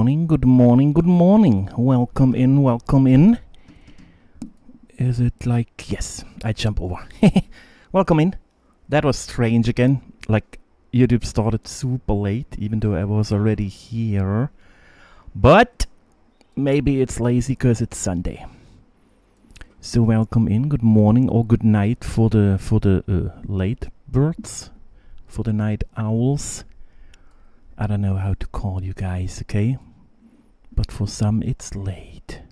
morning, good morning, good morning. Welcome in, welcome in. Is it like... Yes, I jump over. Welcome in. That was strange again. Like, YouTube started super late, even though I was already here. But maybe it's lazy because it's Sunday. So welcome in, good morning or good night for the late birds, for the night owls. I don't know how to call you guys, okay? But for some it's late.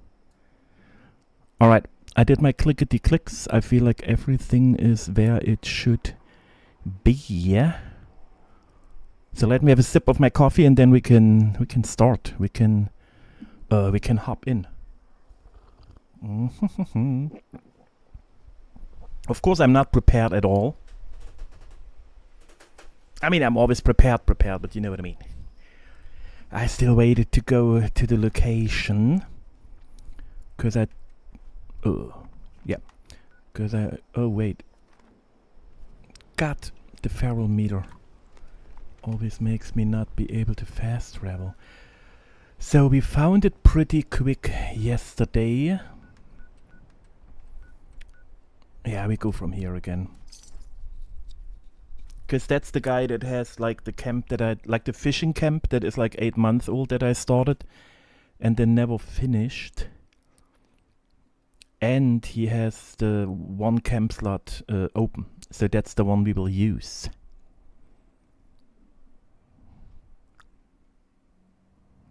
Alright, I did my clickety clicks. I feel like everything is where it should be. So let me have a sip of my coffee and then we can start. We can hop in. Of course I'm not prepared at all. I mean, I'm always prepared, but you know what I mean. I still waited to go to the location. Because oh, wait. God, the feral meter always makes me not be able to fast travel. So we found it pretty quick yesterday. Yeah, we go from here again. Because that's the guy that has like the camp that like the fishing camp that is like 8 months old that I started and then never finished. And he has the one camp slot open. So that's the one we will use.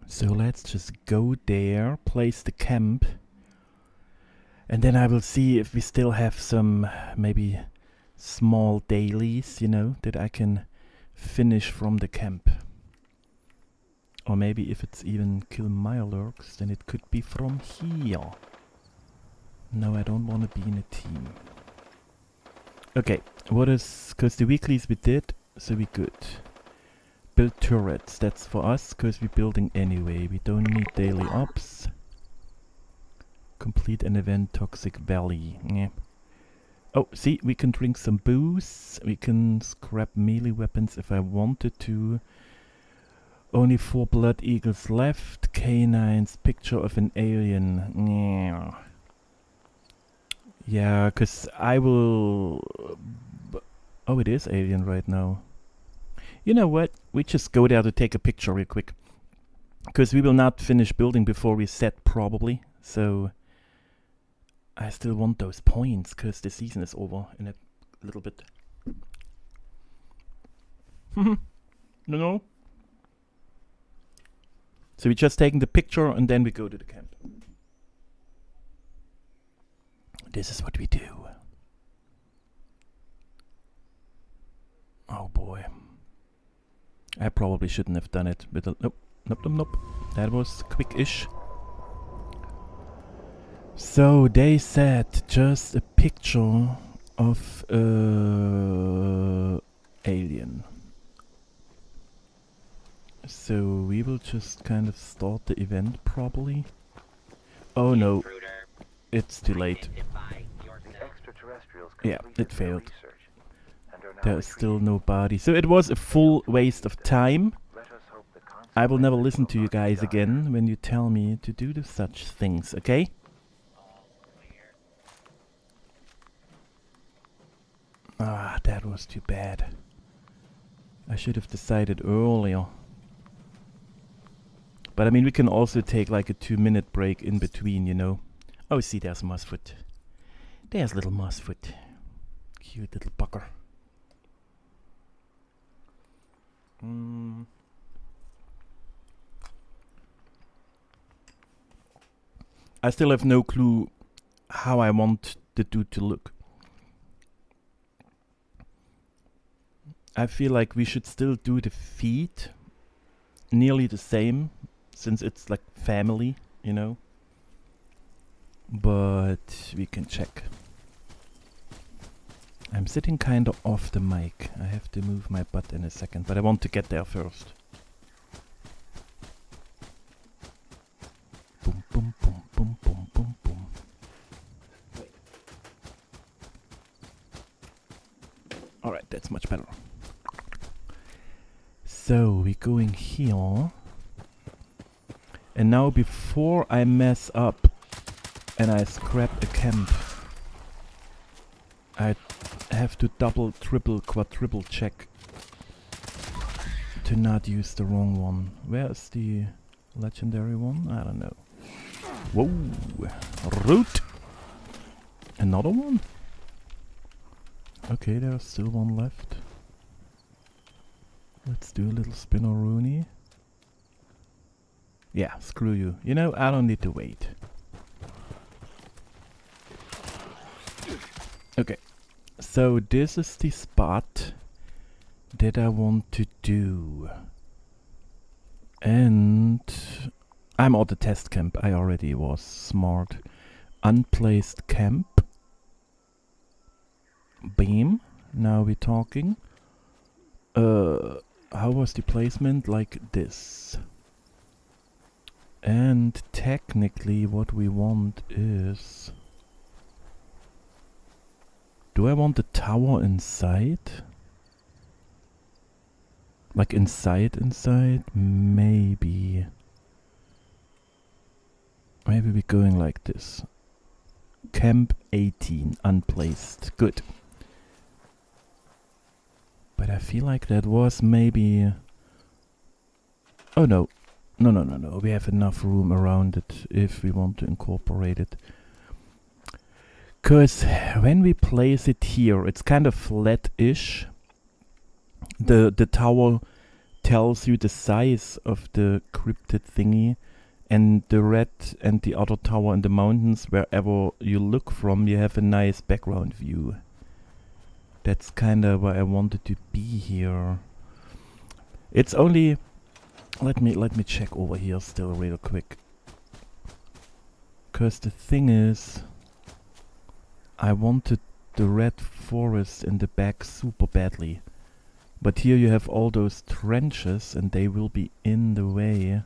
So let's just go there, place the camp. And then I will see if we still have some maybe small dailies, you know, that I can finish from the camp. Or maybe if it's even kill Mirelurks, then it could be from here. No, I don't want to be in a team. Okay, what is... Because the weeklies we did, so we good. Build turrets, that's for us, because we're building anyway. We don't need daily ops. Complete an event, Toxic Valley. Yeah. Oh, see, we can drink some booze. We can scrap melee weapons if I wanted to. Only 4 blood eagles left. Canines, picture of an alien. Yeah. Yeah, because I will... Oh, it is alien right now. You know what? We just go there to take a picture real quick. Because we will not finish building before we set, probably. So... I still want those points, because the season is over in a little bit. No. So we're just taking the picture and then we go to the camp. This is what we do. Oh boy. I probably shouldn't have done it with a... Nope. That was quick-ish. So they said just a picture of alien. So we will just kind of start the event probably. Oh no, it's too late. Yeah, it failed. There is still no body. So it was a full waste of time. I will never listen to you guys again when you tell me to do such things, okay? Ah, that was too bad. I should have decided earlier. But I mean, we can also take like a 2-minute break in between, you know. Oh, see, there's Mossfoot. There's little Mossfoot. Cute little bucker. I still have no clue how I want the dude to look. I feel like we should still do the feet nearly the same, since it's like family, you know. But we can check. I'm sitting kinda off the mic. I have to move my butt in a second, but I want to get there first. Boom, boom, boom, boom, boom, boom, boom. Alright, that's much better. So we're going here. And now before I mess up and I scrap a camp, I have to double, triple, quadruple check to not use the wrong one. Where is the legendary one? I don't know. Whoa! Root! Another one? Okay, there's still one left. Let's do a little spinneroonie. Yeah, screw you. You know, I don't need to wait. Okay. So this is the spot that I want to do. And I'm at the test camp. I already was smart. Unplaced camp. Beam. Now we're talking. How was the placement? Like this. And technically what we want is... Do I want the tower inside? Like inside? Maybe. Maybe we're going like this. Camp 18, unplaced. Good. But I feel like that was maybe... Oh no. No. We have enough room around it if we want to incorporate it. Because when we place it here, it's kind of flat-ish. The tower tells you the size of the cryptid thingy, and the red and the other tower in the mountains, wherever you look from, you have a nice background view. That's kind of where I wanted to be here. It's only... Let me check over here still real quick. Because the thing is... I wanted the red forest in the back super badly. But here you have all those trenches and they will be in the way.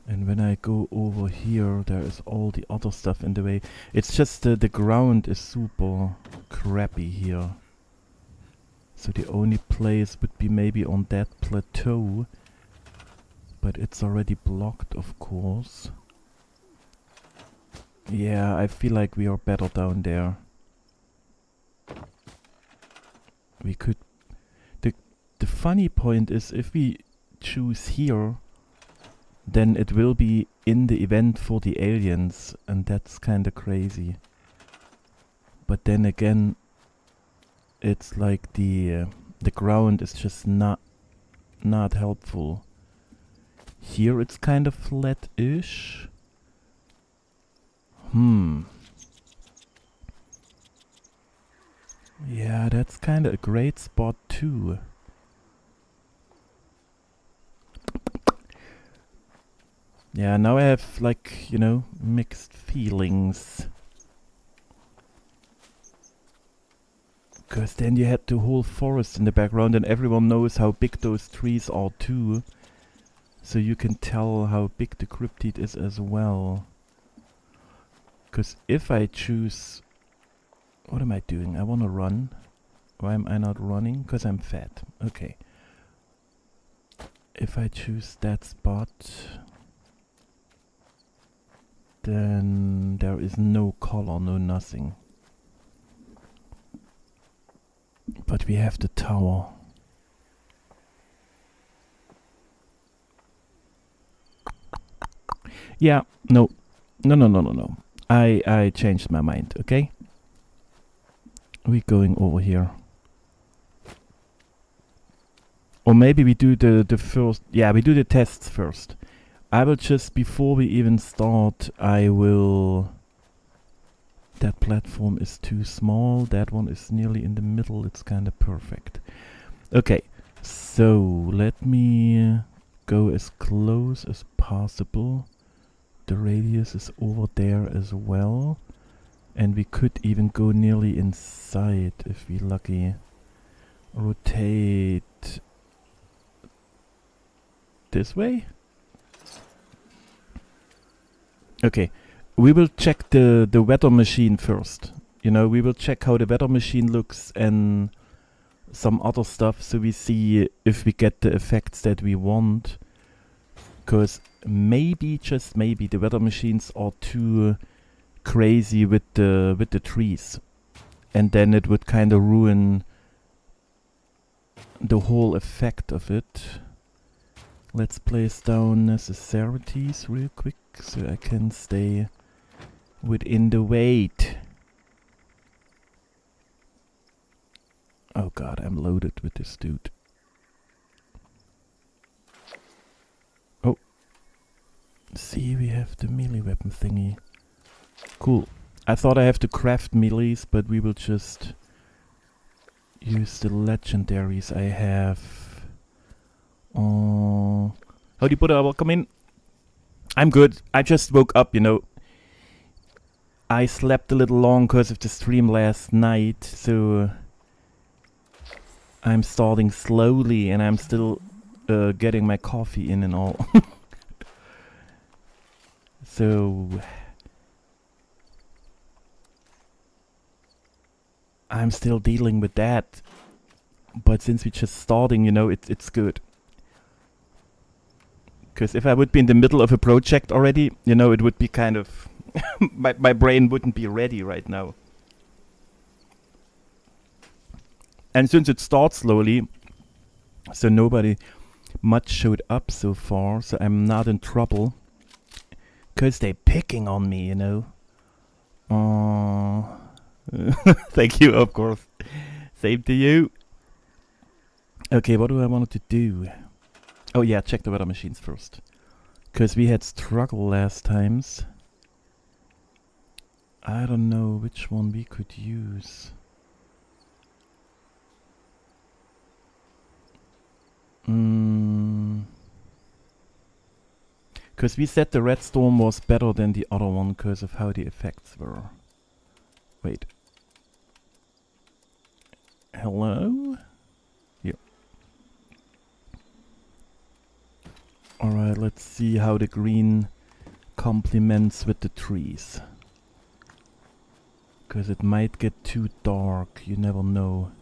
And when I go over here, there is all the other stuff in the way. It's just the ground is super crappy here. So the only place would be maybe on that plateau. But it's already blocked, of course. Yeah, I feel like we are better down there. We could... The funny point is, if we choose here, then it will be in the event for the aliens, and that's kinda crazy. But then again, it's like the ground is just not helpful. Here it's kind of flat-ish. Yeah, that's kind of a great spot too. Yeah, now I have, like, you know, mixed feelings. Because then you had the whole forest in the background and everyone knows how big those trees are too. So you can tell how big the cryptid is as well. Because if I choose... What am I doing? I want to run. Why am I not running? Because I'm fat. Okay. If I choose that spot, then there is no color, no nothing. But we have the tower. Yeah, no. I changed my mind, okay? We're going over here. Or maybe we do the first... Yeah, we do the tests first. I will just, before we even start, I will... That platform is too small. That one is nearly in the middle. It's kind of perfect. Okay, so let me go as close as possible. The radius is over there as well. And we could even go nearly inside if we're lucky. Rotate this way. Okay, we will check the weather machine first. You know, we will check how the weather machine looks and some other stuff, so we see if we get the effects that we want. Because maybe, just maybe, the weather machines are too crazy with the trees. And then it would kind of ruin the whole effect of it. Let's place down necessities real quick so I can stay within the weight. Oh god, I'm loaded with this dude. Oh. See, we have the melee weapon thingy. Cool. I thought I have to craft melees, but we will just use the legendaries I have. Howdy Buddha, welcome in. I'm good. I just woke up, you know. I slept a little long because of the stream last night, so I'm starting slowly and I'm still getting my coffee in and all. So I'm still dealing with that. But since we're just starting, you know, it's good. Because if I would be in the middle of a project already, you know, it would be kind of... my brain wouldn't be ready right now. And since it starts slowly, so nobody much showed up so far, so I'm not in trouble. Because they're picking on me, you know. Thank you, of course. Same to you. Okay, what do I want to do? Oh yeah, check the weather machines first. Because we had struggle last times. I don't know which one we could use. Because we said the red storm was better than the other one because of how the effects were. Wait. Hello? Here. Alright, let's see how the green complements with the trees. Because it might get too dark, you never know.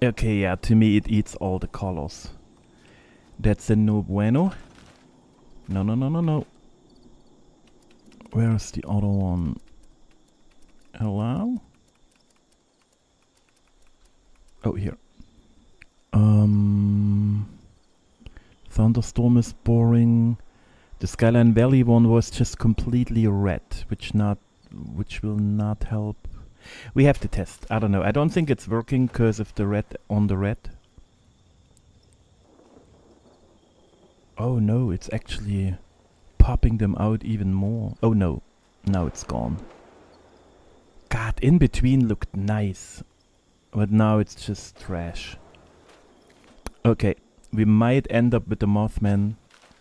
Okay, yeah, to me it eats all the colors. That's a no bueno. No, no, no, no, no. Where's the other one? Hello? Oh, here. Thunderstorm is boring. The Skyline Valley one was just completely red, which will not help. We have to test. I don't know. I don't think it's working because of the red on the red. Oh no, it's actually popping them out even more. Oh no, now it's gone. God, in between looked nice, but now it's just trash. Okay, we might end up with the Mothman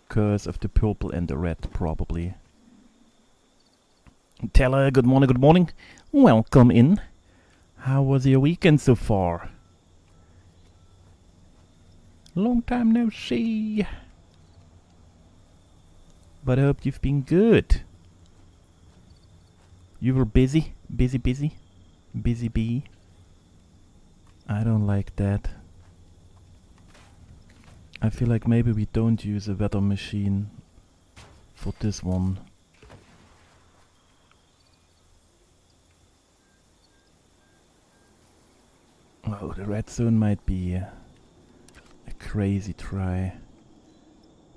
because of the purple and the red, probably. Teller, good morning, good morning. Welcome in. How was your weekend so far? Long time no see. But I hope you've been good. You were busy? Busy bee? I don't like that. I feel like maybe we don't use a weather machine for this one. Oh, the red zone might be a crazy try.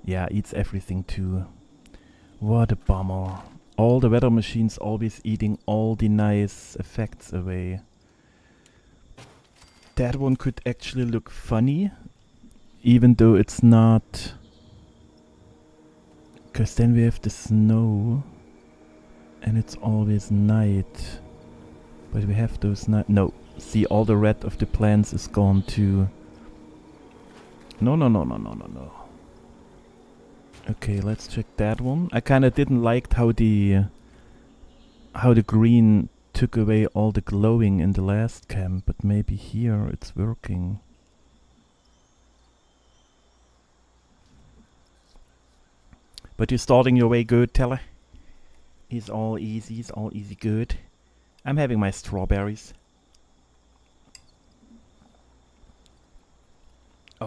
Yeah, eats everything too. What a bummer. All the weather machines always eating all the nice effects away. That one could actually look funny, even though it's not. Because then we have the snow, and it's always night. But we have those night. No, see, all the red of the plants is gone too. No, no, no, no, no, no, no. Okay, let's check that one. I kinda didn't like how the green took away all the glowing in the last camp, but maybe here it's working. But you're starting your way good, Teller. It's all easy good. I'm having my strawberries.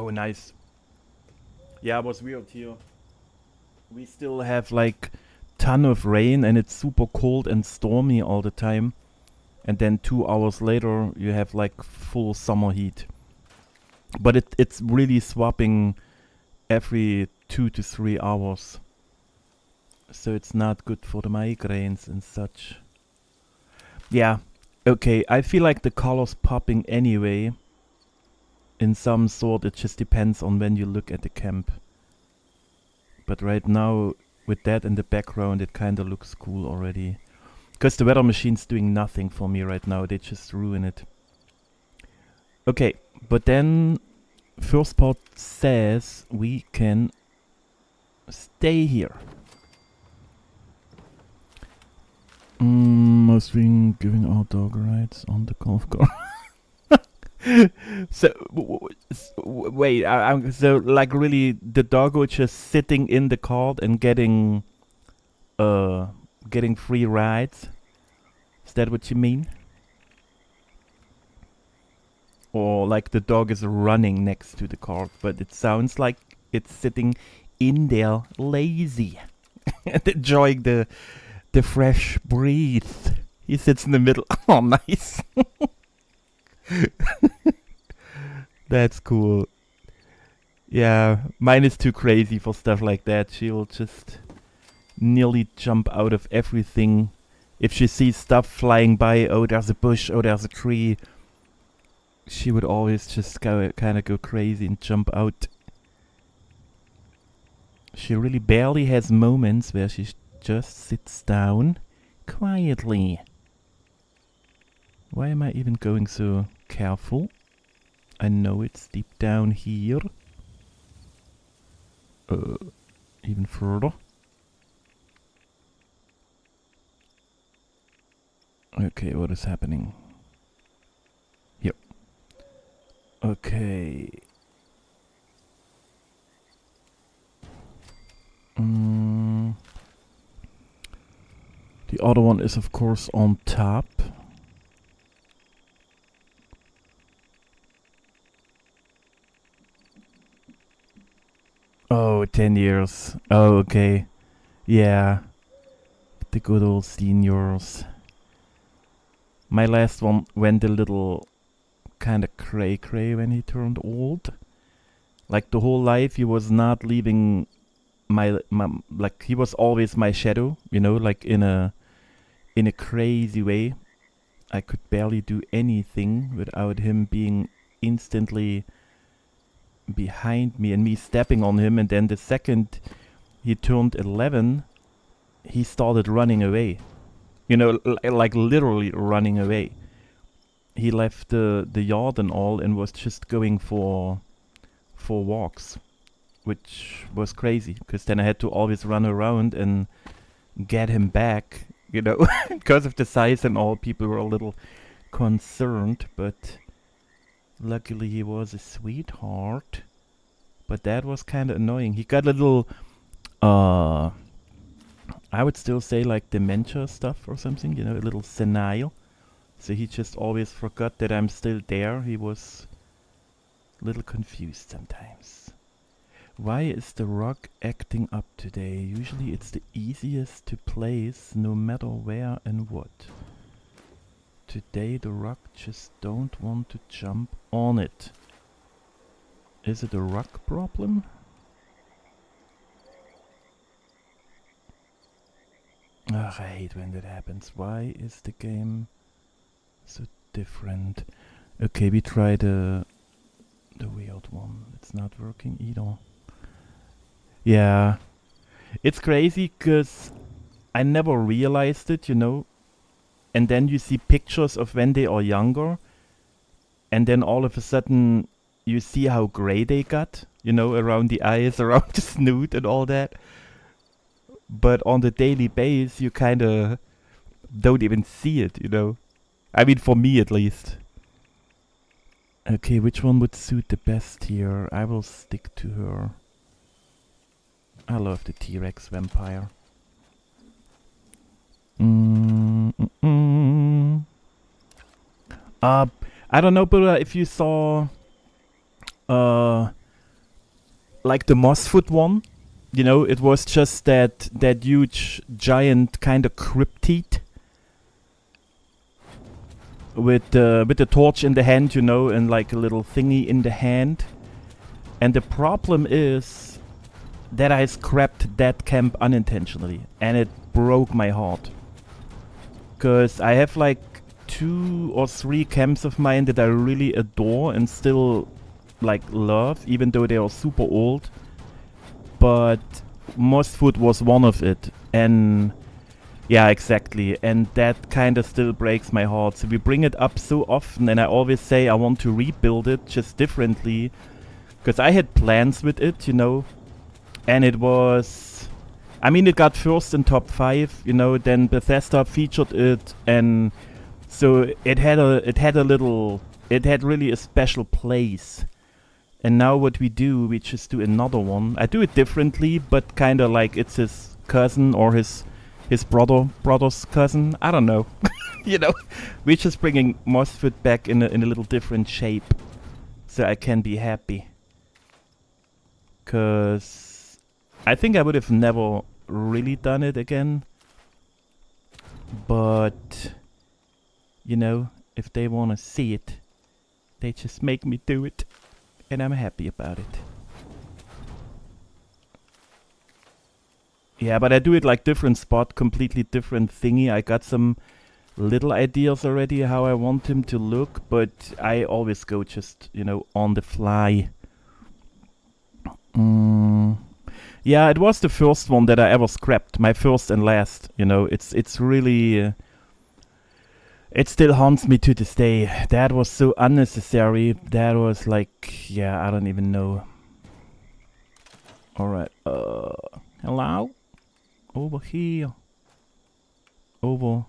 Oh, nice. Yeah, it was weird here. We still have like ton of rain and it's super cold and stormy all the time. And then 2 hours later you have like full summer heat. But it's really swapping every 2 to 3 hours. So it's not good for the migraines and such. Yeah, okay, I feel like the color's popping anyway. In some sort, it just depends on when you look at the camp. But right now, with that in the background, it kinda looks cool already. Because the weather machine's doing nothing for me right now, they just ruin it. Okay, but then first part says we can stay here. Most being giving out dog rides on the golf cart. So wait, so like really the doggo just sitting in the cart and getting free rides? Is that what you mean? Or like the dog is running next to the cart, but it sounds like it's sitting in there lazy and enjoying the fresh breeze. He sits in the middle. Oh, nice. That's cool. Yeah, mine is too crazy for stuff like that. She'll just nearly jump out of everything. If she sees stuff flying by, oh, there's a bush, oh, there's a tree, she would always just kind of go crazy and jump out. She really barely has moments where she just sits down quietly. Why am I even going so careful? I know it's deep down here. Even further. Okay, what is happening? Here. Okay. The other one is of course on top. Oh, 10 years. Oh, okay. Yeah. The good old seniors. My last one went a little kinda cray-cray when he turned old. Like the whole life he was not leaving my like he was always my shadow, you know, like in a crazy way. I could barely do anything without him being instantly behind me and me stepping on him, and then the second he turned 11, he started running away. You know, like literally running away. He left the yard and all and was just going for walks, which was crazy, because then I had to always run around and get him back, you know, because of the size and all. People were a little concerned, but luckily he was a sweetheart. But that was kind of annoying. He got a little, I would still say like dementia stuff or something, you know, a little senile. So he just always forgot that I'm still there. He was a little confused sometimes. Why is the rock acting up today? Usually it's the easiest to place no matter where and what. Today the rock just don't want to jump on it. Is it a rock problem? Ugh, I hate when that happens. Why is the game so different? Okay, we try the weird one. It's not working either. Yeah. It's crazy because I never realized it, you know. And then you see pictures of when they are younger. And then all of a sudden you see how gray they got, you know, around the eyes, around the snoot and all that. But on the daily base, you kind of don't even see it, you know. I mean, for me at least. Okay, which one would suit the best here? I will stick to her. I love the T-Rex vampire. I don't know, but if you saw like the Mossfoot one. You know, it was just that huge, giant kind of cryptid with the torch in the hand, you know, and like a little thingy in the hand. And the problem is that I scrapped that camp unintentionally, and it broke my heart. Cause I have like 2 or 3 camps of mine that I really adore and still like love, even though they are super old. But Mossfoot was one of it, and yeah, exactly, and that kind of still breaks my heart. So we bring it up so often, and I always say I want to rebuild it just differently, because I had plans with it, you know, and it was, I mean, it got first in top 5, you know, then Bethesda featured it, and so it had really a special place. And now what we do, we just do another one. I do it differently, but kind of like it's his cousin or his brother's cousin. I don't know. You know, we're just bringing Mossfoot back in a little different shape, so I can be happy. Cause I think I would have never really done it again. But you know, if they wanna see it, they just make me do it. And I'm happy about it. Yeah, but I do it like different spot, completely different thingy. I got some little ideas already how I want him to look, but I always go just, you know, on the fly. Yeah, it was the first one that I ever scrapped, my first and last. You know, it's really... it still haunts me to this day. That was so unnecessary. That was like, yeah, I don't even know. Alright, hello? Over here. Over.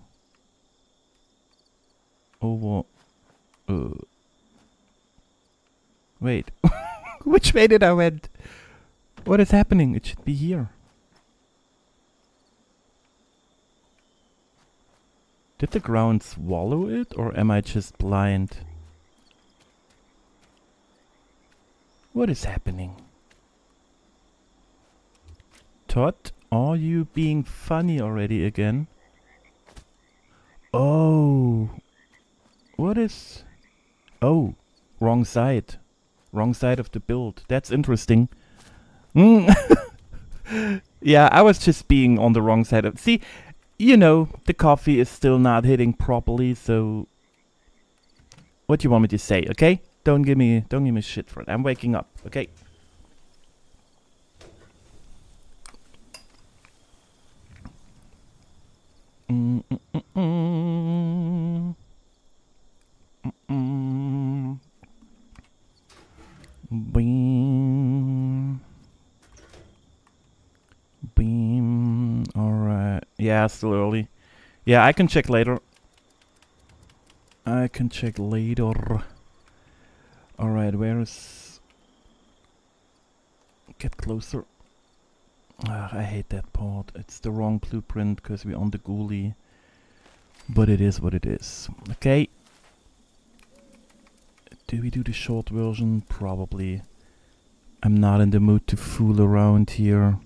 Wait. Which way did I went? What is happening? It should be here. Did the ground swallow it, or am I just blind? What is happening? Todd, are you being funny already again? Oh. What is... Oh, wrong side. Wrong side of the build. That's interesting. Yeah, I was just being on the wrong side of... See... You know, the coffee is still not hitting properly, so... What do you want me to say, okay? Don't give me shit for it. I'm waking up, okay? Beam. Beam. Alright. Yeah, still early. Yeah, I can check later. Alright, where is... Get closer. Ah, I hate that part. It's the wrong blueprint because we're on the ghoulie. But it is what it is. Okay. Do we do the short version? Probably. I'm not in the mood to fool around here.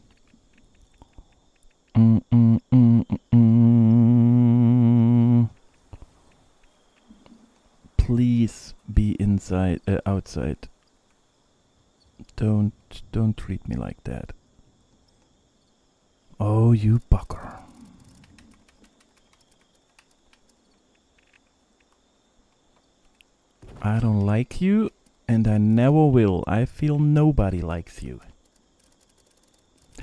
Please be inside, outside. Don't treat me like that. Oh, you bugger. I don't like you, and I never will. I feel nobody likes you.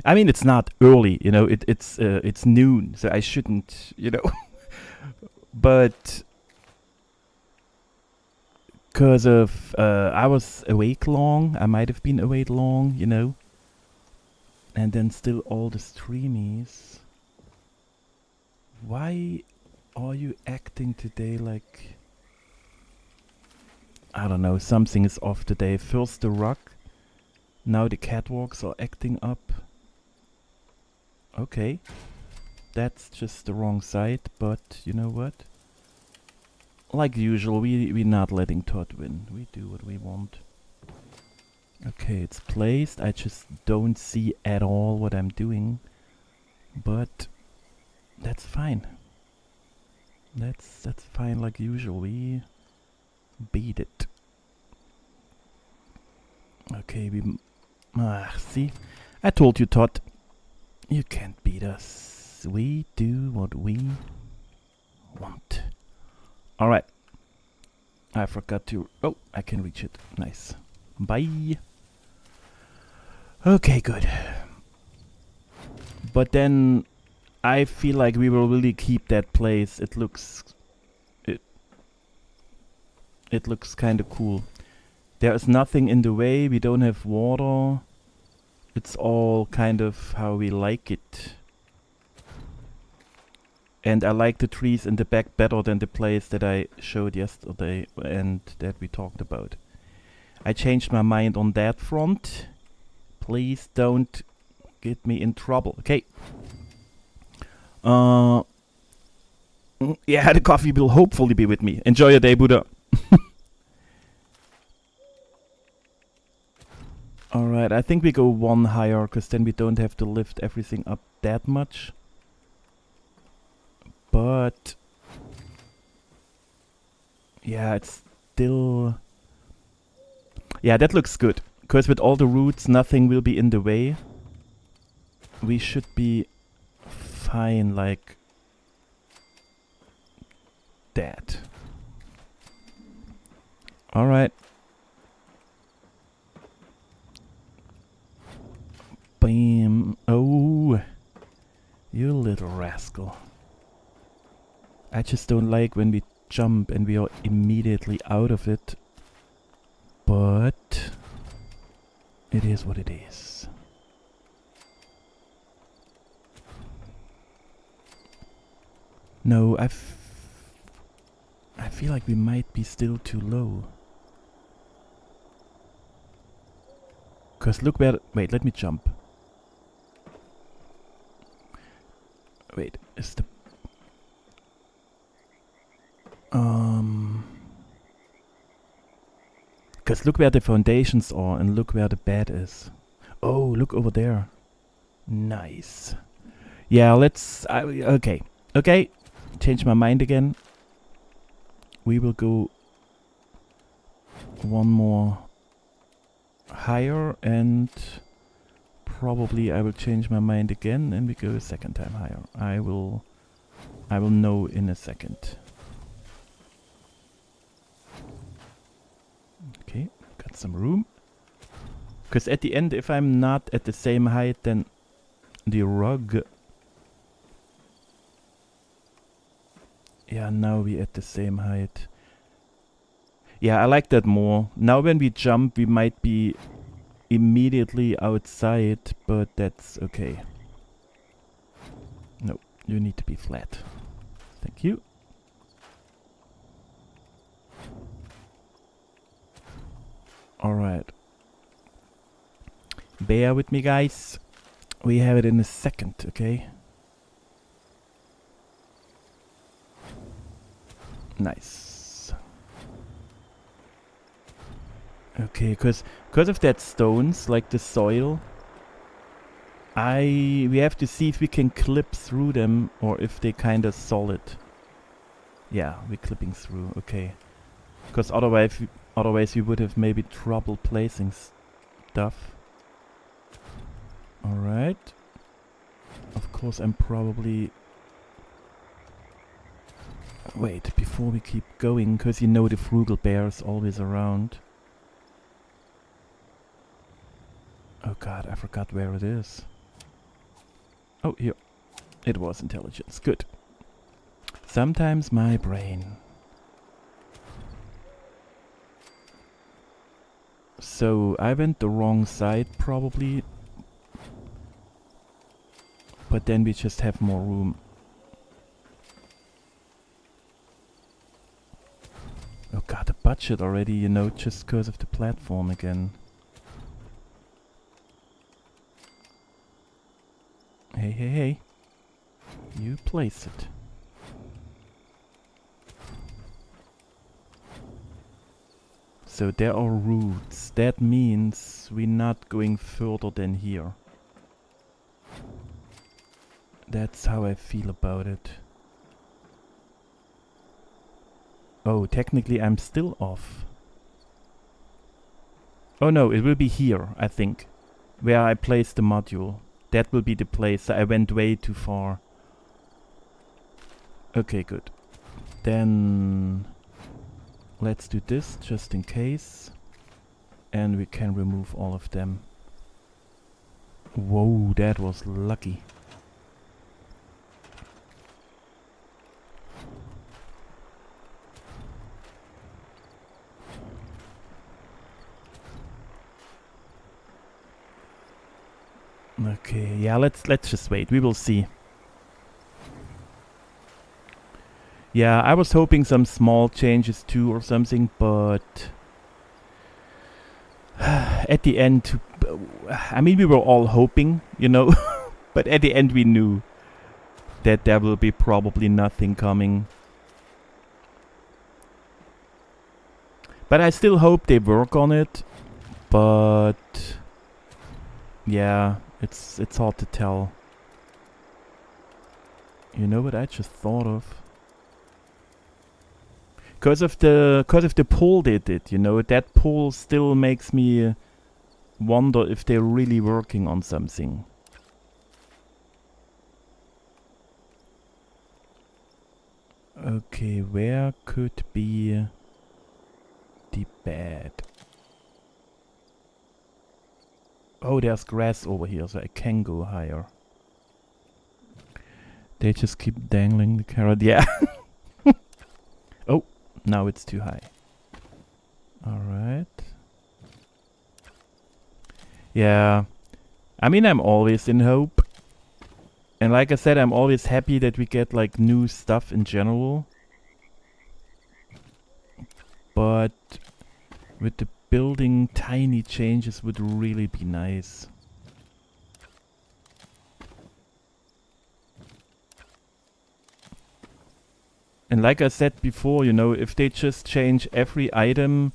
I mean, it's not early, you know, it's noon, so I shouldn't, you know. But because of I was awake long, I might have been awake long, you know. And then still all the streamies. Why are you acting today like... I don't know, something is off today. First the rock, now the catwalks are acting up. Okay, that's just the wrong side, but you know what? Like usual, we're not letting Todd win. We do what we want. Okay. Okay, it's placed. I just don't see at all what I'm doing. But that's fine. That's fine like usual. We beat it. Okay, see? I told you, Todd. You can't beat us. We do what we want. Alright. I forgot to... Oh, I can reach it. Nice. Bye. Okay, good. But then I feel like we will really keep that place. It looks... It looks kind of cool. There is nothing in the way. We don't have water. It's all kind of how we like it. And I like the trees in the back better than the place that I showed yesterday and that we talked about. I changed my mind on that front. Please don't get me in trouble. Okay. Yeah, the coffee will hopefully be with me. Enjoy your day, Buddha. Alright, I think we go one higher, because then we don't have to lift everything up that much. But... yeah, it's still... yeah, that looks good. Because with all the roots, nothing will be in the way. We should be fine like that. Alright. Bam. Oh, you little rascal. I just don't like when we jump and we are immediately out of it. But it is what it is. No, I feel like we might be still too low. Cause look where... wait, let me jump. Wait, is the... Cause look where the foundations are and look where the bed is. Oh, look over there. Nice. Yeah, let's... okay. Okay. Change my mind again. We will go one more higher and probably I will change my mind again and we go a second time higher. I will know in a second. Okay, got some room. Because at the end, if I'm not at the same height, then the rug... yeah, now we're at the same height. Yeah, I like that more. Now when we jump, we might be immediately outside, but that's okay. No, you need to be flat. Thank you. Alright. Bear with me, guys. We have it in a second, okay? Nice. Okay, because of that stones, like the soil, we have to see if we can clip through them or if they kind of solid. Yeah, we're clipping through, okay. Because otherwise we would have maybe trouble placing stuff. Alright. Of course I'm probably... wait, before we keep going, because you know the frugal bear is always around. Oh god, I forgot where it is. Oh, here. It was intelligence. Good. Sometimes my brain. So, I went the wrong side, probably. But then we just have more room. Oh god, the budget already, you know, just because of the platform again. Hey, hey, hey. You place it. so there are routes. That means we're not going further than here. That's how I feel about it. Oh, technically I'm still off. Oh no, it will be here, I think. Where I placed the module. That will be the place. I went way too far. Okay, good. Then let's do this just in case. And we can remove all of them. Whoa, that was lucky. Okay, yeah, let's just wait. We will see. Yeah, I was hoping some small changes too or something, but at the end, I mean, we were all hoping, you know, but at the end we knew that there will be probably nothing coming. But I still hope they work on it, but yeah, it's hard to tell. You know what I just thought of? Because of the poll they did, you know, that poll still makes me wonder if they're really working on something. Okay, where could be the bad? Oh, there's grass over here, so I can go higher. They just keep dangling the carrot. Yeah. Oh, now it's too high. Alright. Yeah. I mean, I'm always in hope. And like I said, I'm always happy that we get like new stuff in general. But with the building, tiny changes would really be nice. And like I said before, you know, if they just change every item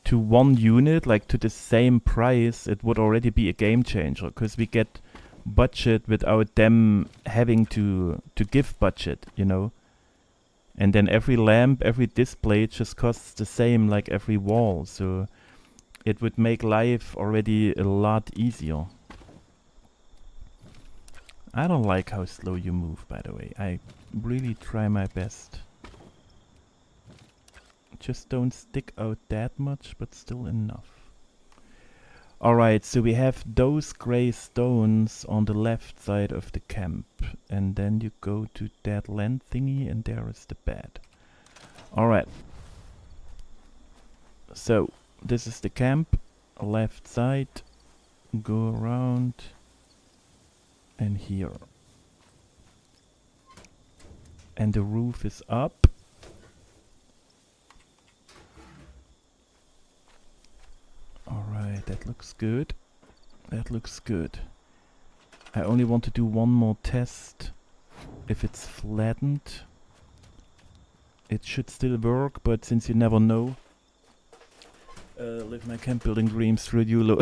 to one unit, like to the same price, it would already be a game changer, because we get budget without them having to give budget, you know. And then every lamp, every display just costs the same like every wall, so it would make life already a lot easier. I don't like how slow you move, by the way. I really try my best. Just don't stick out that much, but still enough. Alright, so we have those grey stones on the left side of the camp. And then you go to that land thingy and there is the bed. Alright. So, this is the camp. Left side. Go around. And here. And the roof is up. Alright, that looks good. That looks good. I only want to do one more test. If it's flattened, it should still work, but since you never know, live my camp building dreams through YOLO.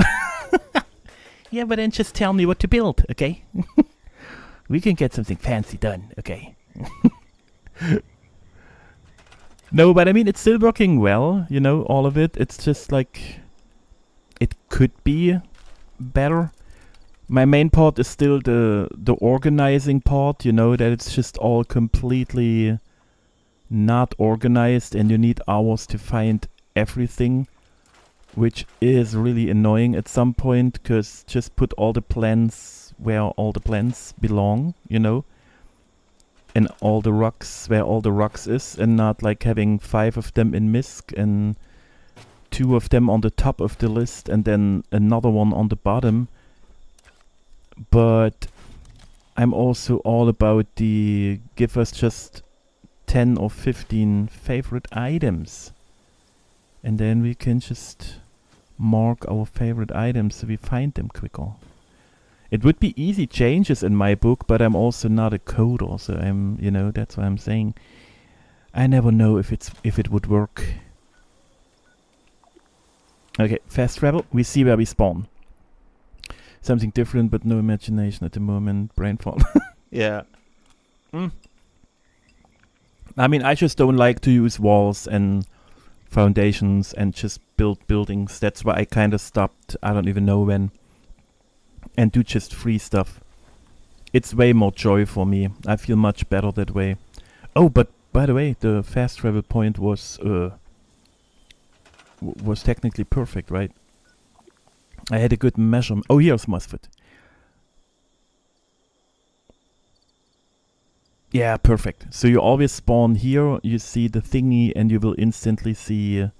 Yeah, but then just tell me what to build, okay? We can get something fancy done, okay? No, but I mean, it's still working well, you know, all of it. It's just like, it could be better. My main part is still the organizing part, you know, that it's just all completely not organized and you need hours to find everything, which is really annoying at some point, because just put all the plants where all the plants belong, you know, and all the rocks where all the rocks is, and not like having 5 of them in MISC and 2 of them on the top of the list and then another one on the bottom. But I'm also all about the give us just 10 or 15 favorite items. And then we can just mark our favorite items so we find them quicker. It would be easy changes in my book, but I'm also not a coder, so I'm, you know, that's what I'm saying. I never know if it would work. Okay, fast travel. We see where we spawn. Something different, but no imagination at the moment. Brain fog. Yeah. Mm. I mean, I just don't like to use walls and foundations and just build buildings. That's why I kind of stopped. I don't even know when. And do just free stuff. It's way more joy for me. I feel much better that way. Oh, but by the way, the fast travel point was technically perfect, right? I had a good measurement. Oh, here's Mosfet. Yeah, perfect. So you always spawn here, you see the thingy, and you will instantly see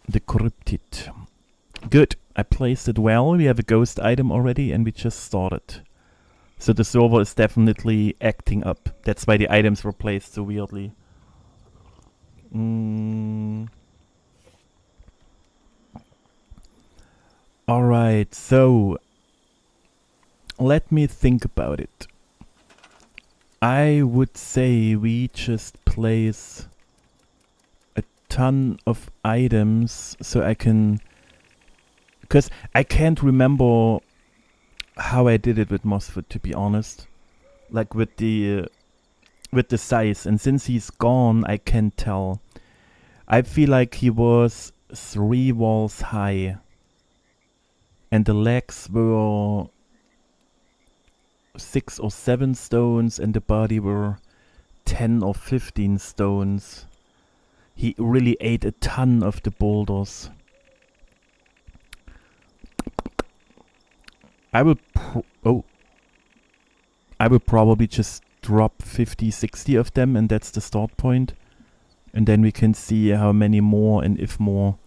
the cryptid. Good. I placed it well. We have a ghost item already, and we just started. So the server is definitely acting up. That's why the items were placed so weirdly. Alright, so let me think about it. I would say we just place a ton of items so I can... Because I can't remember how I did it with Mosfet, to be honest. Like with the size. And since he's gone, I can't tell. I feel like he was 3 walls high. And the legs were 6 or 7 stones, and the body were 10 or 15 stones. He really ate a ton of the boulders. I will probably just drop 50, 60 of them, and that's the start point. And then we can see how many more and if more.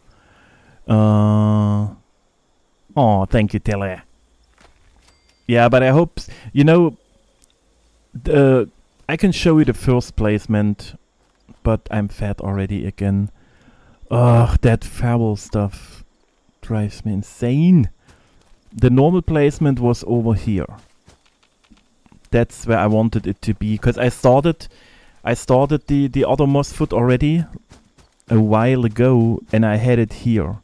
Oh, thank you, Tele. Yeah, but I hope, you know, I can show you the first placement, but I'm fat already again. Ugh, that foul stuff drives me insane. The normal placement was over here. That's where I wanted it to be, because I started the other Mosfet already a while ago, and I had it here.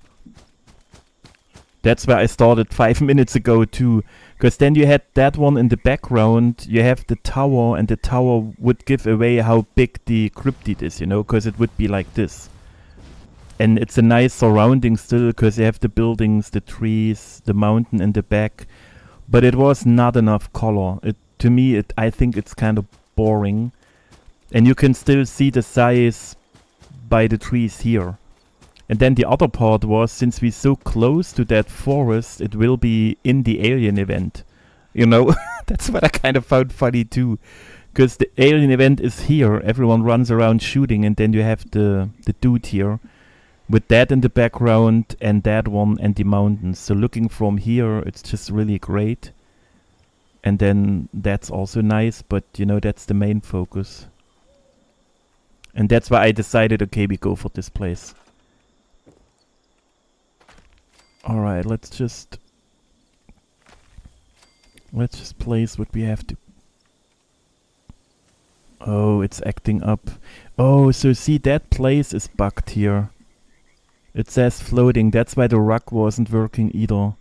That's where I started 5 minutes ago too, because then you had that one in the background, you have the tower, and the tower would give away how big the cryptid is, you know, because it would be like this. And it's a nice surrounding still, because you have the buildings, the trees, the mountain in the back. But it was not enough color. To me, I think it's kind of boring. And you can still see the size by the trees here. And then the other part was, since we're so close to that forest, it will be in the alien event. You know, that's what I kind of found funny too. Because the alien event is here, everyone runs around shooting, and then you have the dude here. With that in the background, and that one, and the mountains. So looking from here, it's just really great. And then that's also nice, but you know, that's the main focus. And that's why I decided, okay, we go for this place. Alright, let's just place what we have to. Oh, it's acting up. Oh, so see, that place is bugged here. It says floating, that's why the rug wasn't working either.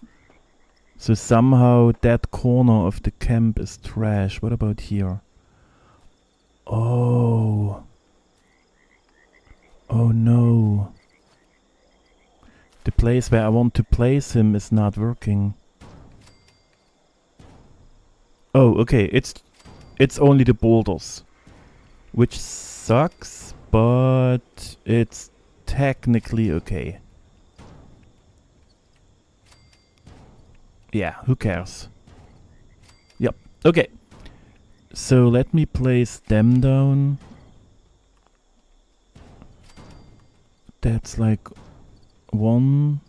So somehow that corner of the camp is trash. What about here? Oh. Oh no. The place where I want to place him is not working. Oh, okay, it's only the boulders. Which sucks, but it's technically okay. Yeah, who cares? Yep, okay. So let me place them down. That's like 1,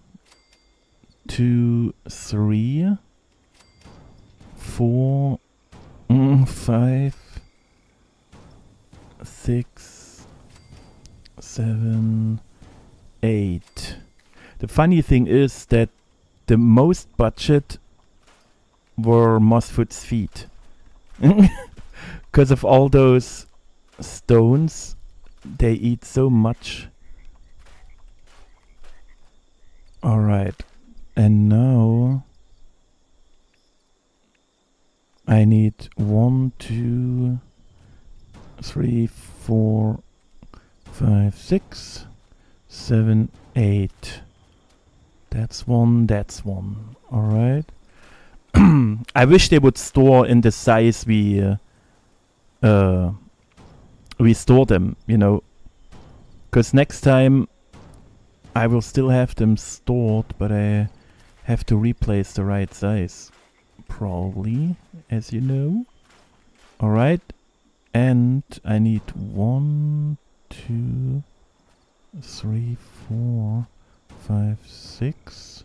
2, 3, 4, 5, 6, 7, 8. The funny thing is that the most budget were Mosfet's feet. Because of all those stones, they eat so much. Alright. And now I need 1, 2, 3, 4, 5, 6, 7, 8. That's one, that's one. Alright. I wish they would store in the size we store them, you know. Because next time I will still have them stored, but I have to replace the right size. Probably, as you know. Alright. And I need 1, 2, 3, 4, 5, 6,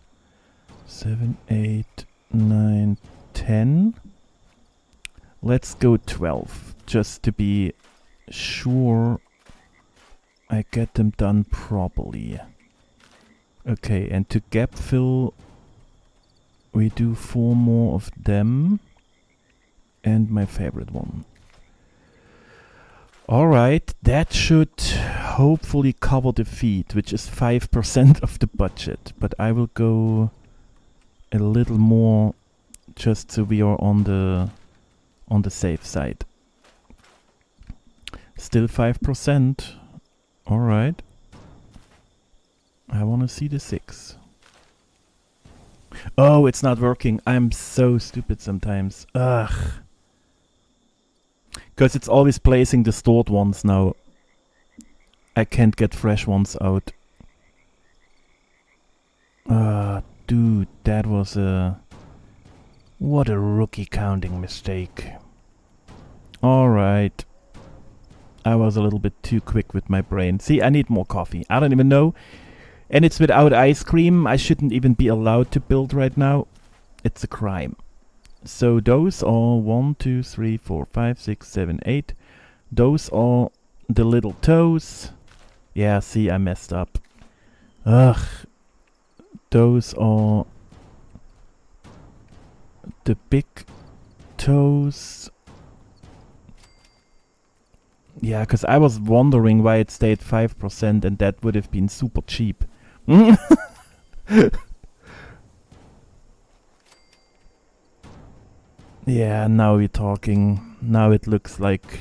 7, 8, 9, 10. Let's go 12, just to be sure I get them done properly. Okay, and to gap fill, we do 4 more of them. And my favorite one. Alright, that should hopefully cover the feed, which is 5% of the budget. But I will go a little more just so we are on the safe side. Still 5%. Alright. I want to see the 6. Oh, it's not working. I'm so stupid sometimes. Ugh. Because it's always placing the stored ones now. I can't get fresh ones out. Dude, that was a... What a rookie counting mistake. Alright. I was a little bit too quick with my brain. See, I need more coffee. I don't even know. And it's without ice cream. I shouldn't even be allowed to build right now. It's a crime. So those are 1, 2, 3, 4, 5, 6, 7, 8. Those are the little toes. Yeah, see, I messed up. Ugh. Those are the big toes. Yeah, because I was wondering why it stayed 5% and that would have been super cheap. Yeah, now we're talking. Now it looks like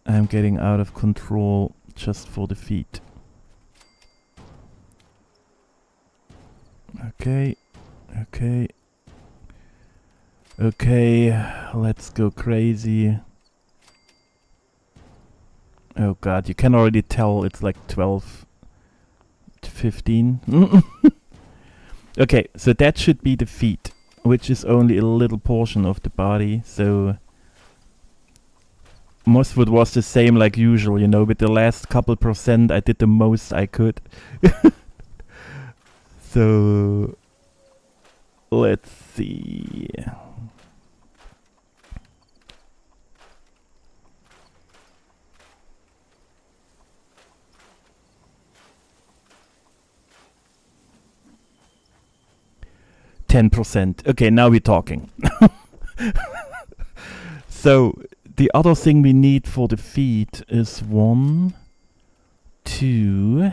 I'm getting out of control just for the feet. Okay, okay. Okay, let's go crazy. Oh god, you can already tell it's like 12 to 15. Okay, so that should be the feet, which is only a little portion of the body, so most of it was the same like usual, you know, with the last couple percent I did the most I could. So let's see. %. Okay, now we're talking. So the other thing we need for the feet is 1, 2.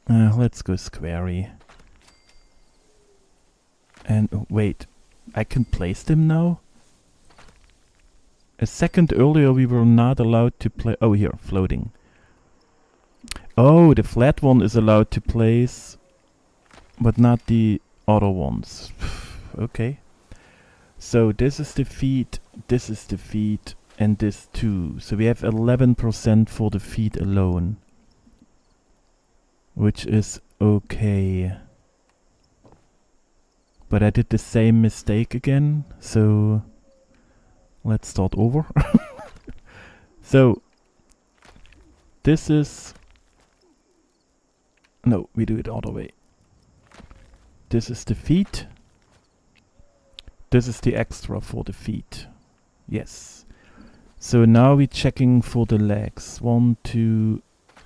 Let's go squarey. And wait, I can place them now? A second earlier we were not allowed to play. Oh, here, floating. Oh, the flat one is allowed to place, but not the other ones. Okay. So this is the feet, this is the feet, and this too. So we have 11% for the feet alone. Which is okay. But I did the same mistake again, so let's start over. So this is... No, we do it all the way. This is the feet. This is the extra for the feet. Yes. So now we're checking for the legs. 1, 2,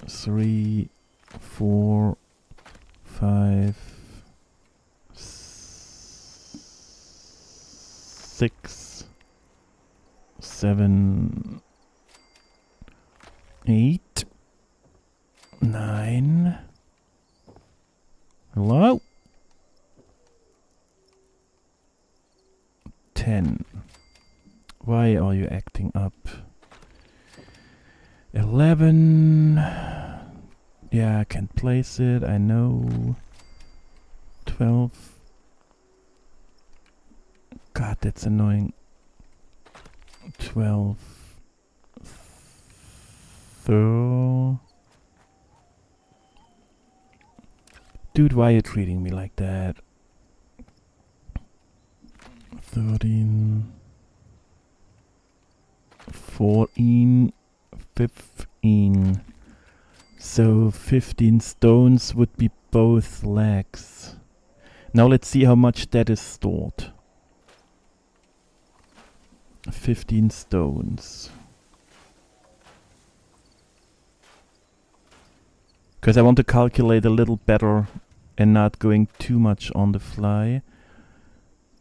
3, 4, 5, 6, 7, 8, 9, Hello? 10. Why are you acting up? 11. Yeah, I can place it, I know. 12. God, that's annoying. 12. 3. Dude, why are you treating me like that? 13. 14. 15. So 15 stones would be both legs. Now let's see how much that is stored. 15 stones. Because I want to calculate a little better and not going too much on the fly.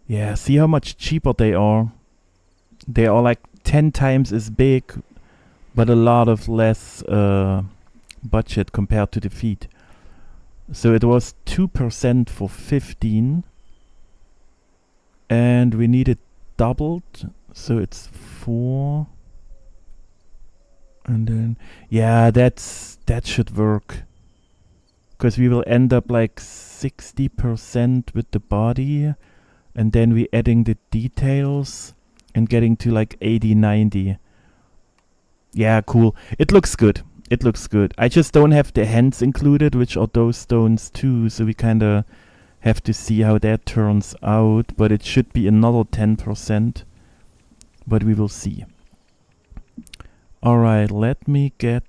Yeah, see how much cheaper they are. They are like 10 times as big, but a lot of less budget compared to the feet. So it was 2% for 15. And we need it doubled. So it's 4. And then, yeah, that should work. Because we will end up like 60% with the body. And then we adding the details and getting to like 80, 90. Yeah, cool. It looks good. It looks good. I just don't have the hands included, which are those stones too. So we kind of have to see how that turns out. But it should be another 10%. But we will see. Alright, let me get...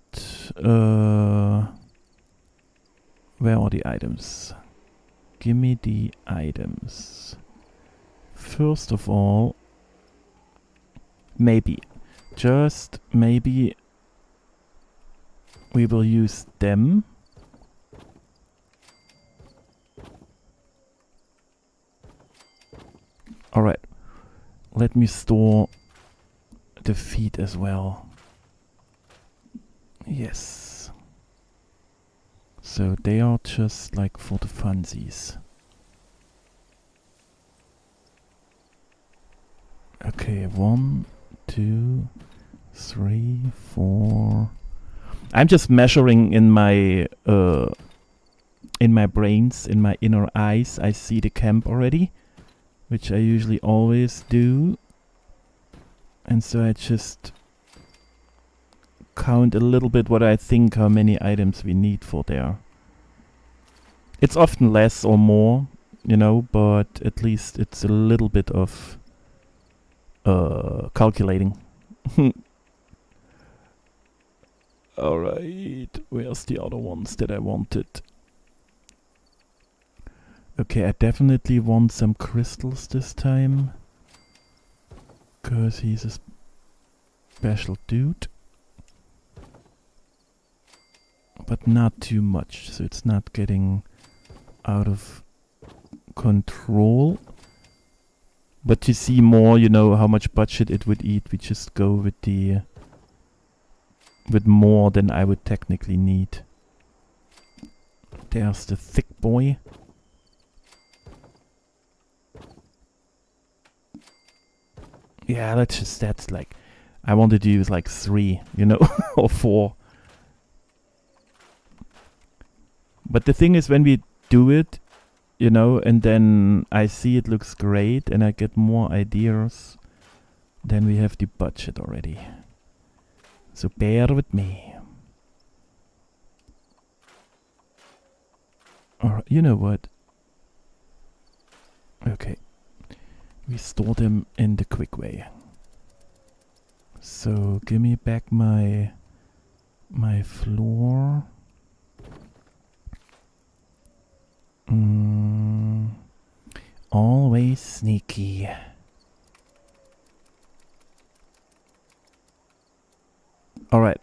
where are the items? Give me the items. First of all, maybe, just maybe, we will use them. Alright, let me store the feet as well. Yes. So they are just like for the funsies. Okay, 1, 2, 3, 4. I'm just measuring in my brains, in my inner eyes. I see the camp already, which I usually always do. And so I just count a little bit what I think how many items we need for there. It's often less or more, you know, but at least it's a little bit of calculating. Alright, where's the other ones that I wanted? Okay, I definitely want some crystals this time. Because he's a special dude. But not too much, so it's not getting out of control. But to see more, you know, how much budget it would eat, we just go with the... with more than I would technically need. There's the thick boy. Yeah, that's like... I wanted to use like 3, you know, or 4. But the thing is, when we do it, you know, and then I see it looks great and I get more ideas, then we have the budget already. So bear with me. Or you know what? Okay. We store them in the quick way. So give me back my floor. Always sneaky. Alright.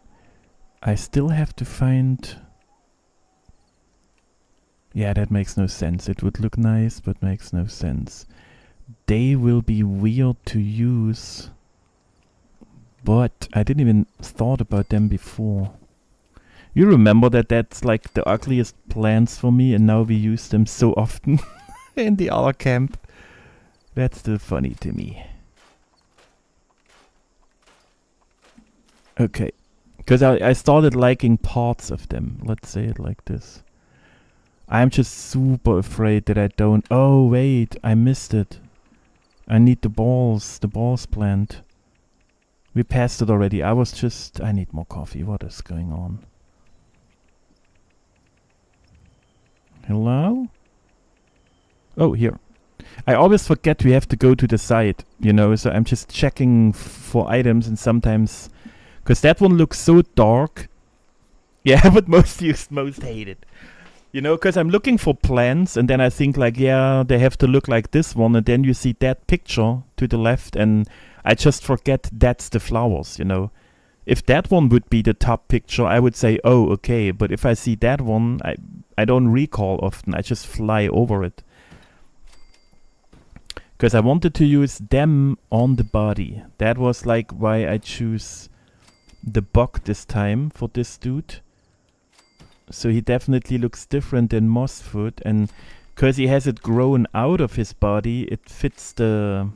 I still have to find... Yeah, that makes no sense. It would look nice, but makes no sense. They will be weird to use. But I didn't even thought about them before. You remember that that's like the ugliest plants for me, and now we use them so often in the other camp. That's still funny to me. Okay. Because I started liking parts of them. Let's say it like this. I'm just super afraid that I don't... Oh, wait. I missed it. I need the balls. The balls plant. We passed it already. I was just... I need more coffee. What is going on? Hello? Oh, here. I always forget we have to go to the site, you know, so I'm just checking for items, and sometimes... Because that one looks so dark. Yeah, but most used, most hated. You know, because I'm looking for plants, and then I think like, yeah, they have to look like this one, and then you see that picture to the left, and I just forget that's the flowers, you know. If that one would be the top picture, I would say, oh, okay, but if I see that one, I don't recall often, I just fly over it. Because I wanted to use them on the body. That was like why I choose the bug this time for this dude. So he definitely looks different than Mossfoot, and because he has it grown out of his body, it fits the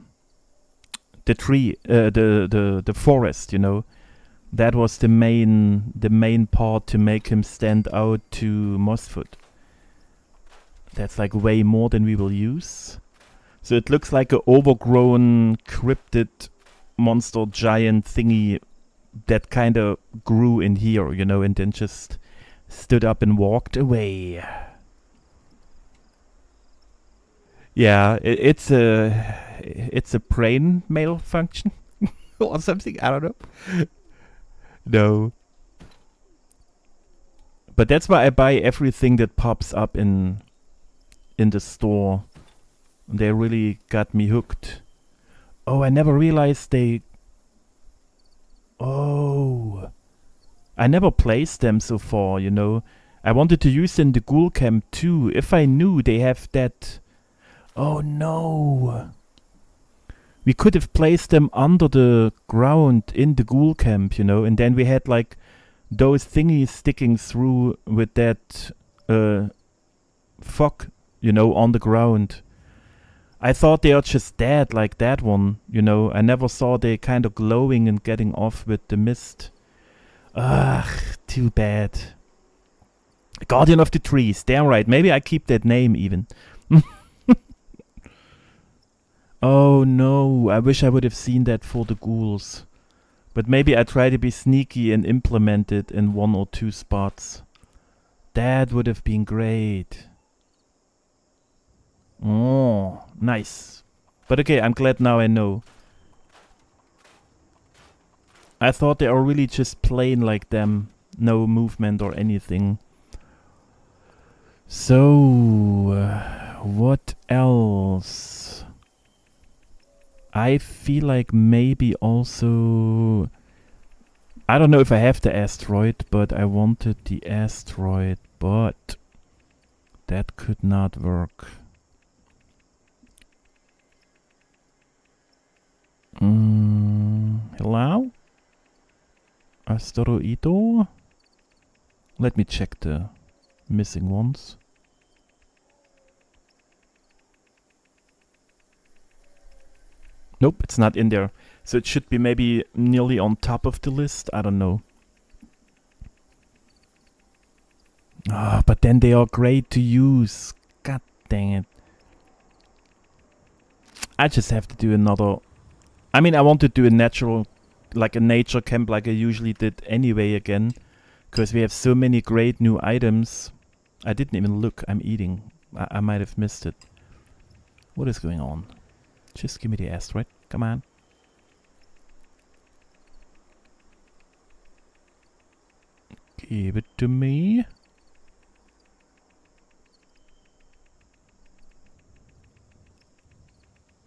tree, the forest, you know. That was the main part to make him stand out to Mossfoot. That's like way more than we will use. So it looks like an overgrown cryptid monster giant thingy that kind of grew in here, you know, and then just stood up and walked away. Yeah, it's a brain malfunction or something. I don't know. No. But that's why I buy everything that pops up in the store. They really got me hooked. Oh, I never realized they... Oh. I never placed them so far, you know. I wanted to use them in the ghoul camp too. If I knew they have that... Oh no. We could have placed them under the ground in the ghoul camp, you know. And then we had like those thingies sticking through with that fog, you know, on the ground. I thought they are just dead like that one, you know. I never saw they kind of glowing and getting off with the mist. Ugh, too bad. Guardian of the Trees, damn right. Maybe I keep that name even. Oh no, I wish I would have seen that for the ghouls. But maybe I try to be sneaky and implement it in 1 or 2 spots. That would have been great. Oh, nice. But okay, I'm glad now I know. I thought they are really just plain like them. No movement or anything. So, what else? I feel like maybe also... I don't know if I have the asteroid, but I wanted the asteroid, but that could not work. Hello? Asteroido? Let me check the missing ones. Nope, it's not in there. So it should be maybe nearly on top of the list. I don't know. Ah, but then they are great to use. God dang it. I just have to do another... I mean, I want to do a natural... like a nature camp like I usually did anyway again. Because we have so many great new items. I didn't even look. I'm eating. I might have missed it. What is going on? Just give me the asteroid. Come on. Give it to me.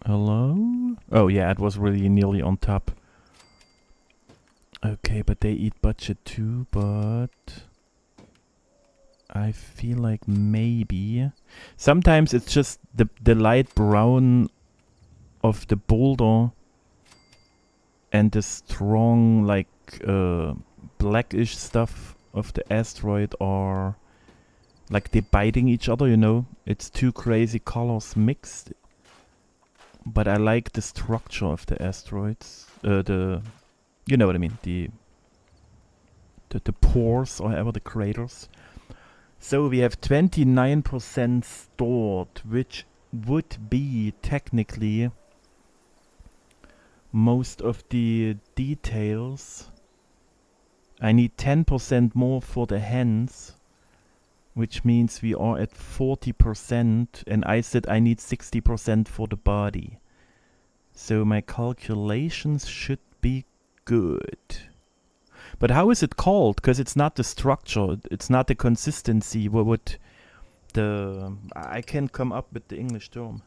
Hello? Oh yeah, it was really nearly on top. Okay, but they eat budget too, but... I feel like maybe... Sometimes it's just the light brown of the boulder and the strong, like, blackish stuff of the asteroid are like they biting each other, you know. It's two crazy colors mixed. But I like the structure of the asteroids. You know what I mean, the pores or however, the craters. So we have 29% stored, which would be technically most of the details. I need 10% more for the hands, which means we are at 40%, and I said I need 60% for the body. So my calculations should be good. But how is it called? Because it's not the structure, it's not the consistency. What would I can come up with the English term.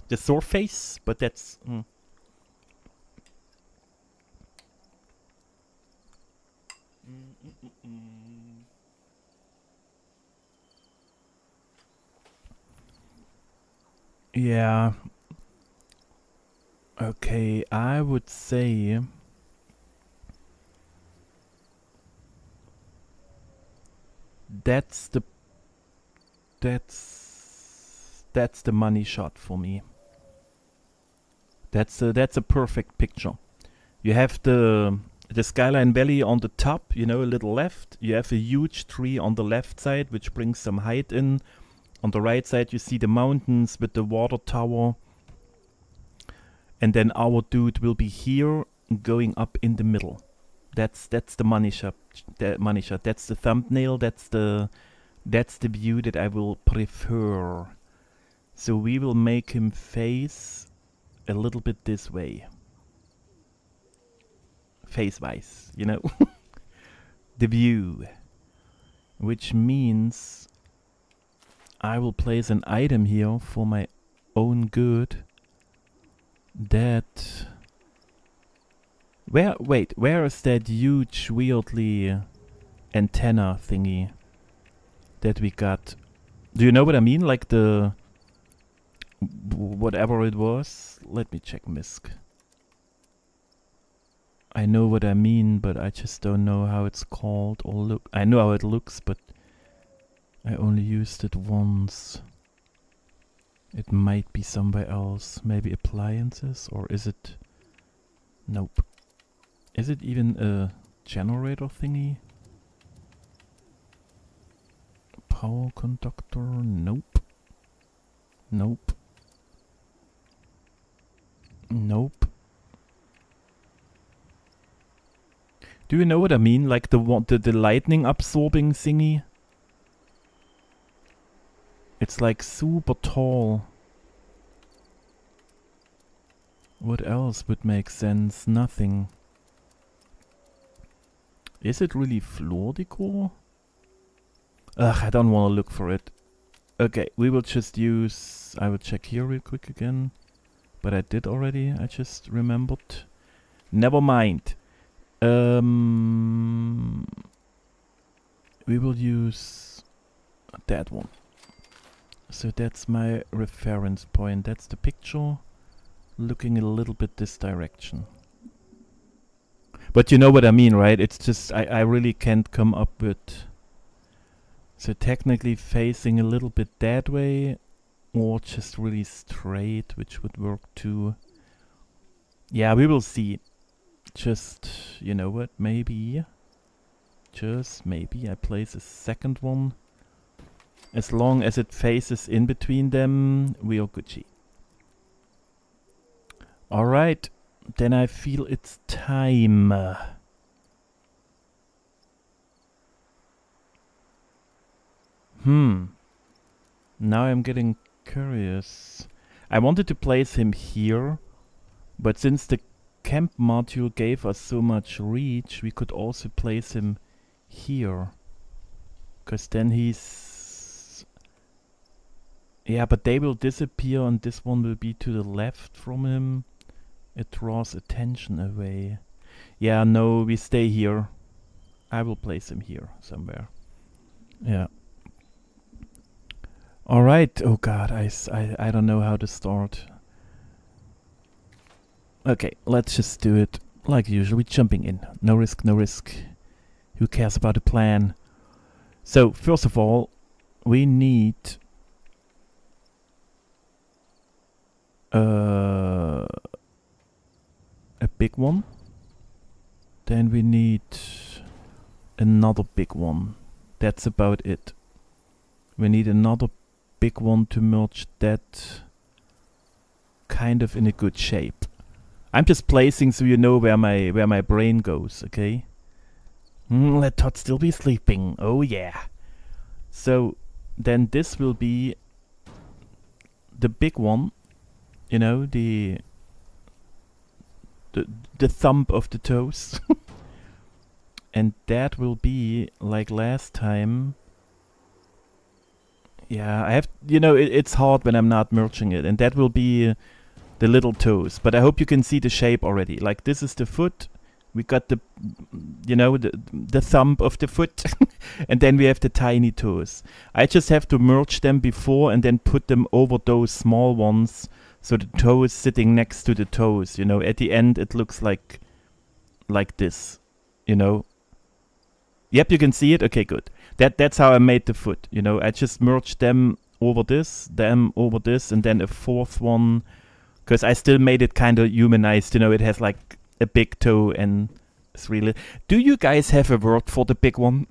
The surface, but that's... Yeah. Okay, I would say... That's the money shot for me. That's a perfect picture. You have the Skyline Valley on the top, you know, a little left. You have a huge tree on the left side, which brings some height in. On the right side, you see the mountains with the water tower. And then our dude will be here, going up in the middle. That's the money shot. That's the thumbnail. That's the view that I will prefer. So we will make him face a little bit this way. Face-wise, you know. The view. Which means I will place an item here for my own good. That... Where is that huge, weirdly antenna thingy that we got? Do you know what I mean? Like the... whatever it was. Let me check MISC. I know what I mean, but I just don't know how it's called or look. I know how it looks, but I only used it once. It might be somewhere else. Maybe appliances, or is it... Nope. Is it even a generator thingy? Power conductor? Nope. Nope. Nope. Do you know what I mean? Like the lightning absorbing thingy? It's like super tall. What else would make sense? Nothing. Is it really floor decor? Ugh, I don't want to look for it. Okay, we will just use... I will check here real quick again. But I did already, I just remembered. Never mind. We will use that one. So that's my reference point. That's the picture looking a little bit this direction. But you know what I mean, right? It's just, I really can't come up with... So technically facing a little bit that way, or just really straight, which would work too. Yeah, we will see. Just, you know what, maybe, just maybe I place a second one. As long as it faces in between them, we are Gucci. Alright, then I feel it's time. Now I'm getting curious. I wanted to place him here, but since the camp module gave us so much reach, we could also place him here. Because then he's... Yeah, but they will disappear and this one will be to the left from him. It draws attention away. Yeah, no, we stay here. I will place him here somewhere. Yeah. Alright, oh god, I don't know how to start. Okay, let's just do it like usual. We're jumping in. No risk, no risk. Who cares about the plan? So, first of all, we need a big one. Then we need another big one. That's about it. We need another big one to merge that kind of in a good shape. I'm just placing so you know where my brain goes, okay? Let Todd still be sleeping. Oh yeah. So then this will be the big one, you know, the thumb of the toes. And that will be like last time. Yeah, I have, you know, it's hard when I'm not merging it. And that will be the little toes. But I hope you can see the shape already. Like this is the foot. We got the, you know, the thumb of the foot. And then we have the tiny toes. I just have to merge them before and then put them over those small ones. So the toe is sitting next to the toes, you know. At the end it looks like this, you know. Yep, you can see it. Okay, good. That's how I made the foot, you know. I just merged them over this, and then a fourth one. Because I still made it kind of humanized, you know. It has like a big toe and 3 little. Do you guys have a word for the big one?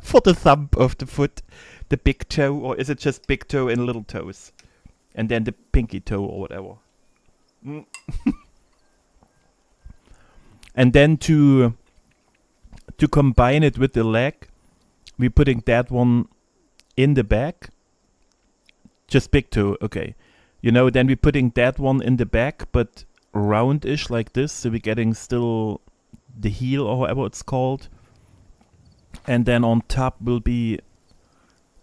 For the thumb of the foot? The big toe? Or is it just big toe and little toes? And then the pinky toe or whatever. And then to combine it with the leg, we're putting that one in the back. Just big toe, okay. You know, then we're putting that one in the back, but roundish like this. So we're getting still the heel or whatever it's called. And then on top will be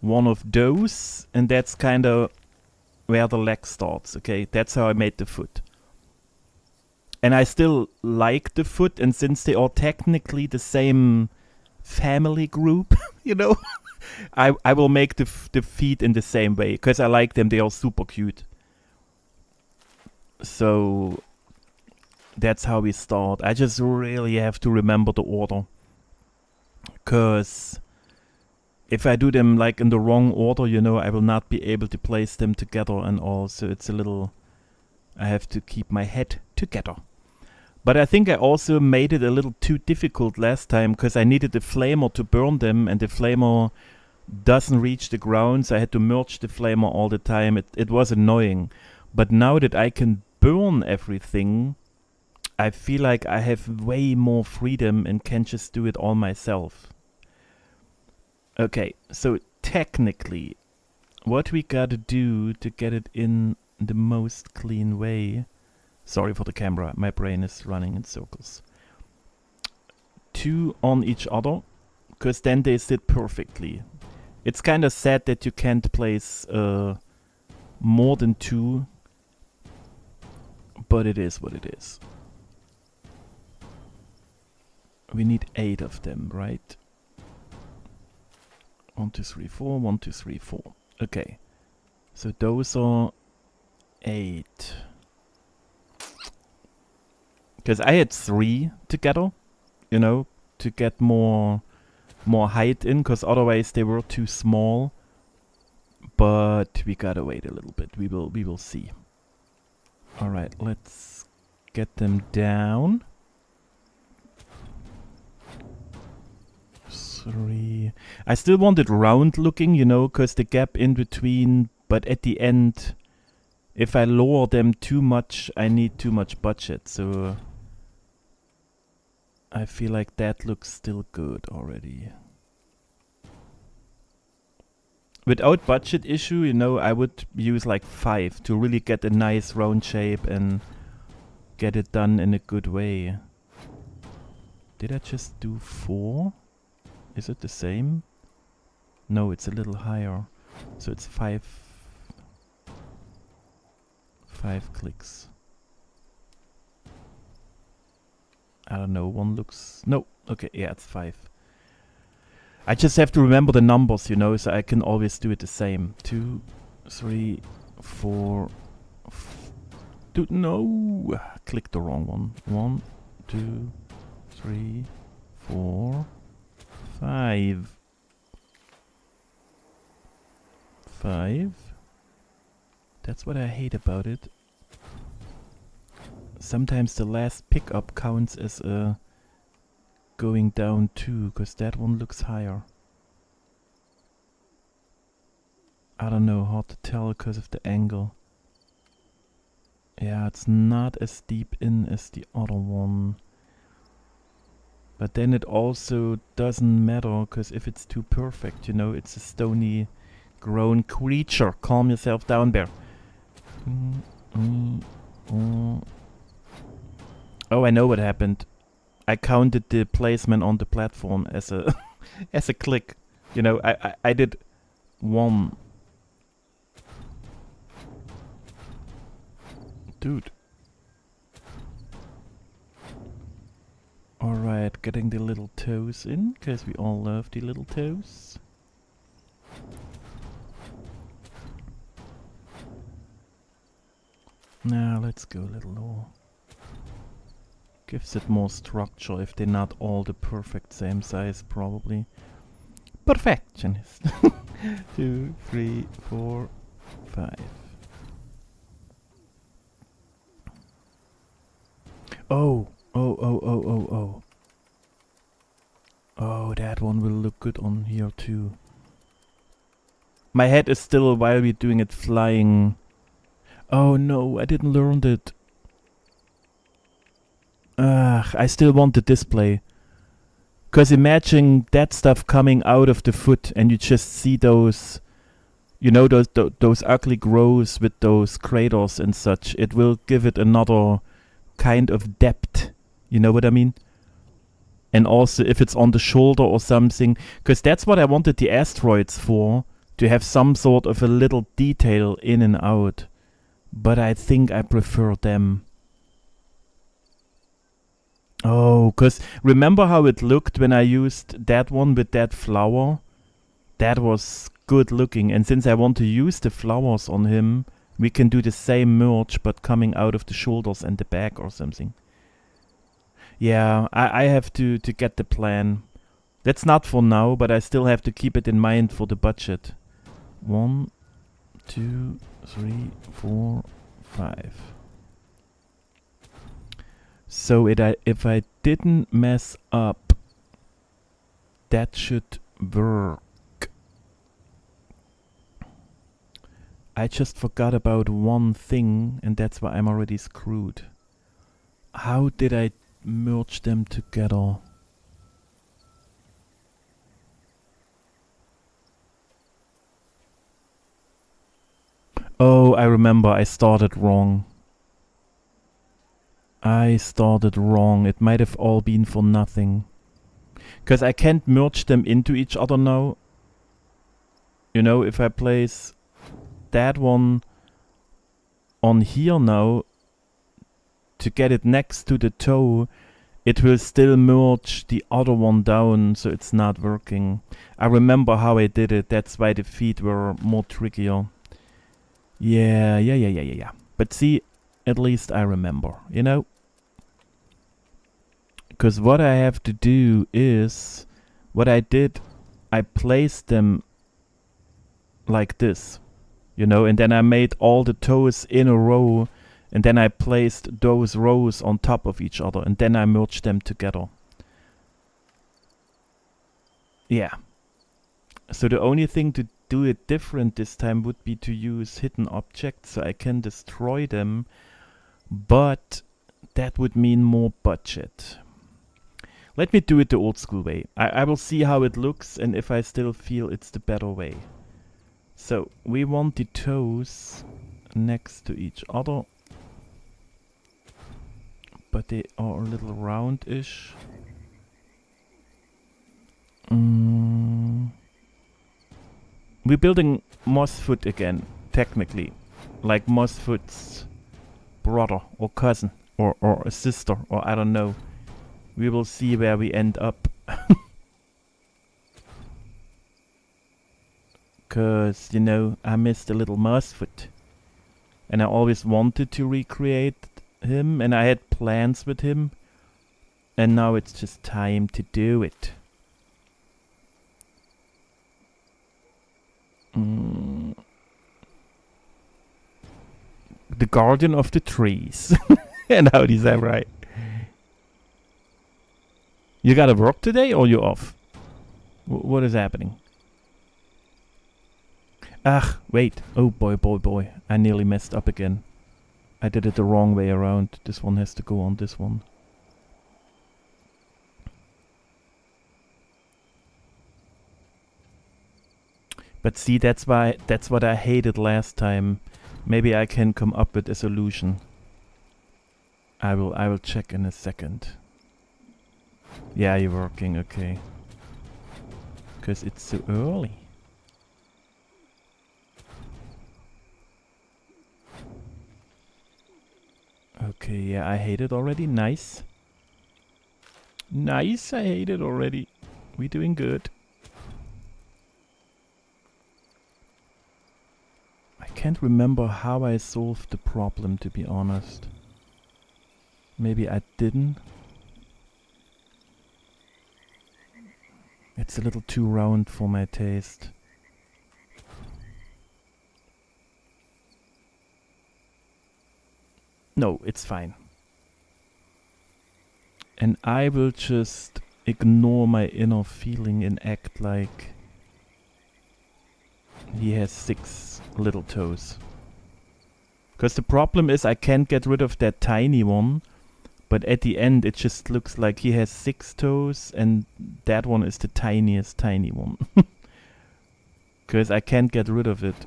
one of those. And that's kind of where the leg starts, okay? That's how I made the foot. And I still like the foot, and since they are technically the same family group, you know, I will make the feet in the same way, because I like them, they are super cute. So that's how we start. I just really have to remember the order, because if I do them like in the wrong order, you know, I will not be able to place them together and all. So it's a little, I have to keep my head together. But I think I also made it a little too difficult last time, because I needed the flamer to burn them, and the flamer doesn't reach the ground, so I had to merge the flamer all the time. It was annoying. But now that I can burn everything, I feel like I have way more freedom and can just do it all myself. Okay, so technically, what we gotta do to get it in the most clean way... Sorry for the camera, my brain is running in circles. 2 on each other, because then they sit perfectly. It's kind of sad that you can't place more than 2, but it is what it is. We need 8 of them, right? 1, 2, 3, 4, 1, 2, 3, 4. Okay, so those are 8. Because I had 3 together, you know, to get more height in, because otherwise they were too small. But we gotta wait a little bit. We will see. All right, let's get them down. 3. I still want it round looking, you know, because the gap in between. But at the end, if I lower them too much, I need too much budget. So I feel like that looks still good already. Without budget issue, you know, I would use like 5 to really get a nice round shape and get it done in a good way. Did I just do 4? Is it the same? No, it's a little higher. So it's 5 clicks. I don't know, one looks... No, okay, yeah, it's 5. I just have to remember the numbers, you know, so I can always do it the same. 2, 3, 4... No! Click the wrong one. 1, 2, 3, 4... 5. 5. That's what I hate about it. Sometimes the last pickup counts as going down too, because that one looks higher. I don't know, hard to tell because of the angle. Yeah, it's not as deep in as the other one. But then it also doesn't matter, because if it's too perfect, you know, it's a stony grown creature. Calm yourself down, bear. Oh, I know what happened. I counted the placement on the platform as a as a click. You know, I did 1. Dude. Alright, getting the little toes in, because we all love the little toes. Now let's go a little lower. Gives it more structure if they're not all the perfect same size, probably. Perfectionist. 2, 3, 4, 5. Oh, oh, that one will look good on here too. My head is still, while we're doing it, flying. Oh no, I didn't learn it. I still want the display. Because imagine that stuff coming out of the foot and you just see those, you know, those ugly growths with those craters and such. It will give it another kind of depth. You know what I mean? And also if it's on the shoulder or something. Because that's what I wanted the asteroids for. To have some sort of a little detail in and out. But I think I prefer them. Oh, because remember how it looked when I used that one with that flower? That was good looking. And since I want to use the flowers on him, we can do the same merge but coming out of the shoulders and the back or something. Yeah, I have to get the plan. That's not for now, but I still have to keep it in mind for the budget. 1, 2, 3, 4, 5. So if I didn't mess up, that should work. I just forgot about one thing, and that's why I'm already screwed. How did I merge them together? Oh, I remember, I started wrong. It might have all been for nothing. Because I can't merge them into each other now. You know, if I place that one on here now, to get it next to the toe, it will still merge the other one down, so it's not working. I remember how I did it, that's why the feet were more trickier. Yeah. But see, at least I remember, you know? Because what I have to do is, what I did, I placed them like this, you know, and then I made all the toes in a row, and then I placed those rows on top of each other, and then I merged them together. Yeah. So the only thing to do it different this time would be to use hidden objects, so I can destroy them, but that would mean more budget. Let me do it the old school way. I will see how it looks and if I still feel it's the better way. So we want the toes next to each other, but they are a little roundish. We're building Mossfoot again, technically. Like Mossfoot's brother or cousin or a sister, or I don't know. We will see where we end up. Cause, you know, I missed a little Mossfoot. And I always wanted to recreate him, and I had plans with him. And now it's just time to do it. guardian of the trees. And how is that right? You gotta work today or you off? What is happening? Ah, wait. Oh boy, boy, boy. I nearly messed up again. I did it the wrong way around. This one has to go on this one. But see, that's what I hated last time. Maybe I can come up with a solution. I will check in a second. Yeah, you're working, okay. Because it's so early. Okay, yeah, I hate it already. Nice. Nice, I hate it already. We doing good. I can't remember how I solved the problem, to be honest. Maybe I didn't. It's a little too round for my taste. No, it's fine. And I will just ignore my inner feeling and act like he has 6 little toes. Because the problem is I can't get rid of that tiny one, but at the end it just looks like he has 6 toes and that one is the tiniest tiny one. Because I can't get rid of it.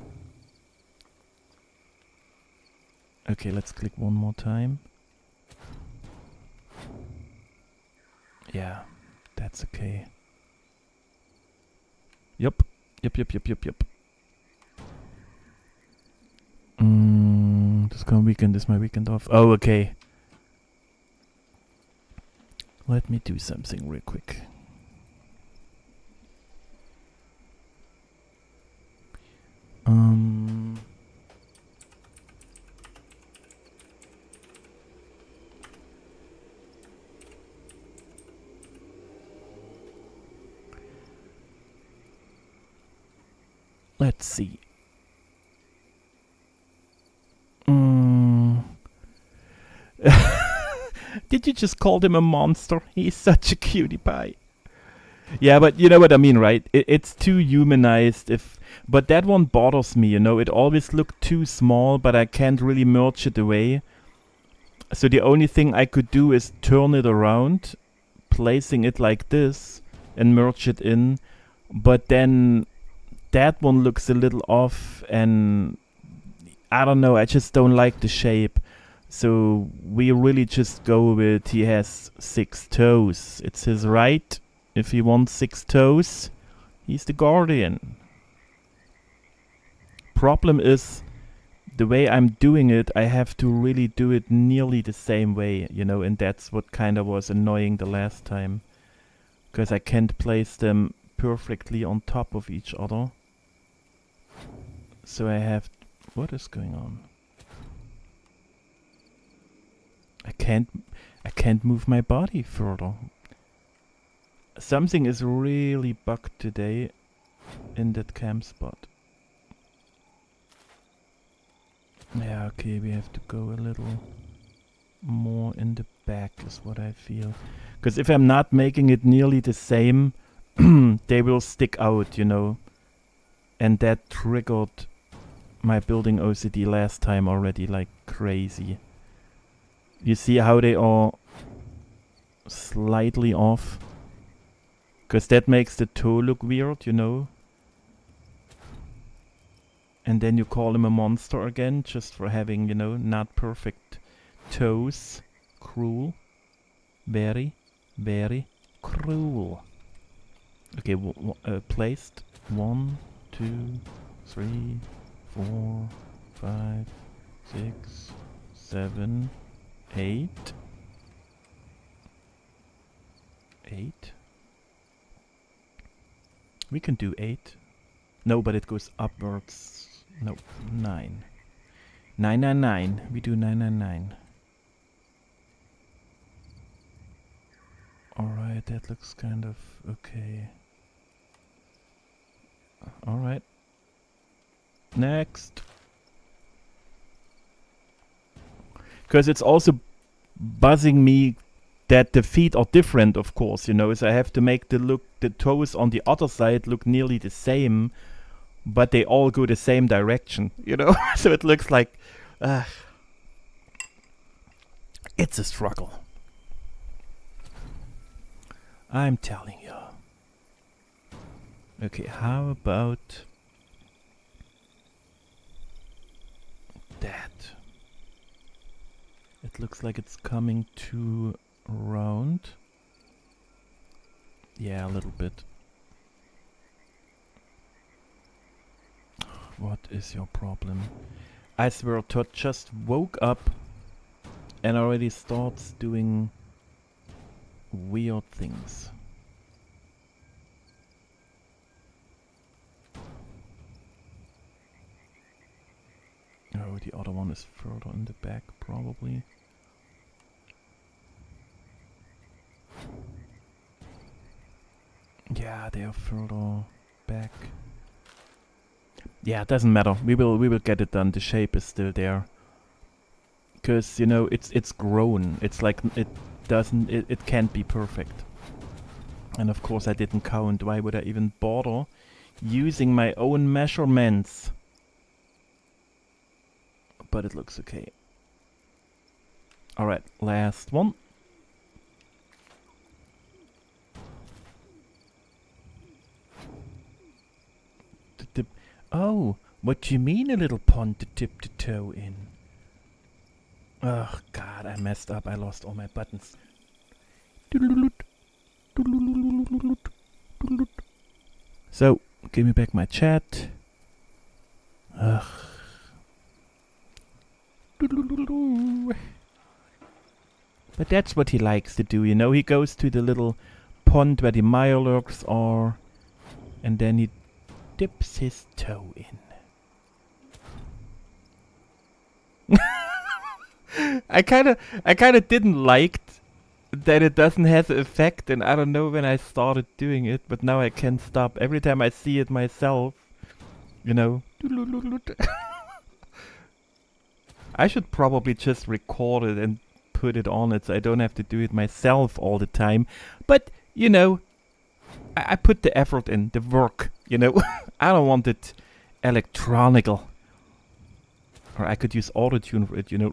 Okay, let's click one more time. Yeah, that's okay. Yup. Yup. This coming weekend is my weekend off. Oh, okay. Let me do something real quick. Let's see. Did you just call him a monster? He's such a cutie pie. Yeah, but you know what I mean, right? It's too humanized. But that one bothers me, you know. It always looked too small, but I can't really merge it away. So the only thing I could do is turn it around, placing it like this, and merge it in. But then that one looks a little off, and I don't know, I just don't like the shape. So we really just go with he has 6 toes. It's his right. If he wants 6 toes, he's the guardian. Problem is, the way I'm doing it, I have to really do it nearly the same way, you know, and that's what kind of was annoying the last time. Because I can't place them perfectly on top of each other. So I have... What is going on? I can't move my body further. Something is really bugged today in that camp spot. Yeah, okay, we have to go a little more in the back is what I feel. Because if I'm not making it nearly the same, they will stick out, you know. And that triggered my building OCD last time already like crazy. You see how they are slightly off? Because that makes the toe look weird, you know. And then you call him a monster again, just for having, you know, not perfect toes. Cruel. Very, very cruel. Okay, placed. 1, 2, 3, 4, 5, 6, 7, 8. 8. We can do 8. No, but it goes upwards. No, 9. 999. We do 999. Alright, that looks kind of okay. Alright. Next. Because it's also buzzing me that the feet are different, of course, you know, so I have to make the toes on the other side look nearly the same, but they all go the same direction, you know. So it looks like it's a struggle. I'm telling you. Okay, how about that? It looks like it's coming too round. Yeah, a little bit. What is your problem? I swear Todd just woke up and already starts doing weird things. Oh, the other one is further in the back, probably. Yeah, they are further back. Yeah, it doesn't matter. We will get it done. The shape is still there. Because, you know, it's grown. It's like it can't be perfect. And of course I didn't count. Why would I even bother using my own measurements? But it looks okay. Alright, last one. Oh, what do you mean a little pond to dip the toe in? Oh god, I messed up. I lost all my buttons. So, give me back my chat. Ugh. But that's what he likes to do, you know. He goes to the little pond where the mirelurks are, and then he dips his toe in. I kinda didn't like that it doesn't have an effect, and I don't know when I started doing it, but now I can't stop. Every time I see it myself, you know. I should probably just record it and put it on it so I don't have to do it myself all the time. But, you know, I put the effort in, the work, you know. I don't want it electronical. Or I could use autotune for it, you know.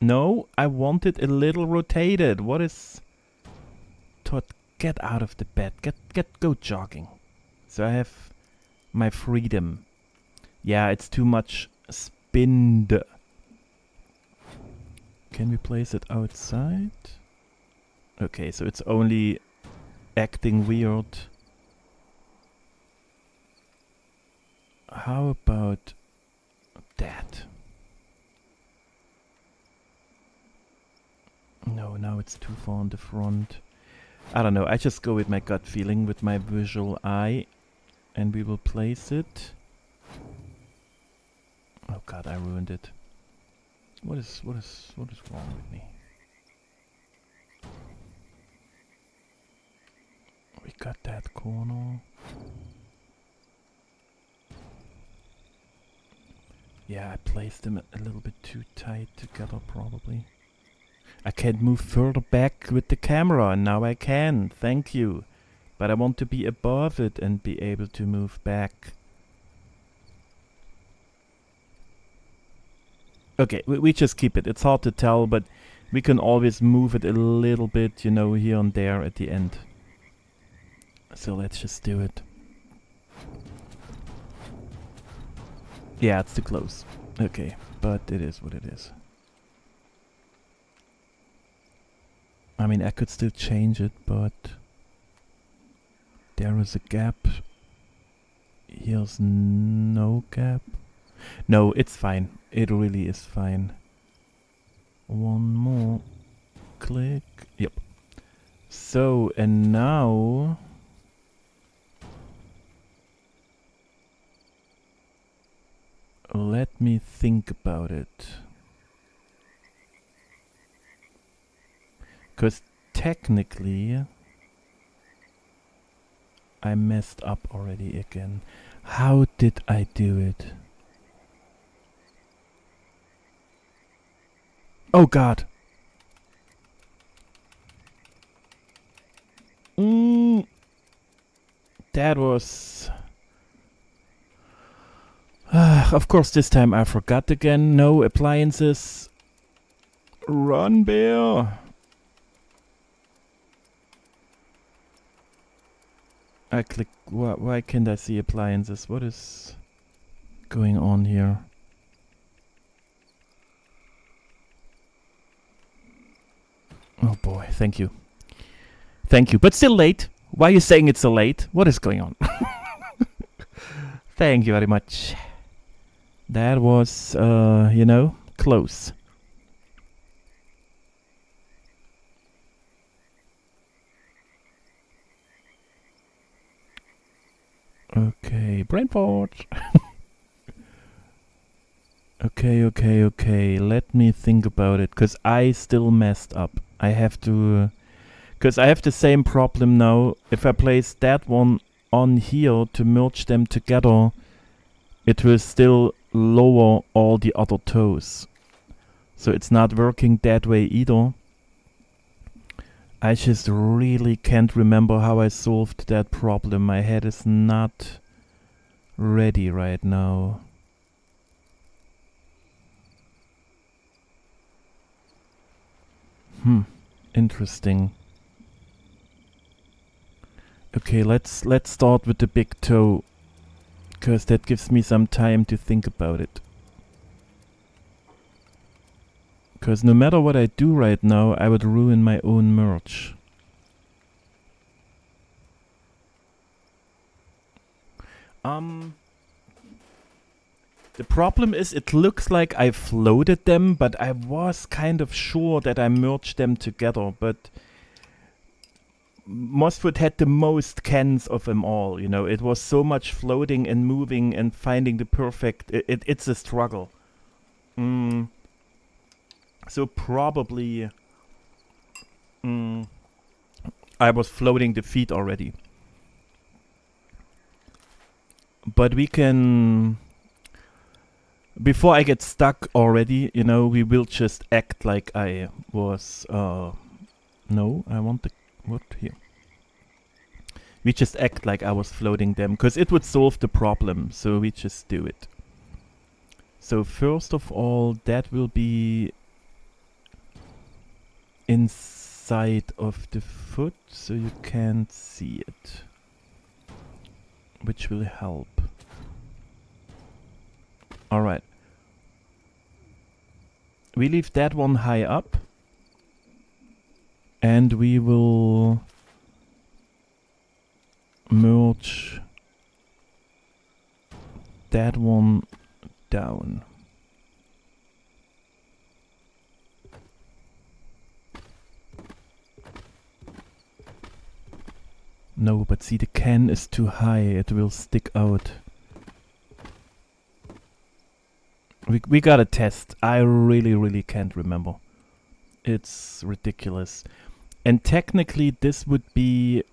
No, I want it a little rotated. What is... Todd, get out of the bed. Go jogging. So I have my freedom. Yeah, it's too much spin. Can we place it outside? Okay, so it's only acting weird. How about that? No, now it's too far on the front. I don't know, I just go with my gut feeling, with my visual eye, and we will place it. Oh god, I ruined it. What is wrong with me? We got that corner. Yeah, I placed them a little bit too tight together, probably. I can't move further back with the camera, and now I can. Thank you. But I want to be above it and be able to move back. Okay, we just keep it. It's hard to tell, but we can always move it a little bit, you know, here and there at the end. So let's just do it. Yeah, it's too close. Okay, but it is what it is. I mean, I could still change it, but there is a gap. Here's no gap. No, it's fine. It really is fine. One more click. Yep. So, and now... let me think about it. Because technically... I messed up already again. How did I do it? Oh god. That was... of course, this time I forgot again. No appliances. Run, bear. I click... Why can't I see appliances? What is going on here? Oh boy, thank you. Thank you, but still late. Why are you saying it's so late? What is going on? Thank you very much. That was, you know, close. Okay, Brentford. Okay. Let me think about it, because I still messed up. I have to... Because I have the same problem now. If I place that one on here to merge them together, it will still lower all the other toes. So it's not working that way either. I just really can't remember how I solved that problem. My head is not ready right now. Interesting. Okay, let's start with the big toe, because that gives me some time to think about it. Because no matter what I do right now, I would ruin my own merge. The problem is it looks like I floated them, but I was kind of sure that I merged them together, but Mosswood had the most cans of them all, you know. It was so much floating and moving and finding the perfect... It's a struggle. So probably... I was floating the feet already. But we can... Before I get stuck already, you know, we will just act like I was... No, I want the... What? Here. We just act like I was floating them, because it would solve the problem, so we just do it. So first of all, that will be inside of the foot, so you can't see it. Which will help. Alright. We leave that one high up. And we will merge that one down. No, but see, the can is too high. It will stick out. We gotta test. I really can't remember. It's ridiculous. And technically this would be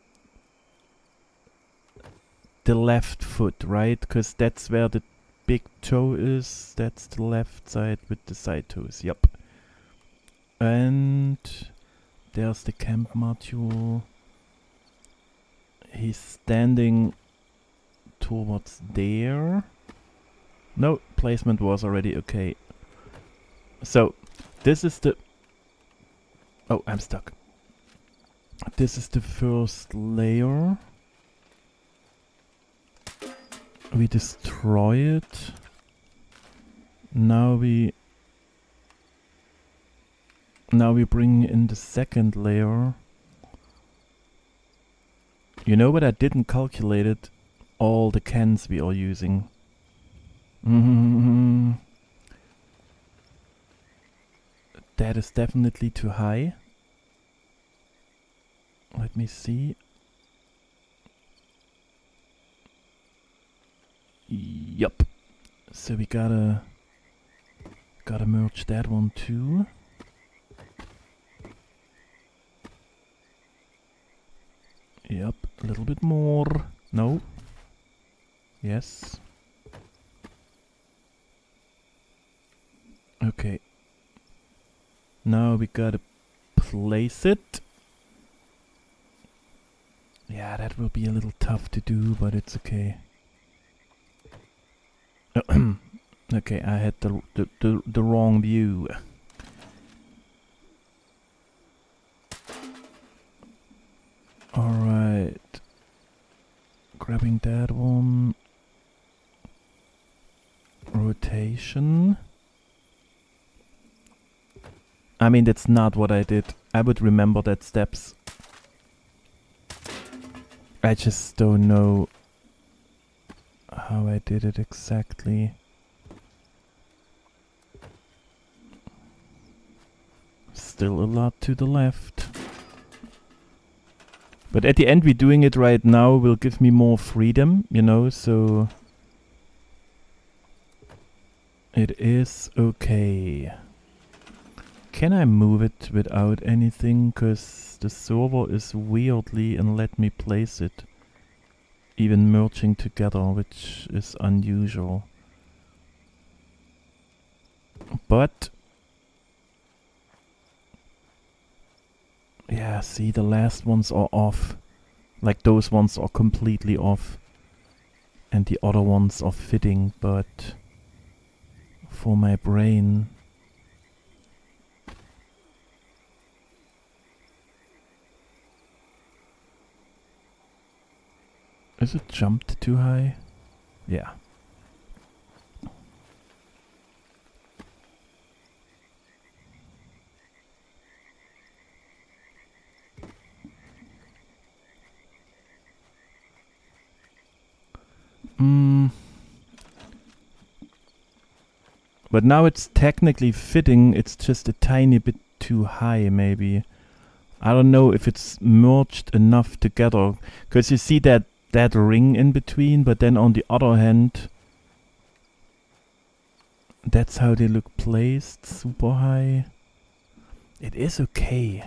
the left foot, right? Because that's where the big toe is. That's the left side with the side toes. Yep. And there's the camp module. He's standing towards there. No, placement was already okay. So, this is the... Oh, I'm stuck. This is the first layer. We destroy it. Now we bring in the second layer. You know what I didn't calculate it? All the cans we are using. That is definitely too high. Let me see. Yup. So we gotta merge that one too. Yep, a little bit more. No. Yes. Okay. Now we gotta place it. Yeah, that will be a little tough to do, but it's okay. Okay, I had the wrong view. Alright. Grabbing that one. Rotation. I mean, that's not what I did. I would remember that steps. I just don't know how I did it exactly. Still a lot to the left. But at the end, we're doing it right now will give me more freedom, you know, so it is okay. Can I move it without anything? Because the server is weirdly and let me place it. Even merging together, which is unusual. But yeah, see, the last ones are off. Like those ones are completely off. And the other ones are fitting, but for my brain... Is it jumped too high? Yeah. But now it's technically fitting, it's just a tiny bit too high maybe. I don't know if it's merged enough together. Because you see that ring in between, but then on the other hand, that's how they look placed, super high. It is okay.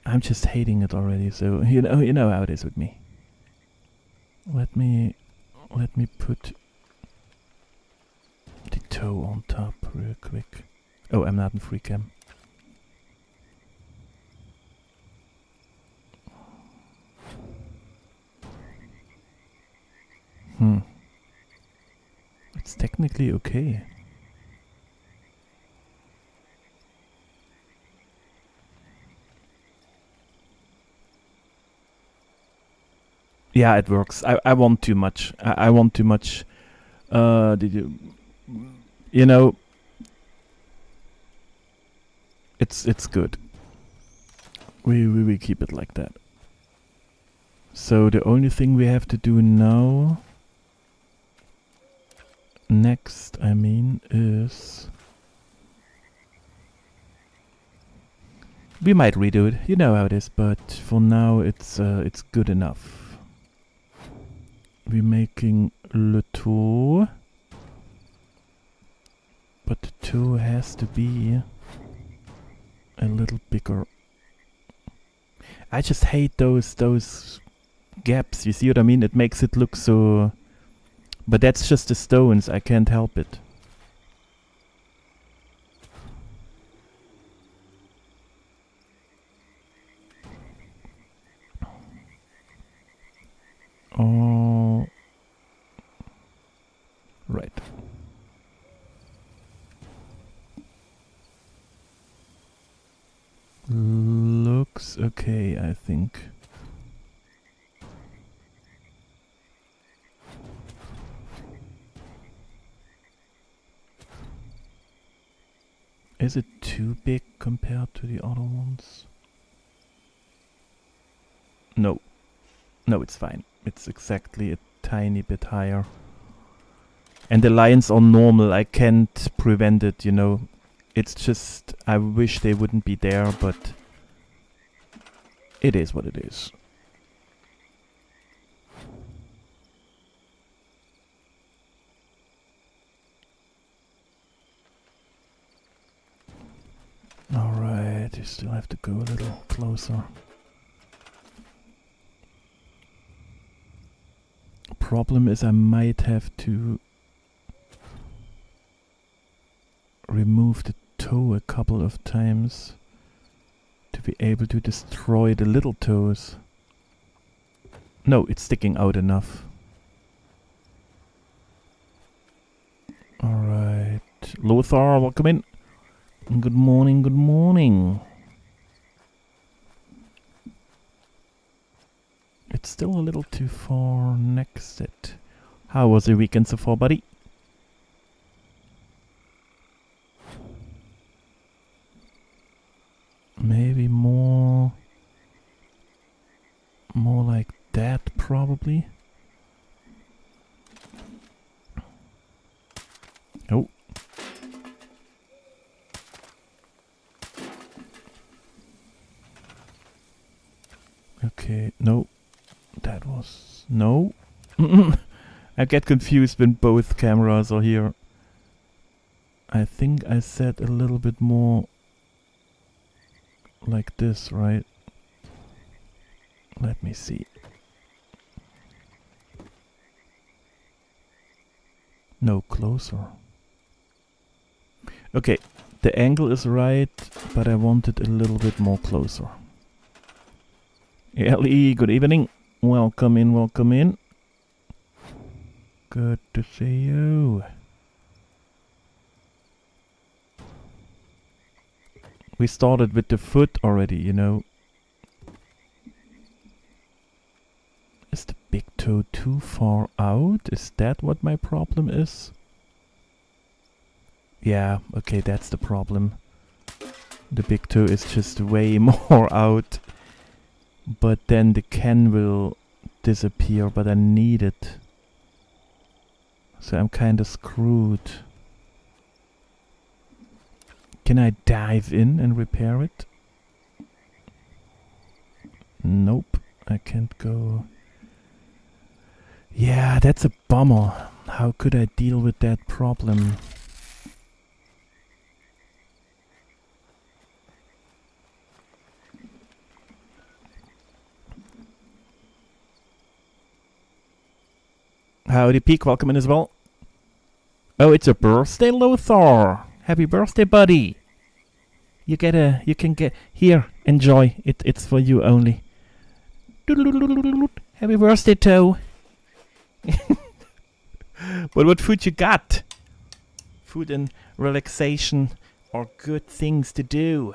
I'm just hating it already, so you know how it is with me. Let me put the toe on top real quick. Oh, I'm not in free cam. It's technically okay. Yeah, it works. I want too much. I want too much. You know, it's good. We keep it like that. So the only thing we have to do now, next, I mean, is we might redo it. You know how it is, but for now it's good enough. We're making le tour, but the toe has to be a little bigger. I just hate those gaps, you see what I mean? It makes it look so... But that's just the stones, I can't help it. Oh... Right. Looks okay, I think. Is it too big compared to the other ones? No. No, it's fine. It's exactly a tiny bit higher. And the lines are normal, I can't prevent it, you know. It's just, I wish they wouldn't be there, but it is what it is. Alright, you still have to go a little closer. Problem is I might have to remove the toe a couple of times to be able to destroy the little toes. No, it's sticking out enough. Alright. Lothar, welcome in. Good morning, good morning. It's still a little too far next it. How was your weekend so far, buddy? Maybe more like that, probably. Oh. Okay, no. That was... no. I get confused when both cameras are here. I think I said a little bit more like this, right? Let me see. No, closer. Okay, the angle is right, but I want it a little bit more closer. Ellie, good evening. Welcome in, welcome in. Good to see you. We started with the foot already, you know. Is the big toe too far out? Is that what my problem is? Yeah, okay, that's the problem. The big toe is just way more out. But then the can will disappear, but I need it. So I'm kinda screwed. Can I dive in and repair it? Nope, I can't go. Yeah, that's a bummer. How could I deal with that problem? Howdy Peak, welcome in as well. Oh, it's a birthday, Lothar. Happy birthday, buddy. You can get, here, enjoy. It's for you only. Happy birthday, Toe. But what food you got? Food and relaxation are good things to do.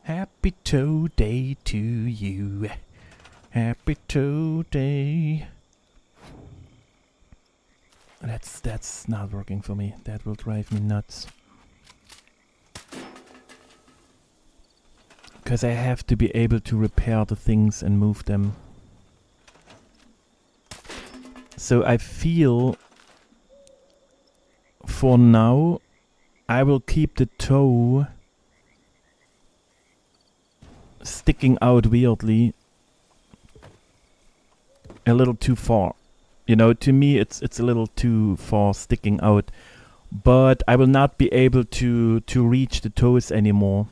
Happy Toe Day to you. Happy Toe Day. That's not working for me. That will drive me nuts. Because I have to be able to repair the things and move them. So I feel for now I will keep the toe sticking out weirdly a little too far. You know, to me it's a little too far sticking out. But I will not be able to reach the toes anymore.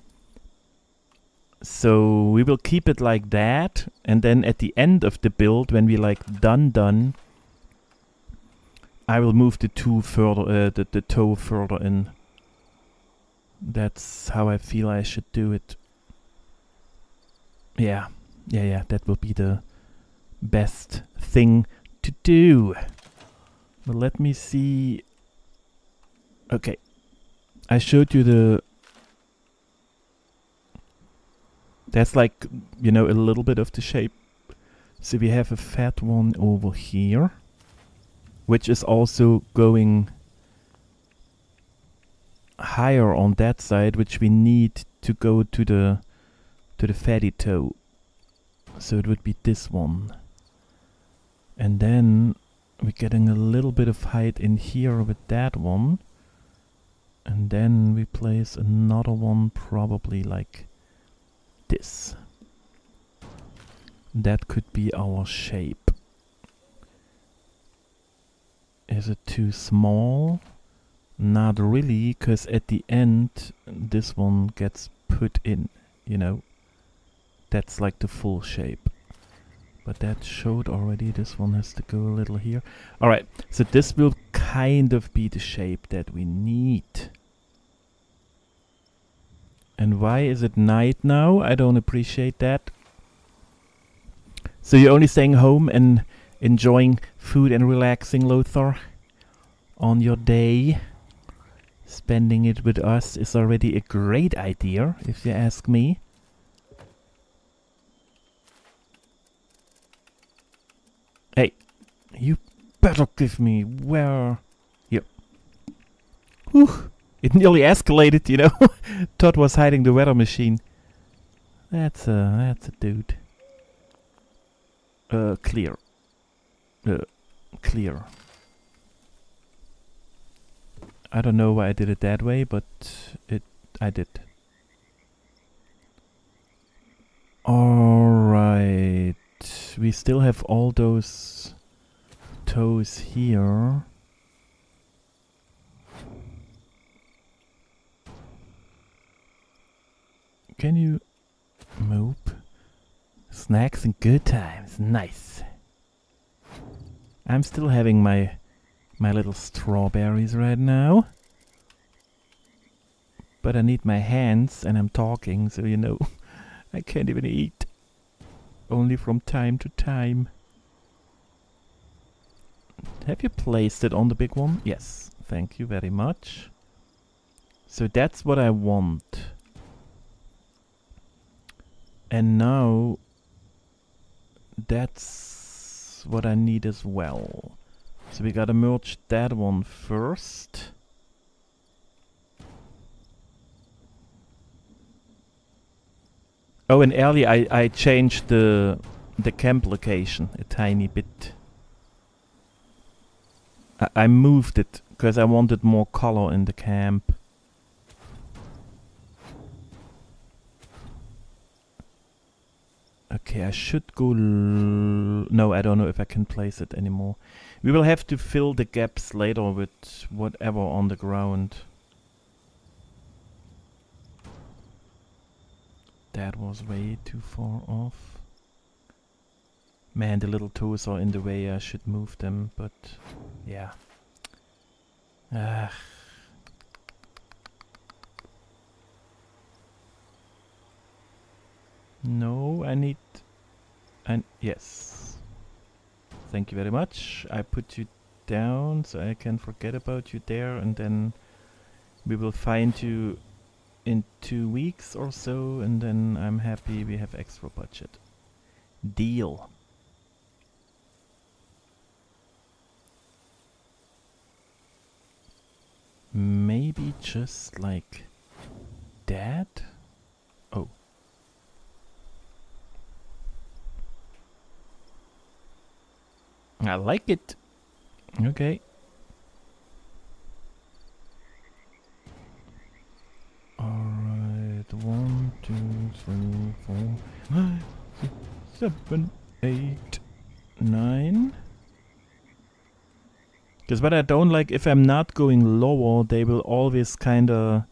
So we will keep it like that, and then at the end of the build, when we like done, I will move the toe further, the toe further in. That's how I feel I should do it. Yeah, that will be the best thing to do. But let me see. Okay, I showed you the. That's like, you know, a little bit of the shape. So we have a fat one over here, which is also going higher on that side, which we need to go to the fatty toe. So it would be this one. And then we're getting a little bit of height in here with that one. And then we place another one probably like this. That could be our shape. Is it too small? Not really, because at the end this one gets put in, you know. That's like the full shape. But that showed already, this one has to go a little here. Alright, so this will kind of be the shape that we need. And why is it night now? I don't appreciate that. So you're only staying home and enjoying food and relaxing, Lothar, on your day. Spending it with us is already a great idea, if you ask me. Hey, you better give me where... Here. Whew. It nearly escalated, you know. Todd was hiding the weather machine. That's a dude. Clear. Clear. I don't know why I did it that way, but I did. Alright. We still have all those toes here. Can you move? Snacks and good times. Nice. I'm still having my little strawberries right now. But I need my hands and I'm talking, so you know, I can't even eat. Only from time to time. Have you placed it on the big one? Yes. Thank you very much. So that's what I want. And now that's what I need as well. So we gotta merge that one first. Oh, and earlier I changed the camp location a tiny bit. I moved it because I wanted more color in the camp. Okay, I should go... No, I don't know if I can place it anymore. We will have to fill the gaps later with whatever on the ground. That was way too far off. Man, the little toes are in the way. I should move them, but... yeah. No, I need... yes. Thank you very much. I put you down so I can forget about you there, and then we will find you in 2 weeks or so, and then I'm happy we have extra budget. Deal. Maybe just like that? Oh. I like it. Okay. Alright. 1, 2, 3, 4, 5, 6, 7, 8, 9. Because what I don't like, if I'm not going lower, they will always kinda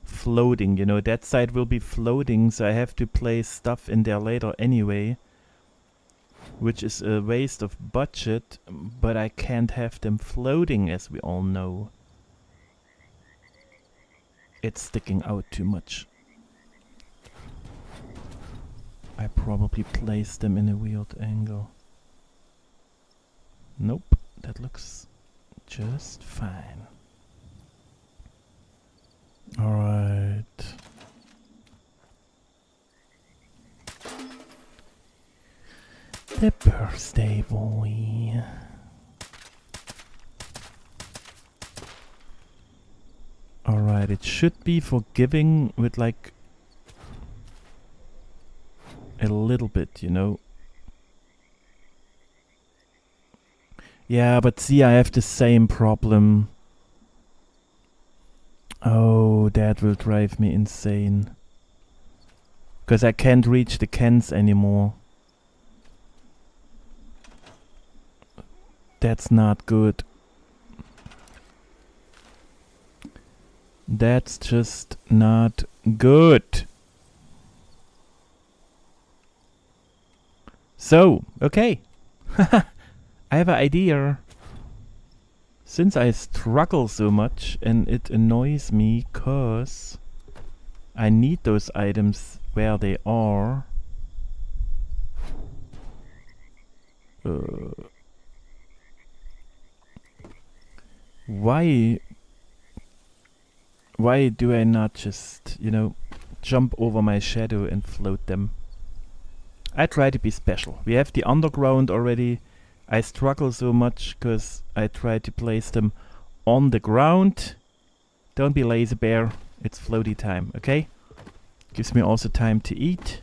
floating, you know. That side will be floating, so I have to place stuff in there later anyway. Which is a waste of budget, but I can't have them floating, as we all know. It's sticking out too much. I probably placed them in a weird angle. Nope, that looks just fine. Alright. The birthday boy. Alright, it should be forgiving with like a little bit, you know. Yeah, but see, I have the same problem. Oh, that will drive me insane. Because I can't reach the cans anymore. That's not good. That's just not good. So, okay. I have an idea. Since I struggle so much and it annoys me cause I need those items where they are. Why do I not just, you know, jump over my shadow and float them? I try to be special. We have the underground already. I struggle so much because I try to place them on the ground. Don't be lazy, bear. It's floaty time, okay? Gives me also time to eat.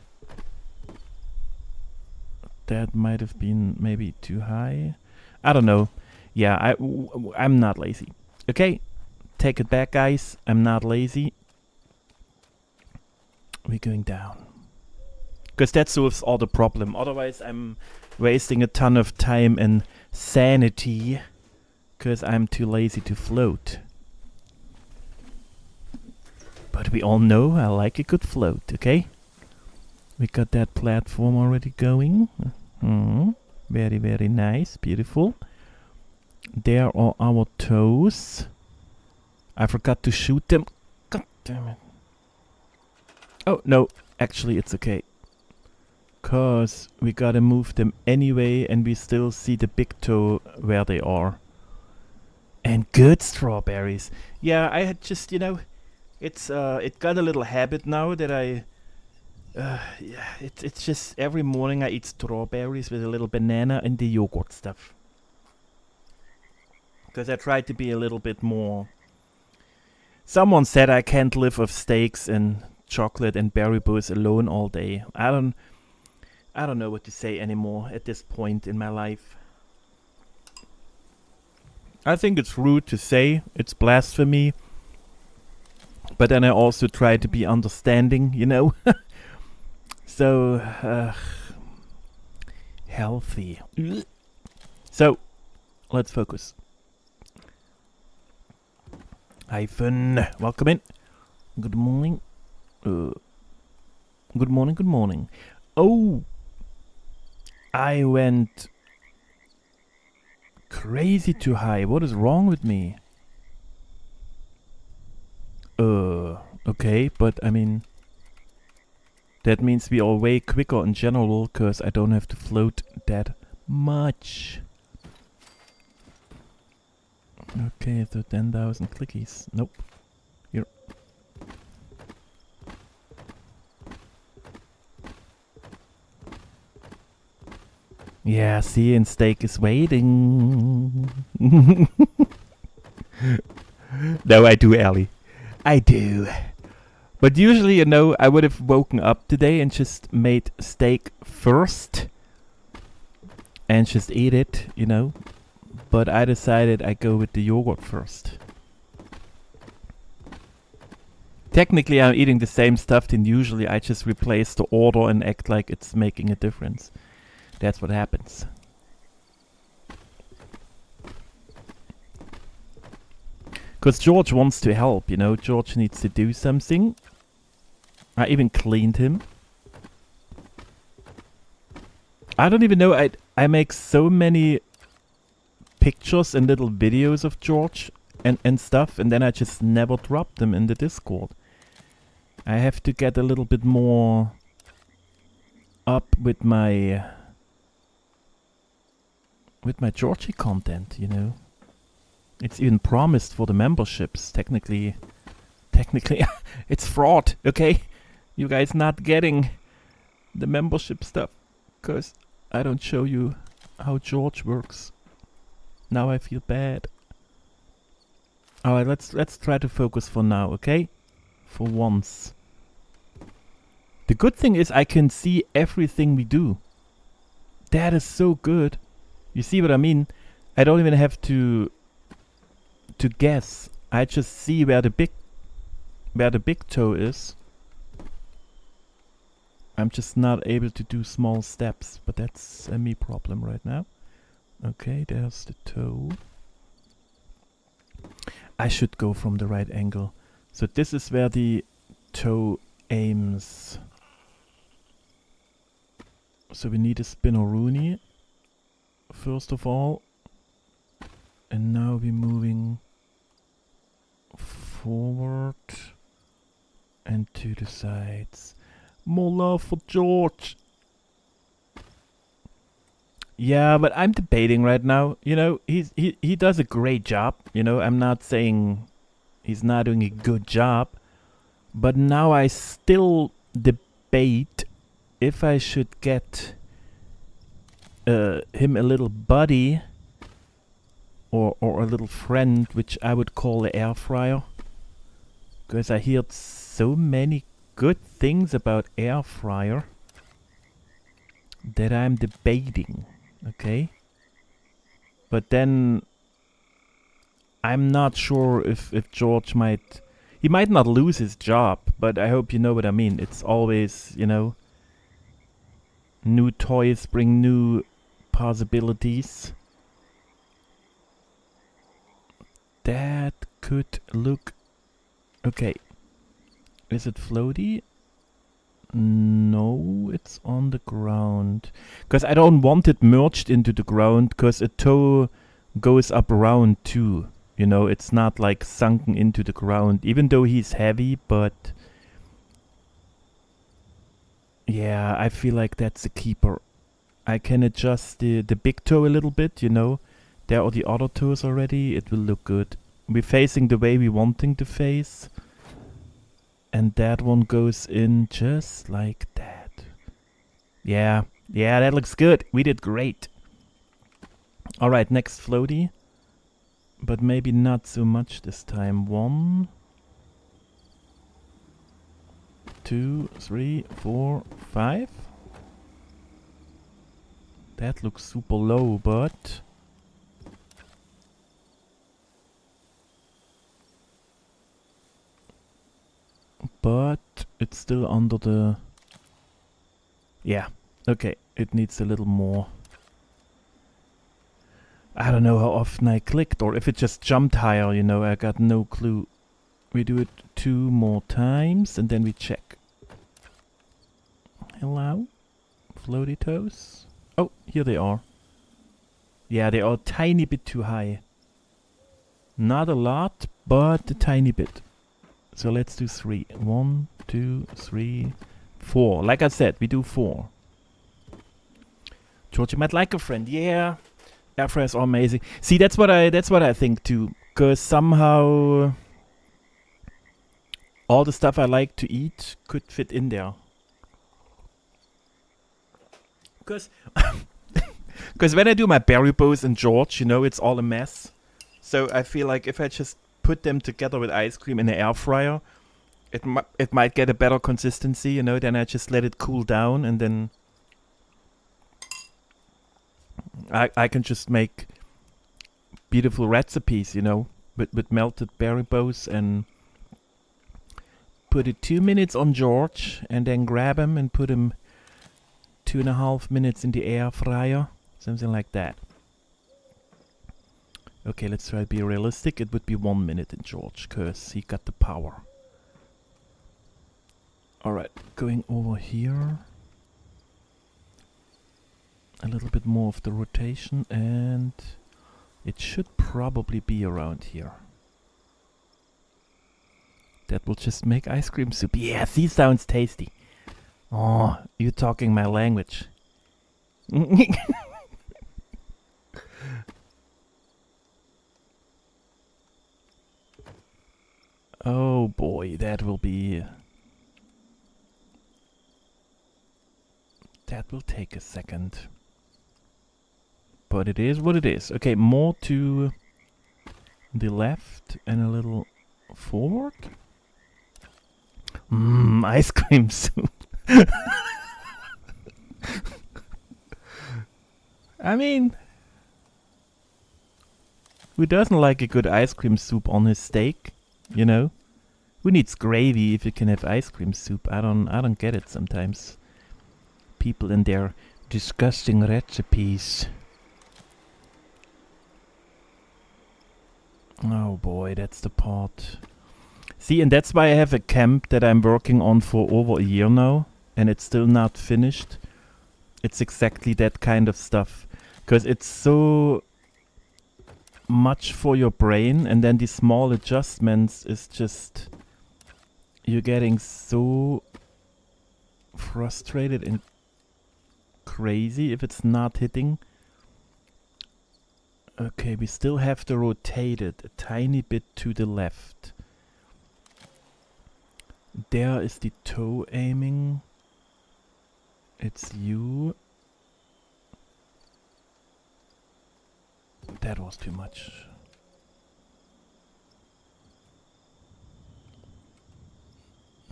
That might have been maybe too high. I don't know. Yeah, I'm not lazy. Okay, take it back, guys. I'm not lazy. We're going down. Because that solves all the problem. Otherwise, I'm wasting a ton of time and sanity. Because I'm too lazy to float. But we all know I like a good float, okay? We got that platform already going. Very, very nice. Beautiful. There are our toes. I forgot to shoot them. God damn it. Oh, no. Actually, it's okay. Cause we gotta move them anyway and we still see the big toe where they are. And good strawberries. Yeah, I had just, you know, it's it got a little habit now that yeah, it's just every morning I eat strawberries with a little banana and the yogurt stuff. Because I try to be a little bit more... Someone said I can't live off steaks and chocolate and berry booze alone all day. I don't know what to say anymore at this point in my life. I think it's rude to say, it's blasphemy. But then I also try to be understanding, you know. So, healthy. So, let's focus. Hyphen, welcome in. Good morning. Good morning, good morning. Oh, I went crazy too high. What is wrong with me? Okay, but I mean, that means we are way quicker in general, because I don't have to float that much. Okay, so 10,000 clickies. Nope. Here. Yeah, see, and steak is waiting. No, I do, Ellie. I do. But usually, you know, I would have woken up today and just made steak first. And just eat it, you know. But I decided I go with the yogurt first. Technically, I'm eating the same stuff than usually. I just replace the order and act like it's making a difference. That's what happens. Because George wants to help, you know. George needs to do something. I even cleaned him. I don't even know. I make so many pictures and little videos of George and stuff, and then I just never drop them in the Discord. I have to get a little bit more up with my Georgie content, you know. It's even promised for the memberships. Technically it's fraud, okay? You guys not getting the membership stuff because I don't show you how George works. Now I feel bad. Alright, let's try to focus for now, okay? For once. The good thing is I can see everything we do. That is so good. You see what I mean? I don't even have to guess. I just see where the big toe is. I'm just not able to do small steps, but that's a me problem right now. Okay, there's the toe. I should go from the right angle. So this is where the toe aims. So we need a Spinneroonie, first of all. And now we're moving forward and to the sides. More love for George. Yeah, but I'm debating right now. You know, he does a great job. You know, I'm not saying he's not doing a good job, but now I still debate if I should get him a little buddy or a little friend, which I would call the air fryer, because I heard so many good things about air fryer that I'm debating. Okay, but then I'm not sure if George might, he might not lose his job, but I hope you know what I mean. It's always, you know, new toys bring new possibilities. That could look okay. Is it floaty? No, it's on the ground. Because I don't want it merged into the ground, because a toe goes up around too. You know, it's not like sunken into the ground, even though he's heavy, but yeah, I feel like that's a keeper. I can adjust the big toe a little bit, you know. There are the other toes already. It will look good. We're facing the way we're wanting to face. And that one goes in just like that. Yeah, that looks good. We did great. Alright, next floaty. But maybe not so much this time. 1, 2, 3, 4, 5. That looks super low, but it's still under the... Yeah, okay, it needs a little more. I don't know how often I clicked, or if it just jumped higher, you know, I got no clue. We do it 2 more times, and then we check. Hello? Floaty toes? Oh, here they are. Yeah, they are a tiny bit too high. Not a lot, but a tiny bit. So let's do 3. 1, 2, 3, 4. Like I said, we do 4. George, you might like a friend. Yeah, air fryers are amazing. See, that's what I think too. Cause somehow all the stuff I like to eat could fit in there. Cause when I do my berry bows and George, you know, it's all a mess. So I feel like if I just put them together with ice cream in the air fryer, it might get a better consistency, you know. Then I just let it cool down, and then I can just make beautiful recipes, you know, with melted berry bows, and put it 2 minutes on George, and then grab him and put him 2.5 minutes in the air fryer, something like that. Okay, let's try to be realistic. It would be 1 minute in George, cause he got the power. Alright, going over here. A little bit more of the rotation, and it should probably be around here. That will just make ice cream soup. Yeah, this sounds tasty. Oh, you're talking my language. Oh boy, that will take a second. But it is what it is. Okay, more to the left and a little forward. Ice cream soup. I mean, who doesn't like a good ice cream soup on his steak? You know? Who needs gravy if you can have ice cream soup? I don't get it sometimes. People and their disgusting recipes. Oh boy, that's the part. See, and that's why I have a camp that I'm working on for over a year now, and it's still not finished. It's exactly that kind of stuff. Because it's so much for your brain, and then the small adjustments is just you're getting so frustrated and crazy if it's not hitting. Okay, we still have to rotate it a tiny bit to the left. There is the toe aiming. It's you. That was too much.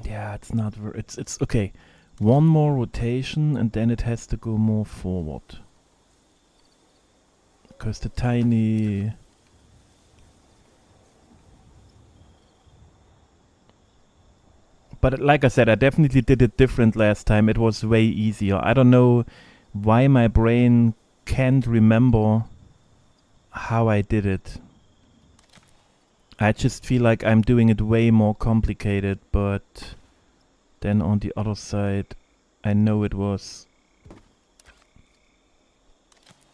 Yeah, it's not it's okay. One more rotation and then it has to go more forward. Because the tiny... But like I said, I definitely did it different last time. It was way easier. I don't know why my brain can't remember how I did it. I just feel like I'm doing it way more complicated, but then on the other side, I know it was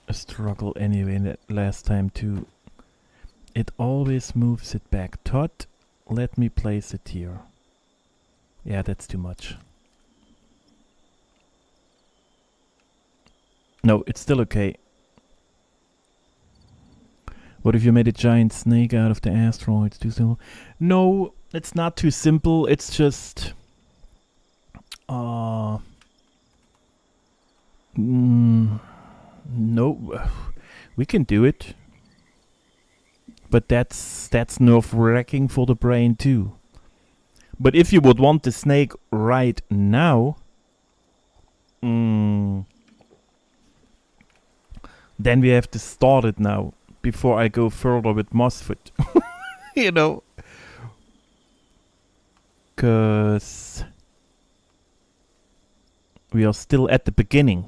a struggle anyway last time too. It always moves it back. Todd, let me place it here. Yeah, that's too much. No, it's still okay. What if you made a giant snake out of the asteroids? Too simple? No, it's not too simple. It's just... no, we can do it. But that's nerve-wracking for the brain too. But if you would want the snake right now, then we have to start it now before I go further with Mossfoot. You know, because we are still at the beginning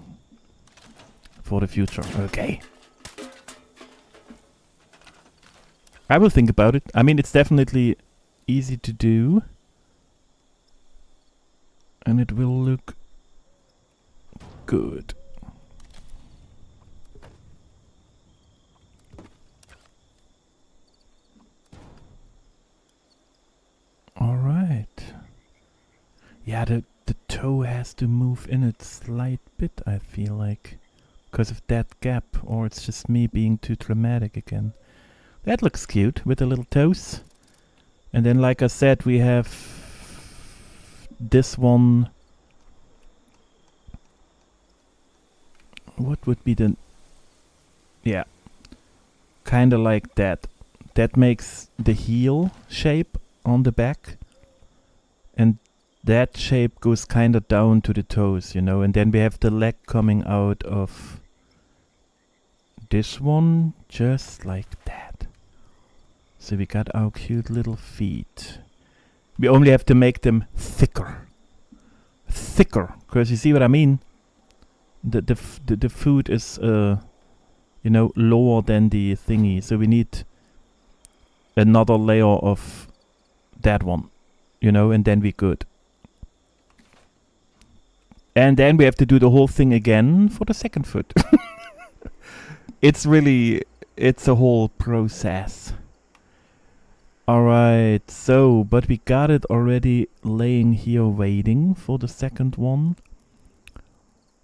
for the future. Okay. I will think about it. I mean, it's definitely easy to do. And it will look good. Alright. Yeah, the toe has to move in a slight bit, I feel like. Because of that gap. Or it's just me being too dramatic again. That looks cute with the little toes. And then, like I said, we have this one. What would be the... Yeah. Kinda like that. That makes the heel shape on the back. And that shape goes kinda down to the toes, you know. And then we have the leg coming out of this one. Just like that. So we got our cute little feet. We only have to make them thicker. Thicker. Because you see what I mean? The foot is, you know, lower than the thingy. So we need another layer of that one. You know, and then we're good. And then we have to do the whole thing again for the second foot. It's really, it's a whole process. Alright, so, but we got it already laying here waiting for the second one.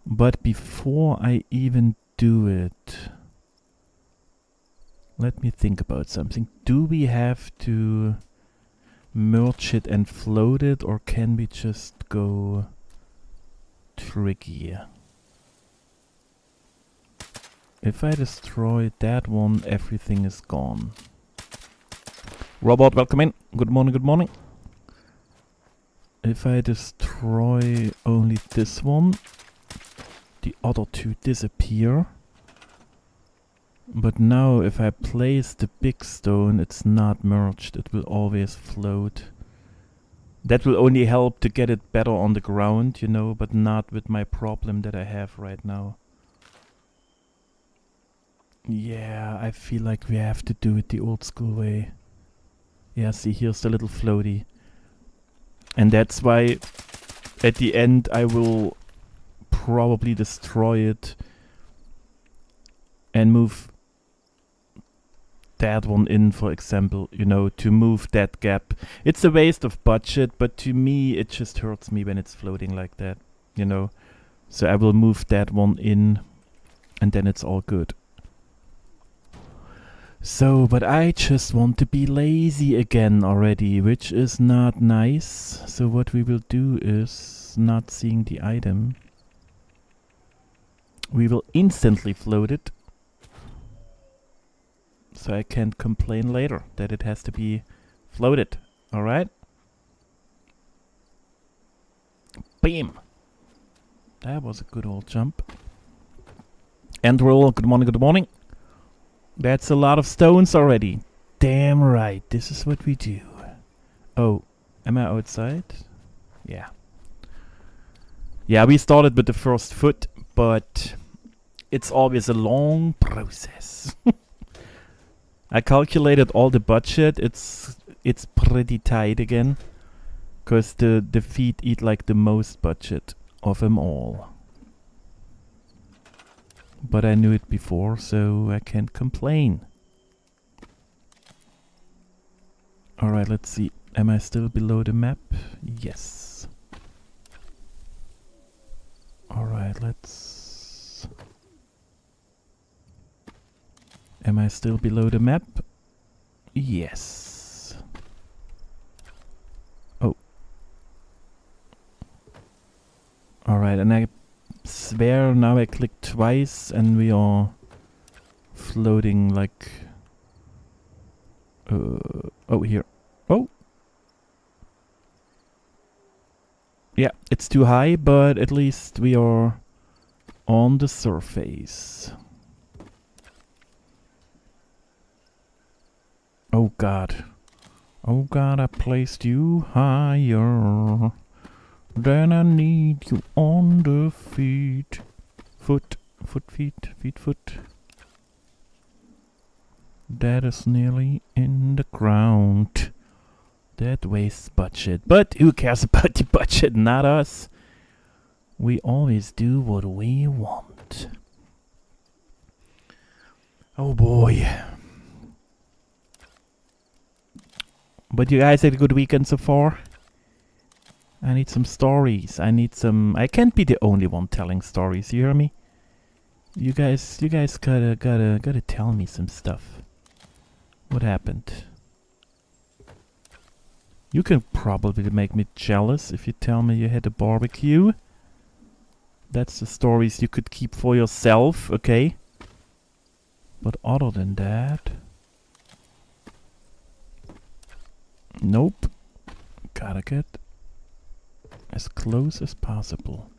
But before I even do it, let me think about something. Do we have to merge it and float it, or can we just go tricky? If I destroy that one, everything is gone. Robot, welcome in. Good morning, good morning. If I destroy only this one, the other two disappear. But now if I place the big stone, it's not merged. It will always float. That will only help to get it better on the ground, you know, but not with my problem that I have right now. Yeah, I feel like we have to do it the old school way. Yeah, see, here's the little floaty. And that's why at the end I will probably destroy it and move that one in, for example, you know, to move that gap. It's a waste of budget, but to me, it just hurts me when it's floating like that, you know. So I will move that one in, and then it's all good. So, but I just want to be lazy again already, which is not nice. So what we will do is, not seeing the item, we will instantly float it. So I can't complain later that it has to be floated. Alright? Bam! That was a good old jump. End roll, good morning, good morning. That's a lot of stones already. Damn right, this is what we do. Oh, am I outside? Yeah. Yeah, we started with the first foot, but it's always a long process. I calculated all the budget. It's pretty tight again, because the feet eat like the most budget of them all. But I knew it before, so I can't complain. Alright, let's see. Am I still below the map? Yes. Alright, let's... Am I still below the map? Yes. Oh. Alright, and I swear now I clicked twice and we are floating like... oh, here. Oh! Yeah, it's too high, but at least we are on the surface. Oh god. Oh god, I placed you higher. Then I need you on the feet. Foot. That is nearly in the ground. That wastes budget. But who cares about the budget? Not us. We always do what we want. Oh boy. But you guys had a good weekend so far? I need some stories. I can't be the only one telling stories, you hear me? You guys gotta tell me some stuff. What happened? You can probably make me jealous if you tell me you had a barbecue. That's the stories you could keep for yourself, okay? But other than that... Nope. Gotta get as close as possible.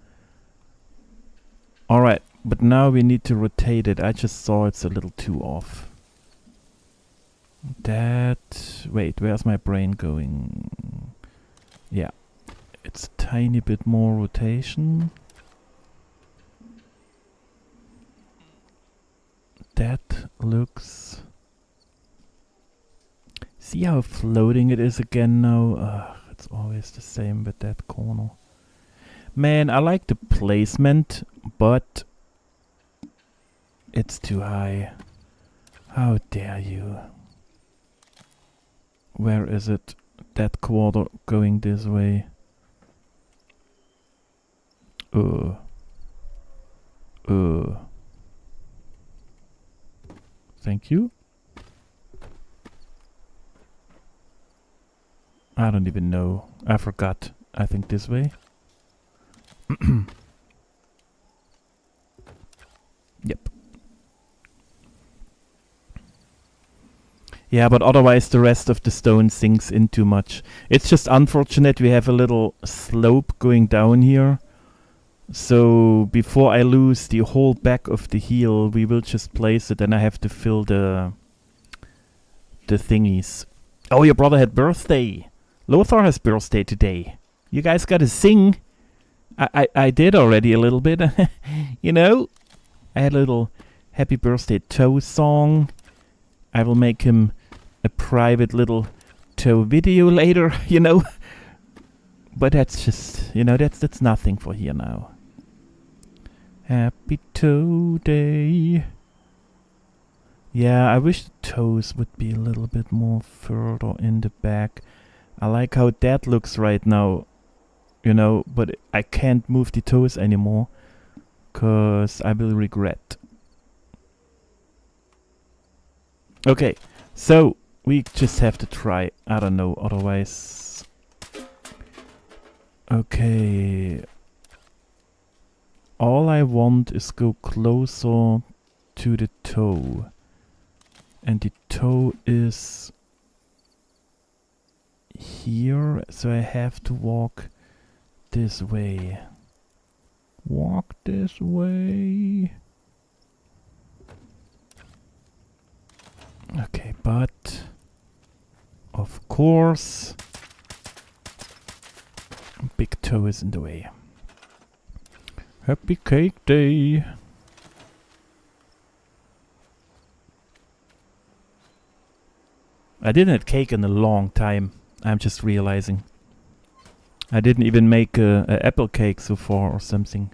Alright, but now we need to rotate it. I just saw it's a little too off. Wait, where's my brain going? Yeah. It's a tiny bit more rotation. That looks... See how floating it is again now? Ugh, it's always the same with that corner. Man, I like the placement, but it's too high. How dare you? Where is it? That quarter going this way. Thank you. I don't even know. I forgot. I think this way. Yep. Yeah, but otherwise the rest of the stone sinks in too much. It's just unfortunate we have a little slope going down here. So before I lose the whole back of the heel, we will just place it and I have to fill the thingies. Oh, your brother had birthday. Lothar has birthday today. You guys gotta sing. I did already a little bit. You know? I had a little happy birthday toe song. I will make him a private little toe video later, you know? But that's just, you know, that's nothing for here now. Happy toe day. Yeah, I wish the toes would be a little bit more further in the back. I like how that looks right now, you know, but I can't move the toes anymore, 'cause I will regret. Okay, so we just have to try. I don't know, otherwise... Okay. All I want is go closer to the toe. And the toe is here, so I have to walk this way. Walk this way. Okay, but of course big toe is in the way. Happy cake day. I didn't have cake in a long time. I'm just realizing. I didn't even make a apple cake so far or something.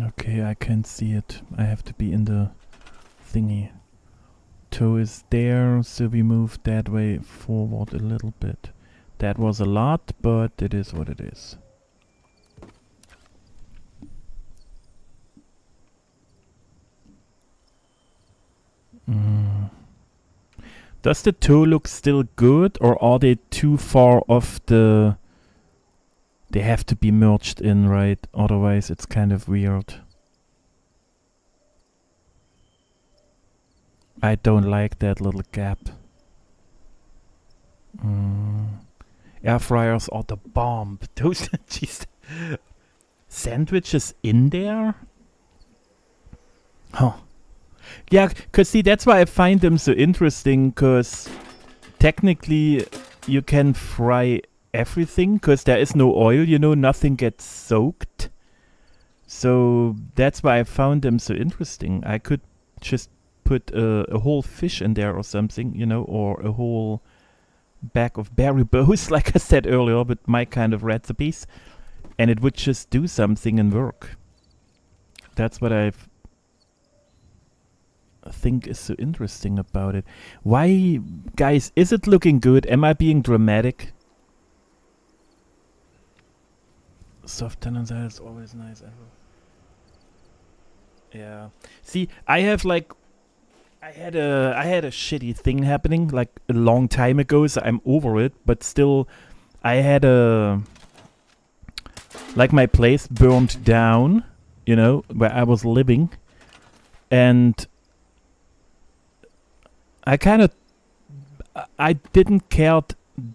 Okay, I can't see it. I have to be in the thingy. Toe is there, so we move that way forward a little bit. That was a lot, but it is what it is. Does the toe look still good, or are they too far off the... They have to be merged in, right? Otherwise it's kind of weird. I don't like that little gap. Air fryers are the bomb. Those cheese sandwiches in there? Huh. Yeah, cause see, that's why I find them so interesting, cause technically you can fry everything, cause there is no oil, you know, nothing gets soaked. So that's why I found them so interesting. I could just put a whole fish in there or something, you know, or a whole bag of berry bows, like I said earlier, with my kind of recipes, and it would just do something and work. That's what I think is so interesting about it. Why, guys, is it looking good? Am I being dramatic? Soft tendon is always nice. Yeah. See, I have like... I had a shitty thing happening like a long time ago, so I'm over it, but still I had like my place burned down, you know, where I was living, and I didn't care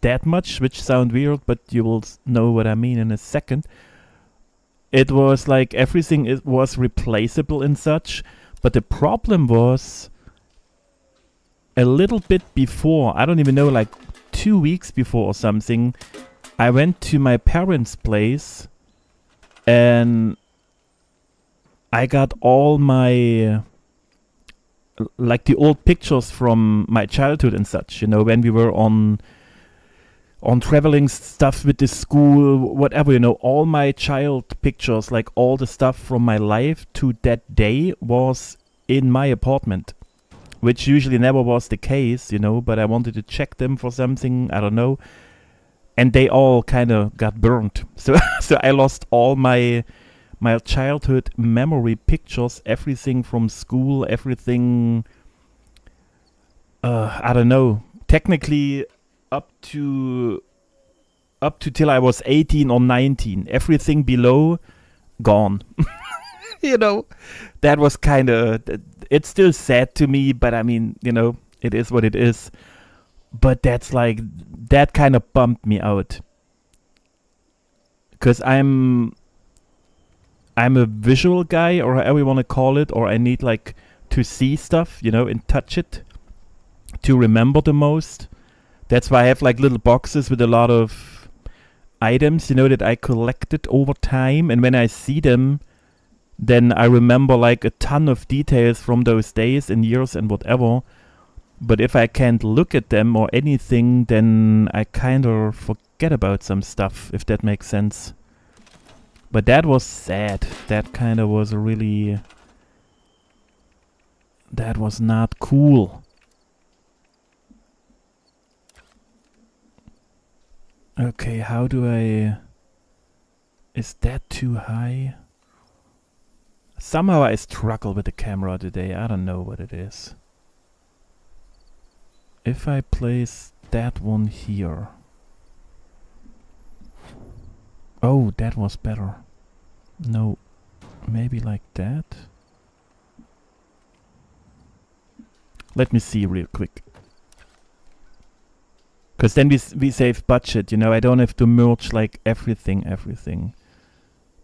that much, which sounds weird, but you will know what I mean in a second. It was like everything was replaceable and such, but the problem was a little bit before, I don't even know, like 2 weeks before or something, I went to my parents' place and I got all my, like the old pictures from my childhood and such, you know, when we were on traveling stuff with the school, whatever, you know, all my child pictures, like all the stuff from my life to that day was in my apartment. Which usually never was the case, you know, but I wanted to check them for something, I don't know. And they all kind of got burnt. So so I lost all my childhood memory pictures, everything from school, everything, I don't know, technically up to till I was 18 or 19. Everything below, gone. You know, that was kind of... It's still sad to me, but I mean, you know, it is what it is. But that's like, that kind of bumped me out. Because I'm a visual guy, or however you want to call it, or I need like to see stuff, you know, and touch it to remember the most. That's why I have like little boxes with a lot of items, you know, that I collected over time. And when I see them, then I remember like a ton of details from those days and years and whatever. But if I can't look at them or anything, then I kind of forget about some stuff, if that makes sense. But that was sad. That kind of was really... That was not cool. Okay, how do I... Is that too high? Somehow I struggle with the camera today. I don't know what it is. If I place that one here... Oh, that was better. No, maybe like that. Let me see real quick. Because then we save budget, you know. I don't have to merge like everything.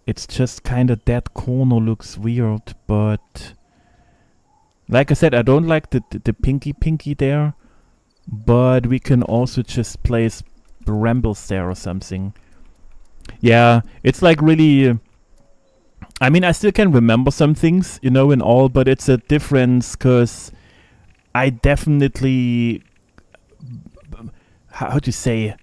It's just kind of that corner looks weird, but... Like I said, I don't like the pinky there. But we can also just place brambles there or something. Yeah, it's like really... I mean, I still can remember some things, you know, and all, but it's a difference because I definitely... How to say?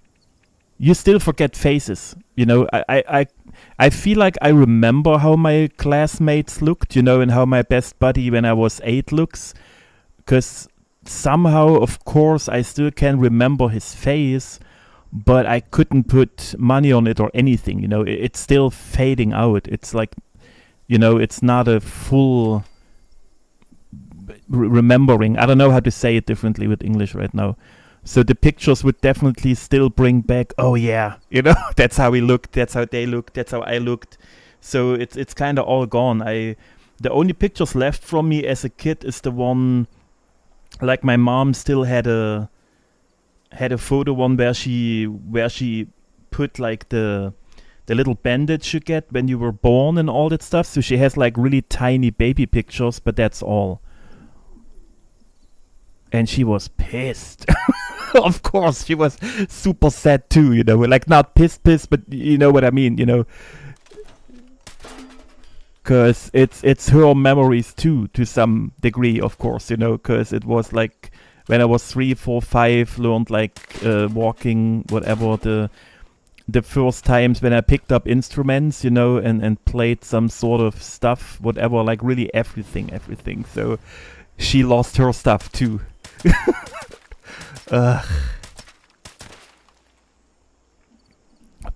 You still forget faces, you know. I feel like I remember how my classmates looked, you know, and how my best buddy when I was 8 looks. Because somehow, of course, I still can remember his face, but I couldn't put money on it or anything, you know. It's still fading out. It's like, you know, it's not a full remembering. I don't know how to say it differently with English right now. So the pictures would definitely still bring back, oh yeah, you know, that's how we looked, that's how they looked, that's how I looked. So it's kind of all gone. The only pictures left from me as a kid is the one, like my mom still had a photo one where she put like the little bandage you get when you were born and all that stuff. So she has like really tiny baby pictures, but that's all. And she was pissed. Of course, she was super sad too, you know, like not pissed, but you know what I mean, you know. Because it's her memories too, to some degree, of course, you know, because it was like when I was 3, 4, 5, learned like walking, whatever, the first times when I picked up instruments, you know, and played some sort of stuff, whatever, like really everything. So she lost her stuff too.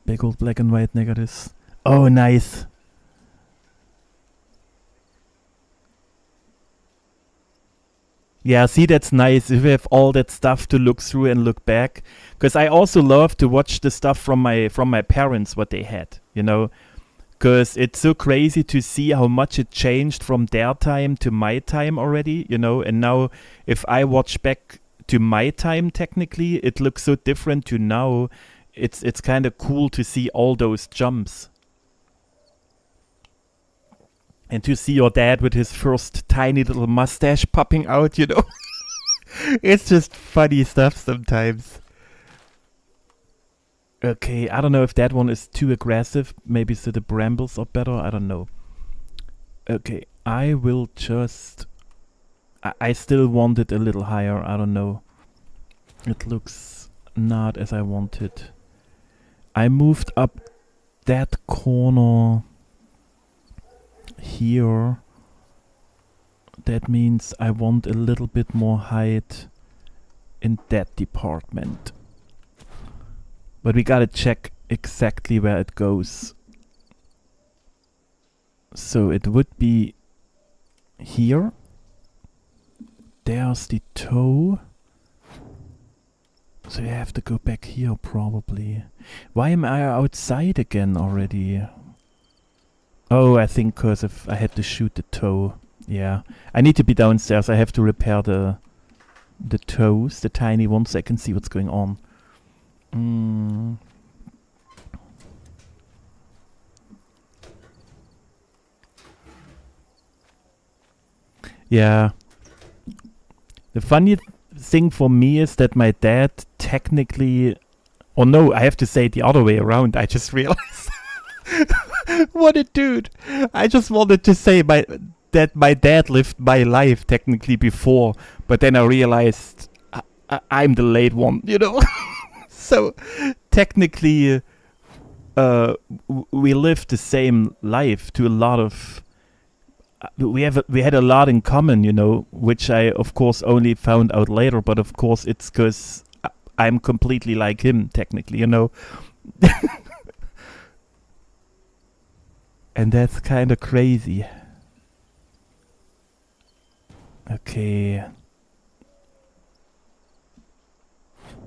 Big old black and white negatives. Oh, nice. Yeah, see, that's nice if you have all that stuff to look through and look back. Because I also love to watch the stuff from my parents, what they had, you know. Because it's so crazy to see how much it changed from their time to my time already, you know. And now, if I watch back to my time, technically, it looks so different to now. It's kind of cool to see all those jumps. And to see your dad with his first tiny little mustache popping out, you know. It's just funny stuff sometimes. Okay, I don't know if that one is too aggressive. Maybe so the brambles are better. I don't know. Okay, I will just... I still want it a little higher. I don't know. It looks not as I wanted. I moved up that corner here. That means I want a little bit more height in that department. But we gotta check exactly where it goes. So it would be here. There's the toe. So you have to go back here probably. Why am I outside again already? Oh, I think because I had to shoot the toe. Yeah. I need to be downstairs. I have to repair the toes, the tiny ones, so I can see what's going on. Yeah. The funny thing for me is that my dad technically... Oh no, I have to say it the other way around. I just realized. What a dude. I just wanted to say that my dad lived my life technically before. But then I realized I'm the late one, you know. So technically, we live the same life to a lot of. We had a lot in common, you know, which I of course only found out later. But of course, it's because I'm completely like him, technically, you know. And that's kind of crazy. Okay.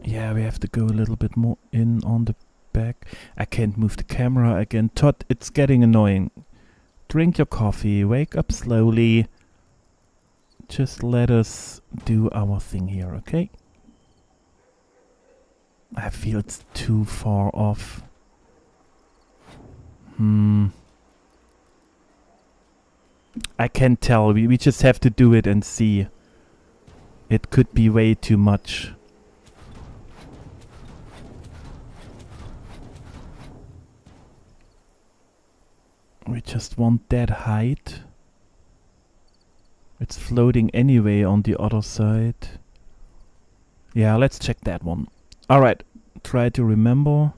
Yeah, we have to go a little bit more in on the back. I can't move the camera again. Todd, it's getting annoying. Drink your coffee. Wake up slowly. Just let us do our thing here, okay? I feel it's too far off. I can't tell. We just have to do it and see. It could be way too much. We just want that height. It's floating anyway on the other side. Yeah, let's check that one. Alright, try to remember.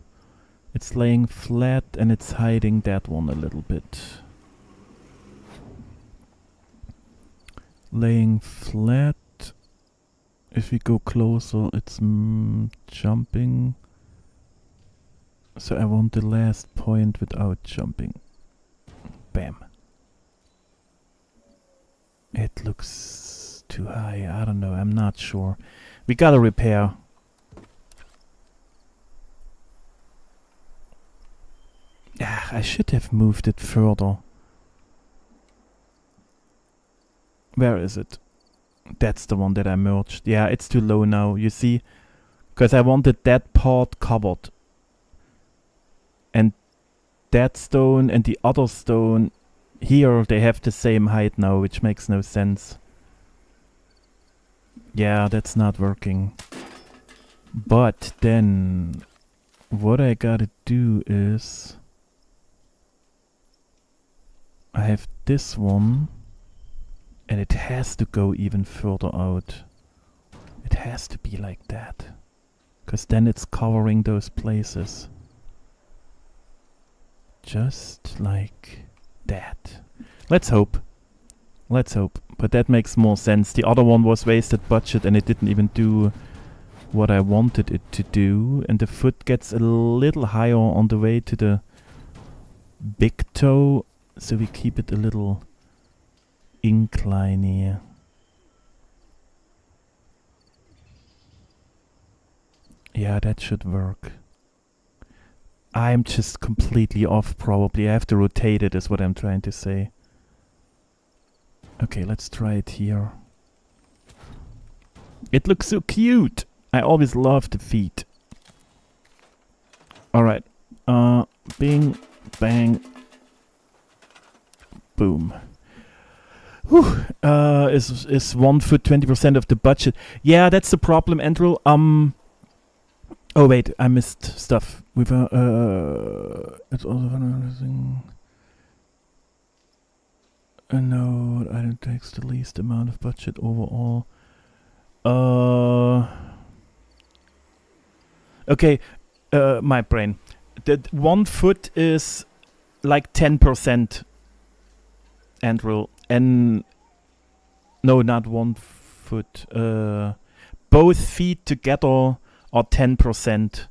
It's laying flat and it's hiding that one a little bit. Laying flat. If we go closer, it's jumping. So I want the last point without jumping. Bam. It looks too high. I don't know. I'm not sure. We gotta repair. Ah, I should have moved it further. Where is it? That's the one that I merged. Yeah, it's too low now, you see? Because I wanted that part covered. And that stone and the other stone, here they have the same height now, which makes no sense. Yeah, that's not working. But then, what I gotta do is... I have this one. And it has to go even further out. It has to be like that. Because then it's covering those places. Just like that. Let's hope. Let's hope. But that makes more sense. The other one was wasted budget and it didn't even do what I wanted it to do. And the foot gets a little higher on the way to the big toe. So we keep it a little... incline here. Yeah, that should work. I'm just completely off probably. I have to rotate it is what I'm trying to say. Okay, let's try it here. It looks so cute. I always love the feet. Alright. Bing, bang, boom. Whew, is 1 foot 20% of the budget? Yeah, that's the problem, Andrew. Oh wait, I missed stuff. With it's also fundraising. No, item takes the least amount of budget overall. Okay, my brain. The 1 foot is like 10%, Andrew. And no, not 1 foot. Both feet together are 10%.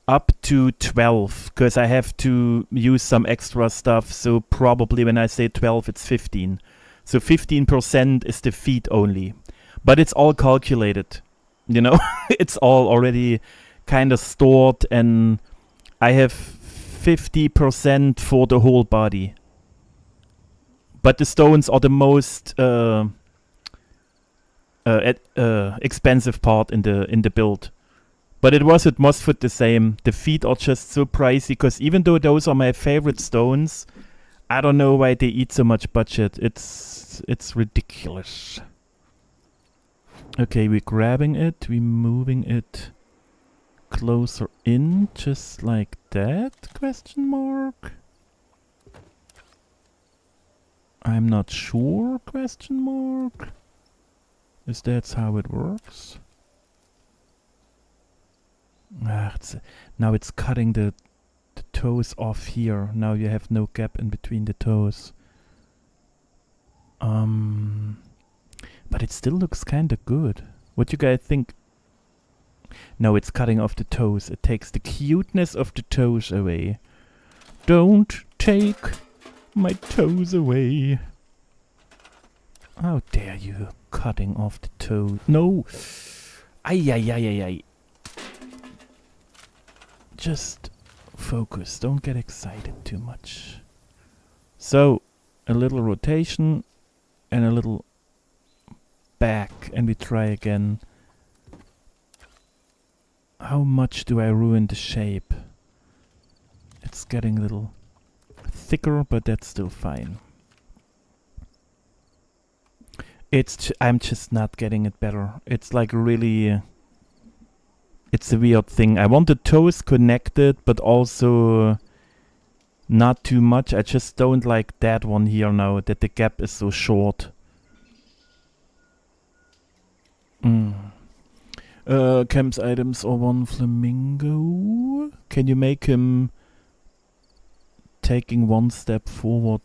Up to 12, because I have to use some extra stuff. So probably when I say 12, it's 15. So 15% is the feet only. But it's all calculated. You know, it's all already kind of stored. And I have 50% for the whole body. But the stones are the most expensive part in the build. But it was with Mossfoot the same. The feet are just so pricey because even though those are my favorite stones, I don't know why they eat so much budget. It's ridiculous. Okay, we're grabbing it. We're moving it closer in, just like that? Question mark. I'm not sure, question mark. Is that how it works? Now it's cutting the toes off here. Now you have no gap in between the toes. But it still looks kind of good. What you guys think? No, it's cutting off the toes. It takes the cuteness of the toes away. Don't take my toes away. How dare you cutting off the toe? No! Ay, ay, ay, ay, ay. Just focus. Don't get excited too much. So, a little rotation and a little back. And we try again. How much do I ruin the shape? It's getting a little thicker, but that's still fine. I'm just not getting it better. It's like really... it's a weird thing. I want the toes connected, but also not too much. I just don't like that one here now, that the gap is so short. Cam's items or one flamingo. Can you make him taking one step forward?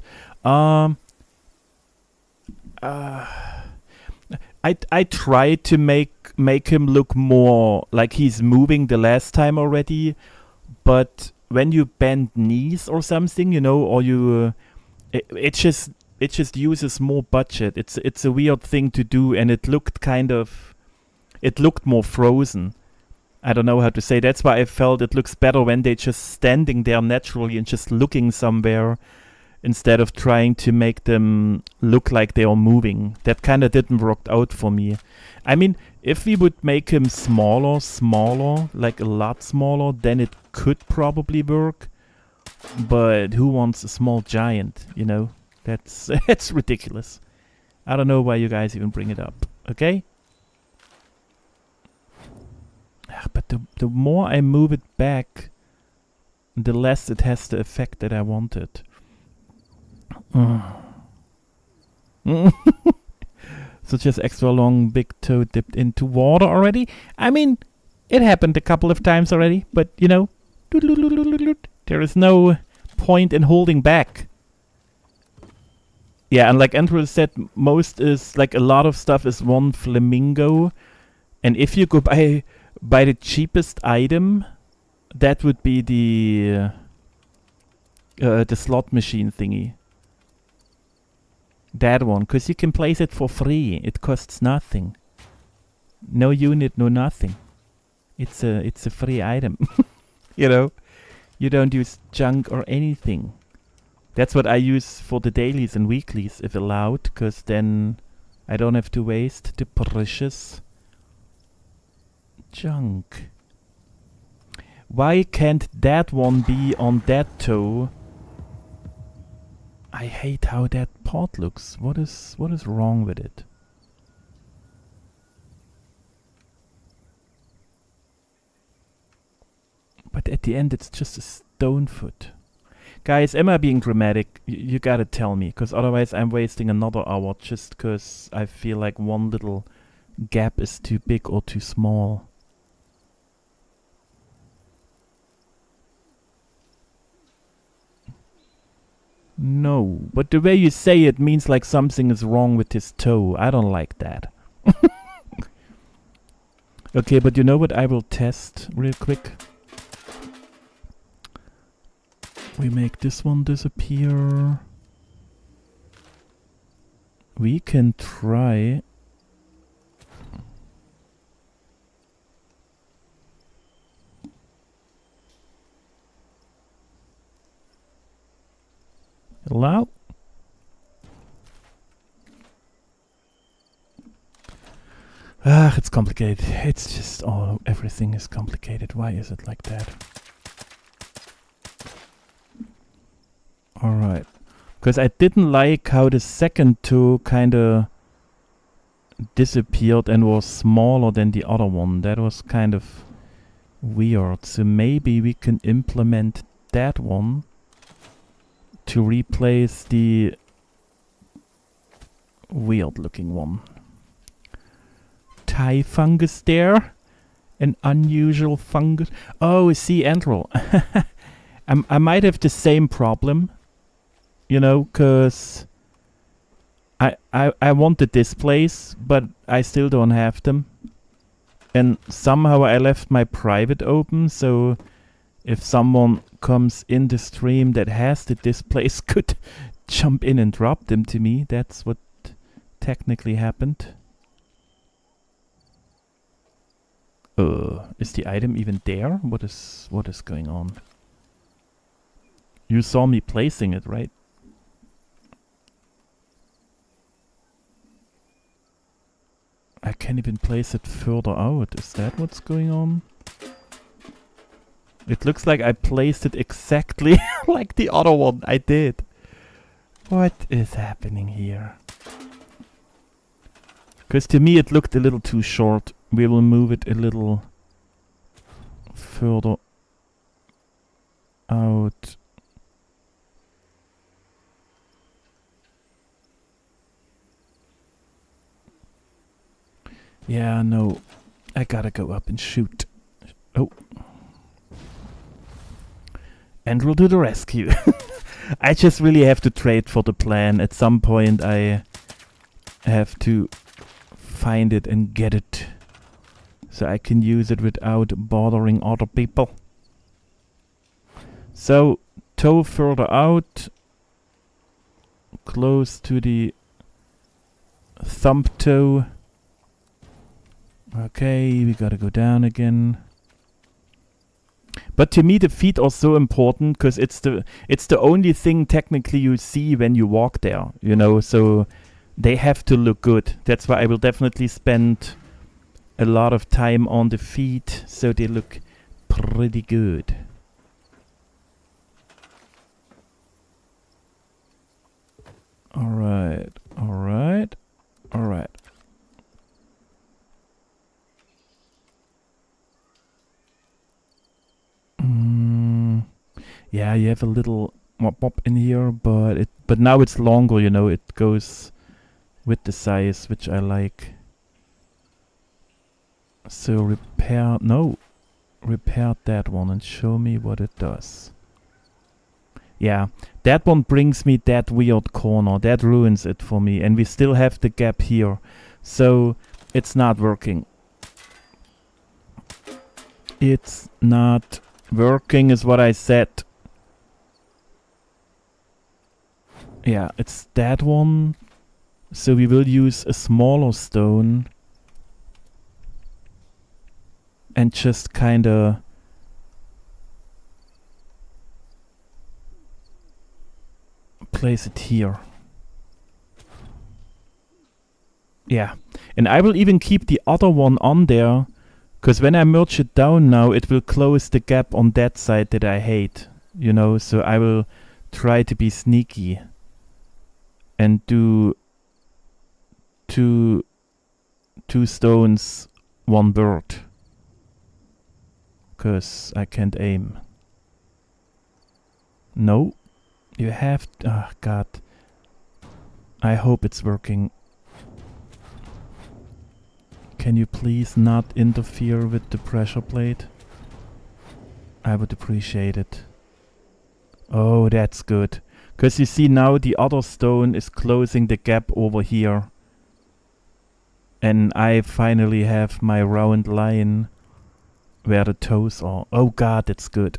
I tried to make him look more like he's moving the last time already, but when you bend knees or something, you know, or you it just uses more budget. It's a weird thing to do, and it looked more frozen. I don't know how to say. That's why I felt it looks better when they're just standing there naturally and just looking somewhere, instead of trying to make them look like they are moving. That kind of didn't work out for me. I mean, if we would make him smaller, like a lot smaller, then it could probably work. But who wants a small giant, you know? That's it's ridiculous. I don't know why you guys even bring it up, okay? But the more I move it back, the less it has the effect that I wanted. So just extra long big toe dipped into water already. I mean, it happened a couple of times already, but you know, there is no point in holding back. Yeah, and like Andrew said, most is like a lot of stuff is one flamingo, and if you go by the cheapest item, that would be the slot machine thingy. That one, because you can place it for free. It costs nothing. No unit, no nothing. It's a free item. You know, you don't use junk or anything. That's what I use for the dailies and weeklies, if allowed, because then I don't have to waste the precious junk. Why can't that one be on that toe? I hate how that part looks. What is wrong with it? But at the end, it's just a stone foot. Guys, am I being dramatic? You gotta tell me, because otherwise I'm wasting another hour just because I feel like one little gap is too big or too small. No, but the way you say it means like something is wrong with his toe. I don't like that. Okay, but you know what I will test real quick? We make this one disappear. We can try... Allow. It's complicated. It's just everything is complicated. Why is it like that? Alright. Because I didn't like how the second toe kinda disappeared and was smaller than the other one. That was kind of weird. So maybe we can implement that one to replace the weird looking one. Thai fungus there. An unusual fungus. Oh, see, Andrew. I might have the same problem. You know, because I wanted this place, but I still don't have them. And somehow I left my private open, so if someone comes in the stream that has this place could jump in and drop them to me. That's what technically happened. Is the item even there? What is going on? You saw me placing it, right? I can't even place it further out. Is that what's going on? It looks like I placed it exactly like the other one I did. What is happening here? Because to me it looked a little too short. We will move it a little further out. Yeah, no. I gotta go up and shoot. Oh. And we'll do the rescue. I just really have to trade for the plan. At some point I have to find it and get it. So I can use it without bothering other people. So, toe further out. Close to the thumb toe. Okay, we gotta go down again. But to me the feet are so important because it's the only thing technically you see when you walk there, you know, so they have to look good. That's why I will definitely spend a lot of time on the feet so they look pretty good. Alright, alright, alright. Yeah, you have a little mop in here, but now it's longer, you know, it goes with the size, which I like. So repair that one and show me what it does. Yeah, that one brings me that weird corner, that ruins it for me, and we still have the gap here, so it's not working. It's not working is what I said. Yeah, it's that one. So we will use a smaller stone and just kinda place it here. Yeah, and I will even keep the other one on there, because when I merge it down now, it will close the gap on that side that I hate, you know, so I will try to be sneaky and do two stones, one bird, because I can't aim. No, you have, oh god, I hope it's working. Can you please not interfere with the pressure plate? I would appreciate it. Oh, that's good. Because you see now the other stone is closing the gap over here. And I finally have my round line where the toes are. Oh god, that's good.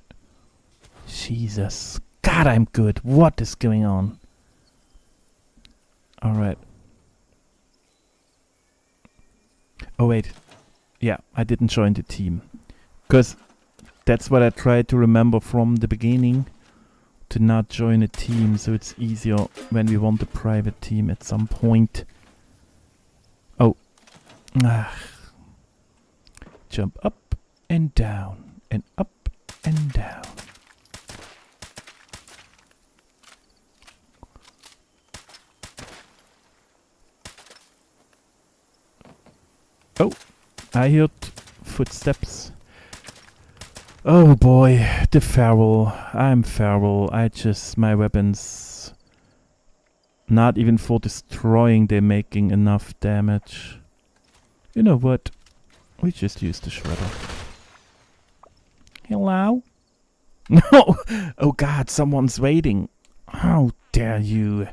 Jesus. God, I'm good. What is going on? Alright. Oh wait. Yeah, I didn't join the team. Because that's what I tried to remember from the beginning. To not join a team, so it's easier when we want a private team at some point. Oh. Jump up and down and up and down. Oh, I heard footsteps. Oh boy, the feral. I'm feral. My weapons, not even for destroying, they're making enough damage. You know what? We just used the shredder. Hello? No! Oh god, someone's waiting. How dare you?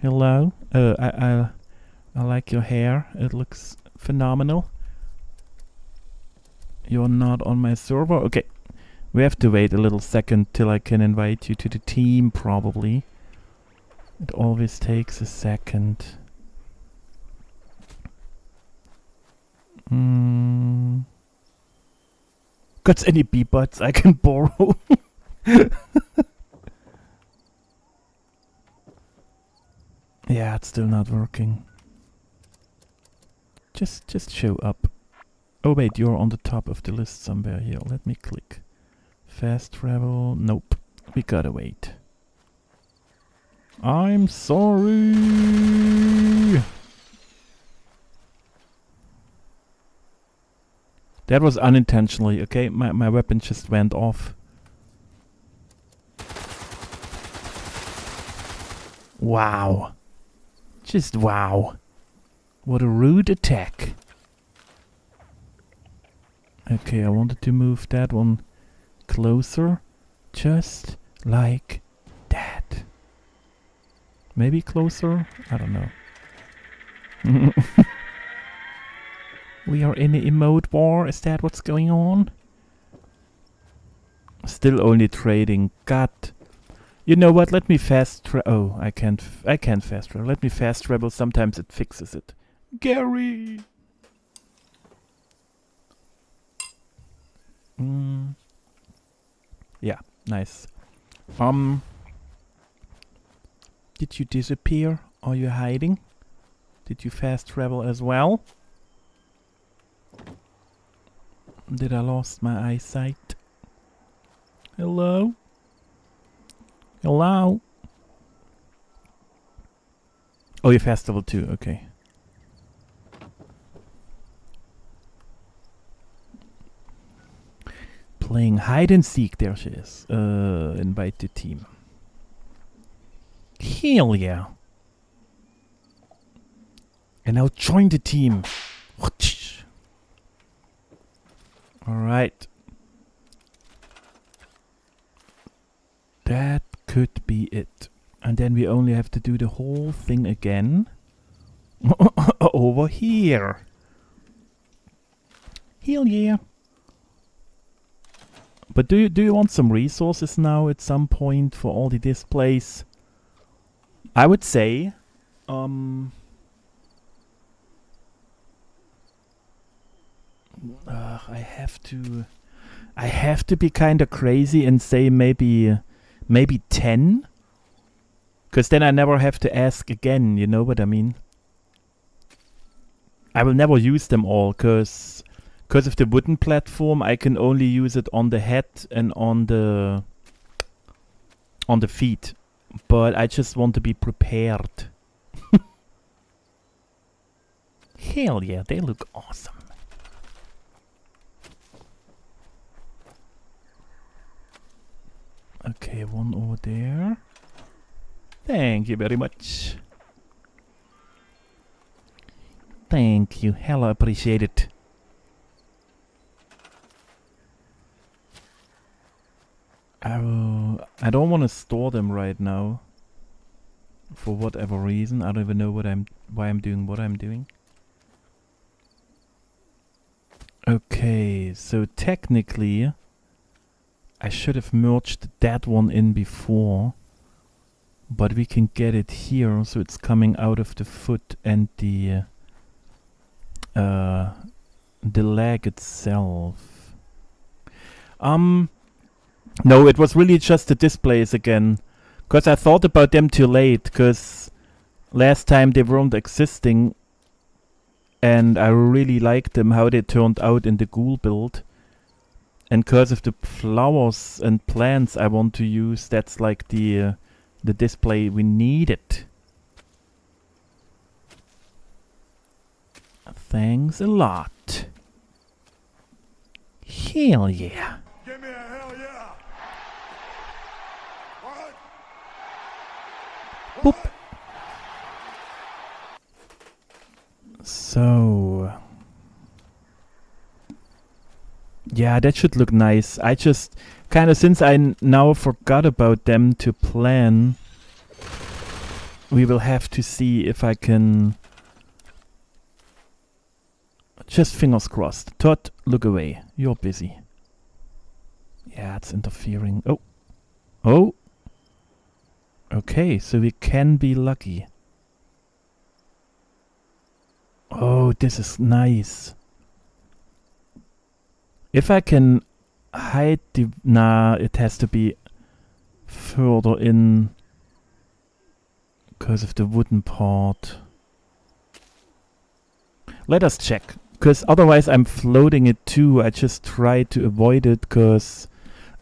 Hello? I like your hair. It looks phenomenal. You're not on my server? Okay. We have to wait a little second till I can invite you to the team, probably. It always takes a second. Got any B-bots I can borrow? Yeah, it's still not working. Just show up. Oh wait, you're on the top of the list somewhere here. Let me click. Fast travel. Nope. We gotta wait. I'm sorry. That was unintentionally, okay? My weapon just went off. Wow. Just wow. What a rude attack. Okay, I wanted to move that one closer. Just like that. Maybe closer? I don't know. We are in a emote war. Is that what's going on? Still only trading. God. You know what? Let me fast travel. Oh, I can't fast travel. Let me fast travel. Sometimes it fixes it. Gary. Yeah, nice. Did you disappear? Are you hiding? Did you fast travel as well? Did I lost my eyesight? Hello? Hello? Oh, you fast travel too, okay. Playing hide and seek, there she is. Invite the team. Hell yeah. And now join the team. Alright. That could be it. And then we only have to do the whole thing again. Over here. Hell yeah. But do you want some resources now at some point for all the displays? I would say I have to be kind of crazy and say maybe 10, because then I never have to ask again, you know what I mean? I will never use them all, because of the wooden platform. I can only use it on the head and on the feet, but I just want to be prepared. Hell yeah, they look awesome. Okay, one over there. Thank you very much. Thank you, hella appreciate it. I don't want to store them right now. For whatever reason, I don't even know why I'm doing what I'm doing. Okay, so technically I should have merged that one in before, but we can get it here, so it's coming out of the foot and the leg itself. No, it was really just the displays again, because I thought about them too late, because last time they weren't existing, and I really liked them, how they turned out in the ghoul build. And because of the flowers and plants I want to use, that's like the display we needed. Thanks a lot. Hell yeah. Give me a hell yeah. What? Boop. So... yeah, that should look nice. I just kind of, since I now forgot about them to plan, we will have to see if I can... just fingers crossed. Todd, look away. You're busy. Yeah, it's interfering. Oh. Oh. Okay, so we can be lucky. Oh, this is nice. If I can hide the... nah, it has to be further in because of the wooden part. Let us check, because otherwise I'm floating it too. I just try to avoid it because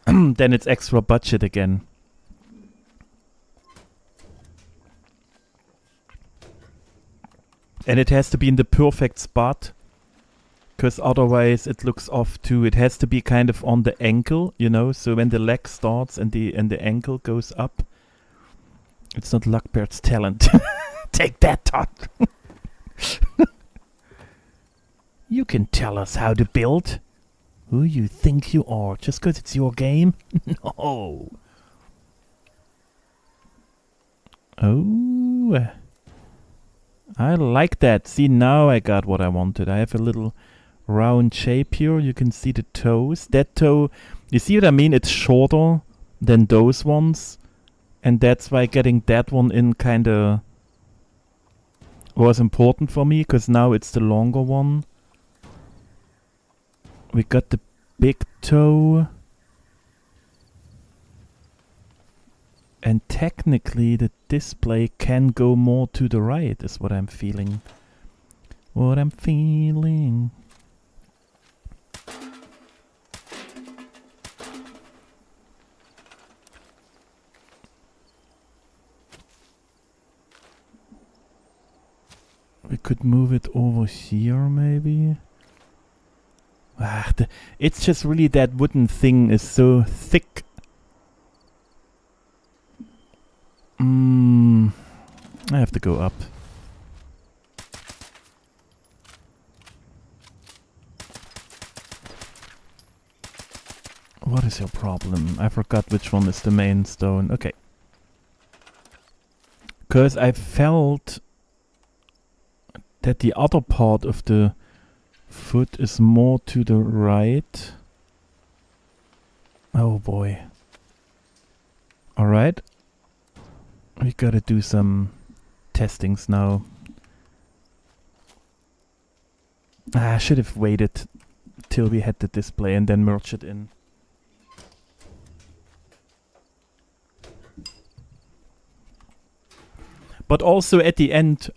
then it's extra budget again. And it has to be in the perfect spot, because otherwise it looks off too. It has to be kind of on the ankle, you know, so when the leg starts and the ankle goes up. It's not Luckbeard's talent. Take that, Todd. You can tell us how to build. Who you think you are, just because it's your game? No. Oh. I like that. See, now I got what I wanted. I have a little round shape here. You can see the toes. That toe, you see what I mean? It's shorter than those ones. And that's why getting that one in kinda was important for me, because now it's the longer one. We got the big toe. And technically the display can go more to the right, is what I'm feeling. What I'm feeling. We could move it over here, maybe. Ah, it's just really that wooden thing is so thick. I have to go up. What is your problem? I forgot which one is the main stone. Okay. Because I felt that the other part of the foot is more to the right. Oh boy. Alright. We gotta do some testings now. I should have waited till we had the display and then merge it in. But also at the end,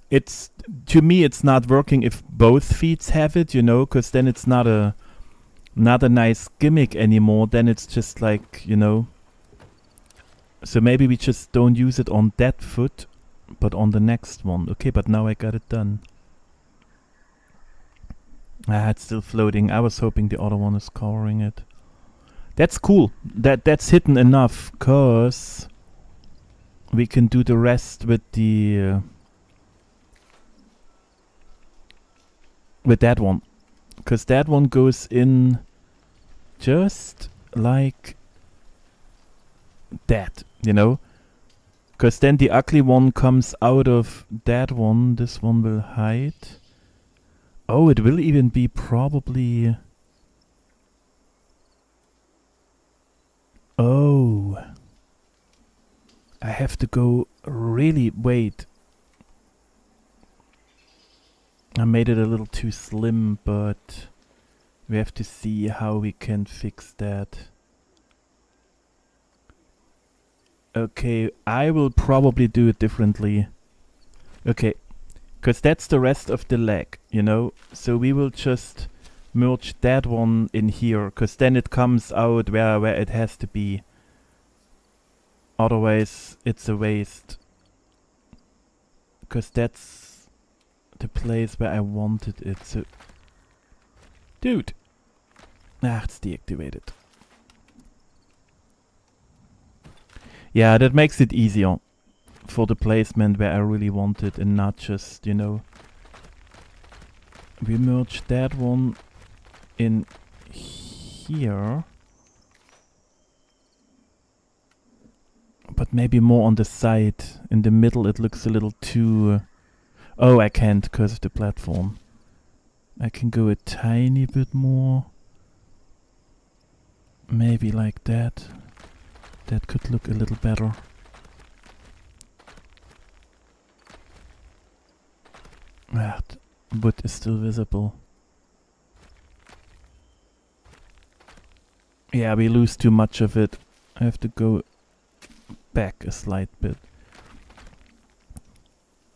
it's, to me it's not working if both feet have it, you know, because then it's not a nice gimmick anymore. Then it's just like, you know. So maybe we just don't use it on that foot, but on the next one. Okay, but now I got it done. Ah, it's still floating. I was hoping the other one is covering it. That's cool. That's hidden enough, cause we can do the rest with the with that one, cause that one goes in just like that, you know, cause then the ugly one comes out of that one. This one will hide. Oh, it will even be probably. Oh. I have to go really... Wait. I made it a little too slim, but we have to see how we can fix that. Okay, I will probably do it differently. Okay, because that's the rest of the leg, you know? So we will just merge that one in here, because then it comes out where it has to be. Otherwise, it's a waste. Because that's the place where I wanted it. So, dude. Ah, it's deactivated. Yeah, that makes it easier perfect for the placement where I really want it and not just, you know. We merge that one in here. But maybe more on the side. In the middle it looks a little too... oh, I can't because of the platform. I can go a tiny bit more. Maybe like that. That could look a little better. That wood is still visible. Yeah, we lose too much of it. I have to go back a slight bit.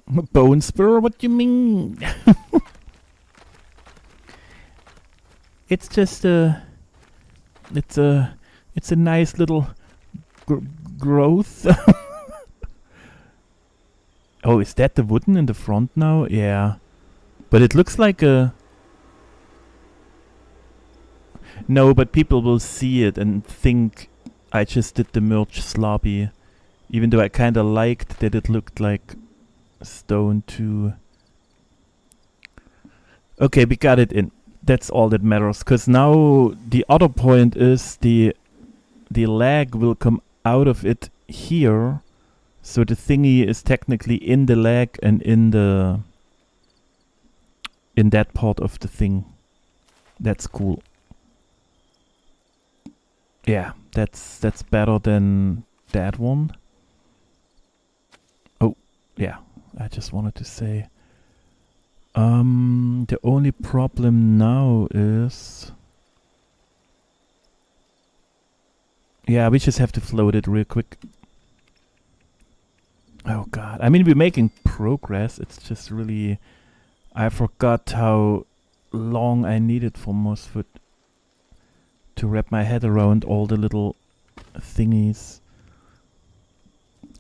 Bone spur? What do you mean? It's just a... it's a nice little growth. Oh, is that the wooden in the front now? Yeah. But it looks like a... no, but people will see it and think I just did the merge slobby. Even though I kinda liked that it looked like stone too. Okay, we got it in. That's all that matters. Cause now the other point is the lag will come out of it here. So the thingy is technically in the lag and in that part of the thing. That's cool. Yeah, that's better than that one. Oh, yeah. I just wanted to say. The only problem now is... yeah, we just have to float it real quick. Oh god. I mean, we're making progress. It's just really... I forgot how long I needed for Mossfoot to wrap my head around all the little thingies.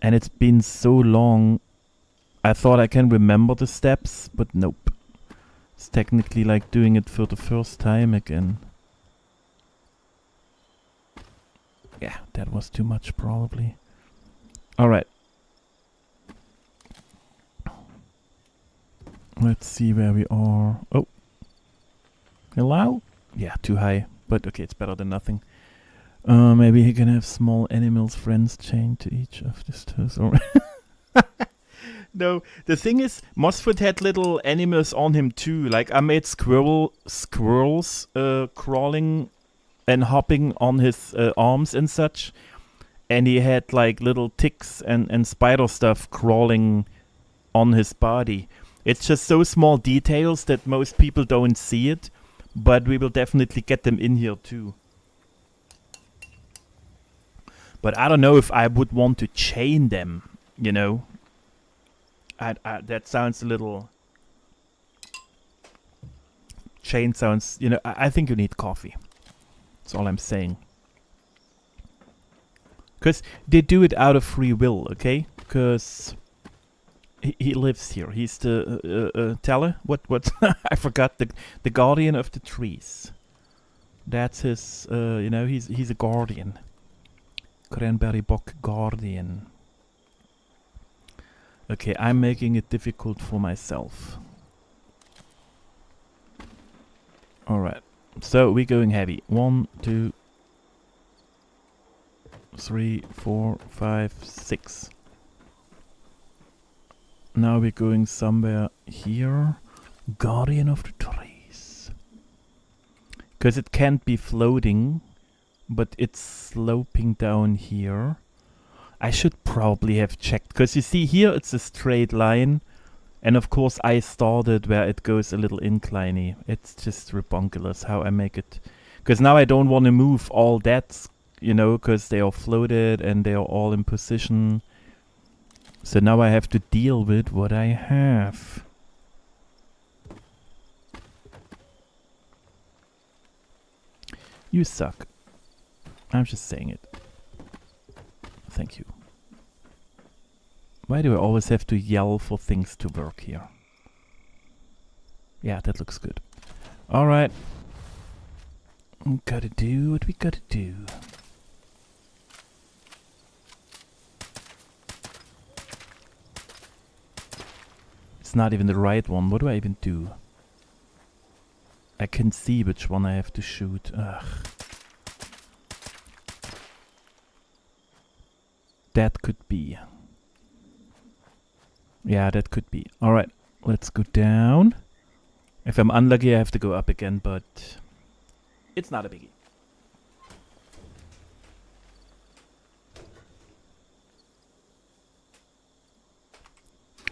And it's been so long. I thought I can remember the steps, but nope. It's technically like doing it for the first time again. Yeah, that was too much probably. Alright. Let's see where we are. Oh. Hello? Yeah, too high. But okay, it's better than nothing. Maybe he can have small animals friends chained to each of these toes. Or no, the thing is, Mossfoot had little animals on him too. Like I made squirrels crawling and hopping on his arms and such. And he had like little ticks and spider stuff crawling on his body. It's just so small details that most people don't see it. But we will definitely get them in here too. But I don't know if I would want to chain them, you know. That sounds a little... chain sounds, you know, I think you need coffee. That's all I'm saying. Because they do it out of free will, okay? Because he lives here. He's the teller. What? I forgot, the guardian of the trees. That's his. You know, he's a guardian. Cranberry Bog guardian. Okay, I'm making it difficult for myself. All right. So we're going heavy. 1, 2, 3, 4, 5, 6. Now we're going somewhere here. Guardian of the trees. Because it can't be floating, but it's sloping down here. I should probably have checked. Because you see here it's a straight line. And of course I started where it goes a little incliney. It's just rebunculous how I make it. Because now I don't want to move all that, you know, because they are floated and they are all in position. So now I have to deal with what I have. You suck. I'm just saying it. Thank you. Why do I always have to yell for things to work here? Yeah, that looks good. Alright. Gotta do what we gotta do. it's not even the right one. What do I even do? I can see which one I have to shoot. Ugh. That could be. Yeah, that could be. Alright, let's go down. If I'm unlucky, I have to go up again, but it's not a biggie.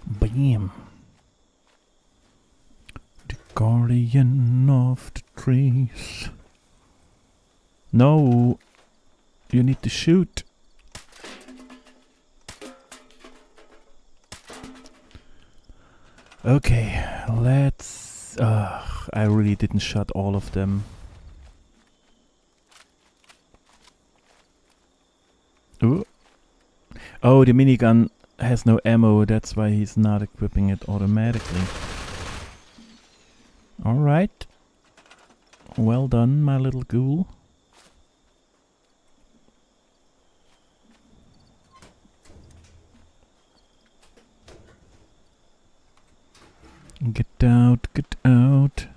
Bam. The guardian of the trees. No. You need to shoot. Okay, let's... I really didn't shot all of them. Ooh. Oh, the minigun has no ammo, that's why he's not equipping it automatically. Alright. Well done, my little ghoul. Get out, get out.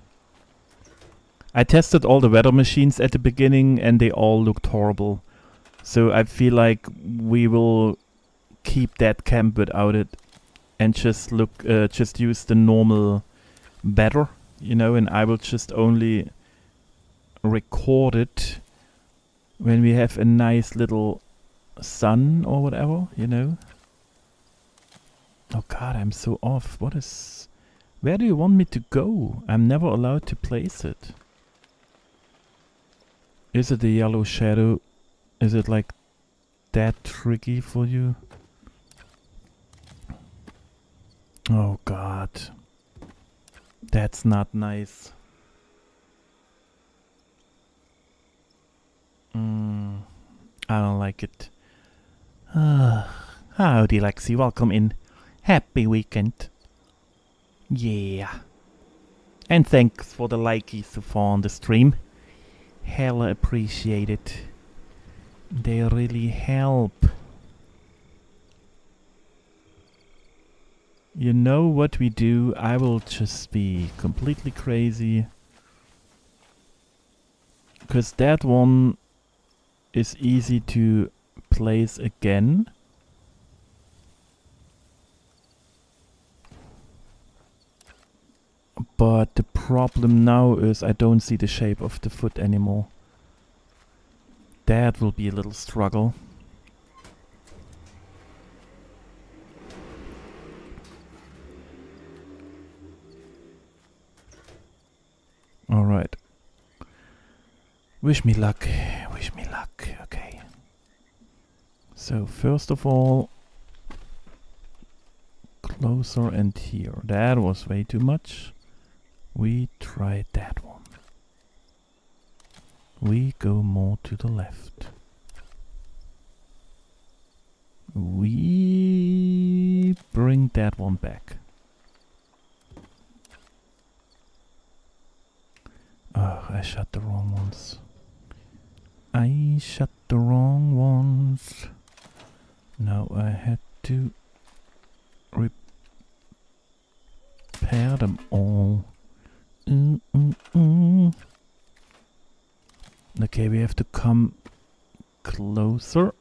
I tested all the weather machines at the beginning and they all looked horrible. So I feel like we will keep that camp without it and just just use the normal weather, you know, and I will just only record it when we have a nice little sun or whatever, you know. Oh god, I'm so off. What is... Where do you want me to go? I'm never allowed to place it. Is it the yellow shadow? Is it like that tricky for you? Oh god. That's not nice. I don't like it. Howdy Lexi, welcome in. Happy weekend. Yeah. And thanks for the likies so far on the stream. Hella appreciate it. They really help. You know what we do? I will just be completely crazy. Because that one is easy to place again. But the problem now is I don't see the shape of the foot anymore. That will be a little struggle. Alright. Wish me luck. Wish me luck. Okay. So first of all, closer and here. That was way too much. We tried that one. We go more to the left. We bring that one back. Oh, I shot the wrong ones. I shot the wrong ones. Now I had to repair them all. Okay, we have to come closer.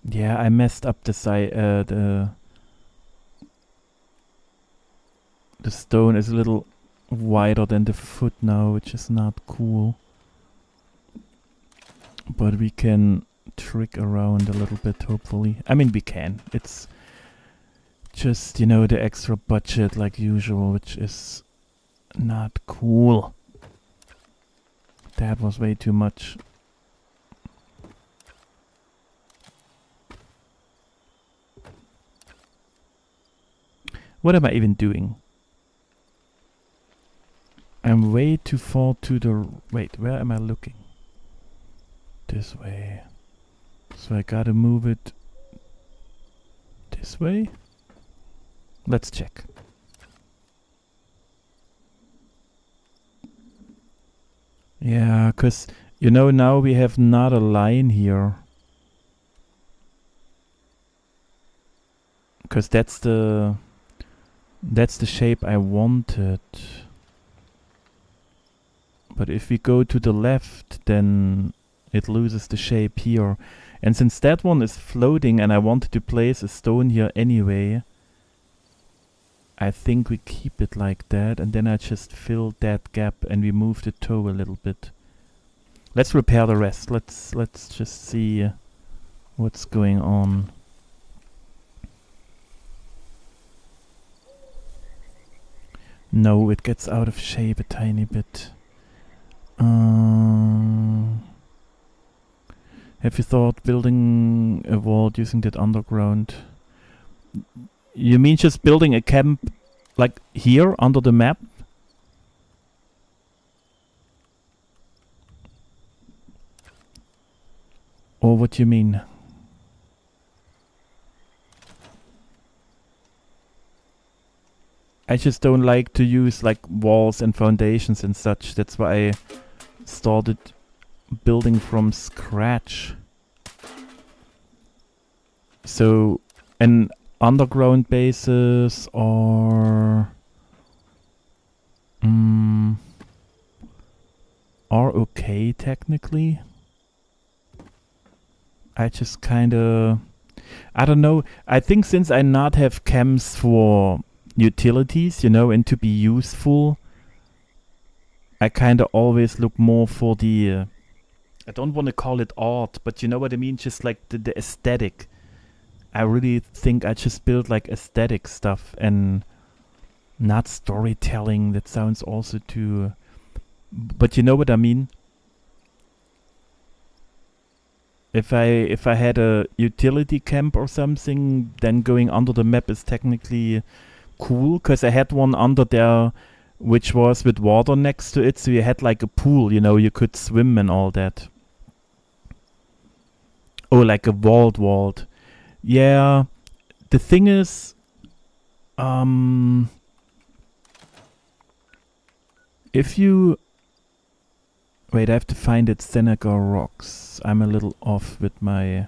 Yeah, I messed up the stone is a little wider than the foot now, which is not cool. But we can trick around a little bit, hopefully. I mean, we can. It's just, you know, the extra budget like usual, which is not cool. That was way too much. What am I even doing? I'm way too far to the... Wait, where am I looking? This way. So I gotta move it this way? Let's check. Yeah, 'cause you know now we have not a line here. 'cause that's the shape I wanted. But if we go to the left, then it loses the shape here. And since that one is floating and I wanted to place a stone here anyway, I think we keep it like that, and then I just fill that gap and we move the toe a little bit. Let's repair the rest. Let's just see what's going on. No, it gets out of shape a tiny bit. Have you thought building a vault using that underground? You mean just building a camp like here under the map? Or what do you mean? I just don't like to use like walls and foundations and such. That's why I started building from scratch. So an underground bases are okay technically. I just kinda, I don't know. I think since I not have camps for utilities, you know, and to be useful, I kinda always look more for the I don't want to call it art, but you know what I mean, just like the aesthetic. I really think I just build like aesthetic stuff and not storytelling. That sounds also too, but you know what I mean. If I had a utility camp or something, then going under the map is technically cool, because I had one under there which was with water next to it, so you had like a pool, you know, you could swim and all that. Oh, like a vault. Yeah, the thing is, if you wait, I have to find it. Seneca Rocks. I'm a little off with my.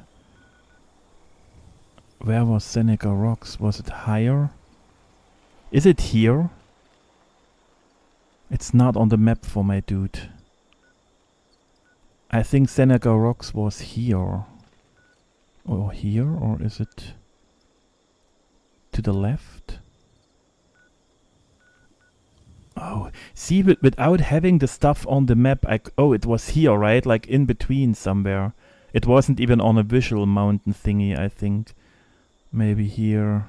Where was Seneca Rocks? Was it higher? Is it here? It's not on the map for my dude. I think Seneca Rocks was here. Or here? Or is it to the left? Oh, see, without having the stuff on the map, oh, it was here, right? Like in between somewhere. It wasn't even on a visual mountain thingy, I think. Maybe here.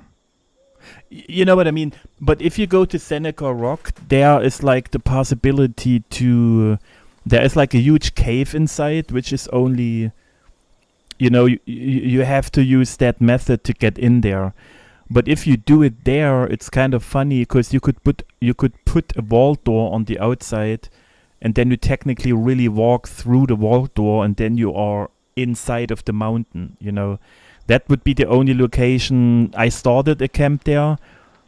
You know what I mean? But if you go to Seneca Rock, there is like the possibility to... there is like a huge cave inside, which is only... you know, you have to use that method to get in there. But if you do it there, it's kind of funny, because you could put a vault door on the outside, and then you technically really walk through the vault door, and then you are inside of the mountain, you know. That would be the only location I started a camp there,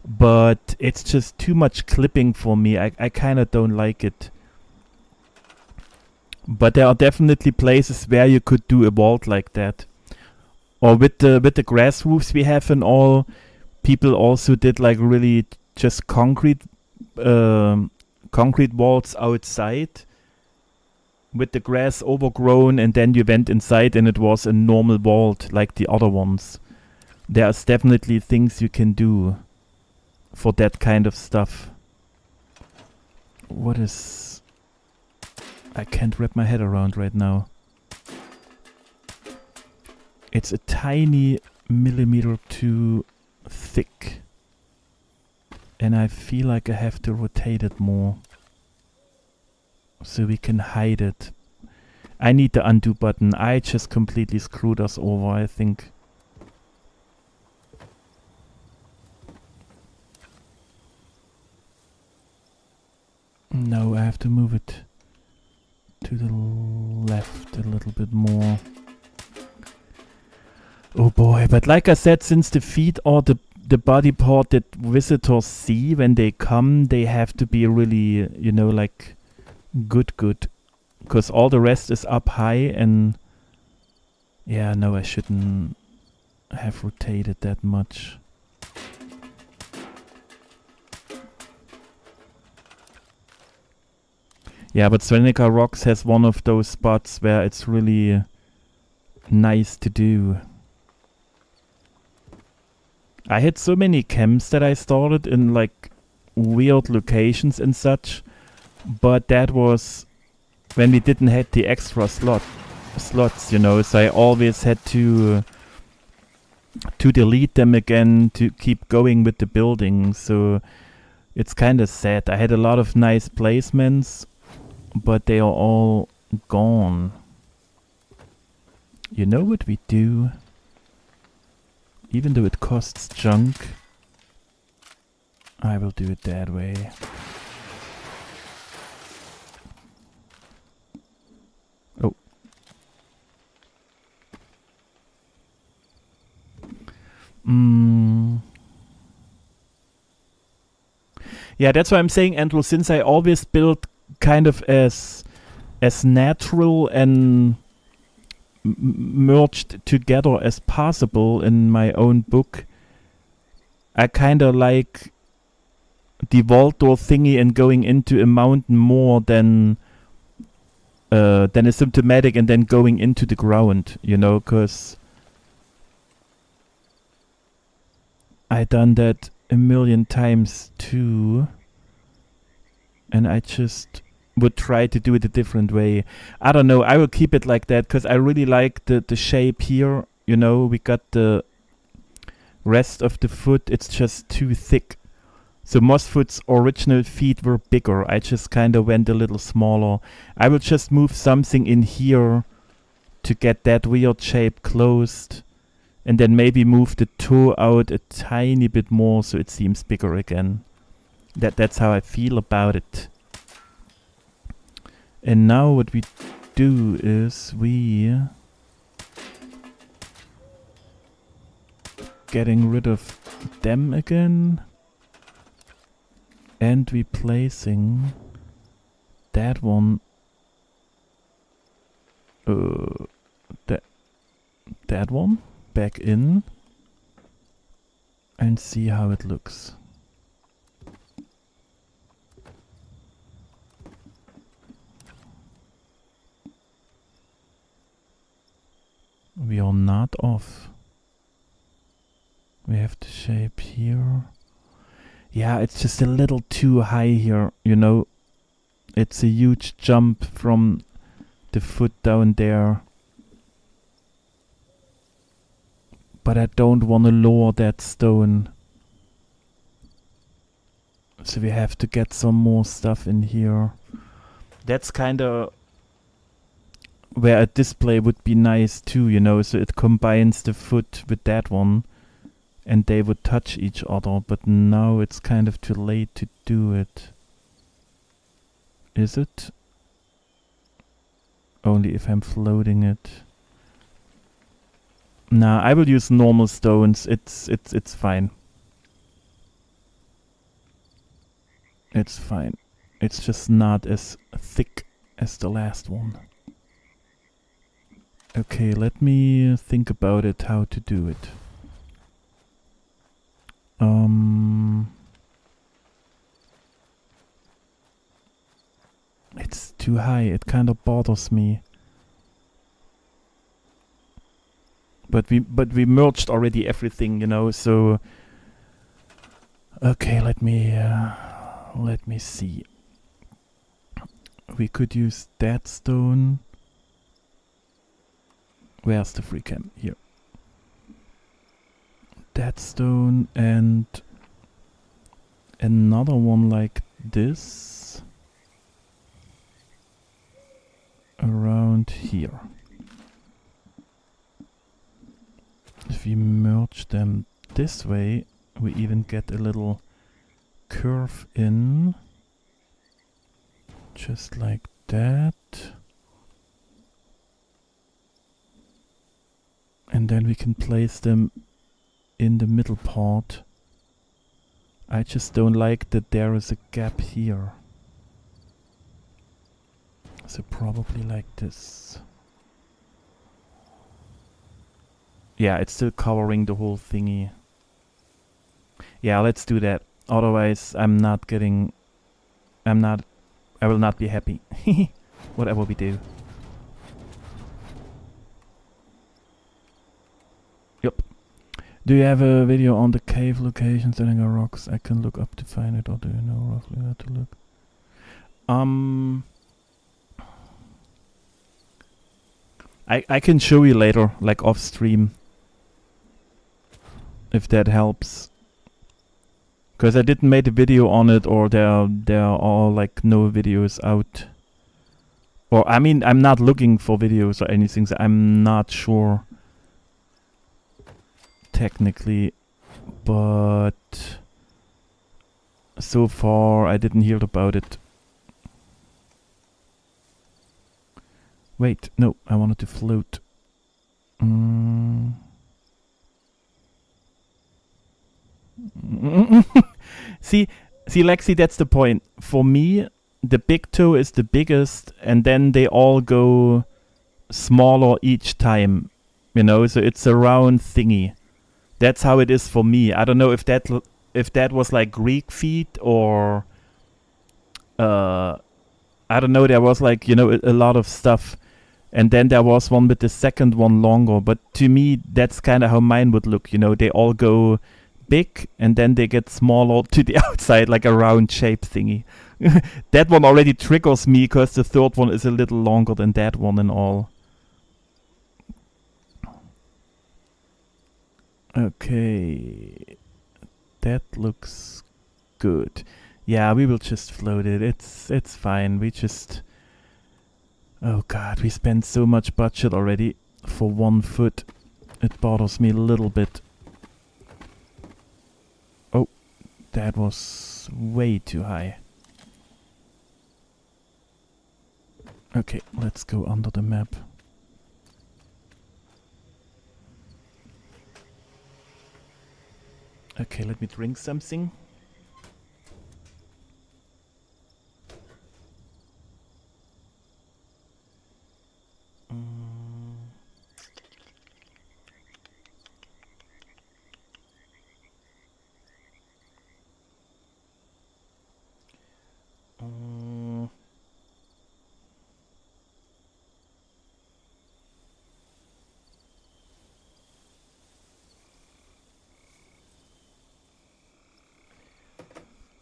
but it's just too much clipping for me. I kind of don't like it. But there are definitely places where you could do a vault like that. Or with the grass roofs we have and all, people also did like really just concrete vaults outside with the grass overgrown, and then you went inside and it was a normal vault like the other ones. There's definitely things you can do for that kind of stuff. What is... I can't wrap my head around right now. It's a tiny millimeter too thick. And I feel like I have to rotate it more, so we can hide it. I need the undo button. I just completely screwed us over, I think. No, I have to move it to the left a little bit more. Oh boy, but like I said, since the feet are the body part that visitors see when they come, they have to be really, you know, like good. Because all the rest is up high, and yeah, no, I shouldn't have rotated that much. Yeah, but Svanika Rocks has one of those spots where it's really nice to do. I had so many camps that I started in like weird locations and such, but that was when we didn't have the extra slots, you know, so I always had to delete them again to keep going with the building. So it's kind of sad. I had a lot of nice placements, but they are all gone. You know what we do? Even though it costs junk, I will do it that way. Oh. Yeah, that's why I'm saying, Andrew, since I always build kind of as natural and merged together as possible in my own book, I kind of like the vault door thingy and going into a mountain more than a symptomatic and then going into the ground, you know, because I done that a million times too, and I just would try to do it a different way. I don't know, I will keep it like that because I really like the shape here, you know. We got the rest of the foot, it's just too thick. So Mossfoot's original feet were bigger. I just kind of went a little smaller. I will just move something in here to get that weird shape closed, and then maybe move the toe out a tiny bit more so it seems bigger again. That's how I feel about it. And now what we do is we getting rid of them again, and replacing that one, that one back in, and see how it looks. We are not off. We have the shape here. Yeah, it's just a little too high here, you know. It's a huge jump from the foot down there. But I don't want to lower that stone. So we have to get some more stuff in here. That's kind of where a display would be nice too, you know, so it combines the foot with that one and they would touch each other, but now it's kind of too late to do it. Is it? Only if I'm floating it. Nah, I will use normal stones. It's fine. It's fine. It's just not as thick as the last one. Okay, let me think about it, how to do it. It's too high, it kind of bothers me. But we merged already everything, you know, so okay, let me see. We could use that stone. Where's the free cam? Here. That stone and another one like this around here. If we merge them this way, we even get a little curve in, just like that. And then we can place them in the middle part. I just don't like that there is a gap here. So probably like this. Yeah, it's still covering the whole thingy. Yeah, let's do that. Otherwise, I'm not I will not be happy. Whatever we do. Yep. Do you have a video on the cave location selling our rocks? I can look up to find it, or do you know roughly where to look? I can show you later, like off stream, if that helps. Because I didn't make a video on it, or there are like no videos out. Or I mean, I'm not looking for videos or anything, so I'm not sure technically, but so far I didn't hear about it. Wait, no, I wanted to float. See, Lexi, that's the point. For me, the big toe is the biggest, and then they all go smaller each time. You know, so it's a round thingy. That's how it is for me. I don't know if that was like Greek feet, or I don't know. There was like, you know, a lot of stuff. And then there was one with the second one longer. But to me, that's kind of how mine would look. You know, they all go big and then they get smaller to the outside, like a round shape thingy. That one already triggers me because the third one is a little longer than that one and all. Okay. That looks good. Yeah, we will just float it. It's fine. We just... Oh god, we spent so much budget already for 1 foot. It bothers me a little bit. Oh, that was way too high. Okay, let's go under the map. Okay, let me drink something.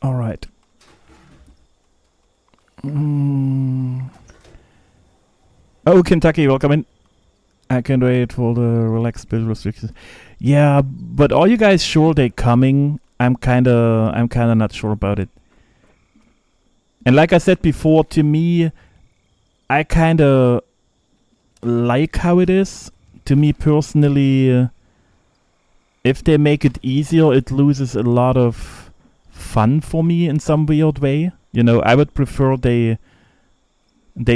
All right. Oh, Kentucky, welcome in. I can't wait for the relaxed build restrictions. Yeah, but are you guys sure they're coming? I'm kinda not sure about it. And like I said before, to me, I kinda like how it is. To me personally, if they make it easier, it loses a lot of fun for me in some weird way. You know, I would prefer they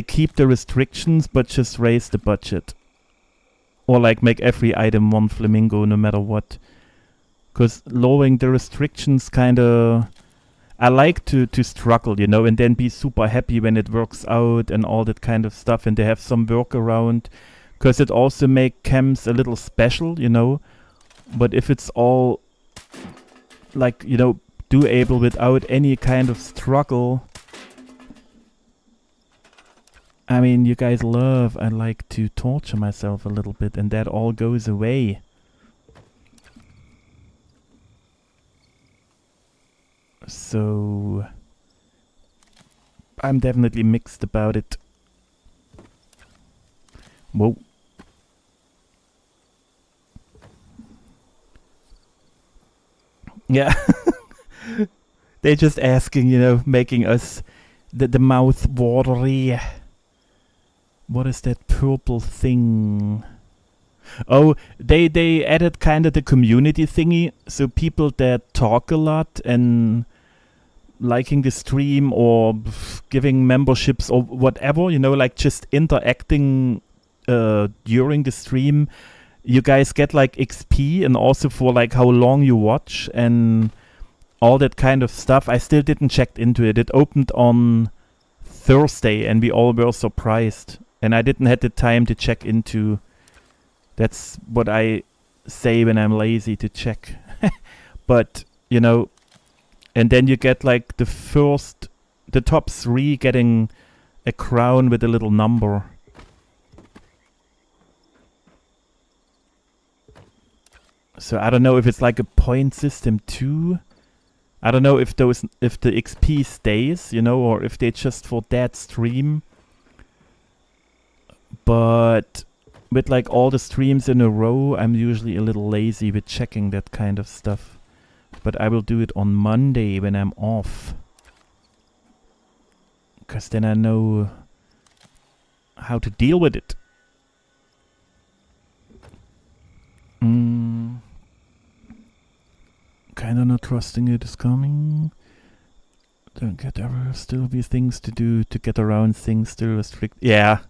keep the restrictions but just raise the budget. Or like make every item 1 flamingo no matter what. Because lowering the restrictions kinda... I like to struggle, you know, and then be super happy when it works out and all that kind of stuff, and they have some workaround. Because it also make camps a little special, you know. But if it's all like, you know, doable without any kind of struggle... I mean, you guys love, I like to torture myself a little bit, and that all goes away. So... I'm definitely mixed about it. Whoa. Yeah. They're just asking, you know, making us the mouth watery. What is that purple thing? Oh, they added kind of the community thingy, so people that talk a lot and liking the stream or giving memberships or whatever, you know, like just interacting during the stream, you guys get like XP, and also for like how long you watch and all that kind of stuff. I still didn't check into it. It opened on Thursday and we all were surprised. And I didn't have the time to check into... That's what I say when I'm lazy to check. But, you know... And then you get like the first the top 3 getting a crown with a little number. So I don't know if it's like a point system too. I don't know if the XP stays, you know, or if they just for that stream. But with like all the streams in a row, I'm usually a little lazy with checking that kind of stuff. But I will do it on Monday when I'm off. Because then I know how to deal with it. Kinda not trusting it is coming. Don't get ever. Still be things to do to get around things. Still restrict. Yeah.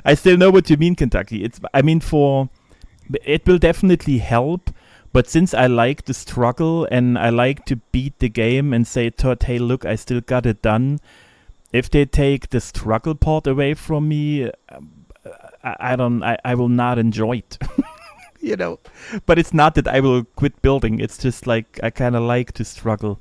I still know what you mean, Kentucky. I mean, it will definitely help. But since I like the struggle and I like to beat the game and say, Todd, hey, look, I still got it done. If they take the struggle part away from me, I will not enjoy it. You know, but it's not that I will quit building. It's just like I kind of like to struggle.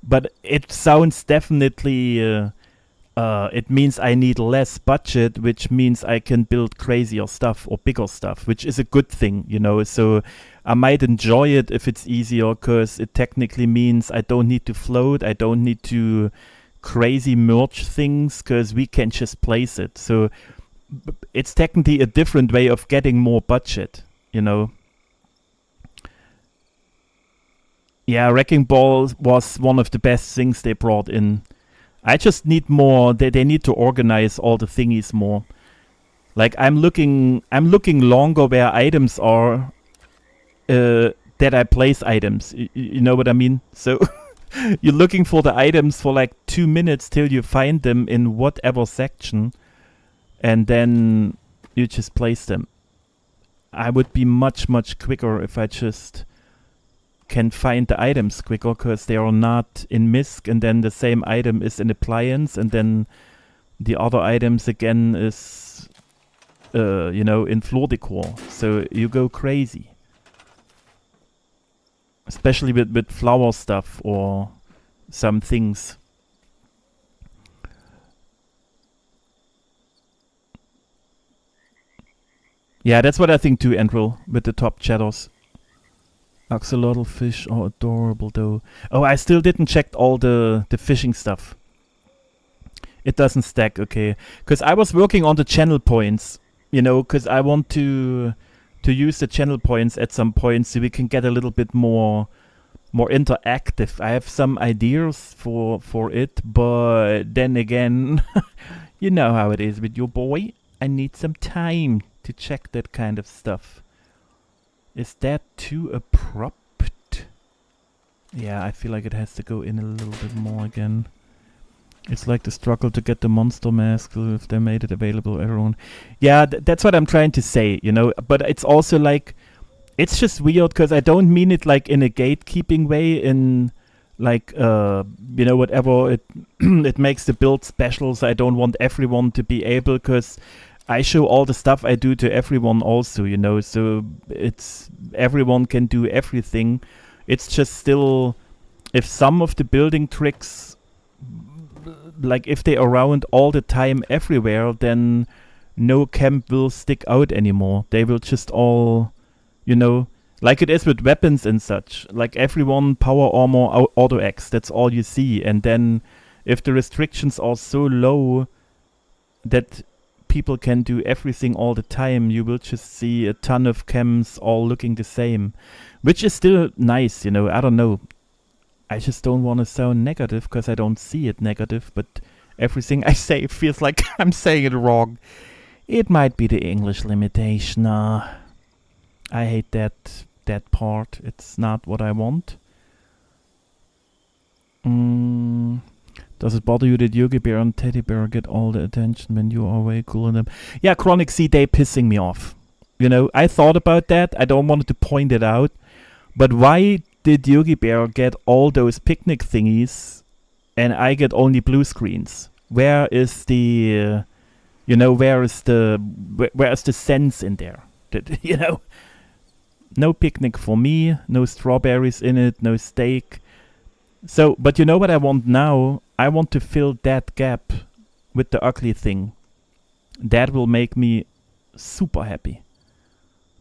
But it sounds definitely, it means I need less budget, which means I can build crazier stuff or bigger stuff, which is a good thing, you know. So I might enjoy it if it's easier, because it technically means I don't need to float. I don't need to crazy merge things, because we can just place it. So it's technically a different way of getting more budget. You know, yeah, Wrecking Ball was one of the best things they brought in. I just need more. They need to organize all the thingies more. Like I'm looking longer where items are. That I place items. You know what I mean? So you're looking for the items for like 2 minutes till you find them in whatever section, and then you just place them. I would be much quicker if I just can find the items quicker, because they are not in MISC, and then the same item is in Appliance, and then the other items again is, you know, in Floor Decor. So you go crazy. Especially with flower stuff or some things. Yeah, that's what I think too, Andrew, with the top shadows. Axolotl fish are adorable though. Oh, I still didn't check all the fishing stuff. It doesn't stack, okay. Because I was working on the channel points, you know, because I want to use the channel points at some point so we can get a little bit more interactive. I have some ideas for it, but then again, you know how it is with your boy. I need some time to check that kind of stuff. Is that too abrupt? Yeah, I feel like it has to go in a little bit more again. It's like the struggle to get the monster mask if they made it available, everyone. Yeah, that's what I'm trying to say, you know. But it's also like, it's just weird because I don't mean it like in a gatekeeping way, in like, you know, whatever, it makes the build special, so I don't want everyone to be able, because I show all the stuff I do to everyone also, you know, so it's everyone can do everything. It's just still, if some of the building tricks, like if they're around all the time everywhere, then no camp will stick out anymore. They will just all, you know, like it is with weapons and such, like everyone power armor auto X, that's all you see. And then if the restrictions are so low that people can do everything all the time, you will just see a ton of chems all looking the same, which is still nice, you know. I don't know. I just don't want to sound negative because I don't see it negative, but everything I say feels like I'm saying it wrong. It might be the English limitation. I hate that part. It's not what I want. Does it bother you that Yogi Bear and Teddy Bear get all the attention when you are way cooler than them? Yeah, Chronic C, they pissing me off. You know, I thought about that. I don't want to point it out. But why did Yogi Bear get all those picnic thingies and I get only blue screens? Where is the, you know, where is the sense in there? That, you know, no picnic for me, no strawberries in it, no steak. So, but you know what I want now? I want to fill that gap with the ugly thing. That will make me super happy.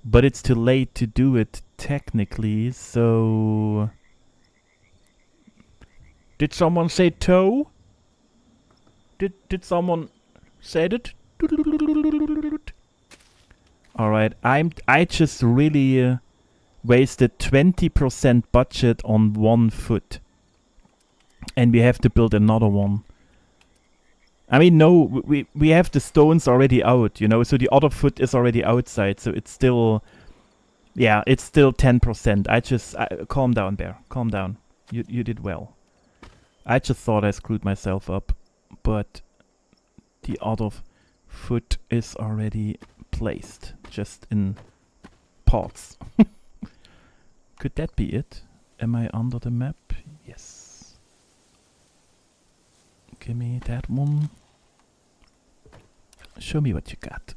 But it's too late to do it technically, so... Did someone say toe? Did someone say it? Alright, I just really wasted 20% budget on one foot. And we have to build another one. I mean, no, we have the stones already out, you know, so the other foot is already outside, so it's still... Yeah, it's still 10%. Calm down, Bear. Calm down. You did well. I just thought I screwed myself up, but the other foot is already placed, just in parts. Could that be it? Am I under the map? Yes. Give me that one. Show me what you got.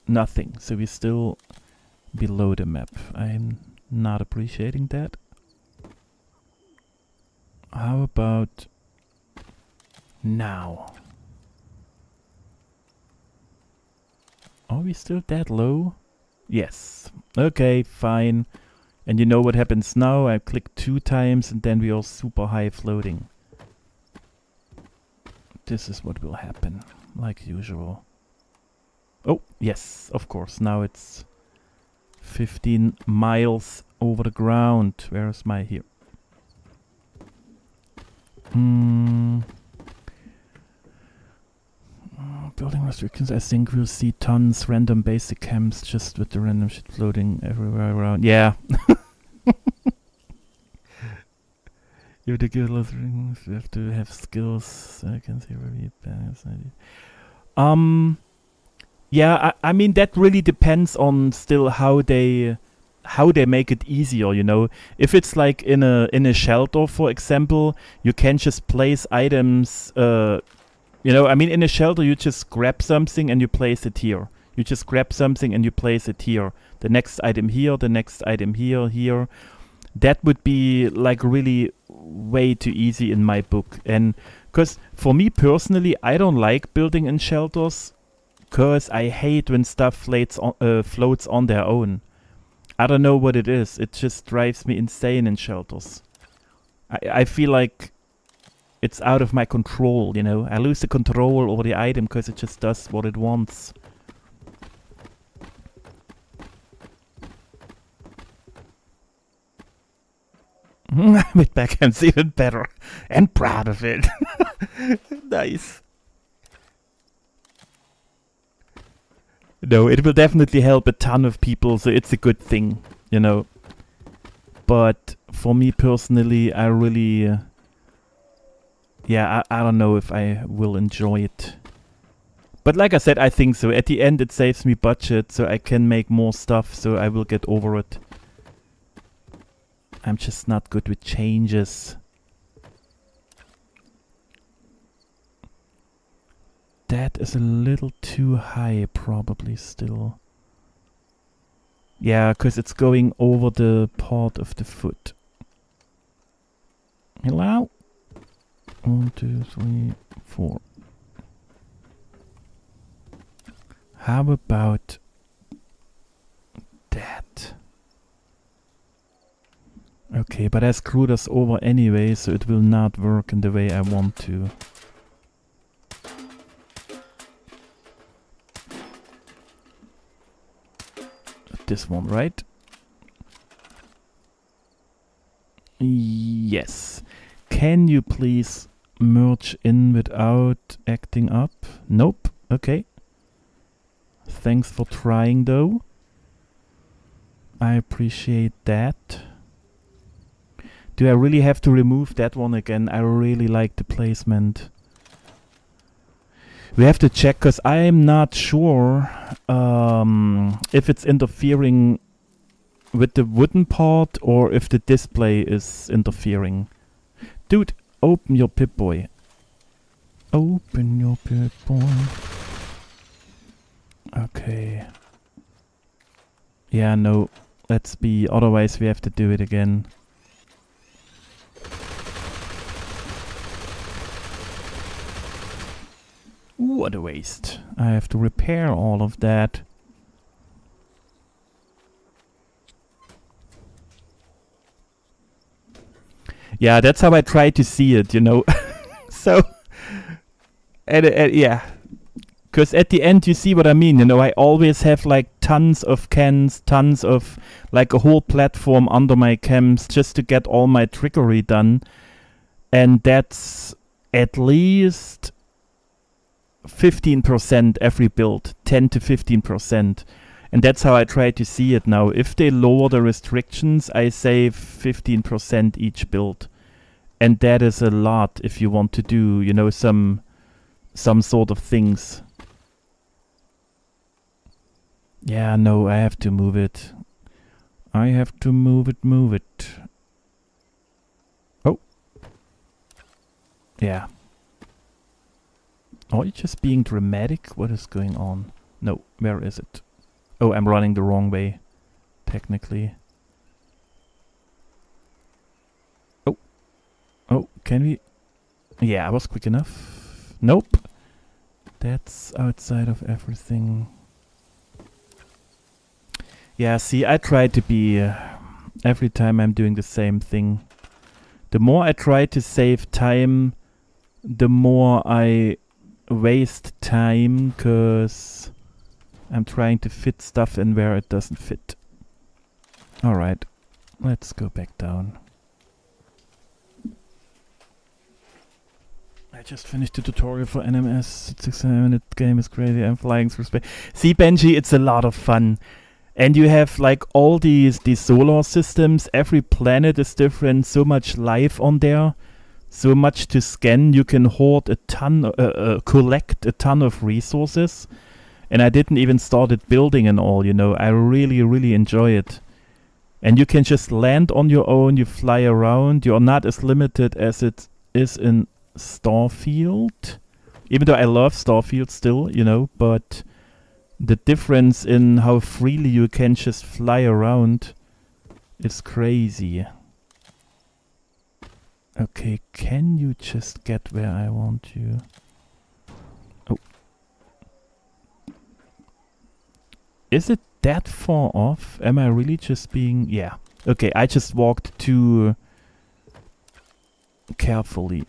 Nothing, so we're still below the map. I'm not appreciating that. How about now? Are we still that low? Yes. Okay, fine. And you know what happens now? I click 2 times and then we are super high floating. This is what will happen, like usual. Oh, yes, of course. Now it's 15 miles over the ground. Where is my here? Building restrictions. I think we'll see tons random basic camps just with the random shit floating everywhere around. Yeah. You have to give those rings. You have to have skills. So I can see where we balance. Yeah, I mean that really depends on still how they make it easier, you know. If it's like in a shelter, for example, you can just place items. You know, I mean, in a shelter, you just grab something and you place it here. You just grab something and you place it here. The next item here, the next item here, here. That would be like really way too easy in my book. And because for me personally, I don't like building in shelters because I hate when stuff floats on their own. I don't know what it is. It just drives me insane in shelters. I feel like it's out of my control, you know. I lose the control over the item because it just does what it wants. With backhand's even better. And proud of it. Nice. No, it will definitely help a ton of people, so it's a good thing, you know. But for me personally, I really... yeah, I don't know if I will enjoy it. But like I said, I think so. At the end, it saves me budget, so I can make more stuff, so I will get over it. I'm just not good with changes. That is a little too high, probably still. Yeah, because it's going over the part of the foot. Hello? 1, 2, 3, 4. How about that? Okay, but I screwed us over anyway, so it will not work in the way I want to. This one, right? Yes. Can you please merge in without acting up? Nope. Okay. Thanks for trying though. I appreciate that. Do I really have to remove that one again? I really like the placement. We have to check because I'm not sure if it's interfering with the wooden part or if the display is interfering. Dude, open your Pip-Boy. Open your Pip-Boy. Okay. Yeah, no. Let's be... otherwise we have to do it again. What a waste. I have to repair all of that. Yeah, that's how I try to see it, you know. So, and yeah. Because at the end, you see what I mean, you know, I always have like tons of cans, tons of like a whole platform under my cams just to get all my trickery done. And that's at least 15% every build, 10 to 15%. And that's how I try to see it now. If they lower the restrictions, I save 15% each build. And that is a lot if you want to do, you know, some sort of things. Yeah, no, I have to move it. I have to move it. Oh. Yeah. Are you just being dramatic? What is going on? No, where is it? Oh, I'm running the wrong way, technically. Oh. Oh, can we? Yeah, I was quick enough. Nope. That's outside of everything. Yeah, see, I try to be... every time I'm doing the same thing. The more I try to save time, the more I waste time, because I'm trying to fit stuff in where it doesn't fit. Alright, let's go back down. I just finished the tutorial for NMS. It's a 6-minute game, is crazy. I'm flying through space. See, Benji, it's a lot of fun. And you have like all these solar systems. Every planet is different. So much life on there. So much to scan. You can hoard a ton, collect a ton of resources. And I didn't even started building and all, you know. I really, really enjoy it. And you can just land on your own. You fly around. You're not as limited as it is in Starfield. Even though I love Starfield still, you know, but... the difference in how freely you can just fly around is crazy. Okay, can you just get where I want you? Oh. Is it that far off? Am I really just being... yeah. Okay, I just walked too carefully.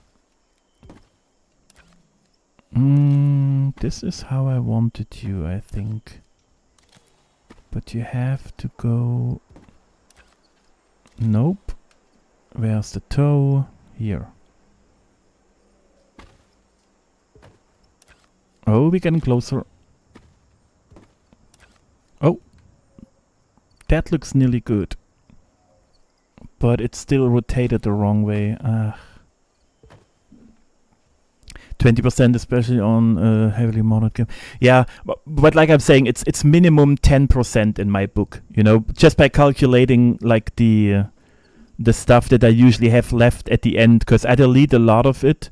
This is how I wanted you, I think. But you have to go... nope. Where's the toe? Here. Oh, we're getting closer. Oh. That looks nearly good. But it's still rotated the wrong way. 20%, especially on heavily modded game. Yeah, but like I'm saying, it's minimum 10% in my book. You know, just by calculating like the stuff that I usually have left at the end, because I delete a lot of it,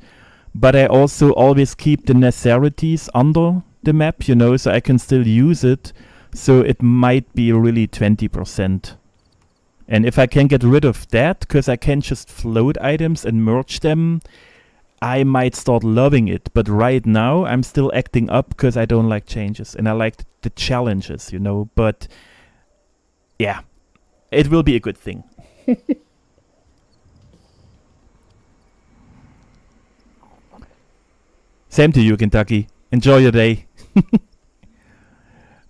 but I also always keep the necessities under the map. You know, so I can still use it. So it might be really 20%. And if I can get rid of that, because I can just float items and merge them, I might start loving it. But right now, I'm still acting up because I don't like changes. And I like the challenges, you know. But, yeah, it will be a good thing. Same to you, Kentucky. Enjoy your day.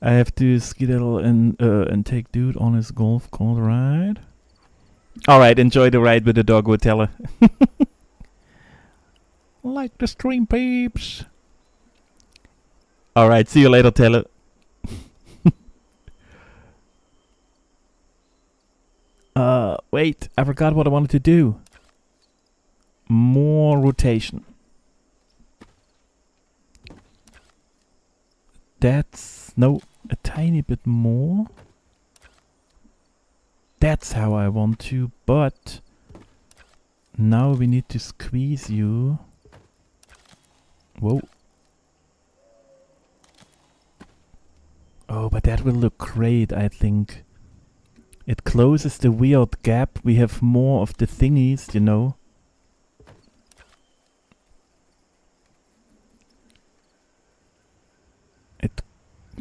I have to skedaddle and take dude on his golf cart ride. Alright, enjoy the ride with the doggo teller. Like the stream, peeps. Alright, see you later, teller. Wait, I forgot what I wanted to do. More rotation. That's... no, a tiny bit more. That's how I want to, but... now we need to squeeze you. Whoa. Oh, but that will look great, I think. It closes the weird gap. We have more of the thingies, you know.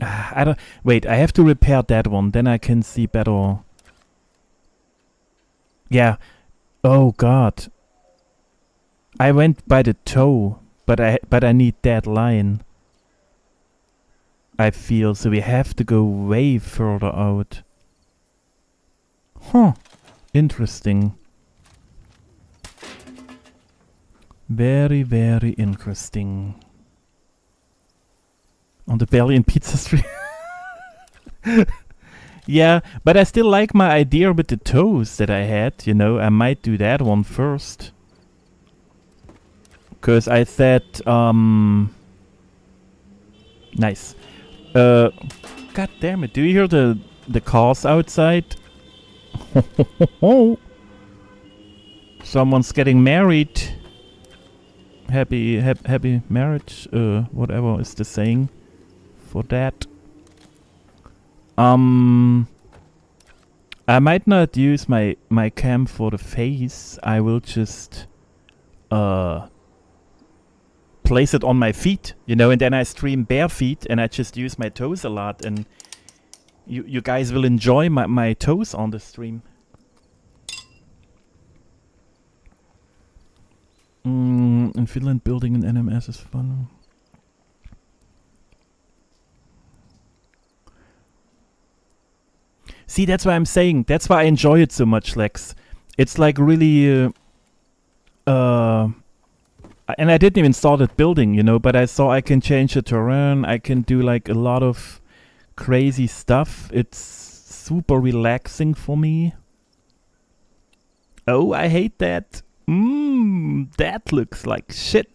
I don't... Wait, I have to repair that one. Then I can see better. Yeah. Oh, God. I went by the toe, but I need that line. I feel, so we have to go way further out. Huh. Interesting. Very, very interesting. On the Belly and Pizza Street. Yeah, but I still like my idea with the toes that I had, you know. I might do that one first. Because I said, nice. God damn it, do you hear the cars outside? Someone's getting married. Happy marriage, whatever is the saying for that. I might not use my cam for the face. I will just place it on my feet, you know, and then I stream bare feet and I just use my toes a lot, and you guys will enjoy my toes on the stream. In Finland, building an NMS is fun. See, that's why I'm saying. That's why I enjoy it so much, Lex. It's like really... and I didn't even start at building, you know, but I saw I can change the terrain. I can do like a lot of crazy stuff. It's super relaxing for me. Oh, I hate that. That looks like shit.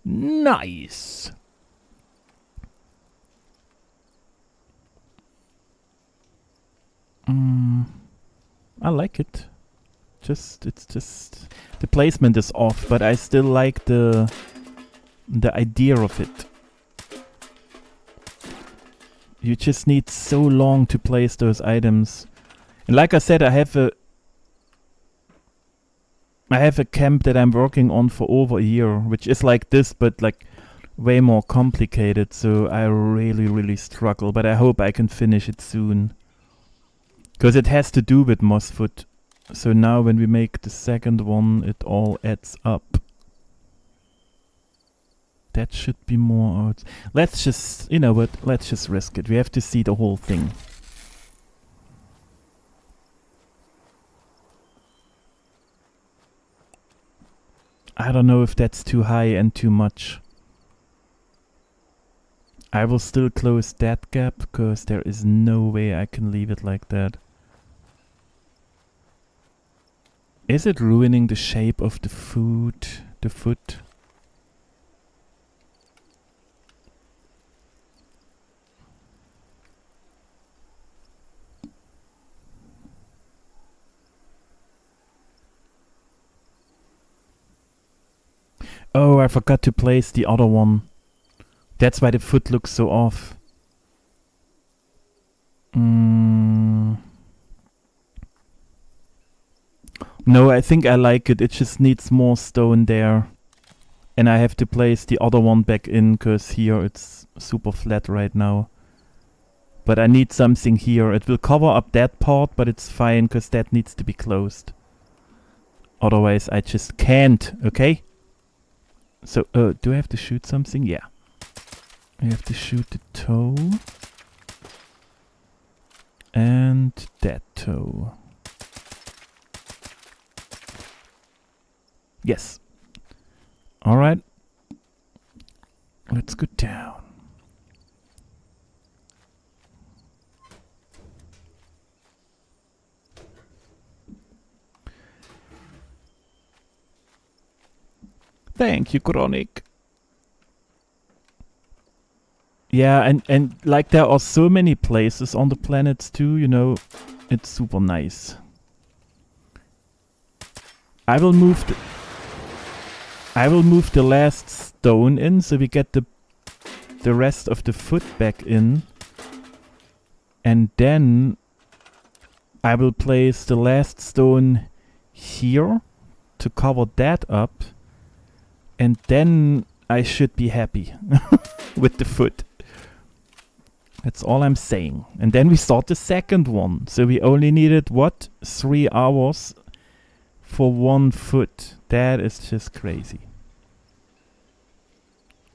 Nice. I like it. It's just the placement is off, but I still like the idea of it. You just need so long to place those items. And like I said, I have a camp that I'm working on for over a year, which is like this, but like way more complicated. So I really struggle, but I hope I can finish it soon. Because it has to do with Mossfoot. So now when we make the second one, it all adds up. That should be more out. Let's just, you know what, let's just risk it. We have to see the whole thing. I don't know if that's too high and too much. I will still close that gap, because there is no way I can leave it like that. Is it ruining the shape of the foot? Oh, I forgot to place the other one. That's why the foot looks so off. No, I think I like it. It just needs more stone there. And I have to place the other one back in, because here it's super flat right now. But I need something here. It will cover up that part, but it's fine, because that needs to be closed. Otherwise I just can't, okay? So, do I have to shoot something? Yeah. I have to shoot the toe. And that toe. Yes. Alright. Let's go down. Thank you, Chronic. Yeah, and like there are so many places on the planets too, you know, it's super nice. I will move the last stone in, so we get the rest of the foot back in. And then I will place the last stone here to cover that up. And then I should be happy with the foot. That's all I'm saying. And then we start the second one. So we only needed, what? 3 hours for 1 foot. That is just crazy.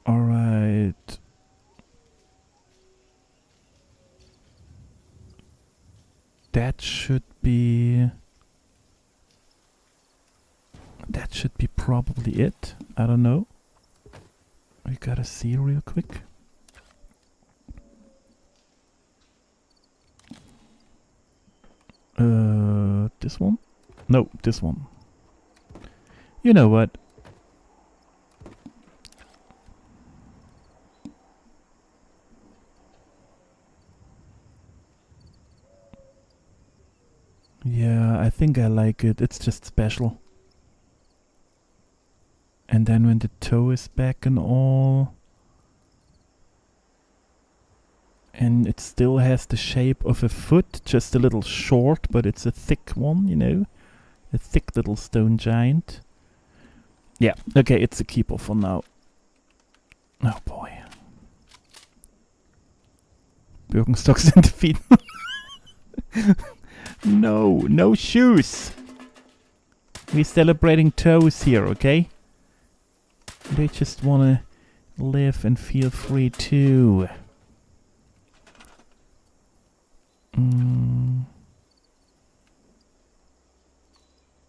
Alright. That should be probably it. I don't know. We gotta see real quick. This one? No, this one. You know what? Yeah, I think I like it. It's just special. And then when the toe is back and all, and it still has the shape of a foot, just a little short, but it's a thick one, you know, a thick little stone giant. Yeah, okay, it's a keeper for now. Oh boy. Birkenstocks in the feet. No, no shoes. We're celebrating toes here, okay? They just wanna live and feel free too.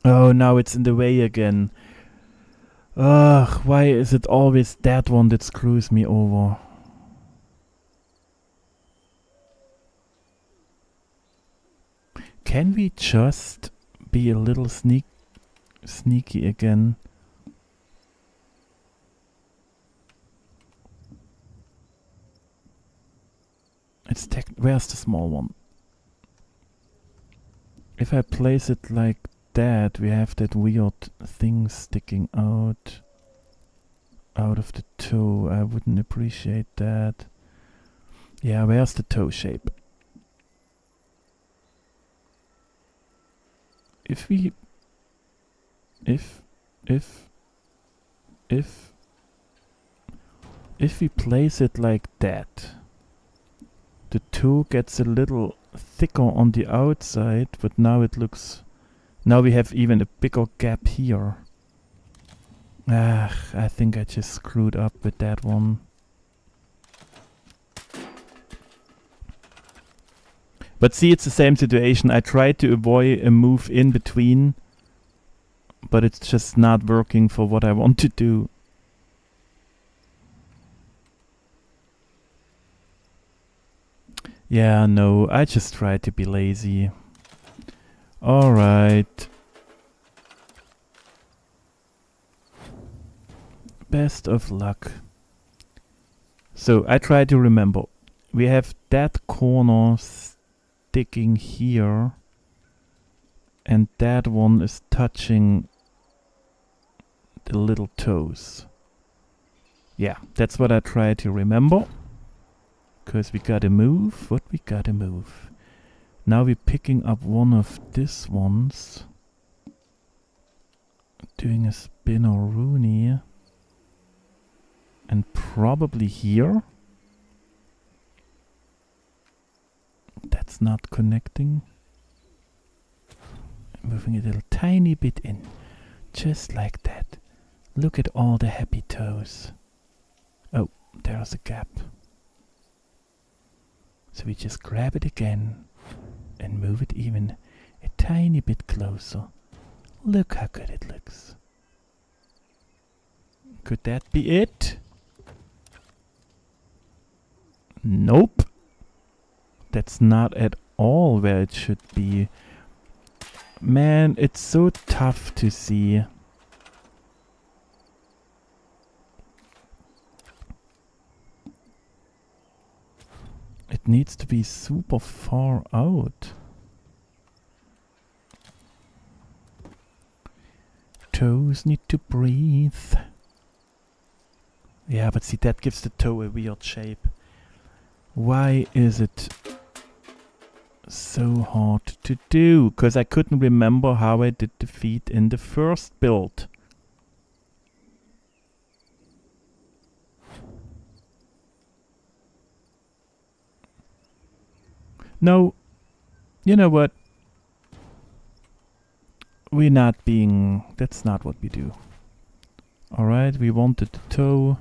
Oh, now it's in the way again. Ugh, why is it always that one that screws me over? Can we just be a little sneaky again? It's where's the small one? If I place it like that, we have that weird thing sticking out of the toe. I wouldn't appreciate that. Yeah, where's the toe shape? If we place it like that, the toe gets a little thicker on the outside, but now it looks... Now we have even a bigger gap here. Ah, I think I just screwed up with that one. But see, it's the same situation. I tried to avoid a move in between, but it's just not working for what I want to do. Yeah, no, I just tried to be lazy. Alright. Best of luck. So, I try to remember. We have that corner sticking here, and that one is touching the little toes. Yeah, that's what I try to remember. Because we gotta move what we gotta move. Now we're picking up one of these ones, doing a spin-a-rooney, and probably here. That's not connecting. Moving it a little tiny bit in, just like that. Look at all the happy toes. Oh, there's a gap. So we just grab it again and move it even a tiny bit closer. Look how good it looks. Could that be it? Nope. That's not at all where it should be. Man, it's so tough to see. It needs to be super far out. Toes need to breathe. Yeah, but see, that gives the toe a weird shape. Why is it so hard to do? Because I couldn't remember how I did the feet in the first build. No, you know what? We're not being... That's not what we do. Alright, we wanted the toe.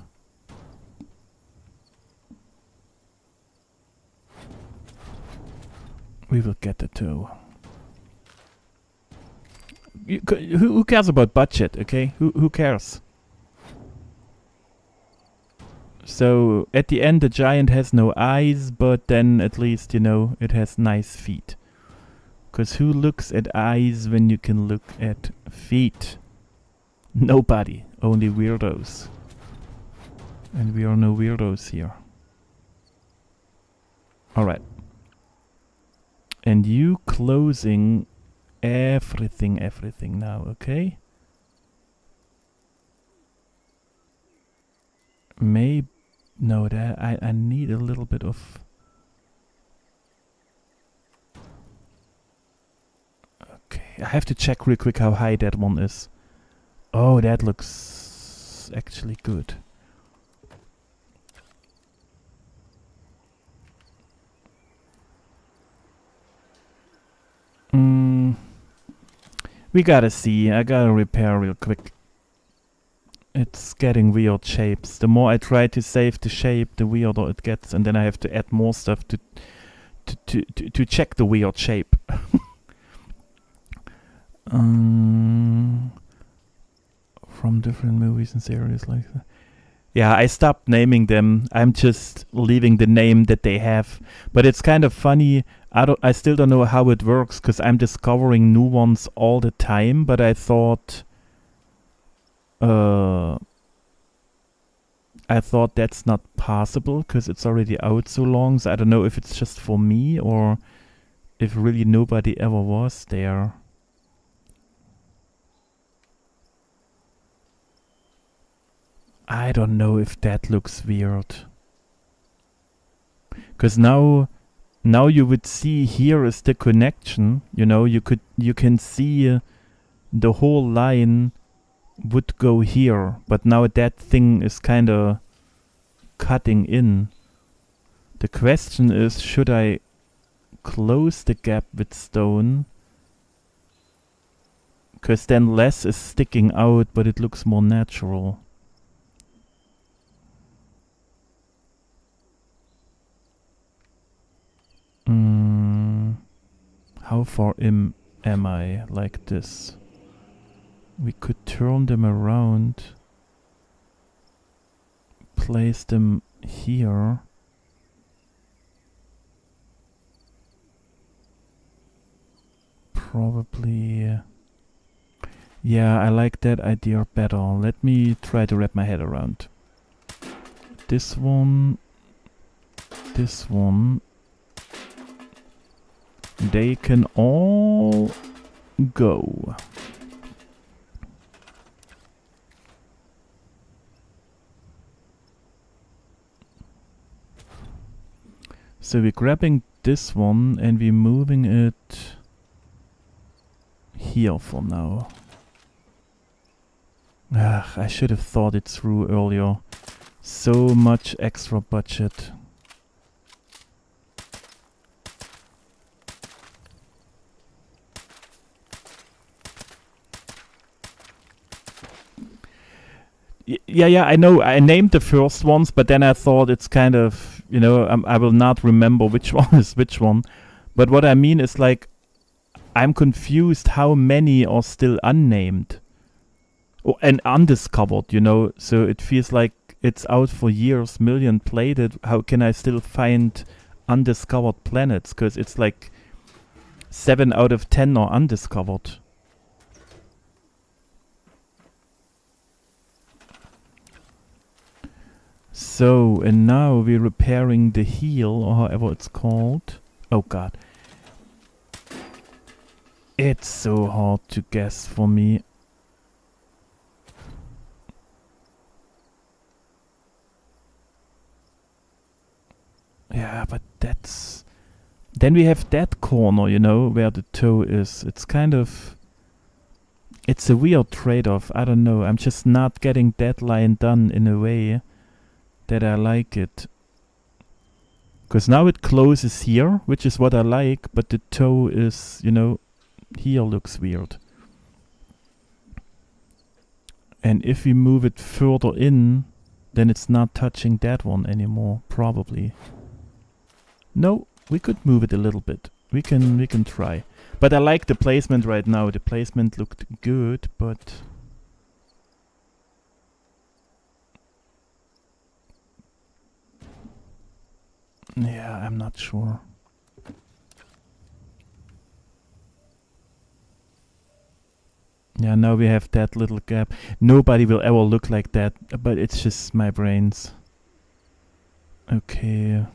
We will get the toe. Who cares about budget, okay? Who cares? So, at the end the giant has no eyes, but then at least, you know, it has nice feet. Because who looks at eyes when you can look at feet? Nobody. Only weirdos. And we are no weirdos here. Alright. And you closing everything now, okay? Maybe... No, that I need a little bit of... Okay, I have to check real quick how high that one is. Oh, that looks actually good. We gotta see. I gotta repair real quick. It's getting weird shapes. The more I try to save the shape, the weirder it gets, and then I have to add more stuff to check the weird shape. From different movies and series like that. Yeah, I stopped naming them. I'm just leaving the name that they have. But it's kind of funny. I still don't know how it works because I'm discovering new ones all the time. But I thought that's not possible because it's already out so long. So I don't know if it's just for me or if really nobody ever was there. I don't know if that looks weird. Because now you would see here is the connection. You know, you can see the whole line would go here, but now that thing is kind of cutting in. The question is, should I close the gap with stone? Because then less is sticking out, but it looks more natural. How far am I like this? We could turn them around, place them here. Probably... Yeah, I like that idea better. Let me try to wrap my head around. This one... This one... They can all go. So we're grabbing this one and we're moving it here for now. I should have thought it through earlier. So much extra budget. Yeah, I know. I named the first ones, but then I thought it's kind of, you know, I will not remember which one is which one. But what I mean is, like, I'm confused how many are still unnamed. Oh, and undiscovered, you know. So it feels like it's out for years, million played it. How can I still find undiscovered planets? Because it's like 7 out of 10 are undiscovered. So, and now we're repairing the heel, or however it's called. Oh god. It's so hard to guess for me. Yeah, but that's... Then we have that corner, you know, where the toe is. It's kind of... It's a weird trade-off. I don't know. I'm just not getting that line done in a way that I like it. Because now it closes here, which is what I like, but the toe is, you know, here looks weird. And if we move it further in, then it's not touching that one anymore, probably. No, we could move it a little bit. We can try. But I like the placement right now. The placement looked good, but yeah, I'm not sure. Yeah, now we have that little gap. Nobody will ever look like that, but it's just my brains. Okay.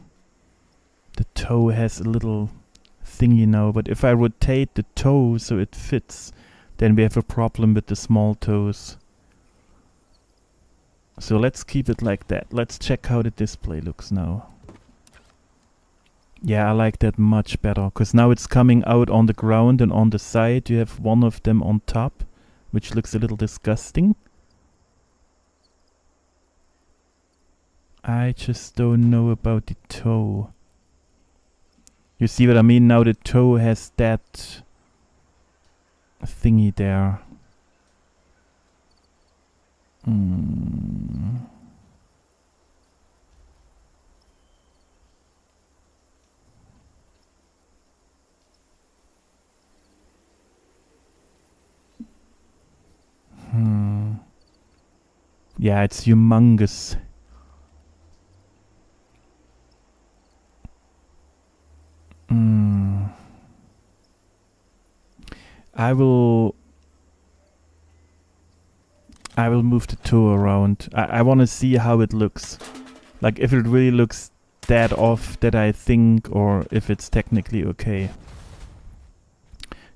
The toe has a little thingy now, but if I rotate the toe so it fits, then we have a problem with the small toes. So let's keep it like that. Let's check how the display looks now. Yeah, I like that much better, because now it's coming out on the ground, and on the side you have one of them on top, which looks a little disgusting. I just don't know about the toe. You see what I mean? Now the toe has that thingy there. Yeah, it's humongous. I will move the toe around. I want to see how it looks. Like if it really looks that off that I think, or if it's technically okay.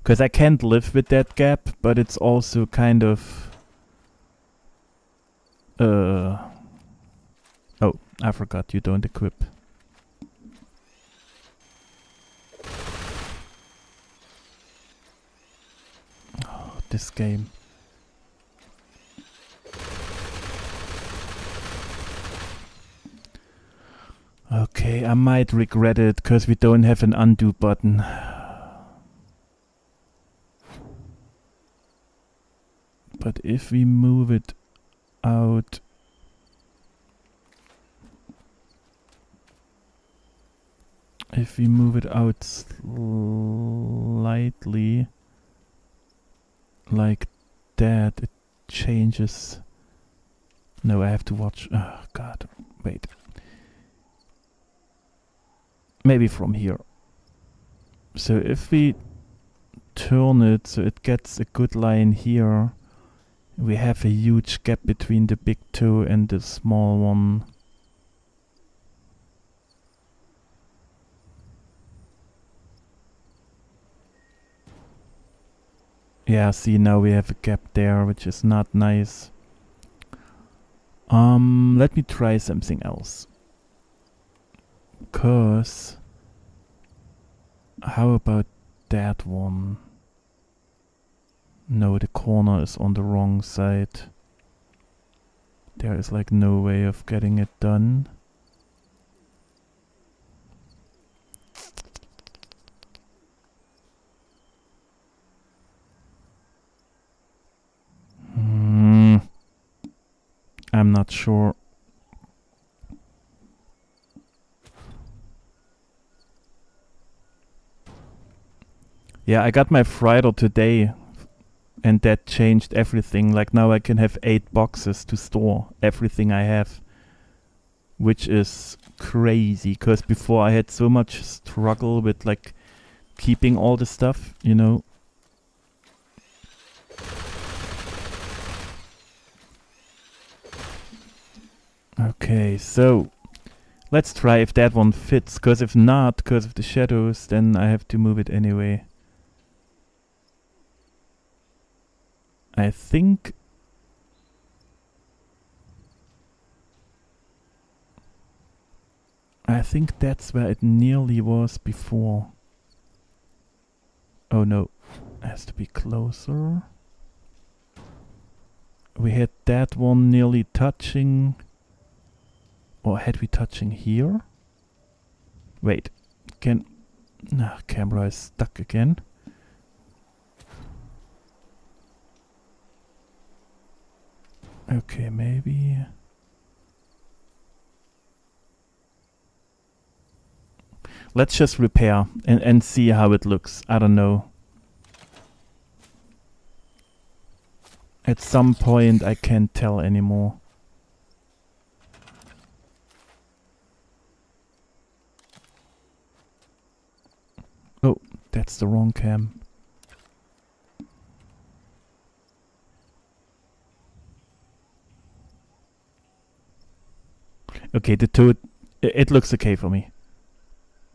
Because I can't live with that gap, but it's also kind of... Oh, I forgot you don't equip. Oh, this game. Okay, I might regret it because we don't have an undo button. But if we move it out... If we move it out slightly, like that, it changes. No, I have to watch. Oh, God. Wait. Maybe from here. So if we turn it so it gets a good line here, we have a huge gap between the big toe and the small one. Yeah, see, now we have a gap there, which is not nice. Let me try something else. Cause how about that one? No, the corner is on the wrong side. There is like no way of getting it done. I'm not sure. Yeah, I got my Friday today, and that changed everything. Like now I can have 8 boxes to store everything I have, which is crazy, because before I had so much struggle with like keeping all the stuff, you know. Okay, so let's try if that one fits, because if not, because of the shadows, then I have to move it anyway. I think that's where it nearly was before. Oh no, it has to be closer. We had that one nearly touching. Or had we touching here? Wait, can... No, camera is stuck again. Okay, maybe... Let's just repair and see how it looks. I don't know. At some point I can't tell anymore. Oh, that's the wrong cam. Okay, the toe, it looks okay for me.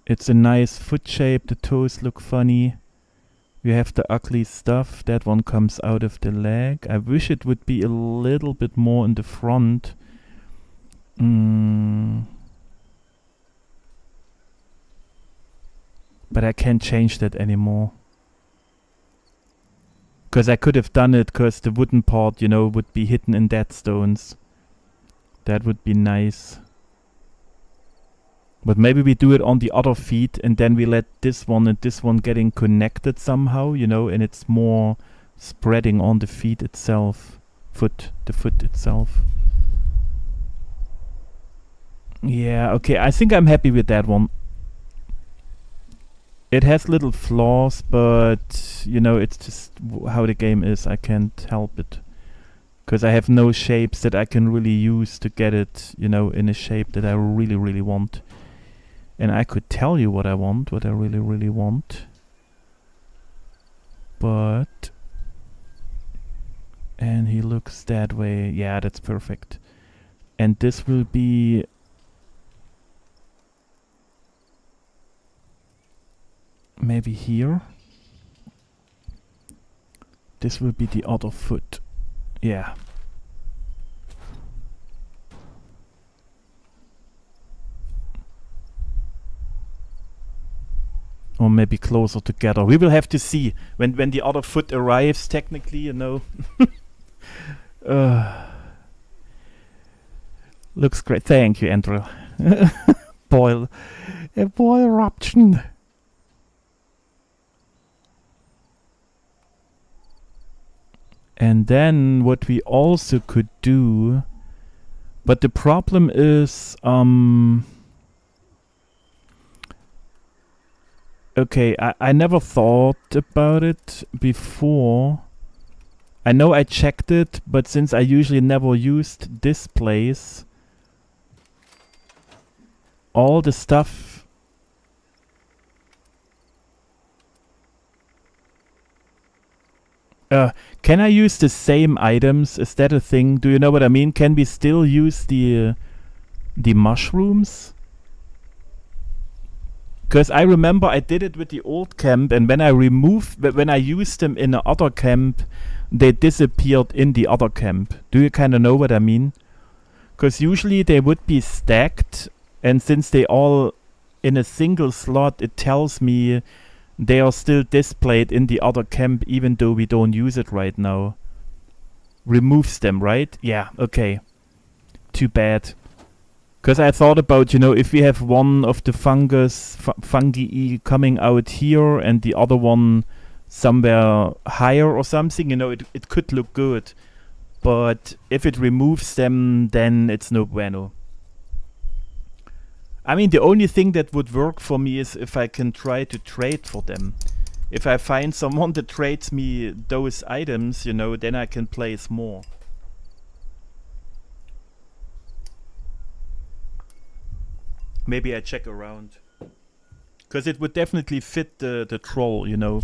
It's a nice foot shape, the toes look funny. We have the ugly stuff, that one comes out of the leg. I wish it would be a little bit more in the front. But I can't change that anymore. Because I could have done it because the wooden part, you know, would be hidden in dead stones. That would be nice. But maybe we do it on the other feet and then we let this one and this one getting connected somehow, you know, and it's more spreading on the feet itself. The foot itself. Yeah, okay, I think I'm happy with that one. It has little flaws, but, you know, it's just how the game is. I can't help it. Because I have no shapes that I can really use to get it, you know, in a shape that I really, really want. And I could tell you what I want, what I really, really want. But... And he looks that way. Yeah, that's perfect. And this will be... Maybe here. This will be the other foot. Yeah. Or maybe closer together. We will have to see when the other foot arrives, technically, you know. Looks great. Thank you, Andrew. Boil. A boil eruption. And then what we also could do, but the problem is, okay, I never thought about it before. I know I checked it, but since I usually never used this place, all the stuff... can I use the same items? Is that a thing? Do you know what I mean? Can we still use the mushrooms? Because I remember I did it with the old camp, and when I used them in the other camp, they disappeared in the other camp. Do you kind of know what I mean? Because usually they would be stacked, and since they all in a single slot, it tells me they are still displayed in the other camp even though we don't use it right now. Removes them, right? Yeah, okay. Too bad. Because I thought about, you know, if we have one of the fungi coming out here and the other one somewhere higher or something, you know, it could look good. But if it removes them, then it's no bueno. I mean, the only thing that would work for me is if I can try to trade for them. If I find someone that trades me those items, you know, then I can place more. Maybe I check around. Because it would definitely fit the troll, you know.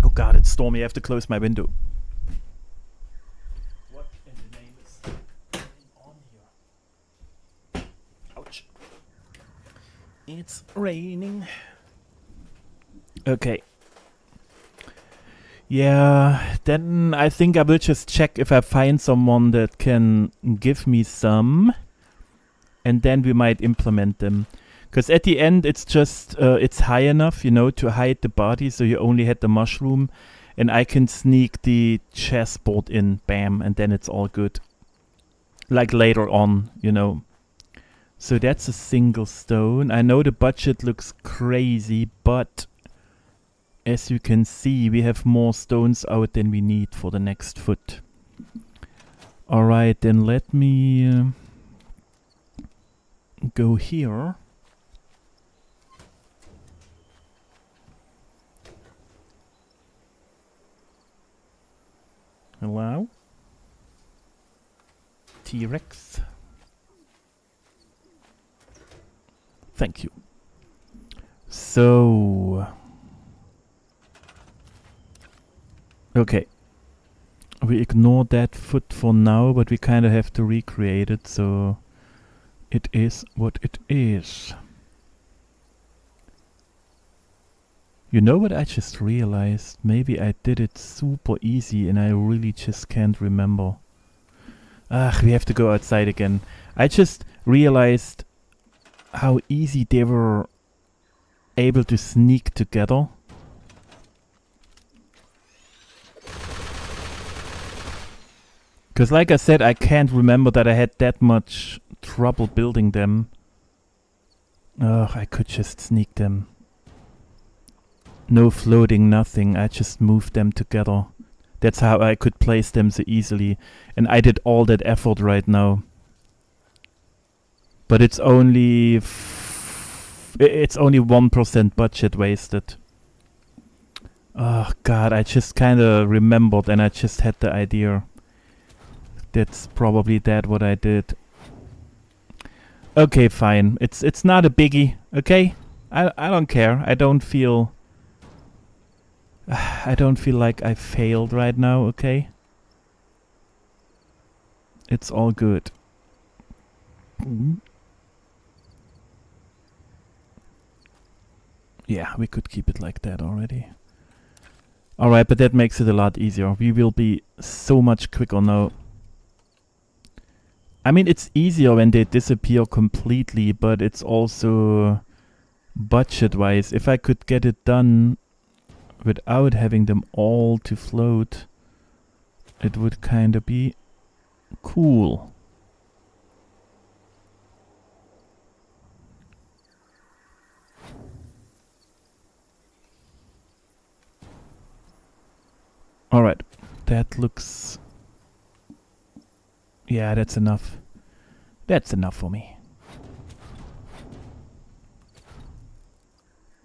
Oh god, it's stormy. I have to close my window. What in the name is going on here? Ouch. It's raining. Okay. Yeah, then I think I will just check if I find someone that can give me some. And then we might implement them. Because at the end it's just, it's high enough, you know, to hide the body. So you only had the mushroom. And I can sneak the chessboard in, bam, and then it's all good. Like later on, you know. So that's a single stone. I know the budget looks crazy, but as you can see, we have more stones out than we need for the next foot. Alright, then let me go here. Hello? T-Rex. Thank you. So... okay. We ignore that foot for now, but we kind of have to recreate it, so... it is what it is. You know what I just realized? Maybe I did it super easy and I really just can't remember. Ah, we have to go outside again. I just realized how easy they were able to sneak together. Because like I said, I can't remember that I had that much trouble building them. Ugh, I could just sneak them. No floating, nothing. I just moved them together. That's how I could place them so easily. And I did all that effort right now. But it's only... it's only 1% budget wasted. Oh god, I just kinda remembered and I just had the idea. That's probably what I did. Okay, fine. It's not a biggie, okay? I don't care. I don't feel like I failed right now, okay? It's all good. Yeah, we could keep it like that already. Alright, but that makes it a lot easier. We will be so much quicker now. I mean, it's easier when they disappear completely, but it's also budget-wise. If I could get it done without having them all to float, it would kind of be cool. Alright, that looks... yeah, that's enough. That's enough for me.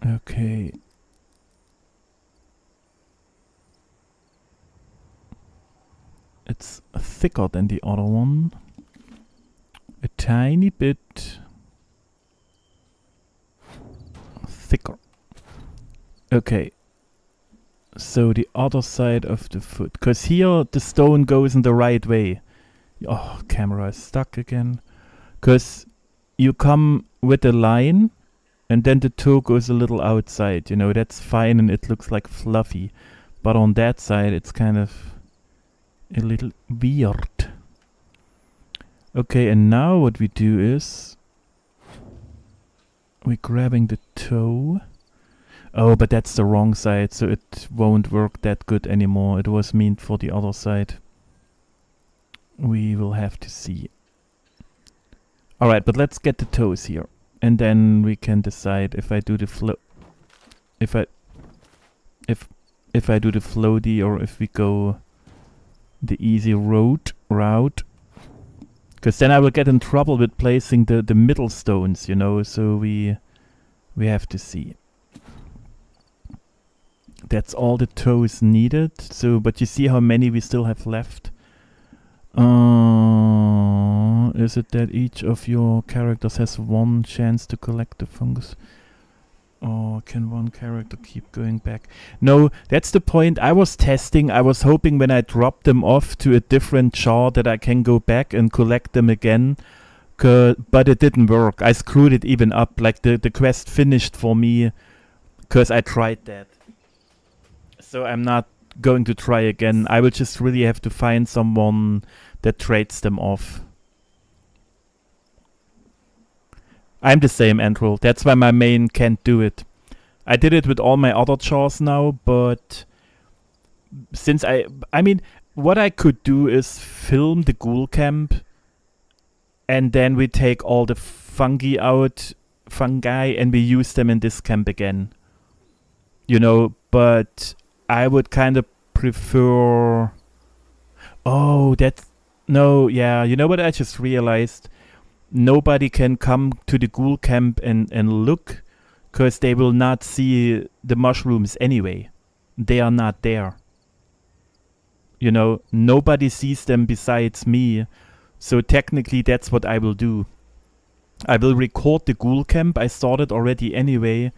Okay. It's thicker than the other one. A tiny bit thicker. Okay. So the other side of the foot. Because here the stone goes in the right way. Oh, camera is stuck again. Because you come with a line and then the toe goes a little outside. You know, that's fine and it looks like fluffy. But on that side it's kind of a little weird. Okay, and now what we do is we're grabbing the toe. Oh, but that's the wrong side, so it won't work that good anymore. It was meant for the other side. We will have to see. Alright, but let's get the toes here. And then we can decide if I do the if I do the floaty or if we go the easy route. Because then I will get in trouble with placing the middle stones, you know, so we have to see. That's all the toes needed. So, but you see how many we still have left. Is it that each of your characters has one chance to collect the fungus? Or can one character keep going back? No, that's the point I was testing. I was hoping when I drop them off to a different jar that I can go back and collect them again. But it didn't work. I screwed it even up. Like the quest finished for me because I tried that. So I'm not going to try again. I will just really have to find someone that trades them off. I'm the same, Andrew. That's why my main can't do it. I did it with all my other chars now, but since I mean, what I could do is film the ghoul camp and then we take all the fungi and we use them in this camp again. You know, but I would kind of prefer... Oh, that's... No, yeah, you know what I just realized? Nobody can come to the ghoul camp and look, because they will not see the mushrooms anyway. They are not there. You know, nobody sees them besides me. So technically that's what I will do. I will record the ghoul camp. I started already anyway.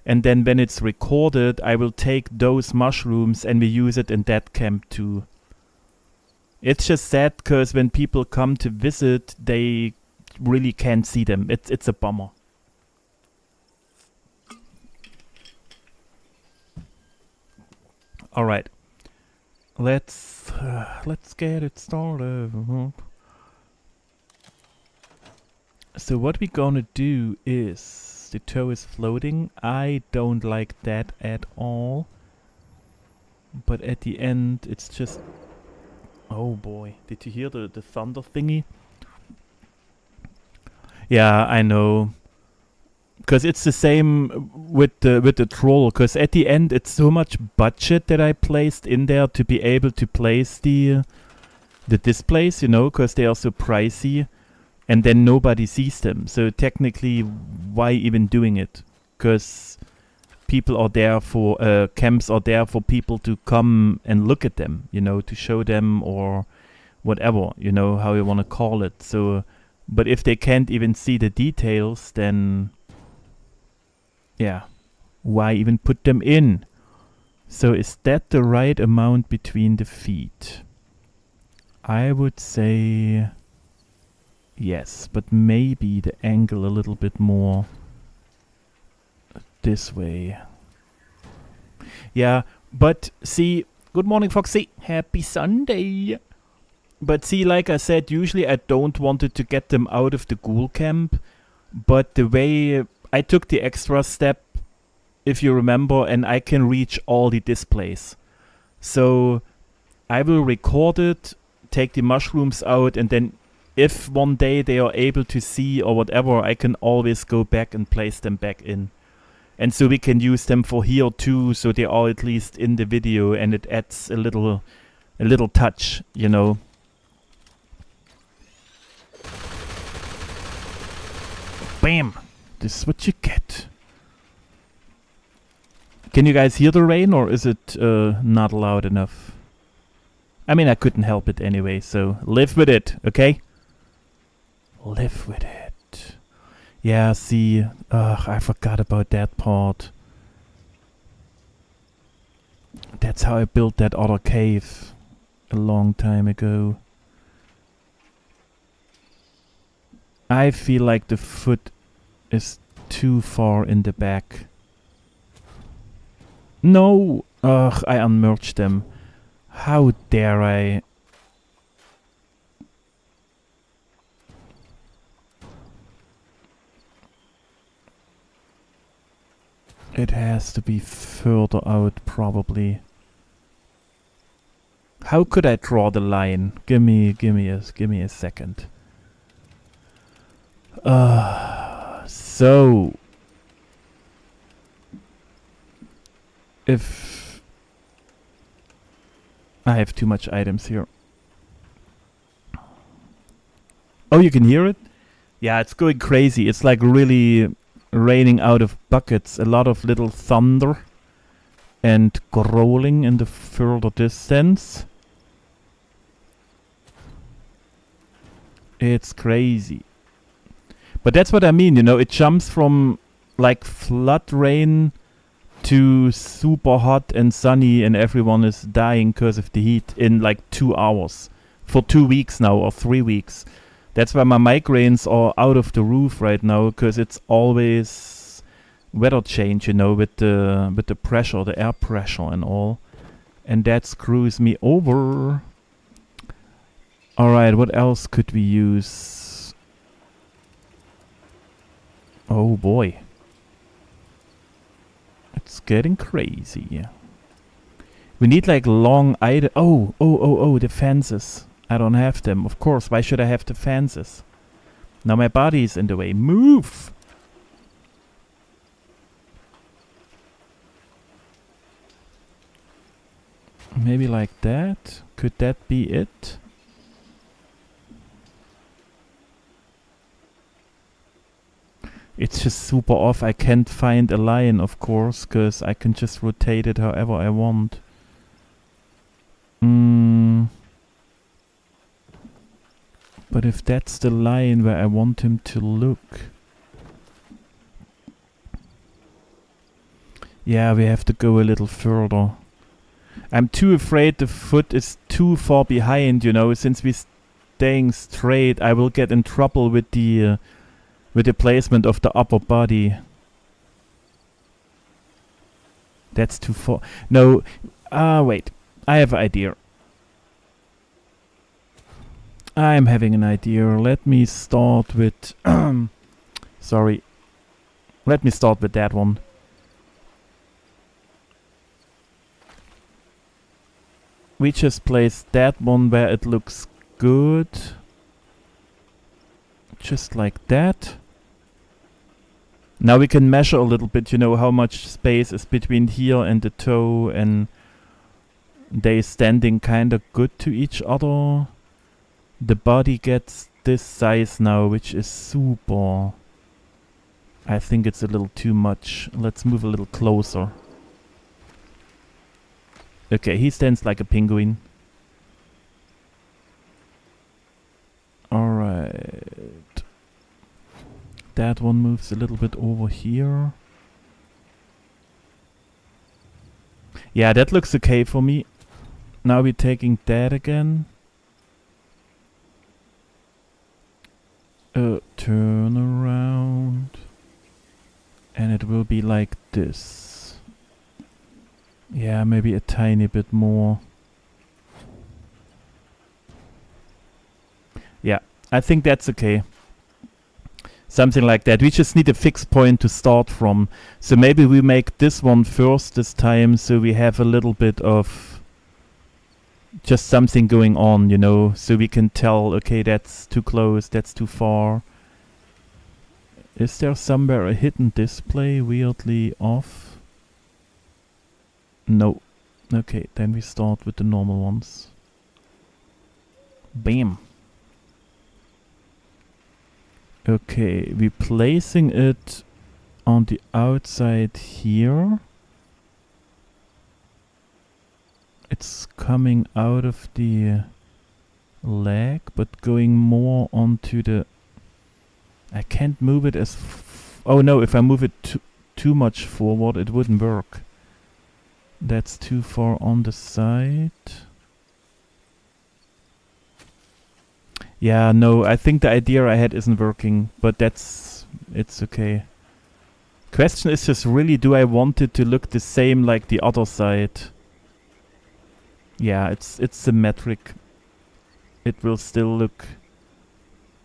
And then when it's recorded, I will take those mushrooms and we use it in that camp too. It's just sad because when people come to visit, they really can't see them. It's a bummer. All right, let's get it started. So what we're gonna do is the toe is floating. I don't like that at all. But at the end, it's just... Oh boy, did you hear the thunder thingy? Yeah, I know. Because it's the same with the troll. Because at the end, it's so much budget that I placed in there to be able to place the displays, you know, because they are so pricey, and then nobody sees them. So technically, why even doing it? Because people are there for camps are there for people to come and look at them, you know, to show them or whatever, you know, how you want to call it. So, but if they can't even see the details, then yeah, why even put them in? So is that the right amount between the feet? I would say yes, but maybe the angle a little bit more this way. Yeah, but see, good morning Foxy, happy Sunday. But see, like I said, usually I don't want it to get them out of the ghoul camp, but the way I took the extra step, if you remember, and I can reach all the displays. So I will record it, take the mushrooms out, and then if one day they are able to see or whatever, I can always go back and place them back in. And so we can use them for here too, so they are at least in the video, and it adds a little touch, you know. Bam! This is what you get. Can you guys hear the rain, or is it not loud enough? I mean, I couldn't help it anyway, so live with it, okay? Live with it. Yeah, see, I forgot about that part. That's how I built that other cave a long time ago. I feel like the foot is too far in the back. No! Ugh, I unmerged them. How dare I? It has to be further out, probably. How could I draw the line? Give me a second. So if I have too much items here. Oh, you can hear it? Yeah, it's going crazy. It's like really raining out of buckets. A lot of little thunder and growling in the further distance. It's crazy. But that's what I mean, you know, it jumps from like flood rain to super hot and sunny, and everyone is dying because of the heat in like 2 hours. For 2 weeks now, or 3 weeks. That's why my migraines are out of the roof right now, because it's always weather change, you know, with the pressure, the air pressure and all. And that screws me over. Alright, what else could we use? Oh boy. It's getting crazy. We need like long items. Oh, the fences. I don't have them. Of course, why should I have the fences? Now my body is in the way. Move! Maybe like that. Could that be it? It's just super off. I can't find a line, of course, because I can just rotate it however I want. But if that's the line where I want him to look... Yeah, we have to go a little further. I'm too afraid the foot is too far behind, you know. Since we're staying straight, I will get in trouble with the placement of the upper body. That's too far. No, wait. I have an idea. I'm having an idea. Let me start with... sorry. Let me start with that one. We just place that one where it looks good. Just like that. Now we can measure a little bit, you know, how much space is between here and the toe, and they standing kind of good to each other. The body gets this size now, which is super. I think it's a little too much. Let's move a little closer. Okay, he stands like a penguin. Alright. That one moves a little bit over here. Yeah, that looks okay for me. Now we're taking that again. Turn around. And it will be like this. Yeah, maybe a tiny bit more. Yeah, I think that's okay. Something like that. We just need a fixed point to start from. So maybe we make this one first this time, so we have a little bit of just something going on, you know, so we can tell, okay, that's too close, that's too far. Is there somewhere a hidden display weirdly off? No. Okay, then we start with the normal ones. Bam. Okay, we're placing it on the outside here. It's coming out of the leg, but going more onto the... I can't move it as... oh no, if I move it too much forward, it wouldn't work. That's too far on the side. Yeah, no, I think the idea I had isn't working, but it's okay. Question is just really, do I want it to look the same like the other side? Yeah, it's symmetric. It will still look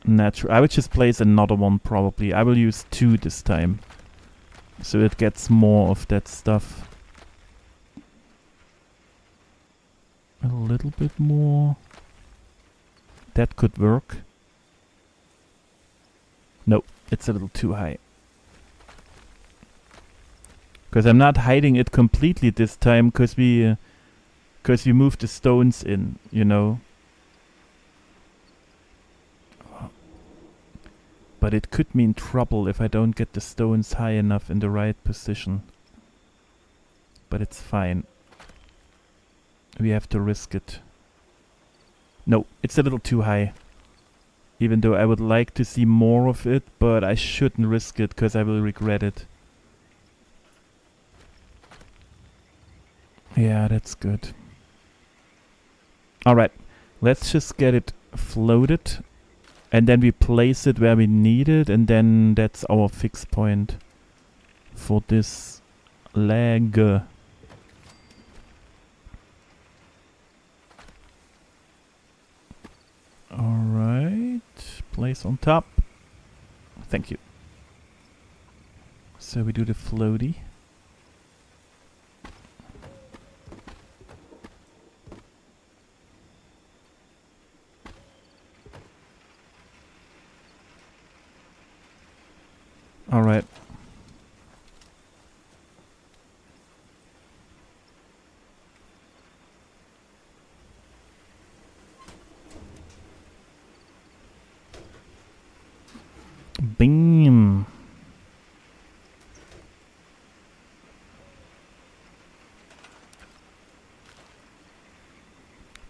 natural. I would just place another one probably. I will use 2 this time, so it gets more of that stuff. A little bit more. That could work. No, it's a little too high. Because I'm not hiding it completely this time, because we moved the stones in, you know. But it could mean trouble if I don't get the stones high enough in the right position. But it's fine. We have to risk it. No, it's a little too high. Even though I would like to see more of it, but I shouldn't risk it because I will regret it. Yeah, that's good. Alright, let's just get it floated. And then we place it where we need it, and then that's our fixed point for this leg. Alright, place on top. Thank you. So we do the floaty. Alright. Bam.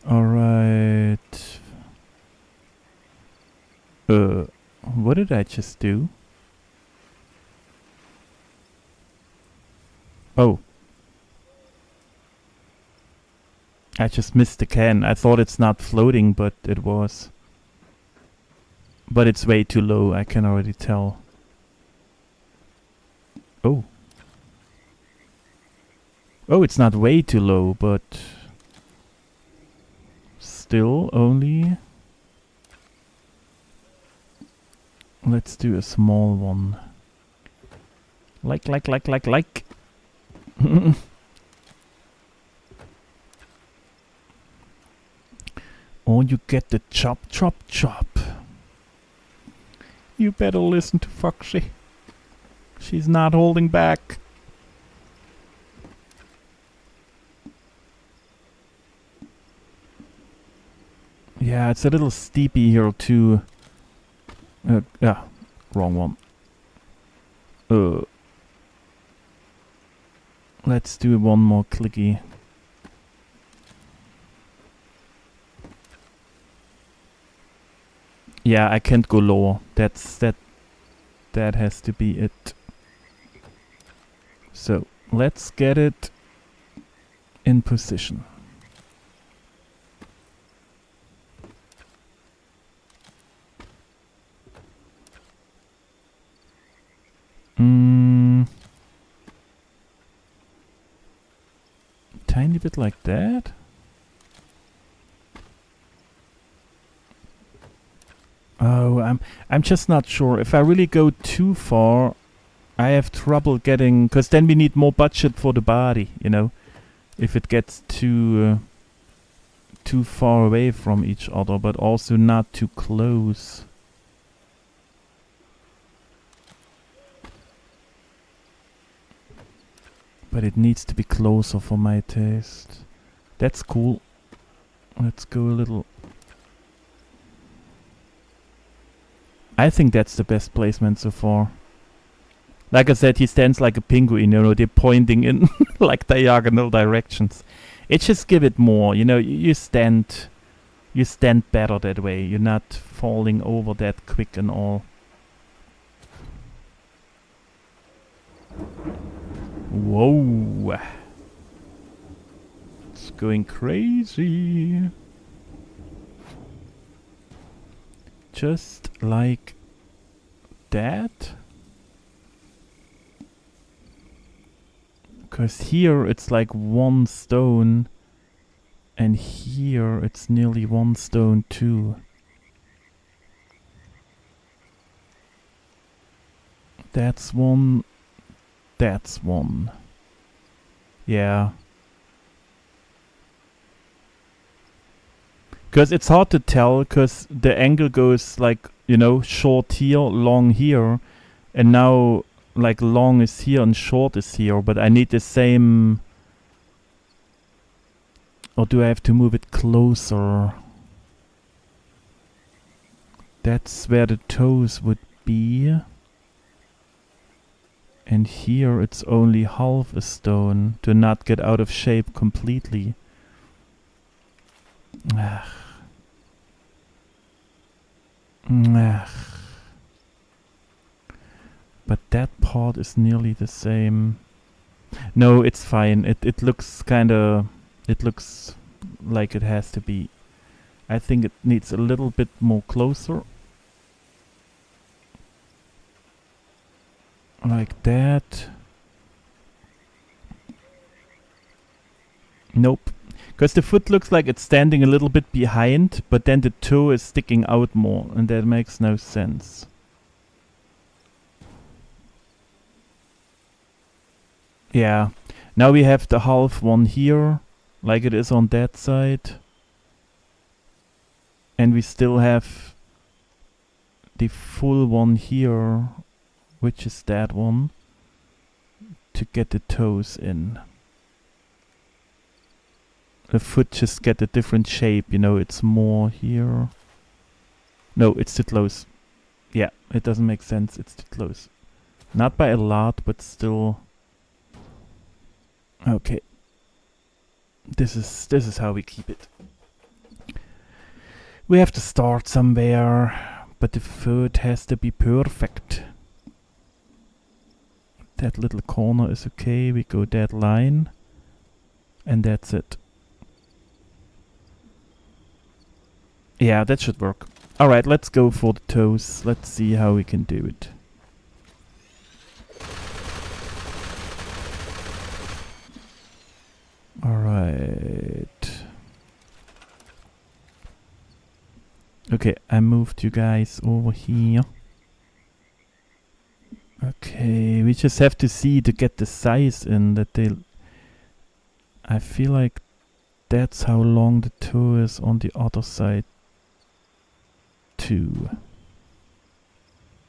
Alright. What did I just do? Oh. I just missed the can. I thought it's not floating, but it was. But it's way too low, I can already tell. Oh. Oh, it's not way too low, but still only. Let's do a small one. Like. Or you get the chop. You better listen to Foxy. She's not holding back. Yeah, it's a little steepy here too. Yeah, wrong one. Let's do one more clicky. Yeah, I can't go lower. That has to be it. So let's get it in position. Tiny bit like that. Oh, I'm just not sure. If I really go too far, I have trouble getting, because then we need more budget for the body, you know. If it gets too far away from each other, but also not too close. But it needs to be closer for my taste. That's cool. Let's go a little. I think that's the best placement so far. Like I said, he stands like a penguin, you know, they're pointing in like diagonal directions. It just give it more, you know, you stand better that way. You're not falling over that quick and all. Whoa. It's going crazy. Just like that. Because here it's like one stone, and here it's nearly one stone too. That's one. That's one. Yeah. Because it's hard to tell, because the angle goes like, you know, short here, long here, and now like long is here and short is here, but I need the same. Or do I have to move it closer? That's where the toes would be. And here it's only half a stone to not get out of shape completely. Ugh. Ugh. But that part is nearly the same. No, it's fine. It looks kinda... It looks like it has to be. I think it needs a little bit more closer. Like that. Nope. Because the foot looks like it's standing a little bit behind, but then the toe is sticking out more, and that makes no sense. Yeah. Now we have the half one here, like it is on that side. And we still have the full one here, which is that one, to get the toes in. The foot just get a different shape, you know, it's more here. No, it's too close. Yeah, it doesn't make sense, it's too close. Not by a lot, but still. Okay. This is how we keep it. We have to start somewhere, but the foot has to be perfect. That little corner is okay, we go that line, and that's it. Yeah, that should work. Alright, let's go for the toes. Let's see how we can do it. Alright. Okay, I moved you guys over here. Okay, we just have to see to get the size in that they... I feel like that's how long the toe is on the other side too.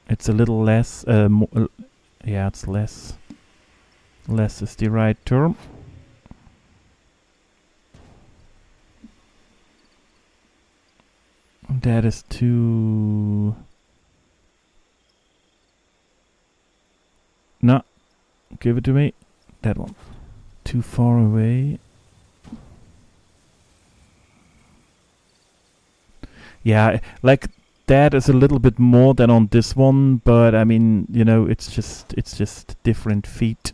It's a little less, yeah, it's less. Less is the right term. That is too... No, give it to me. That one. Too far away. Yeah, like that is a little bit more than on this one, but I mean, you know, it's just different feet.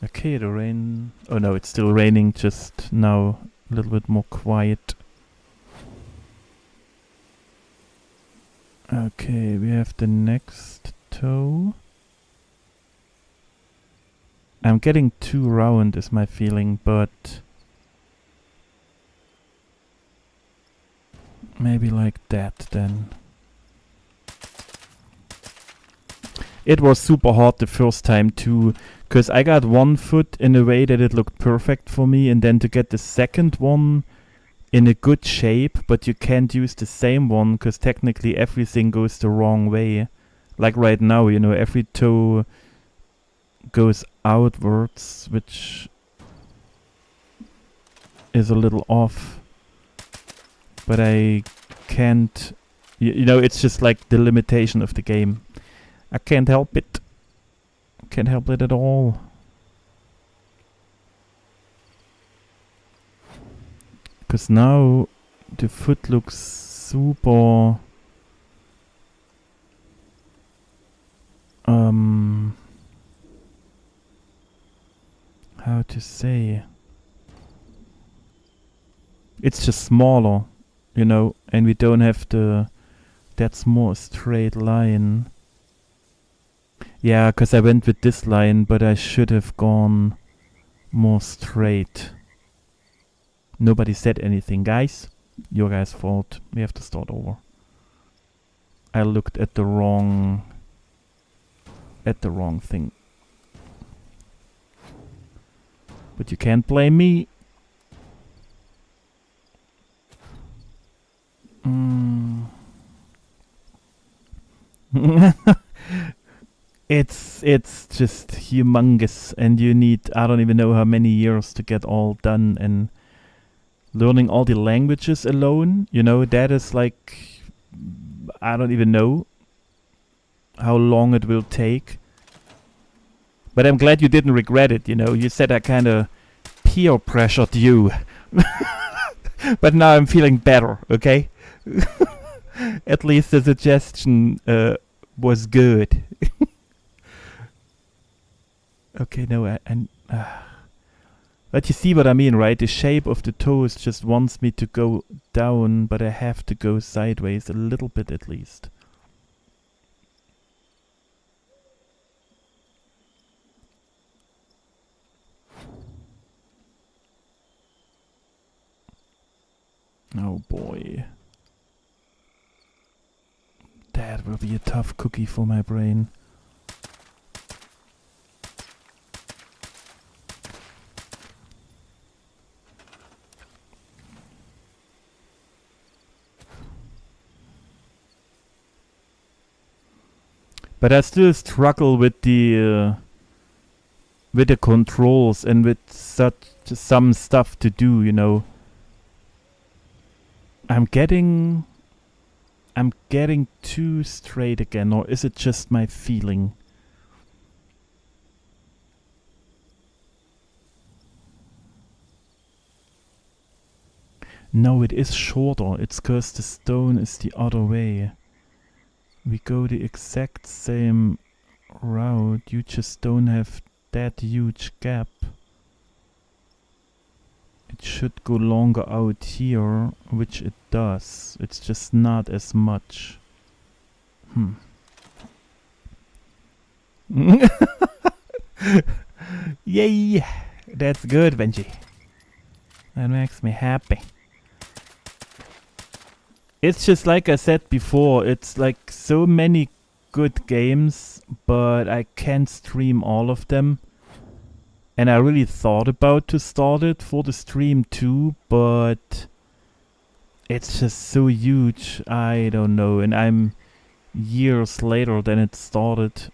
Okay, the rain... Oh no, it's still raining, just now a little bit more quiet. Okay, we have the next toe. I'm getting too round is my feeling, but... maybe like that then. It was super hard the first time too, because I got one foot in a way that it looked perfect for me, and then to get the second one in a good shape, but you can't use the same one because technically everything goes the wrong way. Like right now, you know, every toe goes outwards, which is a little off. But I can't, you know, it's just like the limitation of the game. I can't help it. Can't help it at all. Because now the foot looks super... how to say? It's just smaller, you know, and we don't have the... that's more a straight line. Yeah, because I went with this line, but I should have gone more straight. Nobody said anything, guys. Your guys' fault. We have to start over. I looked at the wrong thing. But you can't blame me. It's just humongous, and you need, I don't even know how many years to get all done, and learning all the languages alone, you know, that is like, I don't even know how long it will take. But I'm glad you didn't regret it, you know. You said I kind of peer pressured you. But now I'm feeling better, okay? At least the suggestion was good. Okay, no, but you see what I mean, right? The shape of the toes just wants me to go down, but I have to go sideways a little bit at least. Oh boy. That will be a tough cookie for my brain. But I still struggle with the controls and with such some stuff to do, you know. I'm getting too straight again, or is it just my feeling? No, it is shorter. It's 'cause the stone is the other way. We go the exact same route. You just don't have that huge gap. It should go longer out here, which it does. It's just not as much. Yay! That's good, Benji. That makes me happy. It's just like I said before, it's like so many good games, but I can't stream all of them. And I really thought about to start it for the stream too, but it's just so huge, I don't know, and I'm years later than it started.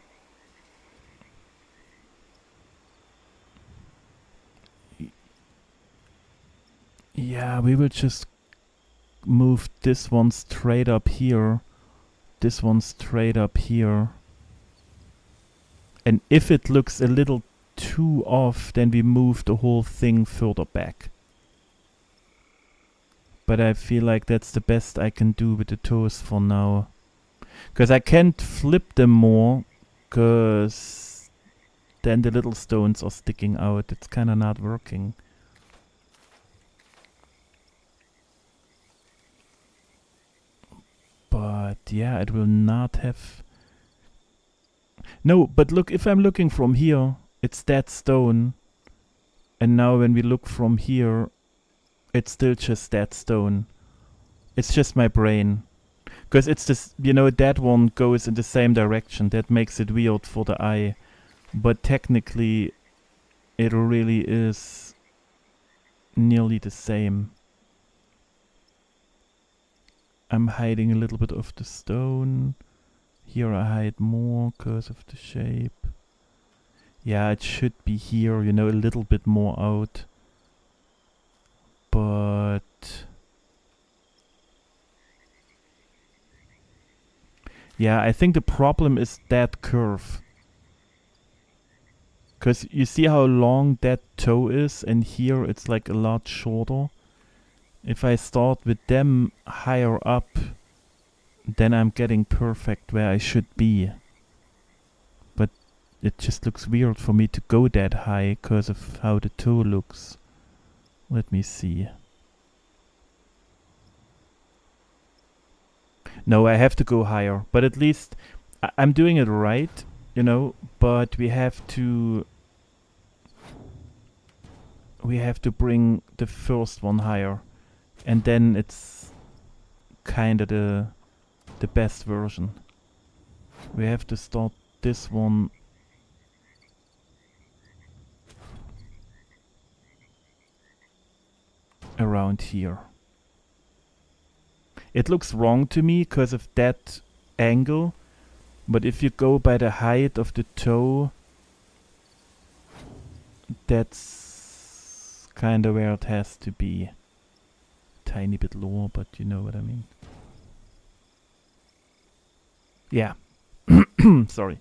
Yeah, we will just move this one straight up here, this one straight up here. And if it looks a little too off, then we move the whole thing further back. But I feel like that's the best I can do with the toes for now. Because I can't flip them more, because then the little stones are sticking out. It's kind of not working. But yeah, it will not have... No, but look, if I'm looking from here, it's that stone. And now when we look from here, it's still just that stone. It's just my brain. Because it's this, you know, that one goes in the same direction. That makes it weird for the eye. But technically, it really is nearly the same. I'm hiding a little bit of the stone. Here I hide more because of the shape. Yeah, it should be here, you know, a little bit more out. But... yeah, I think the problem is that curve. Because you see how long that toe is, and here it's like a lot shorter. If I start with them higher up, then I'm getting perfect where I should be. But it just looks weird for me to go that high because of how the toe looks. Let me see. No, I have to go higher, but at least I'm doing it right, you know, but we have to bring the first one higher, and then it's kinda the best version. We have to start this one around here. It looks wrong to me because of that angle, but if you go by the height of the toe, that's kind of where it has to be. Tiny bit lower, but you know what I mean. Yeah. Sorry.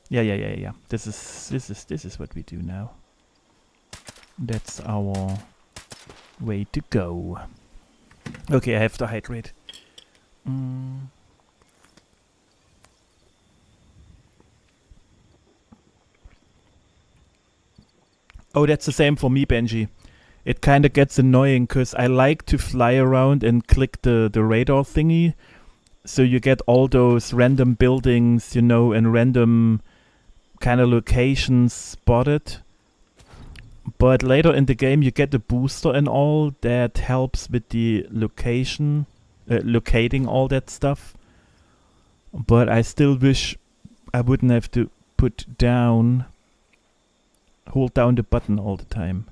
Yeah. This is what we do now. That's our way to go. Okay, I have to hydrate. Oh, that's the same for me, Benji. It kind of gets annoying because I like to fly around and click the radar thingy. So you get all those random buildings, you know, and random kind of locations spotted. But later in the game you get the booster and all that helps with the location, locating all that stuff. But I still wish I wouldn't have to hold down the button all the time.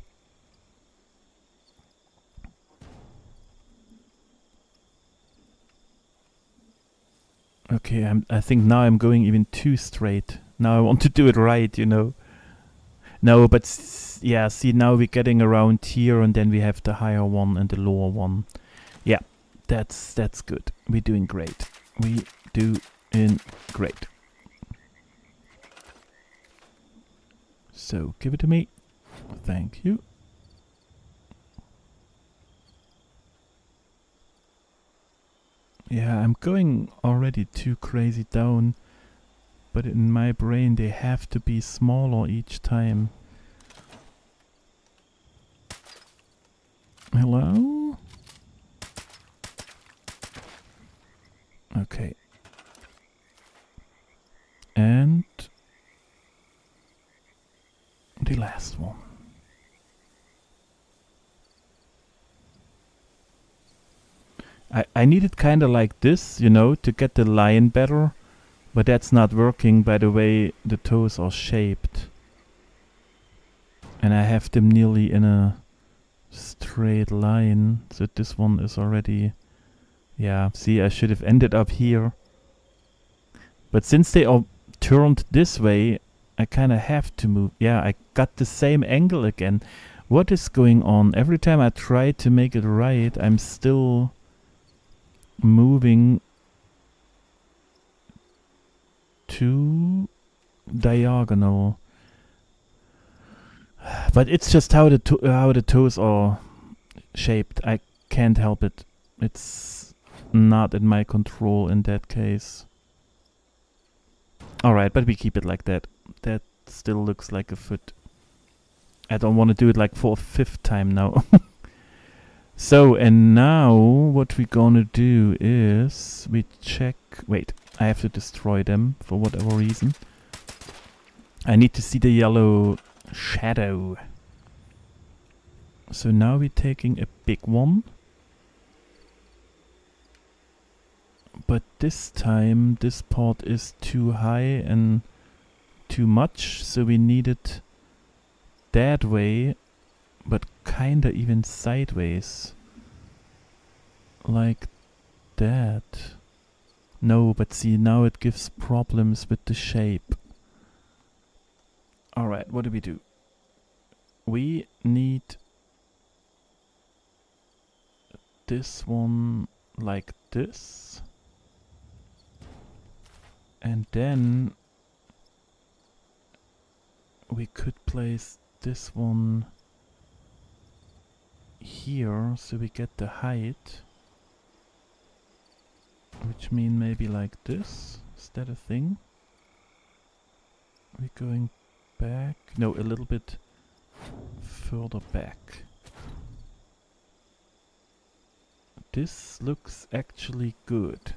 Okay, I think now I'm going even too straight. Now I want to do it right, you know. No, but yeah, see, now we're getting around here, and then we have the higher one and the lower one. Yeah, that's good. We're doing great. We doing great. So give it to me. Thank you. Yeah, I'm going already too crazy down, but in my brain they have to be smaller each time. Hello? Okay. And the last one. I need it kind of like this, you know, to get the line better. But that's not working by the way the toes are shaped. And I have them nearly in a straight line. So this one is already... Yeah, see, I should have ended up here. But since they are turned this way, I kind of have to move. Yeah, I got the same angle again. What is going on? Every time I try to make it right, I'm still moving too diagonal. But it's just how the toes are shaped. I can't help it. It's not in my control in that case. Alright, but we keep it like that. That still looks like a foot. I don't want to do it like for a 5th time now. So, and now what we're gonna do is we check... Wait, I have to destroy them for whatever reason. I need to see the yellow shadow. So now we're taking a big one. But this time this part is too high and too much, so we need it that way, but kinda even sideways. Like that. No, but see, now it gives problems with the shape. Alright, what do we do? We need this one like this. And then we could place this one here so we get the height. Which mean maybe like this. Is that a thing? We're going back. No, a little bit further back. This looks actually good.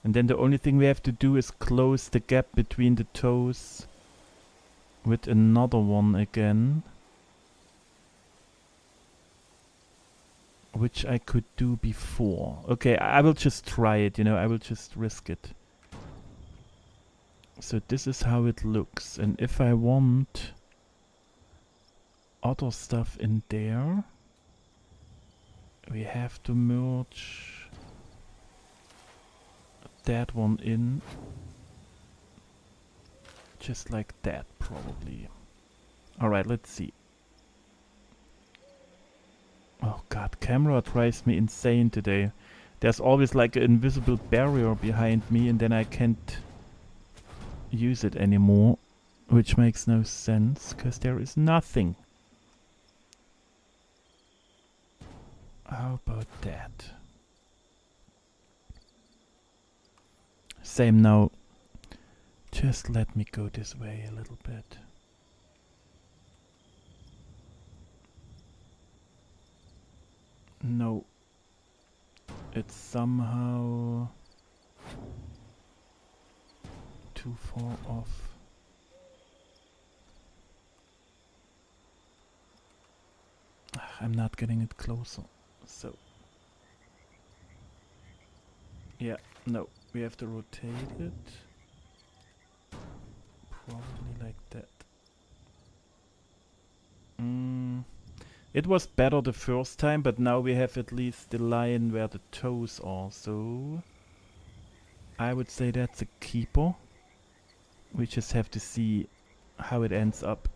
And then the only thing we have to do is close the gap between the toes with another one again. Which I could do before. Okay, I will just try it, you know, I will just risk it. So this is how it looks. And if I want other stuff in there, we have to merge that one in. Just like that, probably. Alright, let's see. Oh god, camera drives me insane today. There's always like an invisible barrier behind me and then I can't use it anymore. Which makes no sense, because there is nothing. How about that? Same now. Just let me go this way a little bit. No. It's somehow too far off. I'm not getting it closer. So. Yeah, no. We have to rotate it. Probably like that. It was better the first time, but now we have at least the line where the toes are, so I would say that's a keeper. We just have to see how it ends up.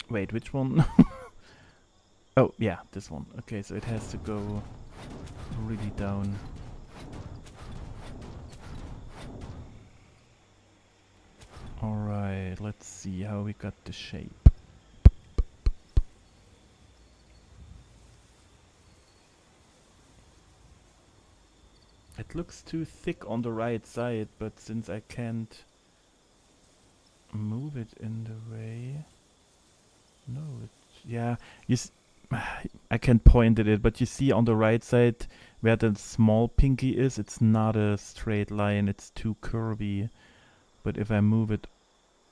Wait, which one? Oh, yeah, this one. Okay, so it has to go really down. Alright, let's see how we got the shape. It looks too thick on the right side, but since I can't move it in the way... No, yeah, I can point at it, but you see on the right side where the small pinky is, it's not a straight line, it's too curvy. But if I move it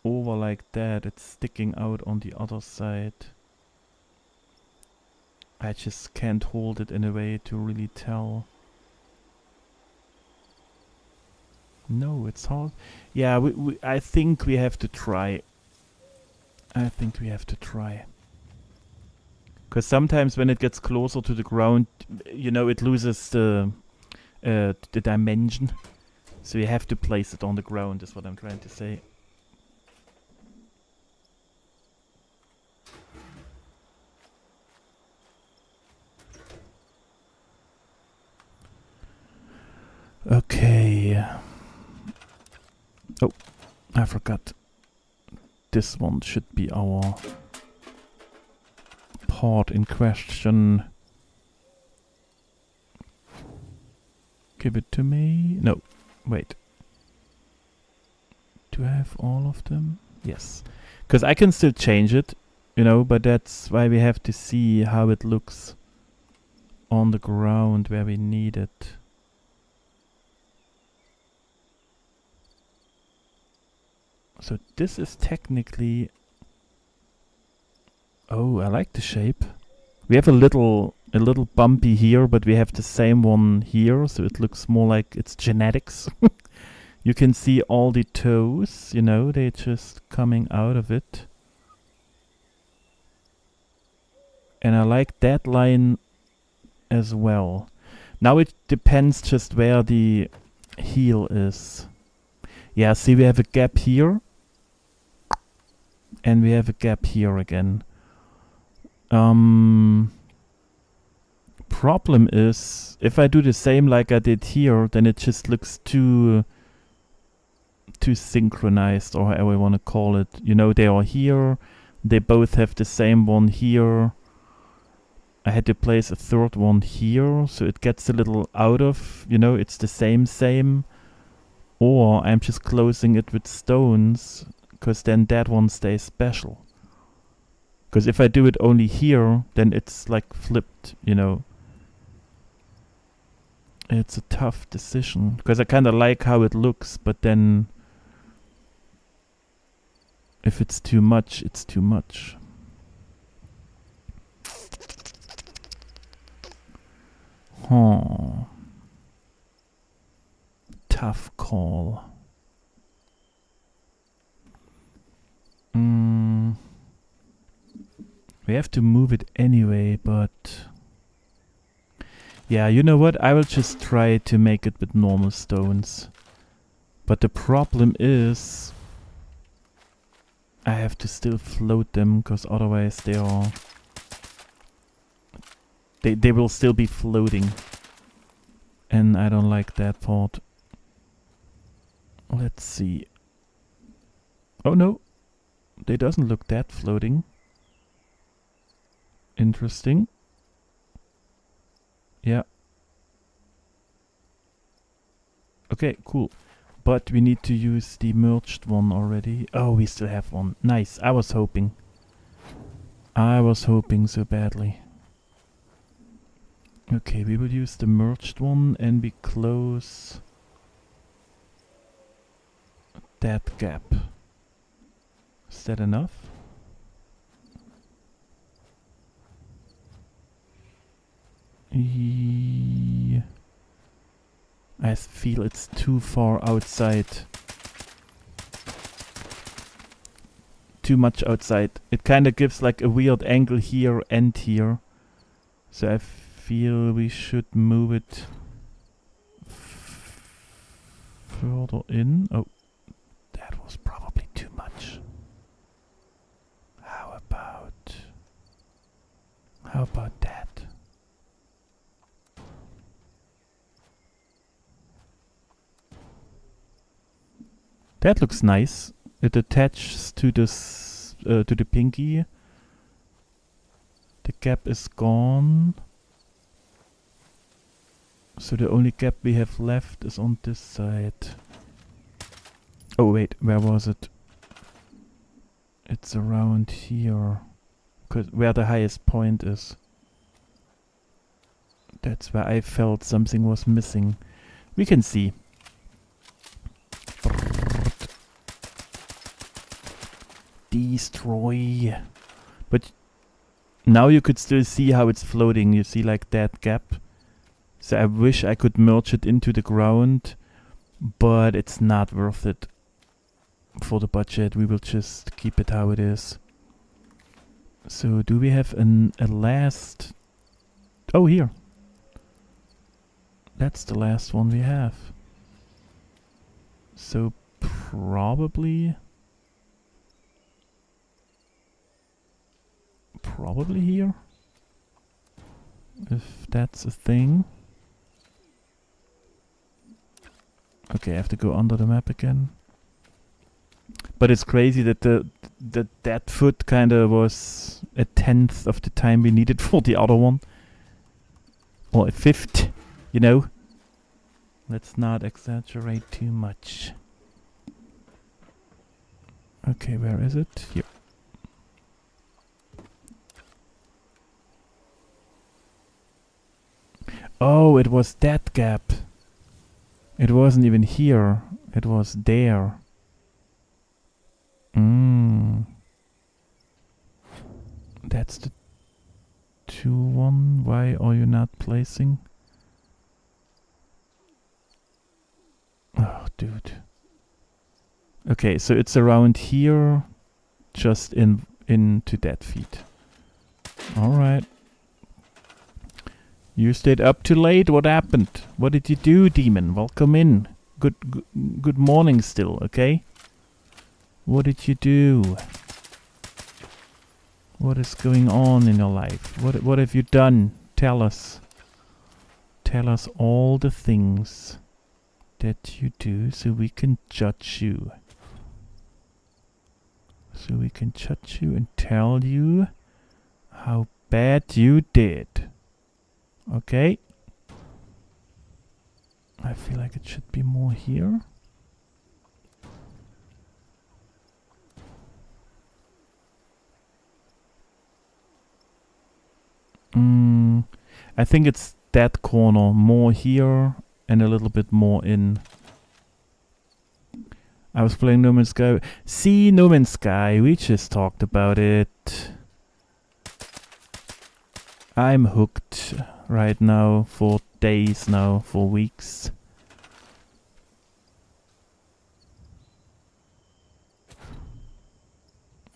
over like that, it's sticking out on the other side. I just can't hold it in a way to really tell. No, it's hard. Yeah, I think we have to try. I think we have to try. Because sometimes when it gets closer to the ground, you know, it loses the dimension. So you have to place it on the ground, is what I'm trying to say. Okay. Oh, I forgot. This one should be our part in question. Give it to me. No, wait. Do I have all of them? Yes. Because I can still change it, you know, but that's why we have to see how it looks on the ground where we need it. So this is technically... Oh, I like the shape. We have a little bumpy here, but we have the same one here, so it looks more like it's genetics. You can see all the toes, you know, they're just coming out of it. And I like that line as well. Now it depends just where the heel is. Yeah, see, we have a gap here. And we have a gap here again. Problem is, if I do the same like I did here, then it just looks too synchronized, or however I want to call it. You know, they are here. They both have the same one here. I had to place a third one here, so it gets a little out of, you know, it's the same. Or I'm just closing it with stones, because then that one stays special. Because if I do it only here, then it's like flipped, you know. It's a tough decision, because I kind of like how it looks, but then if it's too much, it's too much. Huh. Tough call. We have to move it anyway, but... Yeah, you know what? I will just try to make it with normal stones. But the problem is... I have to still float them, because otherwise they are... They will still be floating. And I don't like that part. Let's see. Oh no! They doesn't look that floating. Interesting. Yeah. Okay, cool. But we need to use the merged one already. Oh, we still have one. Nice. I was hoping. I was hoping so badly. Okay, we will use the merged one and we close that gap. Is that enough? I feel it's too far outside too much outside. It kind of gives like a weird angle here and here. So I feel we should move it further in. Oh, that was probably too much. How about that? That looks nice. It attaches to this to the pinky. The gap is gone. So the only gap we have left is on this side. Oh wait, where was it? It's around here. Where the highest point is. That's where I felt something was missing. We can see. Destroy. But now you could still see how it's floating. You see like that gap. So I wish I could merge it into the ground, but it's not worth it for the budget. We will just keep it how it is. So do we have a last? Oh, here. That's the last one we have. So probably here, if that's a thing. Okay, I have to go under the map again. But it's crazy that that foot kind of was a 10th of the time we needed for the other one. Or a 5th, you know. Let's not exaggerate too much. Okay, where is it? Here. Oh, it was that gap. It wasn't even here. It was there. That's the 2-1. Why are you not placing? Oh, dude. Okay, so it's around here, just into that feet. All right. You stayed up too late. What happened? What did you do, demon? Welcome in. Good morning still, okay? What did you do? What is going on in your life? What have you done? Tell us. Tell us all the things that you do so we can judge you. So we can judge you and tell you how bad you did. Okay. I feel like it should be more here. I think it's that corner, more here and a little bit more in. I was playing No Man's Sky. See, No Man's Sky, we just talked about it. I'm hooked right now for days now, for weeks.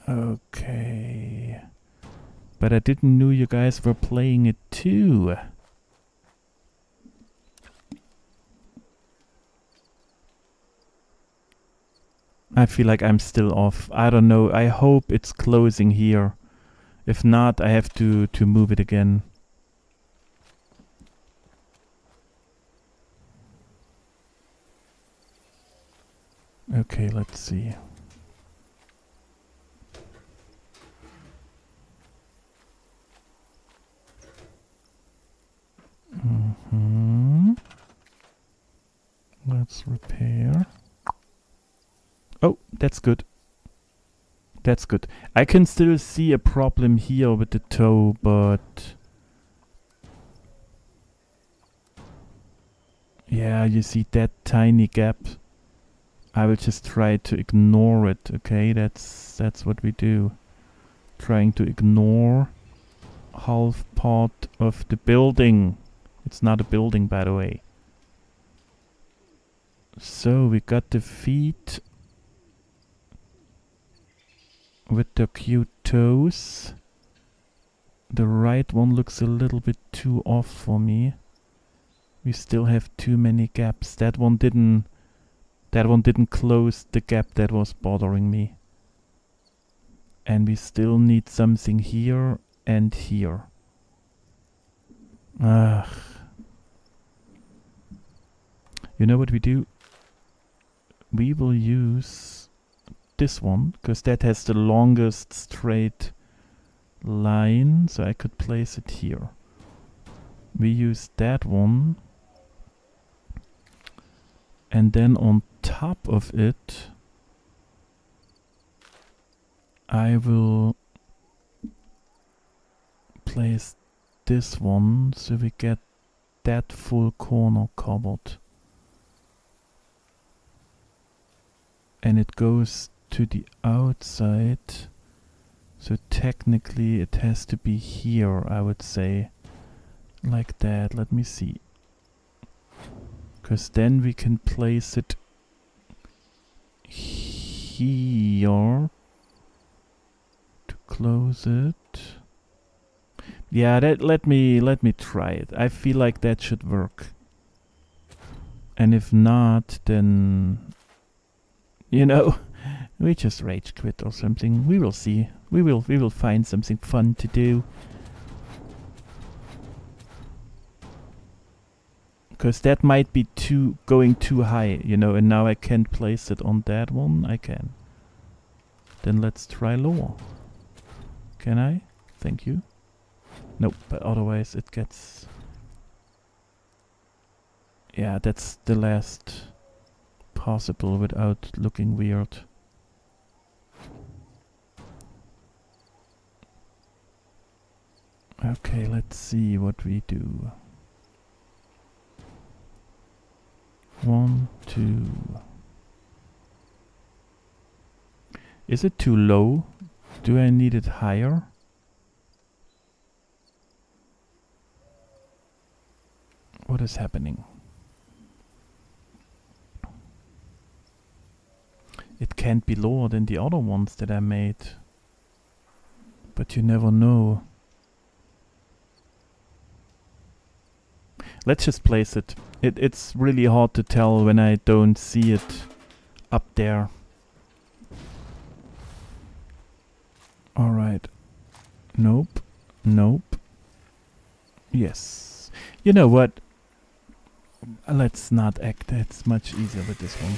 Okay. But I didn't know you guys were playing it too. I feel like I'm still off. I don't know. I hope it's closing here. If not, I have to move it again. Okay, let's see. Let's repair. Oh, that's good. That's good. I can still see a problem here with the toe, but... yeah, you see that tiny gap. I will just try to ignore it, okay? That's what we do. Trying to ignore half part of the building. It's not a building, by the way. So we got the feet with the cute toes. The right one looks a little bit too off for me. We still have too many gaps. That one didn't close the gap that was bothering me. And we still need something here and here. Ugh. You know what we do? We will use this one, because that has the longest straight line, so I could place it here. We use that one, and then on top of it I will place this one so we get that full corner covered. And it goes to the outside, so technically it has to be here, I would say. Like that. Let me see. Because then we can place it here to close it. Yeah, let me try it. I feel like that should work. And if not, then you know, we just rage quit or something. We will see. We will find something fun to do. Because that might be going too high, you know, and now I can't place it on that one. I can. Then let's try lower. Can I? Thank you. Nope, but otherwise it gets... Yeah, that's the last possible without looking weird. Okay, let's see what we do. 1, 2. Is it too low? Do I need it higher? What is happening? It can't be lower than the other ones that I made. But you never know. Let's just place it. It's really hard to tell when I don't see it up there. Alright. Nope. Nope. Yes. You know what? Let's not act. It's much easier with this one.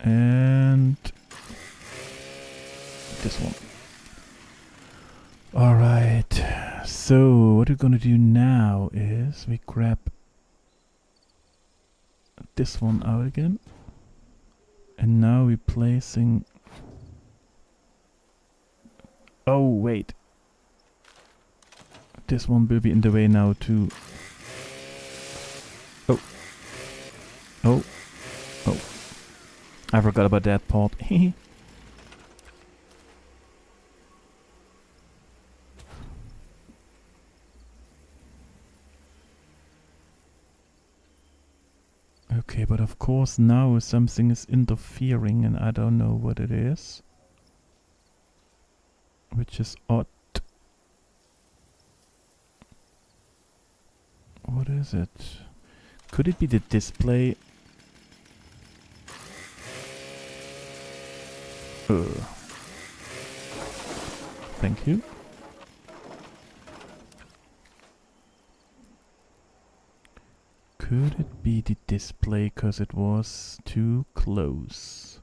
And this one. Alright, so what we're gonna do now is we grab this one out again, and now we're placing... Oh wait, this one will be in the way now too. Oh. Oh. Oh. I forgot about that part. Okay, but of course now something is interfering and I don't know what it is. Which is odd. What is it? Could it be the display? Thank you. Could it be the display because it was too close?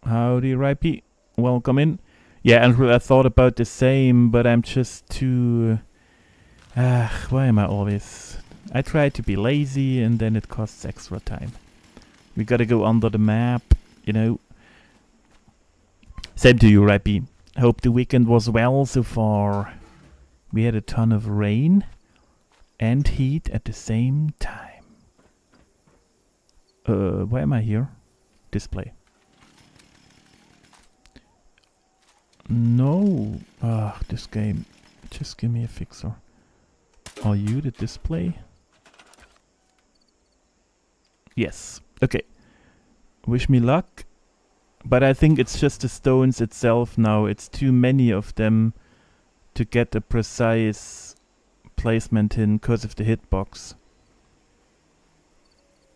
Howdy, Ripey. Welcome in. Yeah, Andrew, I thought about the same, but I'm just too... why am I always... I try to be lazy and then it costs extra time. We gotta go under the map, you know. Same to you, Ripey. Hope the weekend was well so far. We had a ton of rain and heat at the same time. Why am I here? Display. No. Ah, this game. Just give me a fixer. Are you the display? Yes. Okay. Wish me luck. But I think it's just the stones itself now. It's too many of them to get a precise placement in because of the hitbox.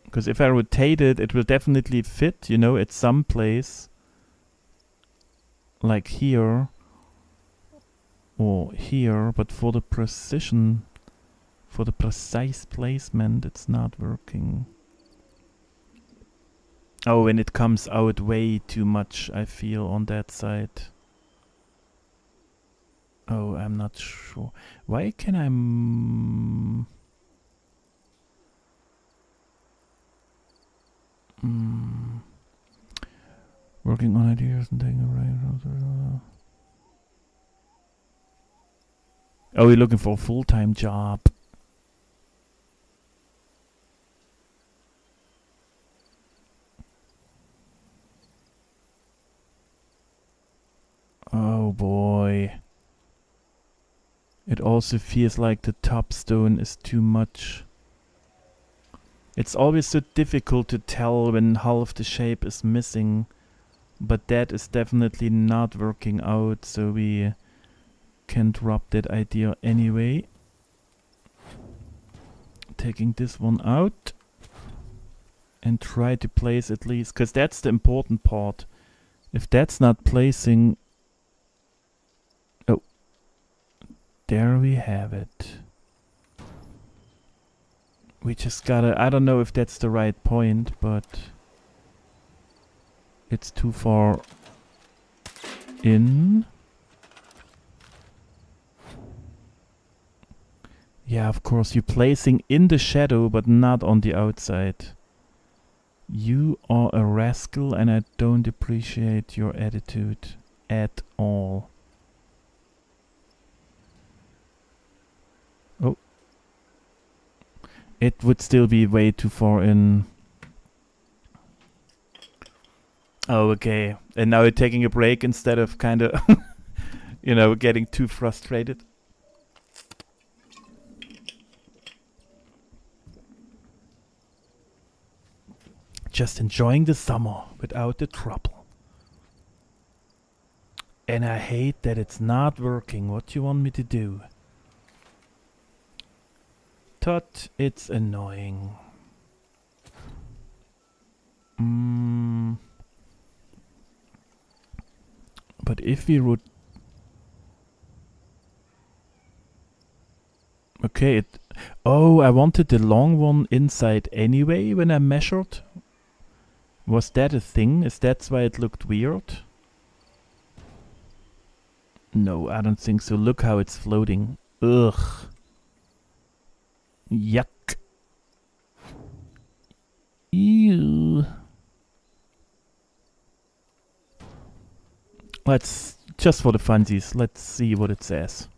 Because if I rotate it, it will definitely fit, you know, at some place. Like here. Or here. But for the precision, for the precise placement, it's not working. Oh, and it comes out way too much, I feel, on that side. Oh, I'm not sure. Why can I... working on ideas and taking a right... Oh, you're looking for a full-time job. Oh boy. It also feels like the top stone is too much. It's always so difficult to tell when half the shape is missing. But that is definitely not working out, so we can drop that idea anyway. Taking this one out. And try to place at least, because that's the important part. If that's not placing... Oh. There we have it. We just gotta... I don't know if that's the right point, but... It's too far in. Yeah, of course, you're placing in the shadow, but not on the outside. You are a rascal, and I don't appreciate your attitude at all. Oh. It would still be way too far in. Oh, okay. And now you're taking a break instead of kind of, you know, getting too frustrated. Just enjoying the summer without the trouble. And I hate that it's not working. What do you want me to do? Tut, it's annoying. But if we would... Okay, it... Oh, I wanted the long one inside anyway when I measured. Was that a thing? Is that why it looked weird? No, I don't think so. Look how it's floating. Ugh. Yuck. Ew. Let's, just for the funsies, let's see what it says.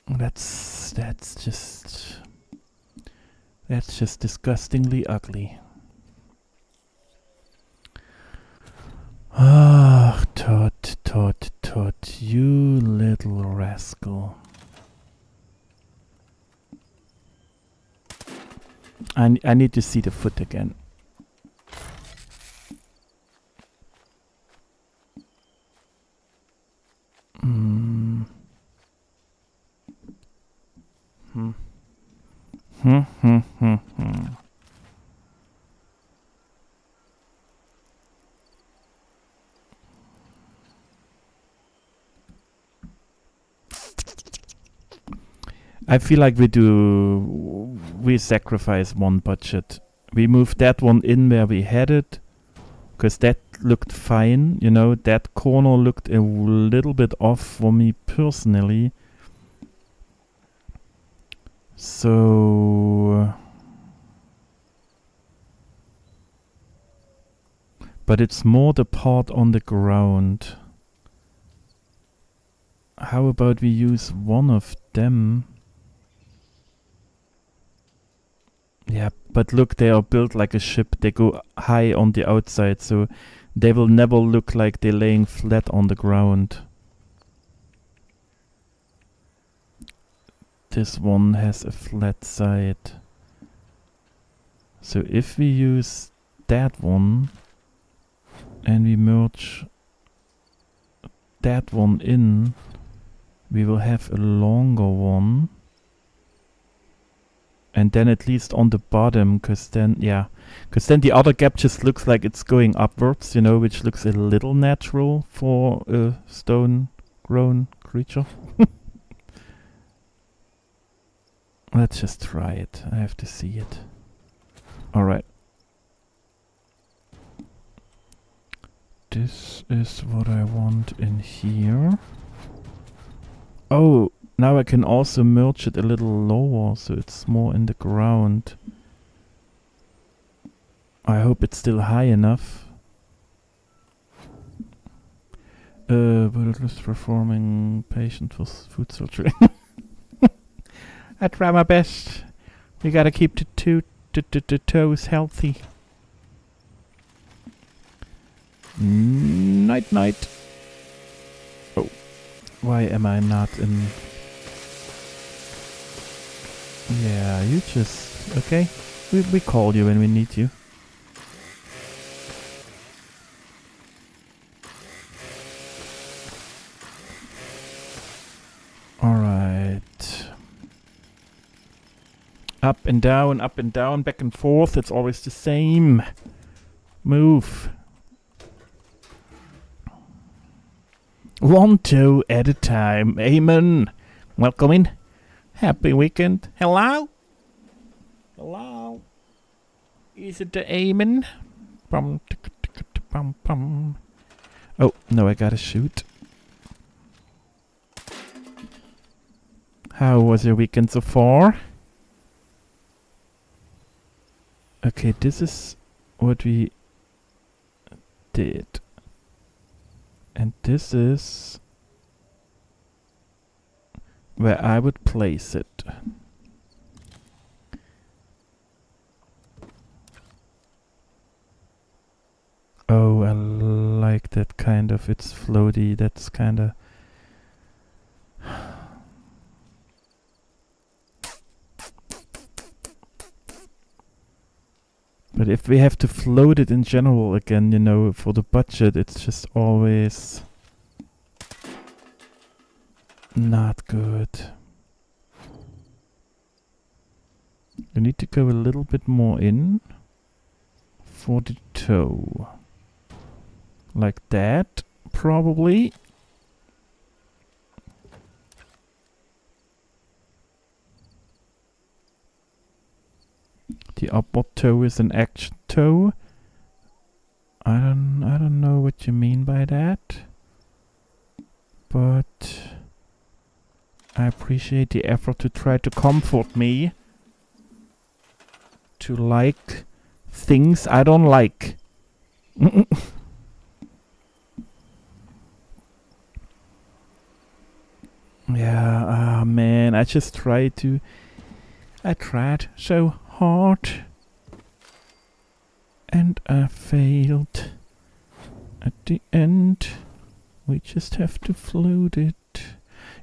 That's just disgustingly ugly. Ah, Tut, you little rascal. I need to see the foot again. I feel like we sacrifice one budget. We move that one in where we had it, because that looked fine, you know, that corner looked a little bit off for me personally. So... But it's more the part on the ground. How about we use one of them? Yeah, but look, they are built like a ship. They go high on the outside, so they will never look like they're laying flat on the ground. This one has a flat side. So if we use that one and we merge that one in, we will have a longer one. And then at least on the bottom, cause then the other gap just looks like it's going upwards, you know, which looks a little natural for a stone-grown creature. Let's just try it. I have to see it. Alright. This is what I want in here. Oh! Now I can also merge it a little lower, so it's more in the ground. I hope it's still high enough. But it was performing patient for food surgery. I try my best. We gotta keep the toes healthy. Night night. Oh, why am I not in? Yeah, you just... Okay. We call you when we need you. Alright. Up and down, back and forth. It's always the same. Move. 1 toe at a time. Amen. Welcome in. Happy weekend. Hello? Hello? Is it the Amen? Bum, bum, bum. Oh, no, I gotta shoot. How was your weekend so far? Okay, this is what we did. And this is where I would place it. Oh, I like that kind of, it's floaty, that's kinda... But if we have to float it in general again, you know, for the budget, it's just always not good. You need to go a little bit more in for the toe. Like that, probably. The upper toe is an action toe. I don't know what you mean by that. But I appreciate the effort to try to comfort me. To like things I don't like. Yeah, man, I tried so hard. And I failed. At the end, we just have to float it.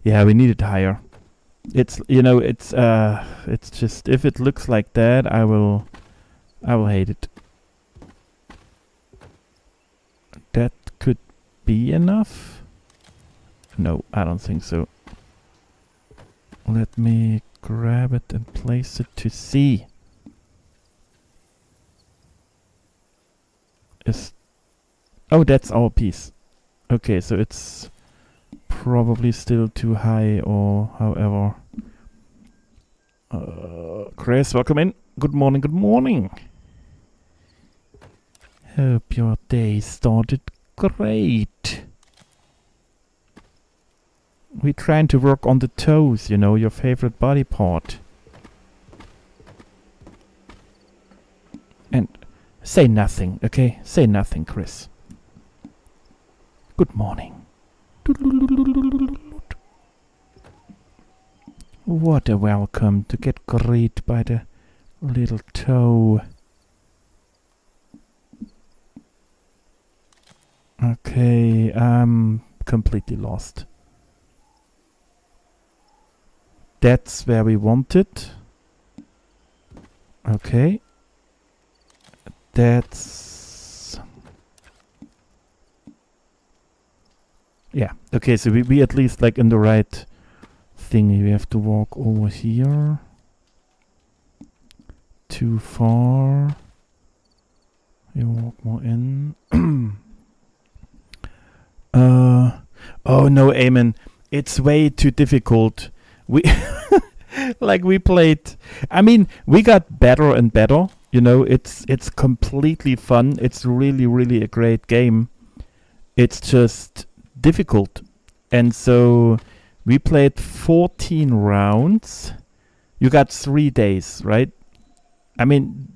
Yeah, we need it higher. It's, you know, it's just, if it looks like that, I will hate it. That could be enough? No, I don't think so. Let me grab it and place it to see. Oh, that's our piece. Okay, so it's probably still too high or however. Chris, welcome in. Good morning, good morning. Hope your day started great. We're trying to work on the toes, you know, your favorite body part. And say nothing, okay? Say nothing, Chris. Good morning. What a welcome to get greeted by the little toe. Okay, I'm completely lost. That's where we want it. Okay. That's... yeah, okay, so we at least like in the right thing. We have to walk over here. Too far. We walk more in. Oh no, Eamon. It's way too difficult. We like we played. I mean, we got better and better. You know, it's completely fun. It's really a great game. It's just difficult. And so we played 14 rounds. You got 3 days, right? I mean,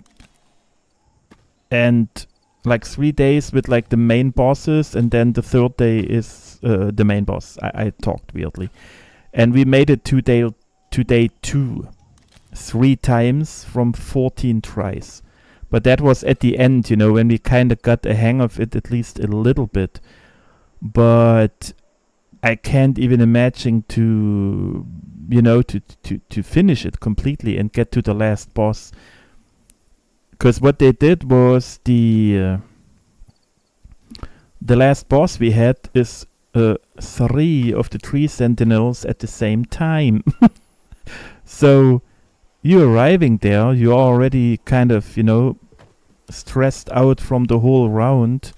and like 3 days with like the main bosses, and then the third day is the main boss. I talked weirdly. And we made it to day 2 3 times from 14 tries. But that was at the end, you know, when we kind of got a hang of it at least a little bit. But I can't even imagine to, you know, to finish it completely and get to the last boss. Because what they did was the last boss we had is 3 of the 3 sentinels at the same time. So you arriving there, you're already kind of, you know, stressed out from the whole round.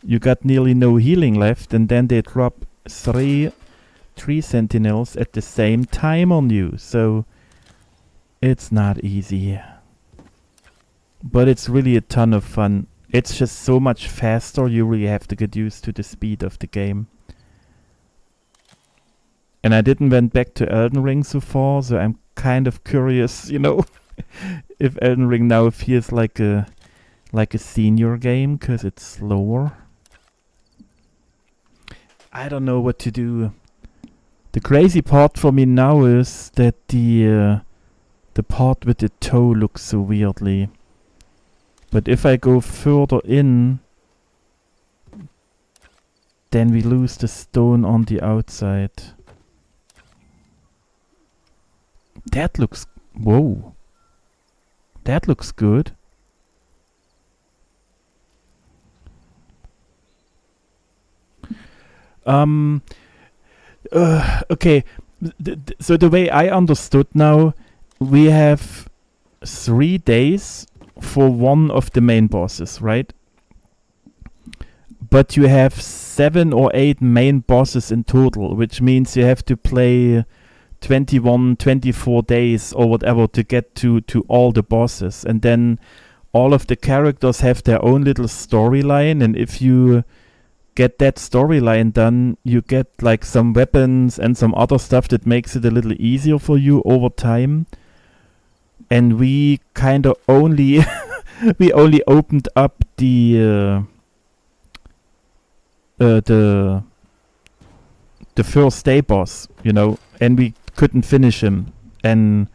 You got nearly no healing left, and then they drop 3 sentinels at the same time on you. So it's not easy. But it's really a ton of fun. It's just so much faster. You really have to get used to the speed of the game. And I didn't went back to Elden Ring so far, so I'm kind of curious, you know, if Elden Ring now feels like a senior game, because it's slower. I don't know what to do. The crazy part for me now is that the part with the toe looks so weirdly. But if I go further in, then we lose the stone on the outside. That looks... whoa. That looks good. Okay. So the way I understood now, we have 3 days for one of the main bosses, right? But you have 7 or 8 main bosses in total, which means you have to play 21, 24 days or whatever to get to all the bosses. And then all of the characters have their own little storyline, and if you get that storyline done, you get like some weapons and some other stuff that makes it a little easier for you over time. And we kind of only we only opened up the first day boss, you know, and we couldn't finish him. And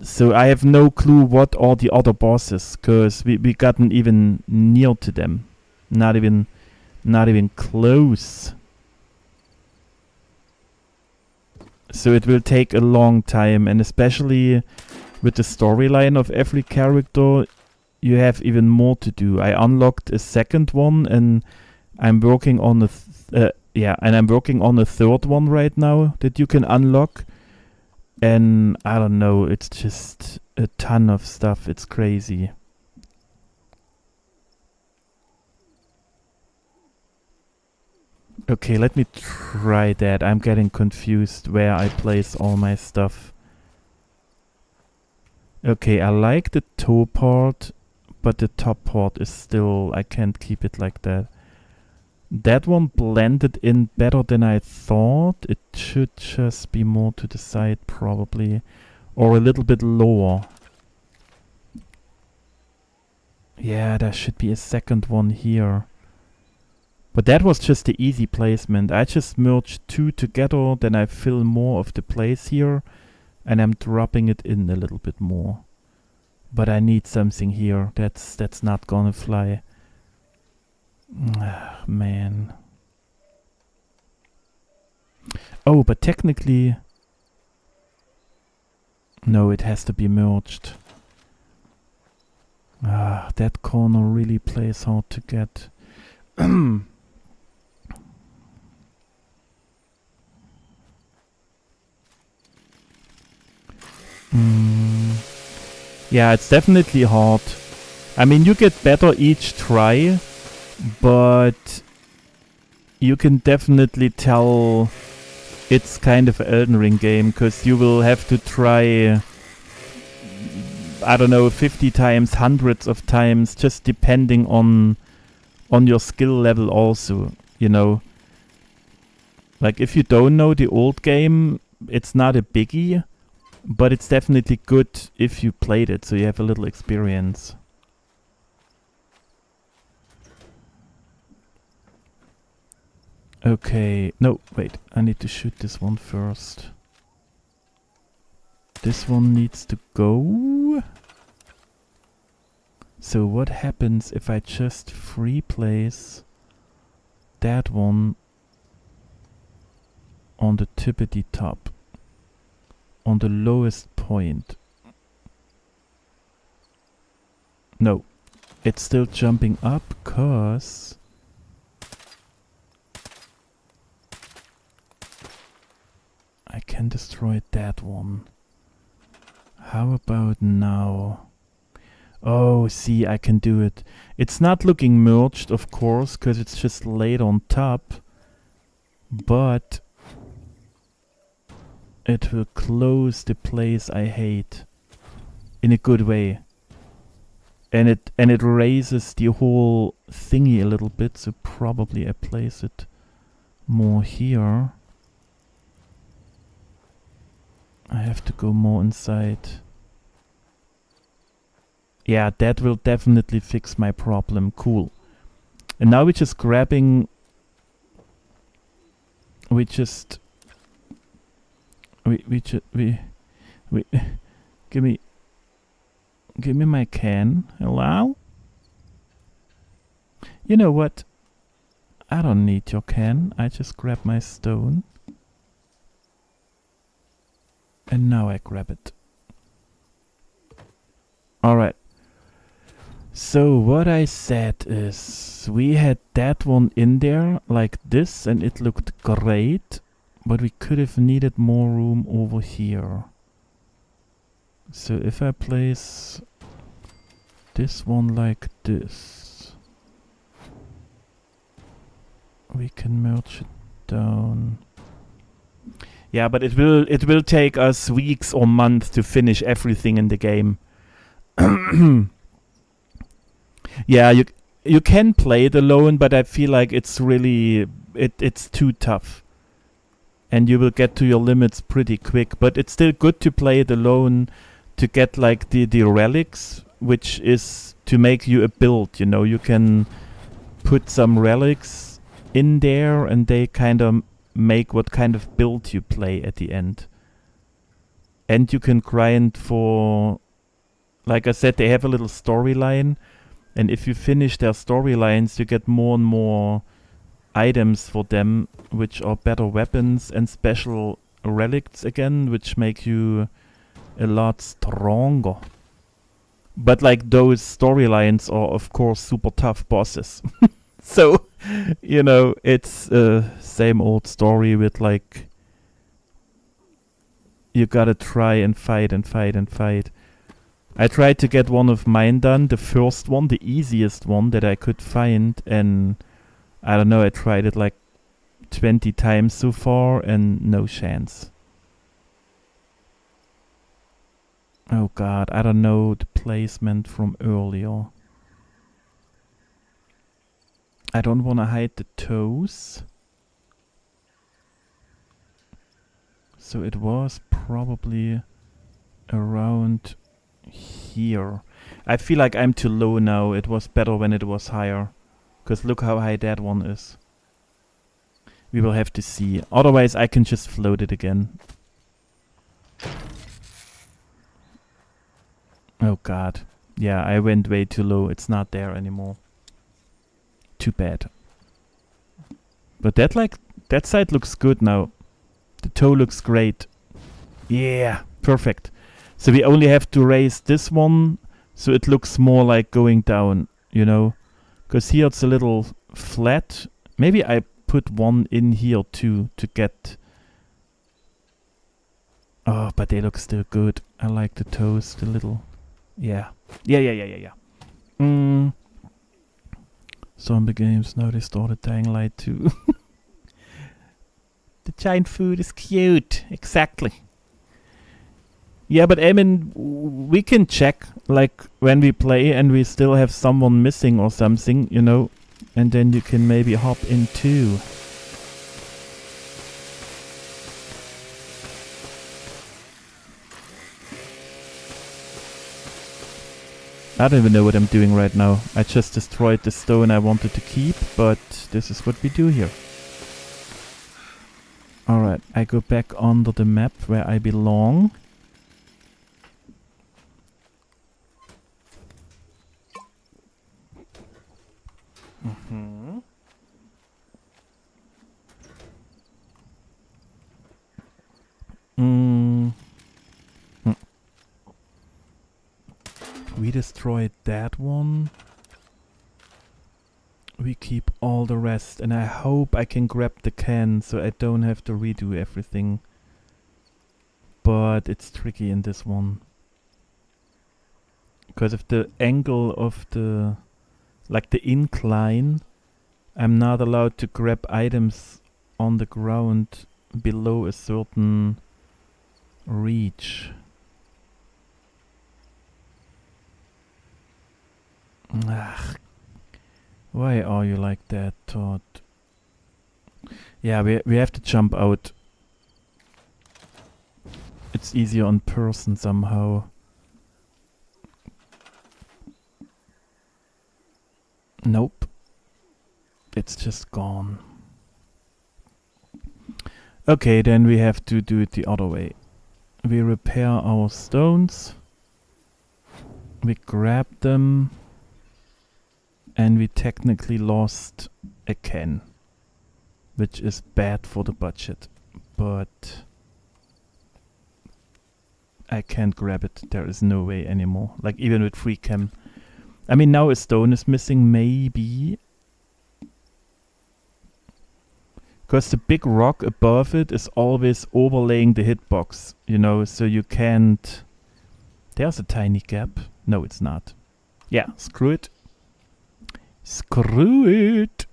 so I have no clue what are the other bosses, because we gotten even near to them. Not even close. So it will take a long time, and especially with the storyline of every character, you have even more to do. I unlocked a second one, and I'm working on I'm working on a third one right now that you can unlock. And I don't know, it's just a ton of stuff. It's crazy. Okay, let me try that. I'm getting confused where I place all my stuff. Okay, I like the toe part, but the top part is still... I can't keep it like that. That one blended in better than I thought. It should just be more to the side probably. Or a little bit lower. Yeah, there should be a second one here. But that was just the easy placement. I just merged 2 together, then I fill more of the place here. And I'm dropping it in a little bit more. But I need something here. That's not gonna fly. Man. Oh, but technically... No, it has to be merged. That corner really plays hard to get. Yeah, it's definitely hard. I mean, you get better each try, but you can definitely tell it's kind of an Elden Ring game, because you will have to try, I don't know, 50 times, hundreds of times, just depending on your skill level also, you know. Like, if you don't know the old game, it's not a biggie, but it's definitely good if you played it, so you have a little experience. Okay, no, wait, I need to shoot this one first. This one needs to go. So what happens if I just free place that one on the tippity top, on the lowest point? No, it's still jumping up, cause I can destroy that one. How about now? Oh, see, I can do it. It's not looking merged, of course, because it's just laid on top. But it will close the place I hate in a good way. And it raises the whole thingy a little bit, so probably I place it more here. I have to go more inside. Yeah, that will definitely fix my problem. Cool. And now we're just grabbing... We give me my can. Hello? You know what? I don't need your can. I just grab my stone. And now I grab it. Alright. So what I said is, we had that one in there like this and it looked great, but we could have needed more room over here. So if I place this one like this, we can merge it down. Yeah, but it will take us weeks or months to finish everything in the game. Yeah, you can play it alone, but I feel like it's really it's too tough. And you will get to your limits pretty quick, but it's still good to play it alone to get like the relics, which is to make you a build, you know. You can put some relics in there and they kind of make what kind of build you play at the end. And you can grind for, like I said, they have a little storyline, and if you finish their storylines you get more and more items for them, which are better weapons and special relics again, which make you a lot stronger. But like those storylines are of course super tough bosses. So, you know, it's same old story with like, you gotta try and fight and fight and fight. I tried to get one of mine done, the first one, the easiest one that I could find, and I don't know, I tried it like 20 times so far and no chance. Oh god, I don't know the placement from earlier. I don't want to hide the toes. So it was probably around here. I feel like I'm too low now. It was better when it was higher. Because look how high that one is. We will have to see. Otherwise I can just float it again. Oh god. Yeah, I went way too low. It's not there anymore. Too bad. But that side looks good now. The toe looks great. Yeah, perfect. So we only have to raise this one so it looks more like going down, you know? Because here it's a little flat. Maybe I put one in here too to get... Oh, but they look still good. I like the toes, the little... Yeah. Yeah. Zombie games, now they started Dying Light too. The giant food is cute. Exactly. Yeah, but I mean, we can check, like, when we play and we still have someone missing or something, you know, and then you can maybe hop in too. I don't even know what I'm doing right now. I just destroyed the stone I wanted to keep, but this is what we do here. Alright, I go back onto the map where I belong. We destroyed that one. We keep all the rest, and I hope I can grab the can so I don't have to redo everything. But it's tricky in this one. Because of the angle of the... like the incline, I'm not allowed to grab items on the ground below a certain reach. Ugh. Why are you like that, Todd? Yeah, we have to jump out. It's easier on person somehow. Nope. It's just gone. Okay, then we have to do it the other way. We repair our stones. We grab them. And we technically lost a can. Which is bad for the budget. But I can't grab it. There is no way anymore. Like even with free chem. I mean, now a stone is missing, maybe. Because the big rock above it is always overlaying the hitbox, you know, so you can't... There's a tiny gap. No, it's not. Yeah, screw it. Screw it!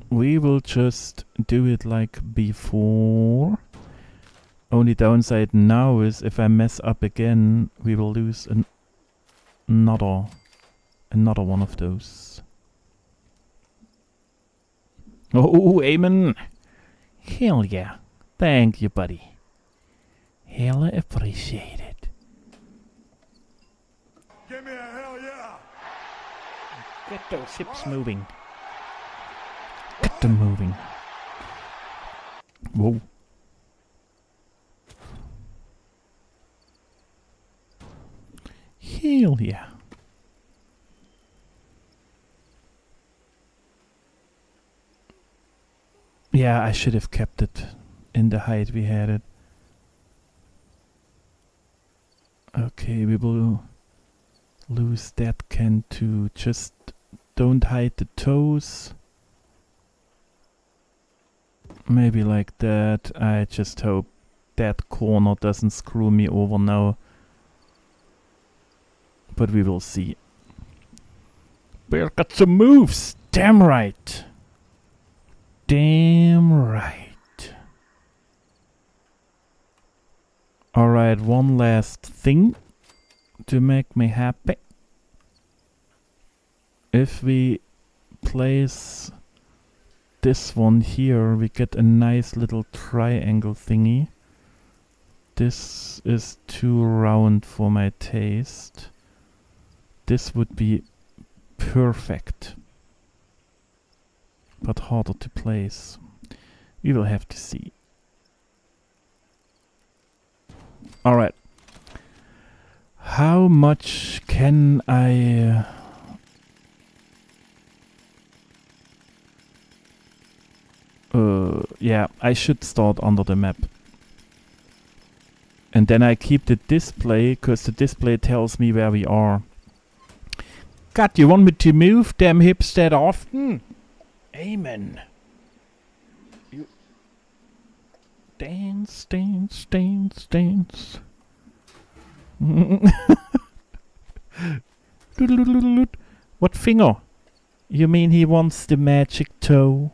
We will just do it like before. Only downside now is if I mess up again, we will lose another one of those. Oh, Eamon! Hell yeah. Thank you, buddy. Hella appreciate it. Give me a hell yeah! Get those hips moving. Get them moving. Whoa. Hell yeah. Yeah, I should have kept it in the height we had it. Okay, we will lose that can too. Just don't hide the toes. Maybe like that. I just hope that corner doesn't screw me over now. But we will see. We've got some moves! Damn right! Damn right. Alright, one last thing to make me happy. If we place this one here, we get a nice little triangle thingy. This is too round for my taste. This would be perfect. But harder to place. We will have to see. How much can I... yeah, I should start under the map. And then I keep the display, because the display tells me where we are. God, you want me to move them hips that often? Amen. You dance, dance, dance, dance. What finger? You mean he wants the magic toe?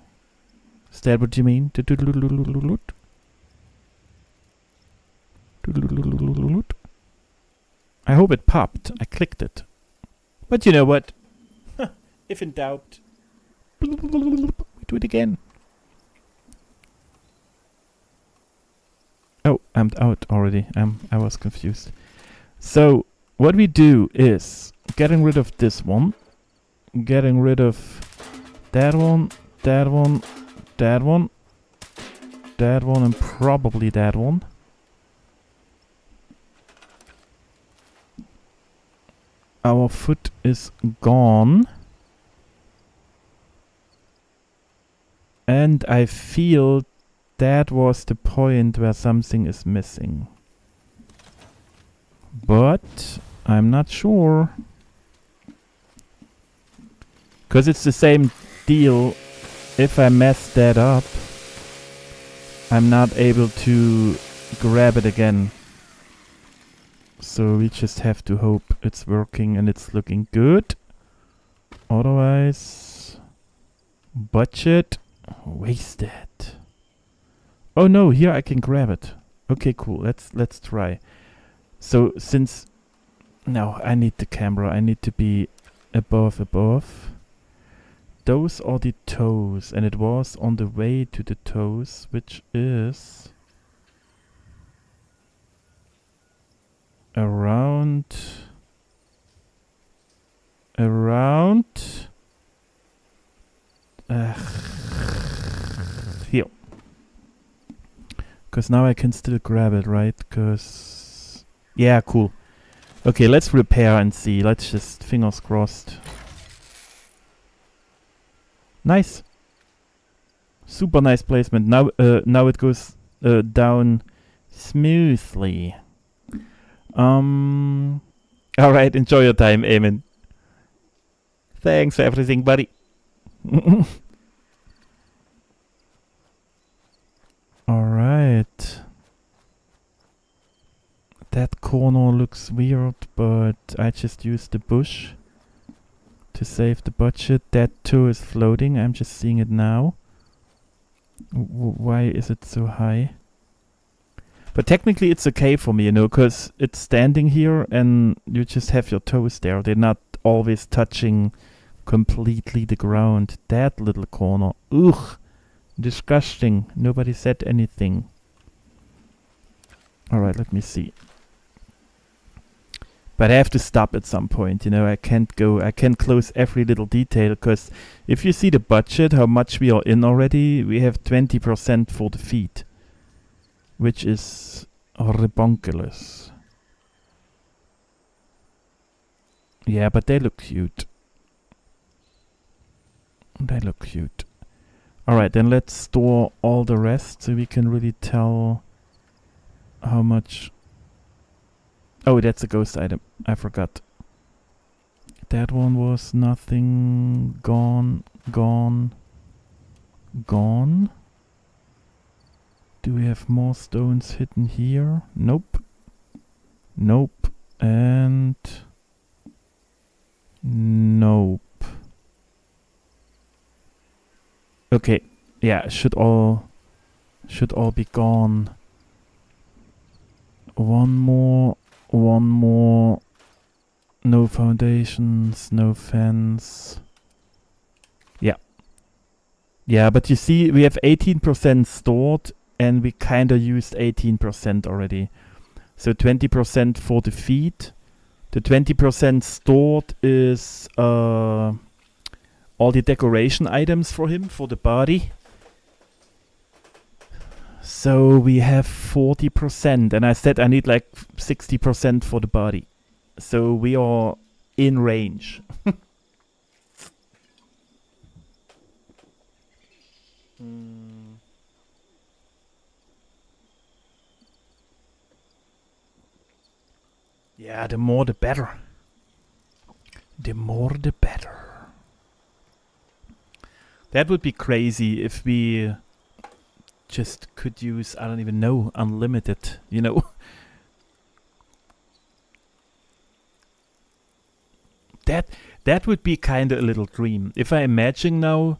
Is that what you mean? I hope it popped. I clicked it. But you know what? If in doubt, we do it again. Oh, I'm out already. I was confused. So what we do is getting rid of this one, getting rid of that one, that one, that one, that one, and probably that one. Our foot is gone. And I feel that was the point where something is missing. But I'm not sure. Because it's the same deal. If I mess that up, I'm not able to grab it again. So we just have to hope it's working and it's looking good. Otherwise, budget wasted. Oh no, here I can grab it. Okay, cool. Let's try. So since no, I need the camera. I need to be above. Those are the toes, and it was on the way to the toes, which is around here. Because now I can still grab it, right? Because yeah, cool. Okay, let's repair and see. Let's just fingers crossed. Nice. Super nice placement. Now now it goes down smoothly. Alright, enjoy your time, Eamon. Thanks for everything, buddy. Alright. That corner looks weird, but I just used the bush to save the budget. That too is floating. I'm just seeing it now. Why is it so high? But technically it's okay for me, you know, because it's standing here and you just have your toes there. They're not always touching completely the ground. That little corner. Ugh. Disgusting. Nobody said anything. Alright, let me see. But I have to stop at some point, you know. I can't close every little detail, because if you see the budget, how much we are in already, we have 20% for the feet, which is rebonkulous. Yeah, but they look cute. They look cute. Alright, then let's store all the rest so we can really tell how much. Oh, that's a ghost item. I forgot. That one was nothing. Gone. Gone. Gone. Do we have more stones hidden here? Nope. Nope. And nope. Okay. Yeah, should all be gone. One more. One more. No foundations, no fence. Yeah. Yeah, but you see, we have 18% stored, and we kinda used 18% already. So 20% for the feet. The 20% stored is all the decoration items for him, for the body. So we have 40%, and I said I need like 60% for the body. So we are in range. Yeah, the more the better. The more the better. That would be crazy if we just could use, I don't even know, unlimited, you know. That would be kind of a little dream. If I imagine now,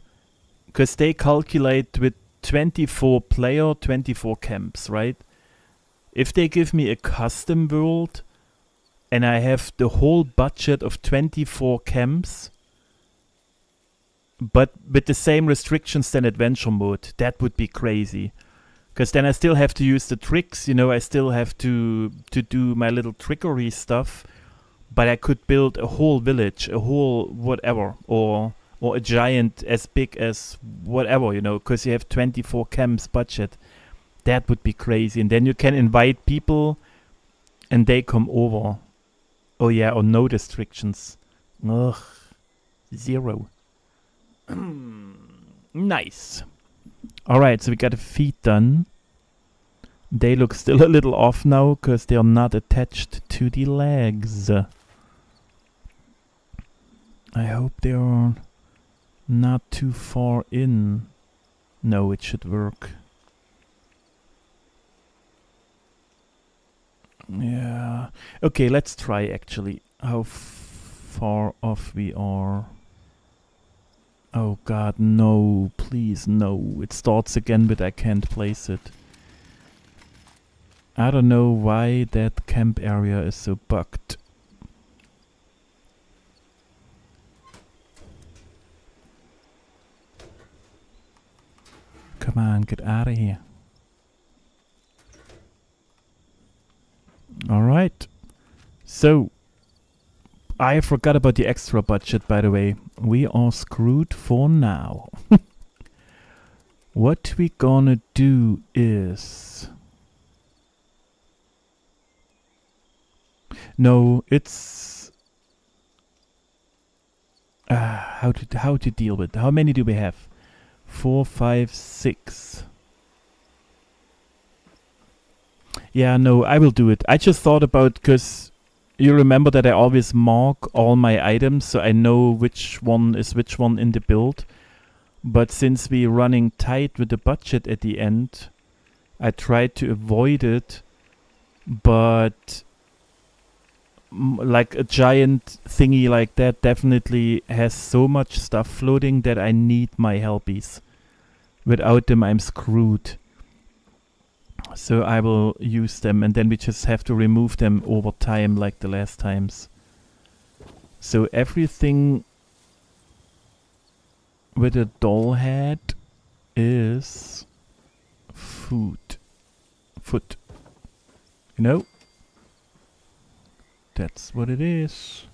because they calculate with 24 player, 24 camps, right? If they give me a custom world and I have the whole budget of 24 camps, but with the same restrictions than adventure mode, that would be crazy. Because then I still have to use the tricks, you know, I still have to do my little trickery stuff, but I could build a whole village, a whole whatever, or a giant as big as whatever, you know, because you have 24 camps budget. That would be crazy. And then you can invite people and they come over. Oh yeah, or no restrictions. Ugh. 0. Nice. Alright, so we got the feet done. They look still a little off now because they are not attached to the legs. I hope they are not too far in. No, it should work. Yeah. Okay, let's try actually how far off we are. Oh god, no, please no. It starts again, but I can't place it. I don't know why that camp area is so bugged. Come on, get out of here. Alright. So, I forgot about the extra budget, by the way. We are screwed for now. What we gonna do is... No, it's... how to deal with... How many do we have? 4, 5, 6. Yeah, no, I will do it. I just thought about, because you remember that I always mark all my items so I know which one is which one in the build. But since we're running tight with the budget at the end, I tried to avoid it. But like a giant thingy like that definitely has so much stuff floating that I need my helpies. Without them I'm screwed. So I will use them and then we just have to remove them over time like the last times. So everything with a doll head is food. Foot. You know? That's what it is.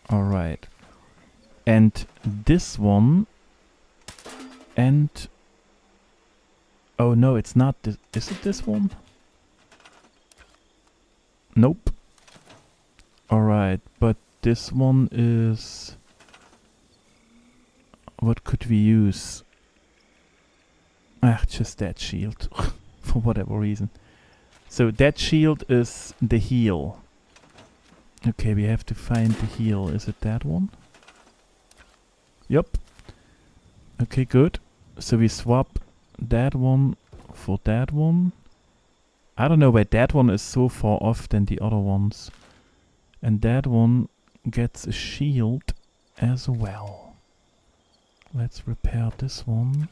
Alright. And this one and... Oh no, it's not this. Is it this one? Nope. Alright, but this one is... What could we use? Ah, just that shield. For whatever reason. So that shield is the heal. Okay, we have to find the heal. Is it that one? Yup. Okay, good. So we swap that one for that one. I don't know why that one is so far off than the other ones. And that one gets a shield as well. Let's repair this one.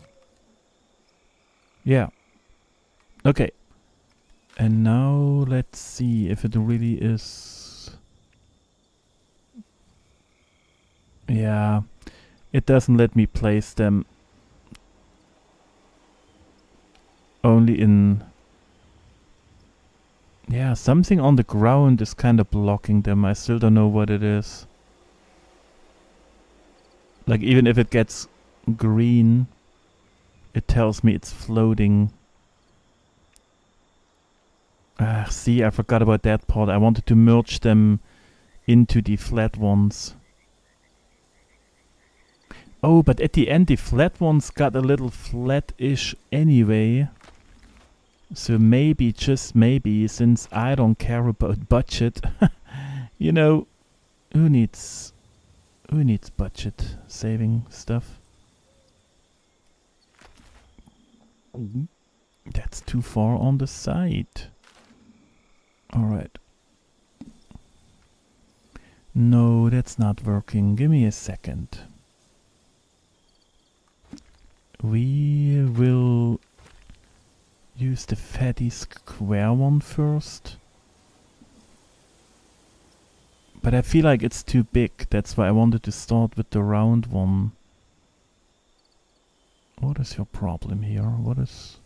Yeah. Okay. And now let's see if it really is... Yeah. It doesn't let me place them. Only in... Yeah, something on the ground is kind of blocking them. I still don't know what it is. Like, even if it gets green, it tells me it's floating. Ah, see, I forgot about that part. I wanted to merge them into the flat ones. Oh, but at the end the flat ones got a little flat-ish anyway. So maybe, just maybe, since I don't care about budget, you know, who needs budget saving stuff? That's too far on the side. Alright. No, that's not working. Give me a second. We will use the fatty square one first. But I feel like it's too big. That's why I wanted to start with the round one. What is your problem here? What is...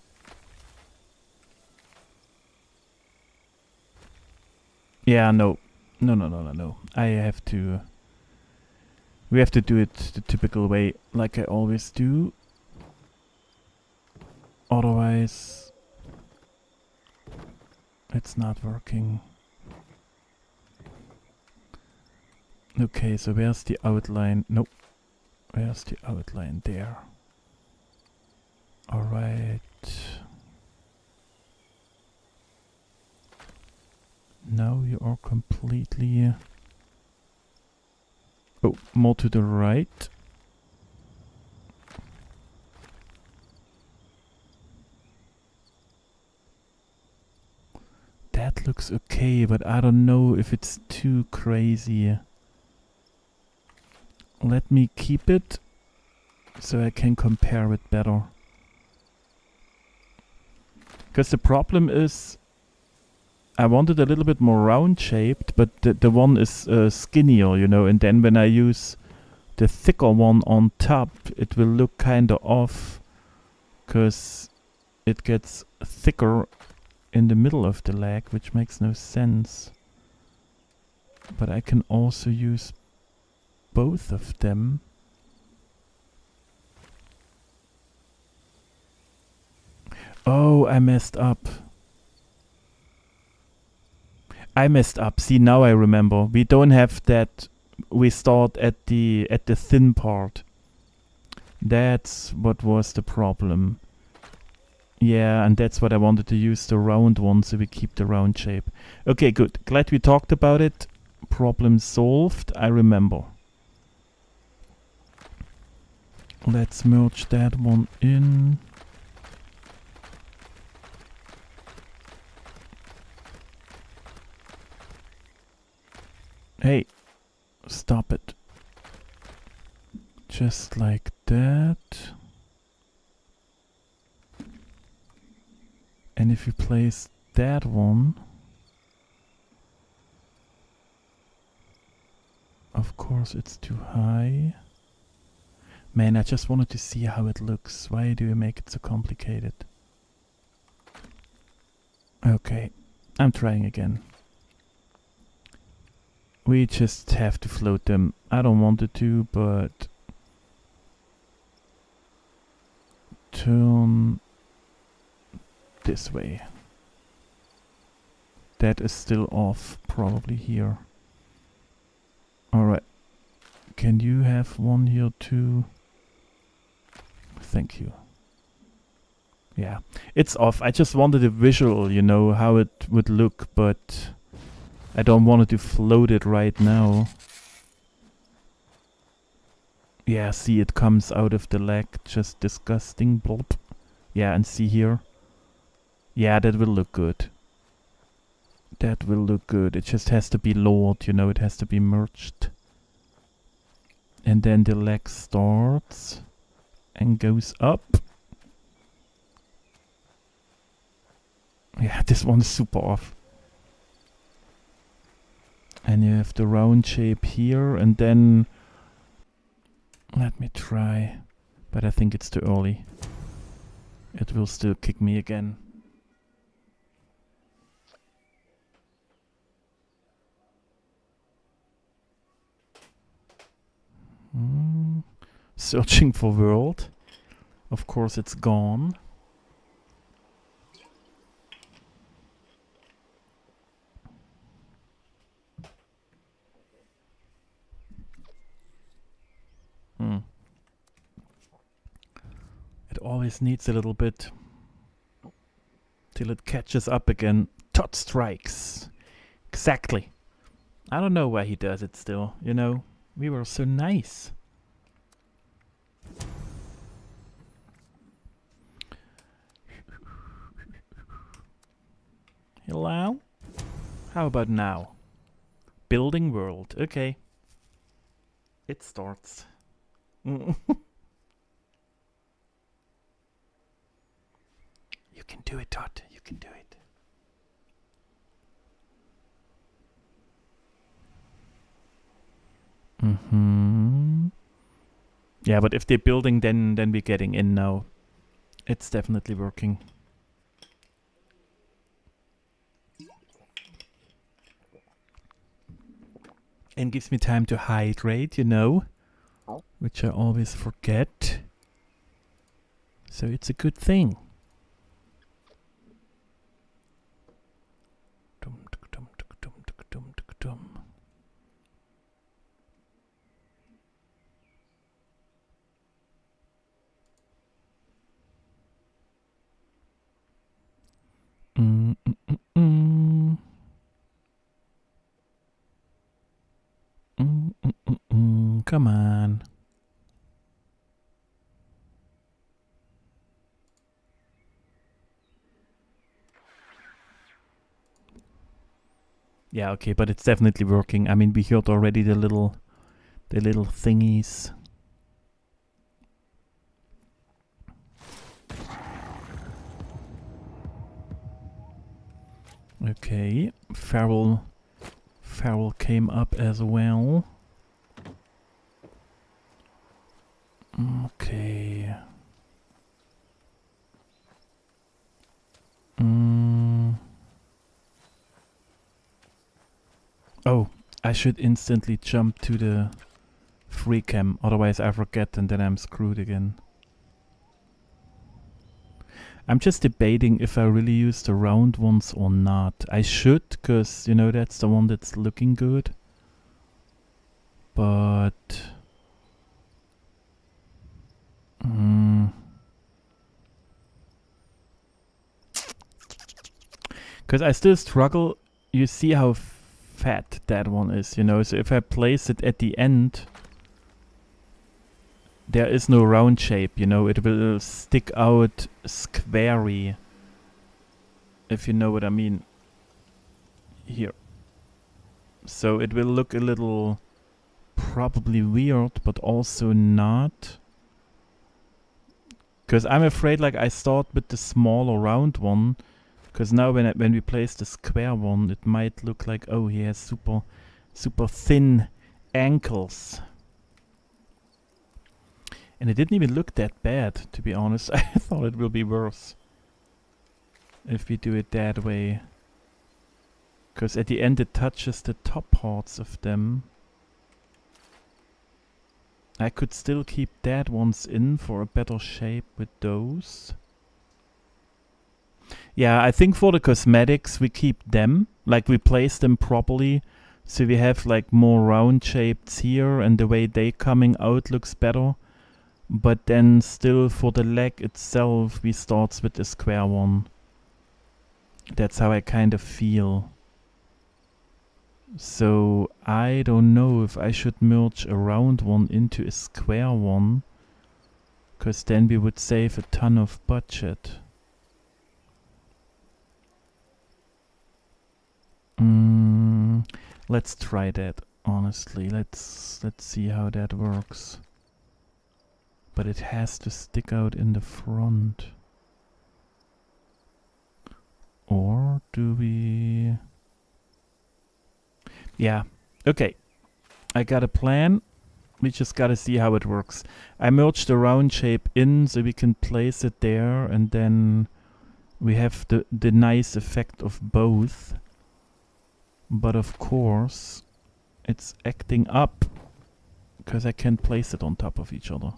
Yeah, no. No. I have to... We have to do it the typical way, like I always do. Otherwise... it's not working. Okay, so where's the outline? Nope. Where's the outline? There. Alright. Now you are completely... oh, more to the right. That looks okay, but I don't know if it's too crazy. Let me keep it so I can compare it better. Because the problem is I want it a little bit more round shaped, but the one is skinnier, you know, and then when I use the thicker one on top, it will look kinda off, because it gets thicker in the middle of the leg, which makes no sense. But I can also use both of them. Oh, I messed up. See, now I remember. We don't have that. We start at the thin part. That's what was the problem. Yeah, and that's what I wanted to use, the round one, so we keep the round shape. Okay, good. Glad we talked about it. Problem solved. I remember. Let's merge that one in. Hey, stop it. Just like that. And if you place that one, of course it's too high. Man, I just wanted to see how it looks. Why do you make it so complicated? Okay, I'm trying again. We just have to float them. I don't want it to, but... turn this way. That is still off, probably here. Alright. Can you have one here too? Thank you. Yeah, it's off. I just wanted a visual, you know, how it would look, but I don't want it to float it right now. Yeah, see, it comes out of the leg. Just disgusting. Blop. Yeah, and see here. Yeah, that will look good. That will look good. It just has to be lowered, you know, it has to be merged. And then the leg starts and goes up. Yeah, this one is super off. And you have the round shape here, and then... let me try. But I think it's too early. It will still kick me again. Searching for world. Of course it's gone. always needs a little bit till it catches up again. Tot strikes. Exactly. I don't know why he does it still, you know. We were so nice. Hello? How about now? Building world. Okay. It starts. You can do it, Todd. You can do it. Yeah, but if they're building, then we're getting in now. It's definitely working. And gives me time to hydrate, you know, which I always forget. So it's a good thing. Come on. Yeah, okay, but it's definitely working. I mean, we heard already the little thingies. Okay, Feral came up as well. Okay. Oh, I should instantly jump to the free cam, otherwise I forget and then I'm screwed again. I'm just debating if I really use the round ones or not. I should, because, you know, that's the one that's looking good. But... because I still struggle. You see how fat that one is, you know, so if I place it at the end, there is no round shape, you know, it will stick out squarey, if you know what I mean. Here. So it will look a little probably weird, but also not. Because I'm afraid, like, I start with the smaller round one, because now when we place the square one, it might look like, oh, he has super thin ankles. And it didn't even look that bad, to be honest. I thought it will be worse if we do it that way. Because at the end it touches the top parts of them. I could still keep that ones in for a better shape with those. Yeah, I think for the cosmetics we keep them, like we place them properly, so we have like more round shapes here and the way they coming out looks better. But then still for the leg itself we starts with the square one. That's how I kind of feel. So I don't know if I should merge a round one into a square one, because then we would save a ton of budget. Let's try that, honestly. Let's see how that works. But it has to stick out in the front. Or do we... Yeah, okay. I got a plan. We just gotta see how it works. I merged the round shape in so we can place it there, and then we have the nice effect of both. But of course, it's acting up because I can't place it on top of each other.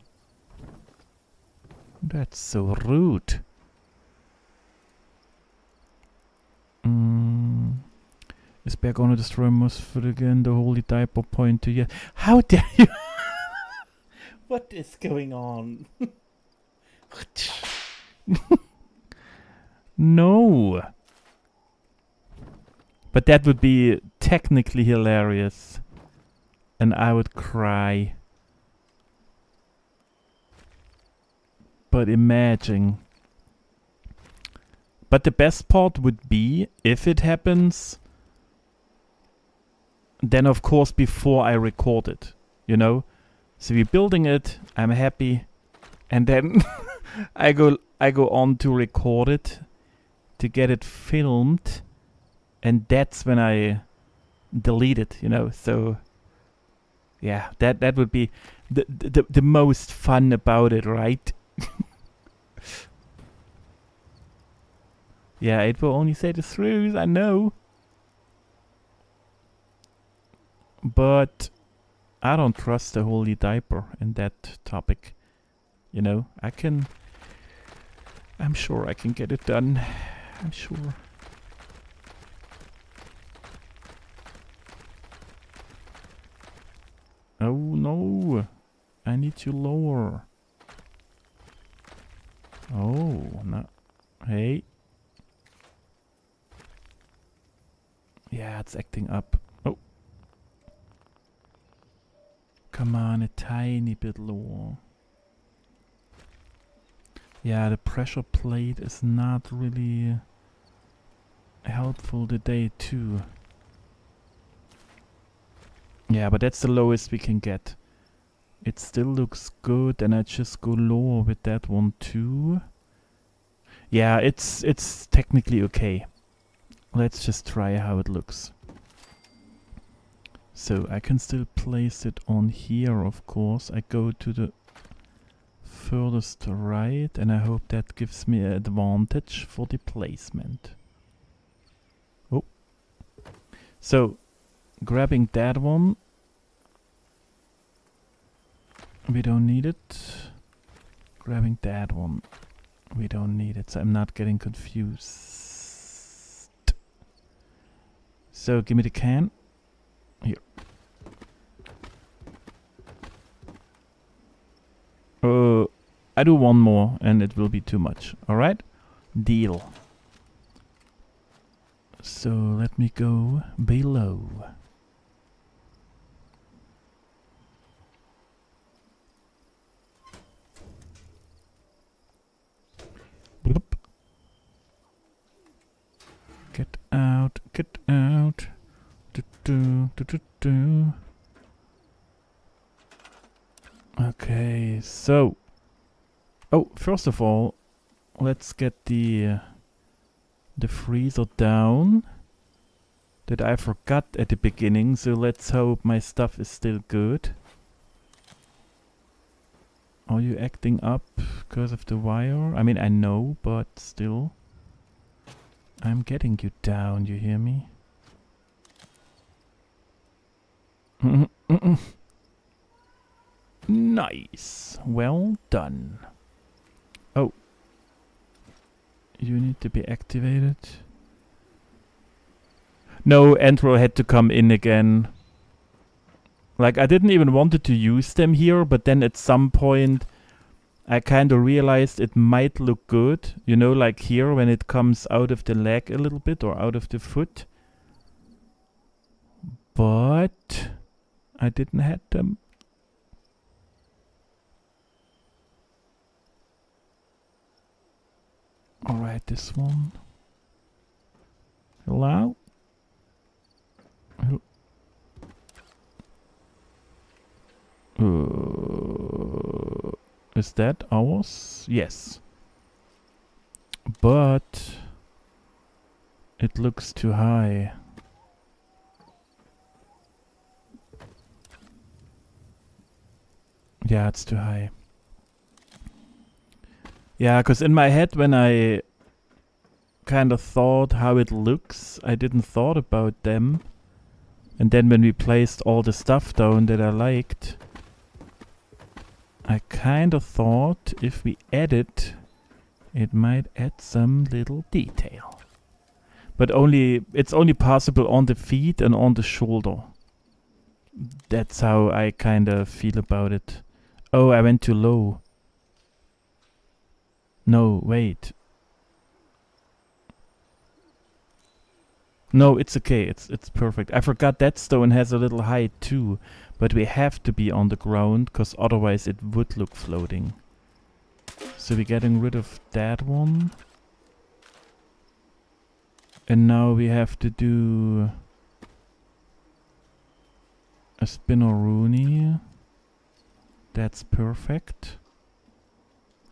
That's so rude. Is Bear gonna destroy Musford again? The holy diaper point to you. How dare you? What is going on? No. But that would be technically hilarious. And I would cry. But imagine. But the best part would be, if it happens, then of course before I record it, you know? So we're building it, I'm happy, and then I go on to record it, to get it filmed, and that's when I delete it, you know? So yeah, that would be the most fun about it, right? Yeah, it will only say the truth, I know. But I don't trust the holy diaper in that topic. You know, I'm sure I can get it done. I'm sure. Oh no, I need to lower. Oh, no. Hey. Yeah, it's acting up. Oh. Come on, a tiny bit lower. Yeah, the pressure plate is not really helpful today too. Yeah, but that's the lowest we can get. It still looks good, and I just go lower with that one too. Yeah, it's technically okay. Let's just try how it looks. So I can still place it on here, of course. I go to the furthest right, and I hope that gives me an advantage for the placement. Oh. So, grabbing that one. We don't need it. Grabbing that one. We don't need it, so I'm not getting confused. So, give me the can. Here. I do one more and it will be too much. Alright? Deal. So let me go below. Bloop. Get out, get out. Okay, so first of all, let's get the freezer down that I forgot at the beginning, so let's hope my stuff is still good. Are you acting up because of the wire? I mean, I know, but still. I'm getting you down, you hear me? Nice. Well done. Oh. You need to be activated. No, Andro had to come in again. Like, I didn't even wanted to use them here, but then at some point I kind of realized it might look good. You know, like here when it comes out of the leg a little bit or out of the foot. But I didn't have them. Alright, this one. Hello? Is that ours? Yes. But it looks too high. Yeah, it's too high. Yeah, because in my head when I kind of thought how it looks, I didn't thought about them. And then when we placed all the stuff down that I liked, I kind of thought if we edit, it might add some little detail. But it's only possible on the feet and on the shoulder. That's how I kind of feel about it. Oh, I went too low. No, wait. No, it's okay. It's perfect. I forgot that stone has a little height too, but we have to be on the ground because otherwise it would look floating. So we're getting rid of that one. And now we have to do a Spinneroonie. That's perfect.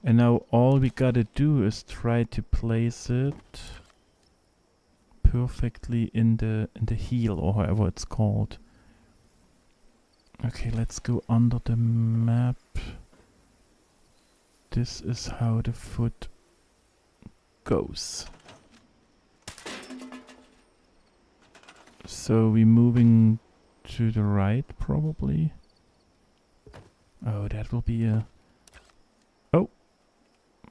And now all we gotta do is try to place it perfectly in the heel, or however it's called. Okay, let's go under the map. This is how the foot goes. So we're moving to the right, probably. Oh, that will be a... Oh!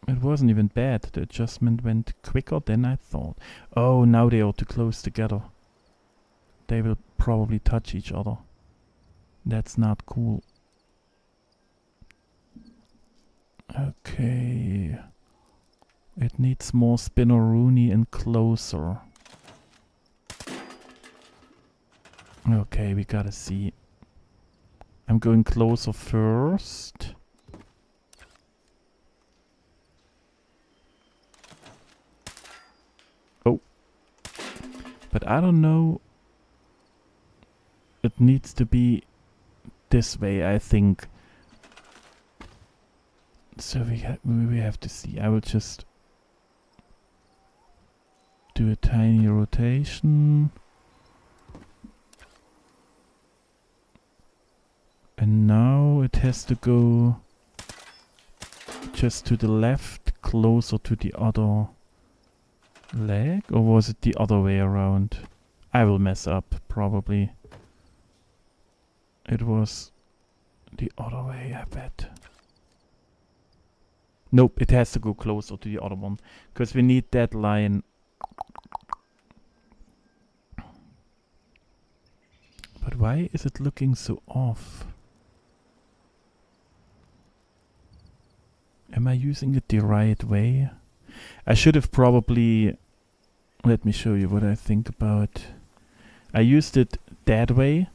It wasn't even bad. The adjustment went quicker than I thought. Oh, now they are too close together. They will probably touch each other. That's not cool. Okay. It needs more Spinneroonie and closer. Okay, we gotta see. I'm going closer first. Oh. But I don't know. It needs to be this way, I think. So we have to see. I will just do a tiny rotation. And now it has to go just to the left, closer to the other leg. Or was it the other way around? I will mess up, probably. It was the other way, I bet. Nope, it has to go closer to the other one. Because we need that line. But why is it looking so off? Am I using it the right way? I should have probably... Let me show you what I think about... I used it that way.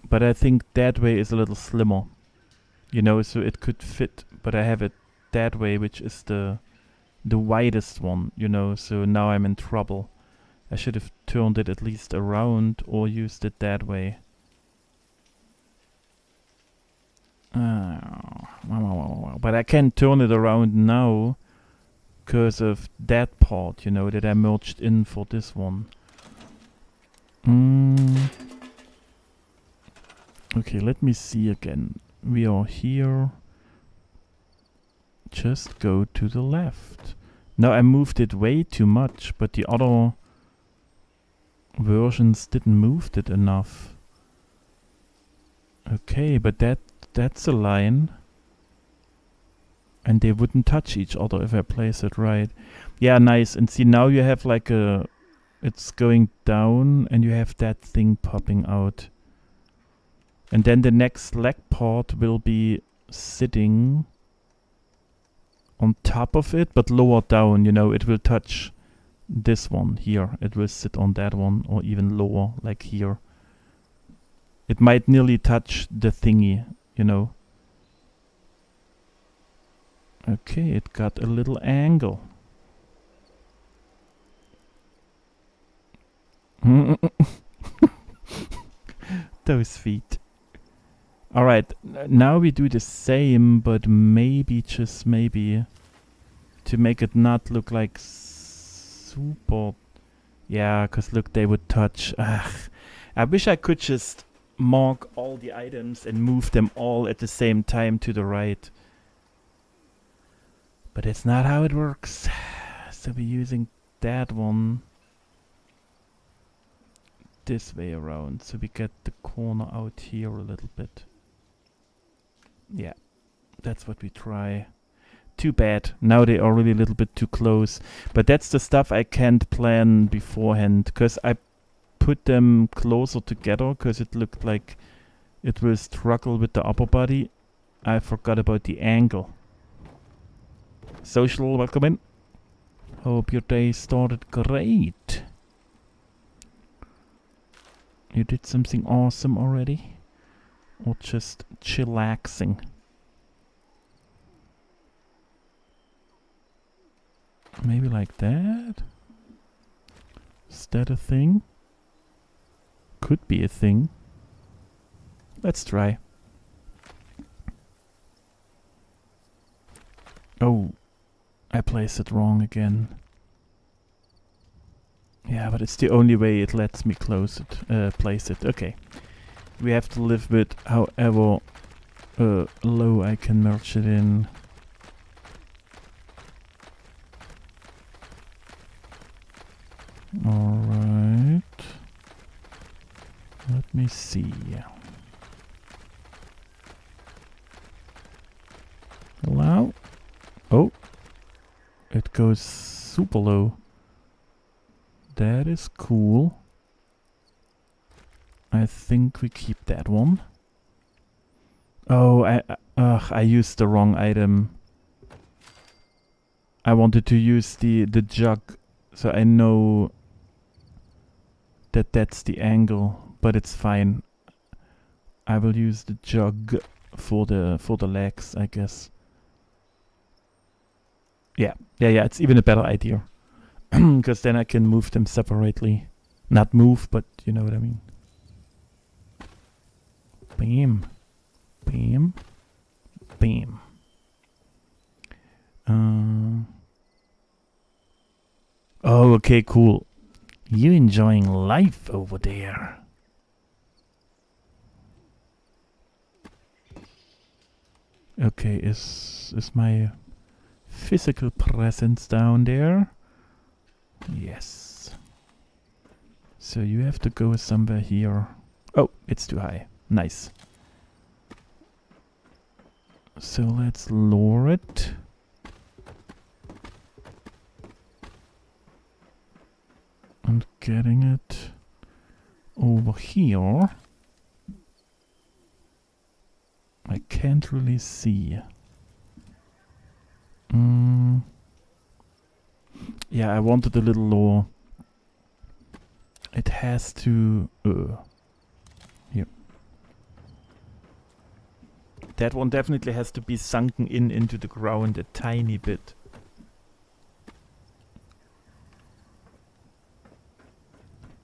But I think that way is a little slimmer. You know, so it could fit. But I have it that way, which is the widest one, you know. So now I'm in trouble. I should have turned it at least around or used it that way. But I can't turn it around now because of that part, you know, that I merged in for this one. Okay, let me see again. We are here. Just go to the left. Now I moved it way too much, but the other versions didn't move it enough. Okay, but that's a line. And they wouldn't touch each other if I place it right. Yeah, nice. And see, now you have like a... It's going down and you have that thing popping out. And then the next leg part will be sitting on top of it, but lower down, you know. It will touch this one here. It will sit on that one, or even lower, like here. It might nearly touch the thingy, you know. Okay, it got a little angle. Those feet. Alright, now we do the same, but maybe, just maybe, to make it not look like super... Yeah, because look, they would touch. Ugh. I wish I could just mark all the items and move them all at the same time to the right. But it's not how it works. So we're using that one this way around. So we get the corner out here a little bit. Yeah, that's what we try. Too bad. Now they are really a little bit too close. But that's the stuff I can't plan beforehand. Because I put them closer together because it looked like it will struggle with the upper body. I forgot about the angle. Social, welcome in. Hope your day started great. You did something awesome already? Or just chillaxing? Maybe like that? Is that a thing? Could be a thing. Let's try. Oh, I placed it wrong again. Yeah, but it's the only way it lets me close it, place it. Okay. We have to live with however low I can merge it in. Alright. Let me see. Hello? Oh. It goes super low. That is cool. I think we keep that one. Oh, I used the wrong item. I wanted to use the jug, so I know that that's the angle, but it's fine. I will use the jug for the legs, I guess. Yeah, it's even a better idea. Because then I can move them separately. Not move, but you know what I mean. Bam. Bam. Bam. Oh, okay, cool. You enjoying life over there. Okay, is my physical presence down there? Yes. So you have to go somewhere here. Oh, it's too high. Nice. So let's lower it. And getting it over here. I can't really see. Yeah, I wanted a little lower. It has to... here. That one definitely has to be sunken into the ground a tiny bit.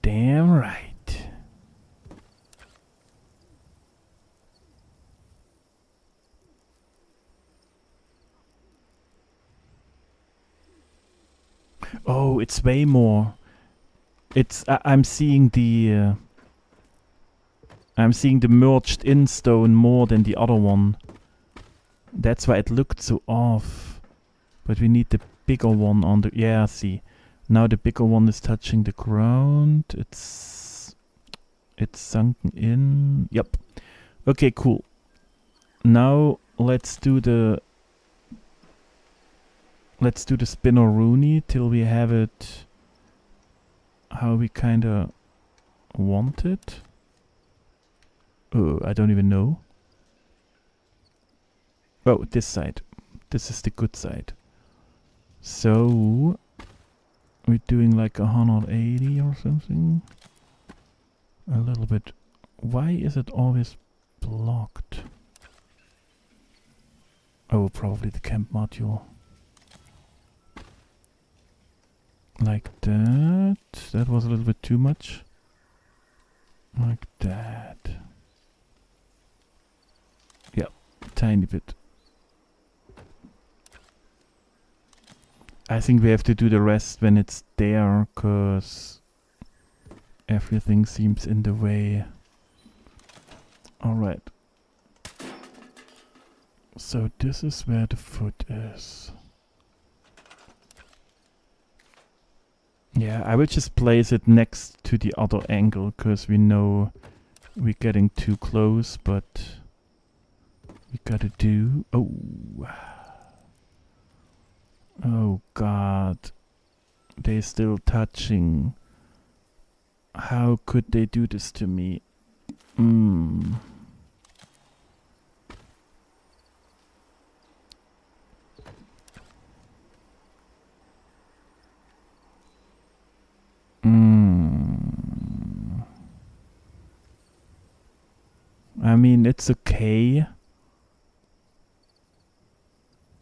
Damn right. Oh, it's way more. It's I'm seeing the merged in stone more than the other one. That's why it looked so off. But we need the bigger one on the... Yeah, see. Now the bigger one is touching the ground. It's sunken in. Yep. Okay, cool. Now let's do the Spinneroonie till we have it how we kinda want it. Oh, I don't even know. Oh, this side. This is the good side. So we're doing like 180 or something. A little bit. Why is it always blocked? Oh, probably the camp module. Like that. That was a little bit too much. Like that. Yeah, tiny bit. I think we have to do the rest when it's there, cause everything seems in the way. Alright. So this is where the foot is. Yeah, I will just place it next to the other angle, cause we know we're getting too close, but we gotta do... Oh. Oh god. They're still touching. How could they do this to me? I mean, it's okay.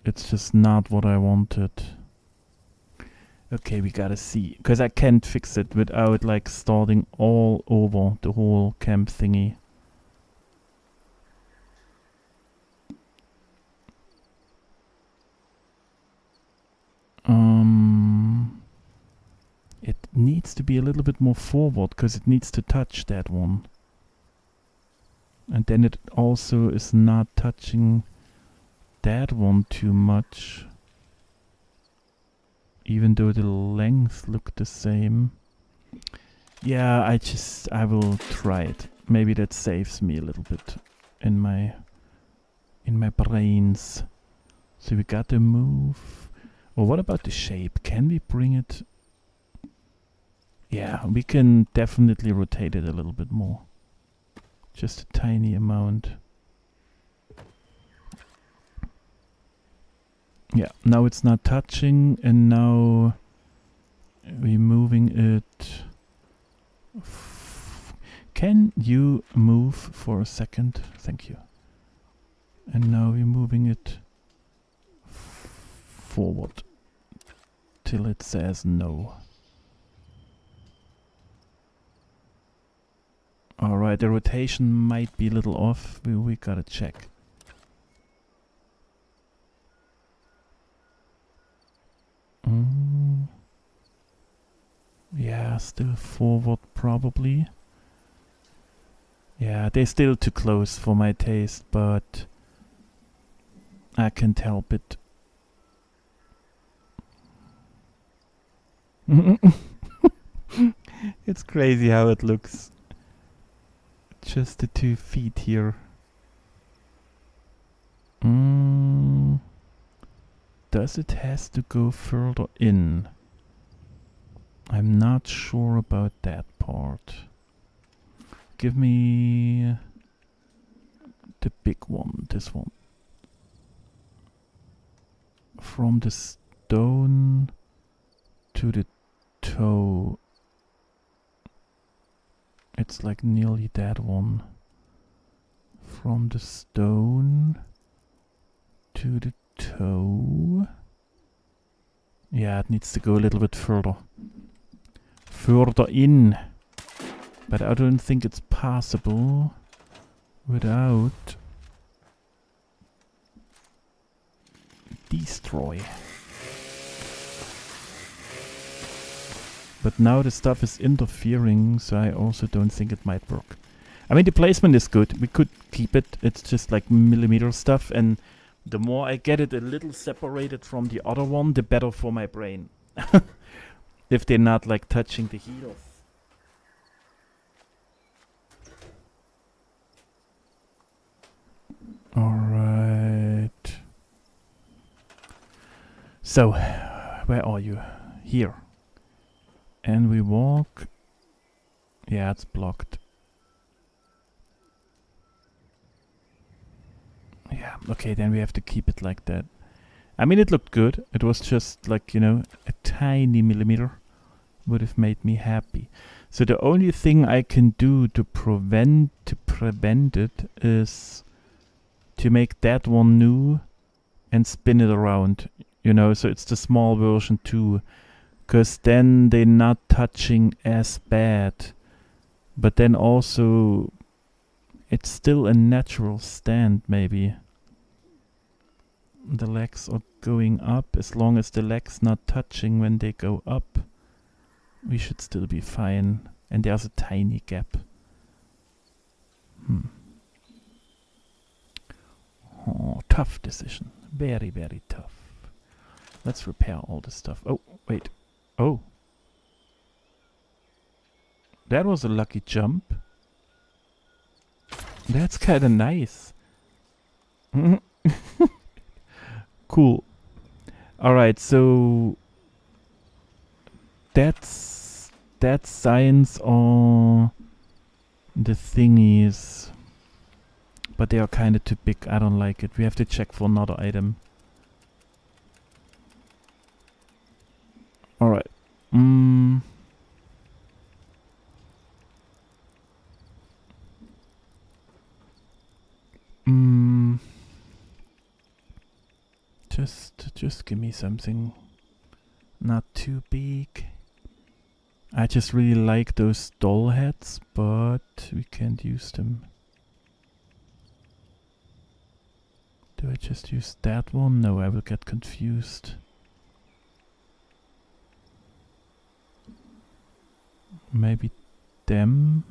It's just not what I wanted. Okay, we gotta see. Because I can't fix it without like starting all over the whole camp thingy. It needs to be a little bit more forward because it needs to touch that one. And then it also is not touching that one too much. Even though the lengths look the same. Yeah, I will try it. Maybe that saves me a little bit in my brains. So we got to move. Or what about the shape? Can we bring it? Yeah, we can definitely rotate it a little bit more. Just a tiny amount. Yeah, now it's not touching, and now we're moving it. Can you move for a second? Thank you. And now we're moving it forward till it says no. Alright, the rotation might be a little off. We gotta check. Yeah, still forward probably. Yeah, they're still too close for my taste, but I can't help it. It's crazy how it looks. Just the 2 feet here. Does it has to go further in? I'm not sure about that part. Give me the big one, this one. From the stone to the toe. It's like nearly that one. From the stone to the toe. Yeah, it needs to go a little bit further. Further in. But I don't think it's possible without destroy. But now the stuff is interfering, so I also don't think it might work. I mean, the placement is good. We could keep it. It's just like millimeter stuff, and the more I get it a little separated from the other one, the better for my brain. If they're not like touching the heels. Alright. So, where are you? Here. And we walk. Yeah, it's blocked. Yeah, okay, then we have to keep it like that. I mean, it looked good. It was just like, you know, a tiny millimeter would have made me happy. So the only thing I can do to prevent it is to make that one new and spin it around, you know, so it's the small version too, because then they're not touching as bad, but then also it's still a natural stand. Maybe the legs are going up. As long as the legs not touching when they go up, we should still be fine. And there's a tiny gap. Oh, tough decision. Very, very tough. Let's repair all this stuff. Oh, wait. Oh. That was a lucky jump. That's kinda nice. Cool. Alright, so that's science on the thingies. But they are kinda too big. I don't like it. We have to check for another item. Alright. Just give me something not too big. I just really like those doll heads, but we can't use them. Do I just use that one? No, I will get confused. Maybe them.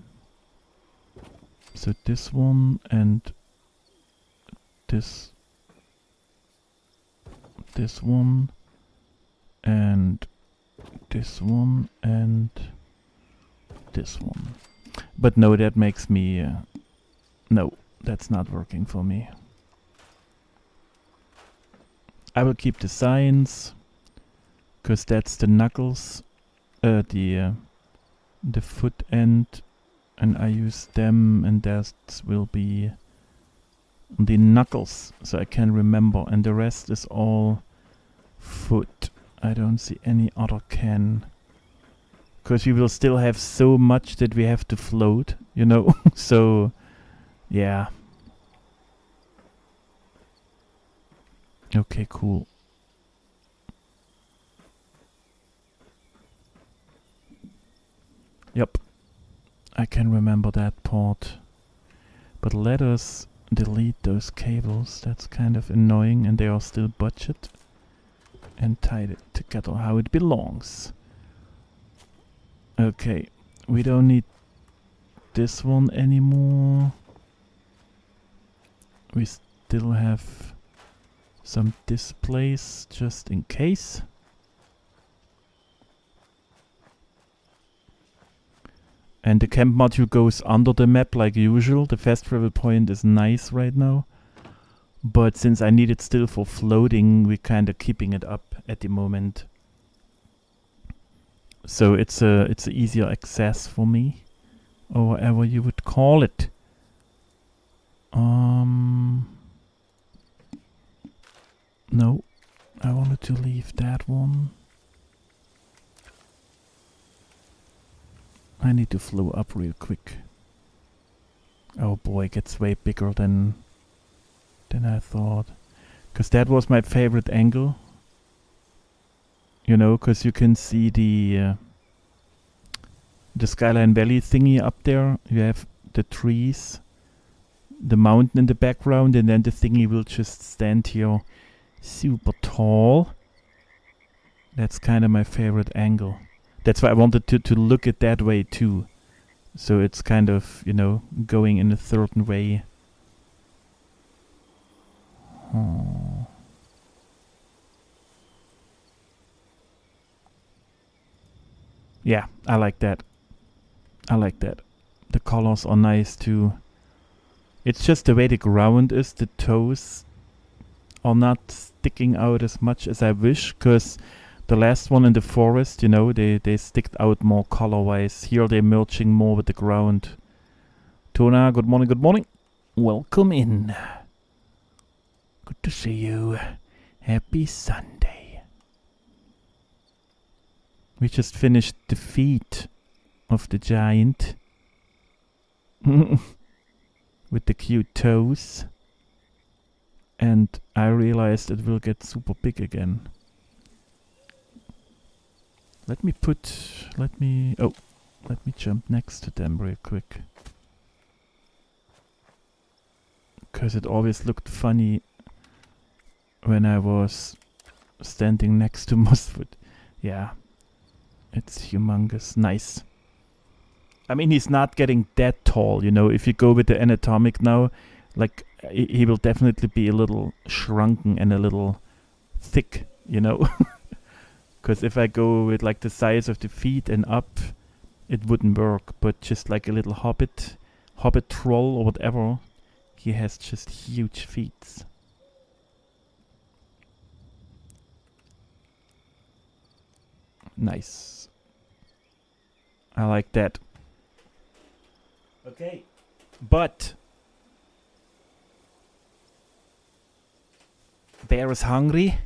So this one and this one and this one and this one. But no, that makes me no, that's not working for me. I will keep the signs because that's the knuckles, the foot end, and I use them, and that will be the knuckles, so I can remember, and the rest is all foot. I don't see any other can, because we will still have so much that we have to float, you know. So yeah. Okay, cool. Yep, I can remember that part. But let us delete those cables. That's kind of annoying, and they are still budget. And tie it together how it belongs. Okay, we don't need this one anymore. We still have some displays just in case. And the camp module goes under the map like usual. The fast travel point is nice right now. But since I need it still for floating, we're kind of keeping it up at the moment. So it's a easier access for me, or whatever you would call it. No, I wanted to leave that one. I need to flow up real quick. Oh boy, it gets way bigger than I thought. Because that was my favorite angle. You know, because you can see the Skyline Valley thingy up there. You have the trees, the mountain in the background, and then the thingy will just stand here super tall. That's kind of my favorite angle. That's why I wanted to look it that way too. So it's kind of, you know, going in a certain way. Oh. Yeah, I like that. I like that. The colors are nice too. It's just the way the ground is. The toes are not sticking out as much as I wish, because the last one in the forest, you know, they sticked out more color-wise. Here they're merging more with the ground. Tona, good morning, good morning. Welcome in. Good to see you. Happy Sunday. We just finished the feet of the giant. With the cute toes. And I realized it will get super big again. Let me jump next to them real quick. Because it always looked funny when I was standing next to Mossfoot. Yeah, it's humongous. Nice. I mean, he's not getting that tall, you know. If you go with the anatomic now, like, he will definitely be a little shrunken and a little thick, you know. Because if I go with like the size of the feet and up, it wouldn't work. But just like a little hobbit troll or whatever, he has just huge feet. Nice. I like that. Okay. But Bear is hungry.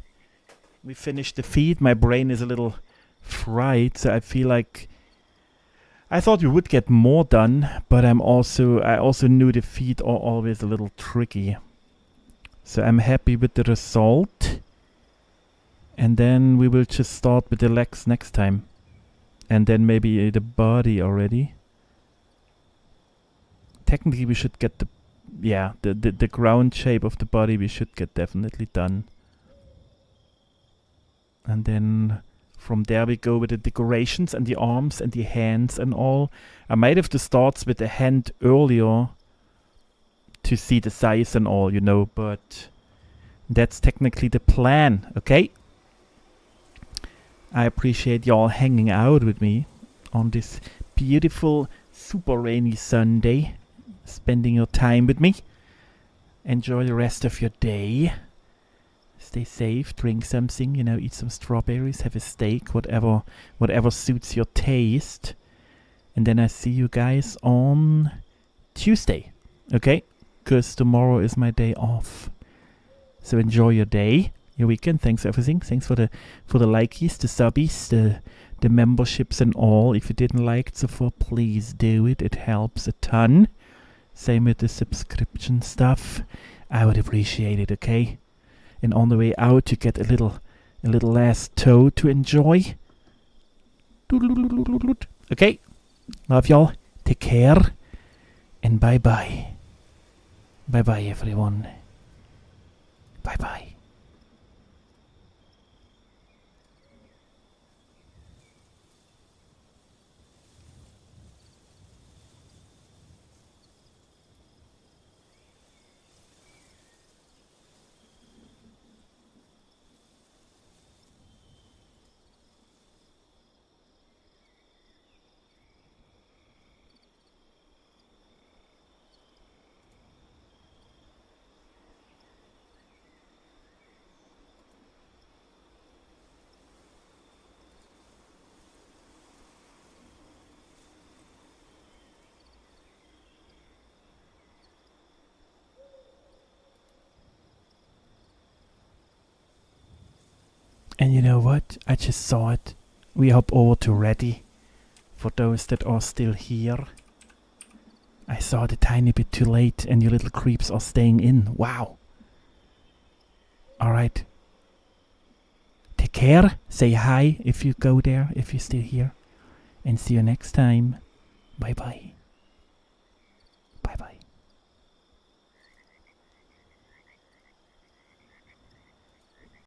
We finished the feed. My brain is a little fried, so I feel like I thought we would get more done, but I also knew the feed are always a little tricky. So I'm happy with the result. And then we will just start with the legs next time. And then maybe the body already. Technically we should get the ground shape of the body we should get definitely done. And then from there we go with the decorations and the arms and the hands and all. I might have to start with the hand earlier to see the size and all, you know, but that's technically the plan, okay? I appreciate y'all hanging out with me on this beautiful, super rainy Sunday, spending your time with me. Enjoy the rest of your day. Stay safe, drink something, you know, eat some strawberries, have a steak, whatever suits your taste. And then I see you guys on Tuesday, okay? Because tomorrow is my day off. So enjoy your day, your weekend. Thanks for everything. Thanks for the likies, the subbies, the memberships and all. If you didn't like it so far, please do it. It helps a ton. Same with the subscription stuff. I would appreciate it, okay? And on the way out, you get a little last toe to enjoy. Okay, love y'all. Take care, and bye bye. Bye bye, everyone. Bye bye. And you know what? I just saw it. We hop over to Ready. For those that are still here. I saw it a tiny bit too late and you little creeps are staying in. Wow. Alright. Take care. Say hi if you go there, if you're still here. And see you next time. Bye bye.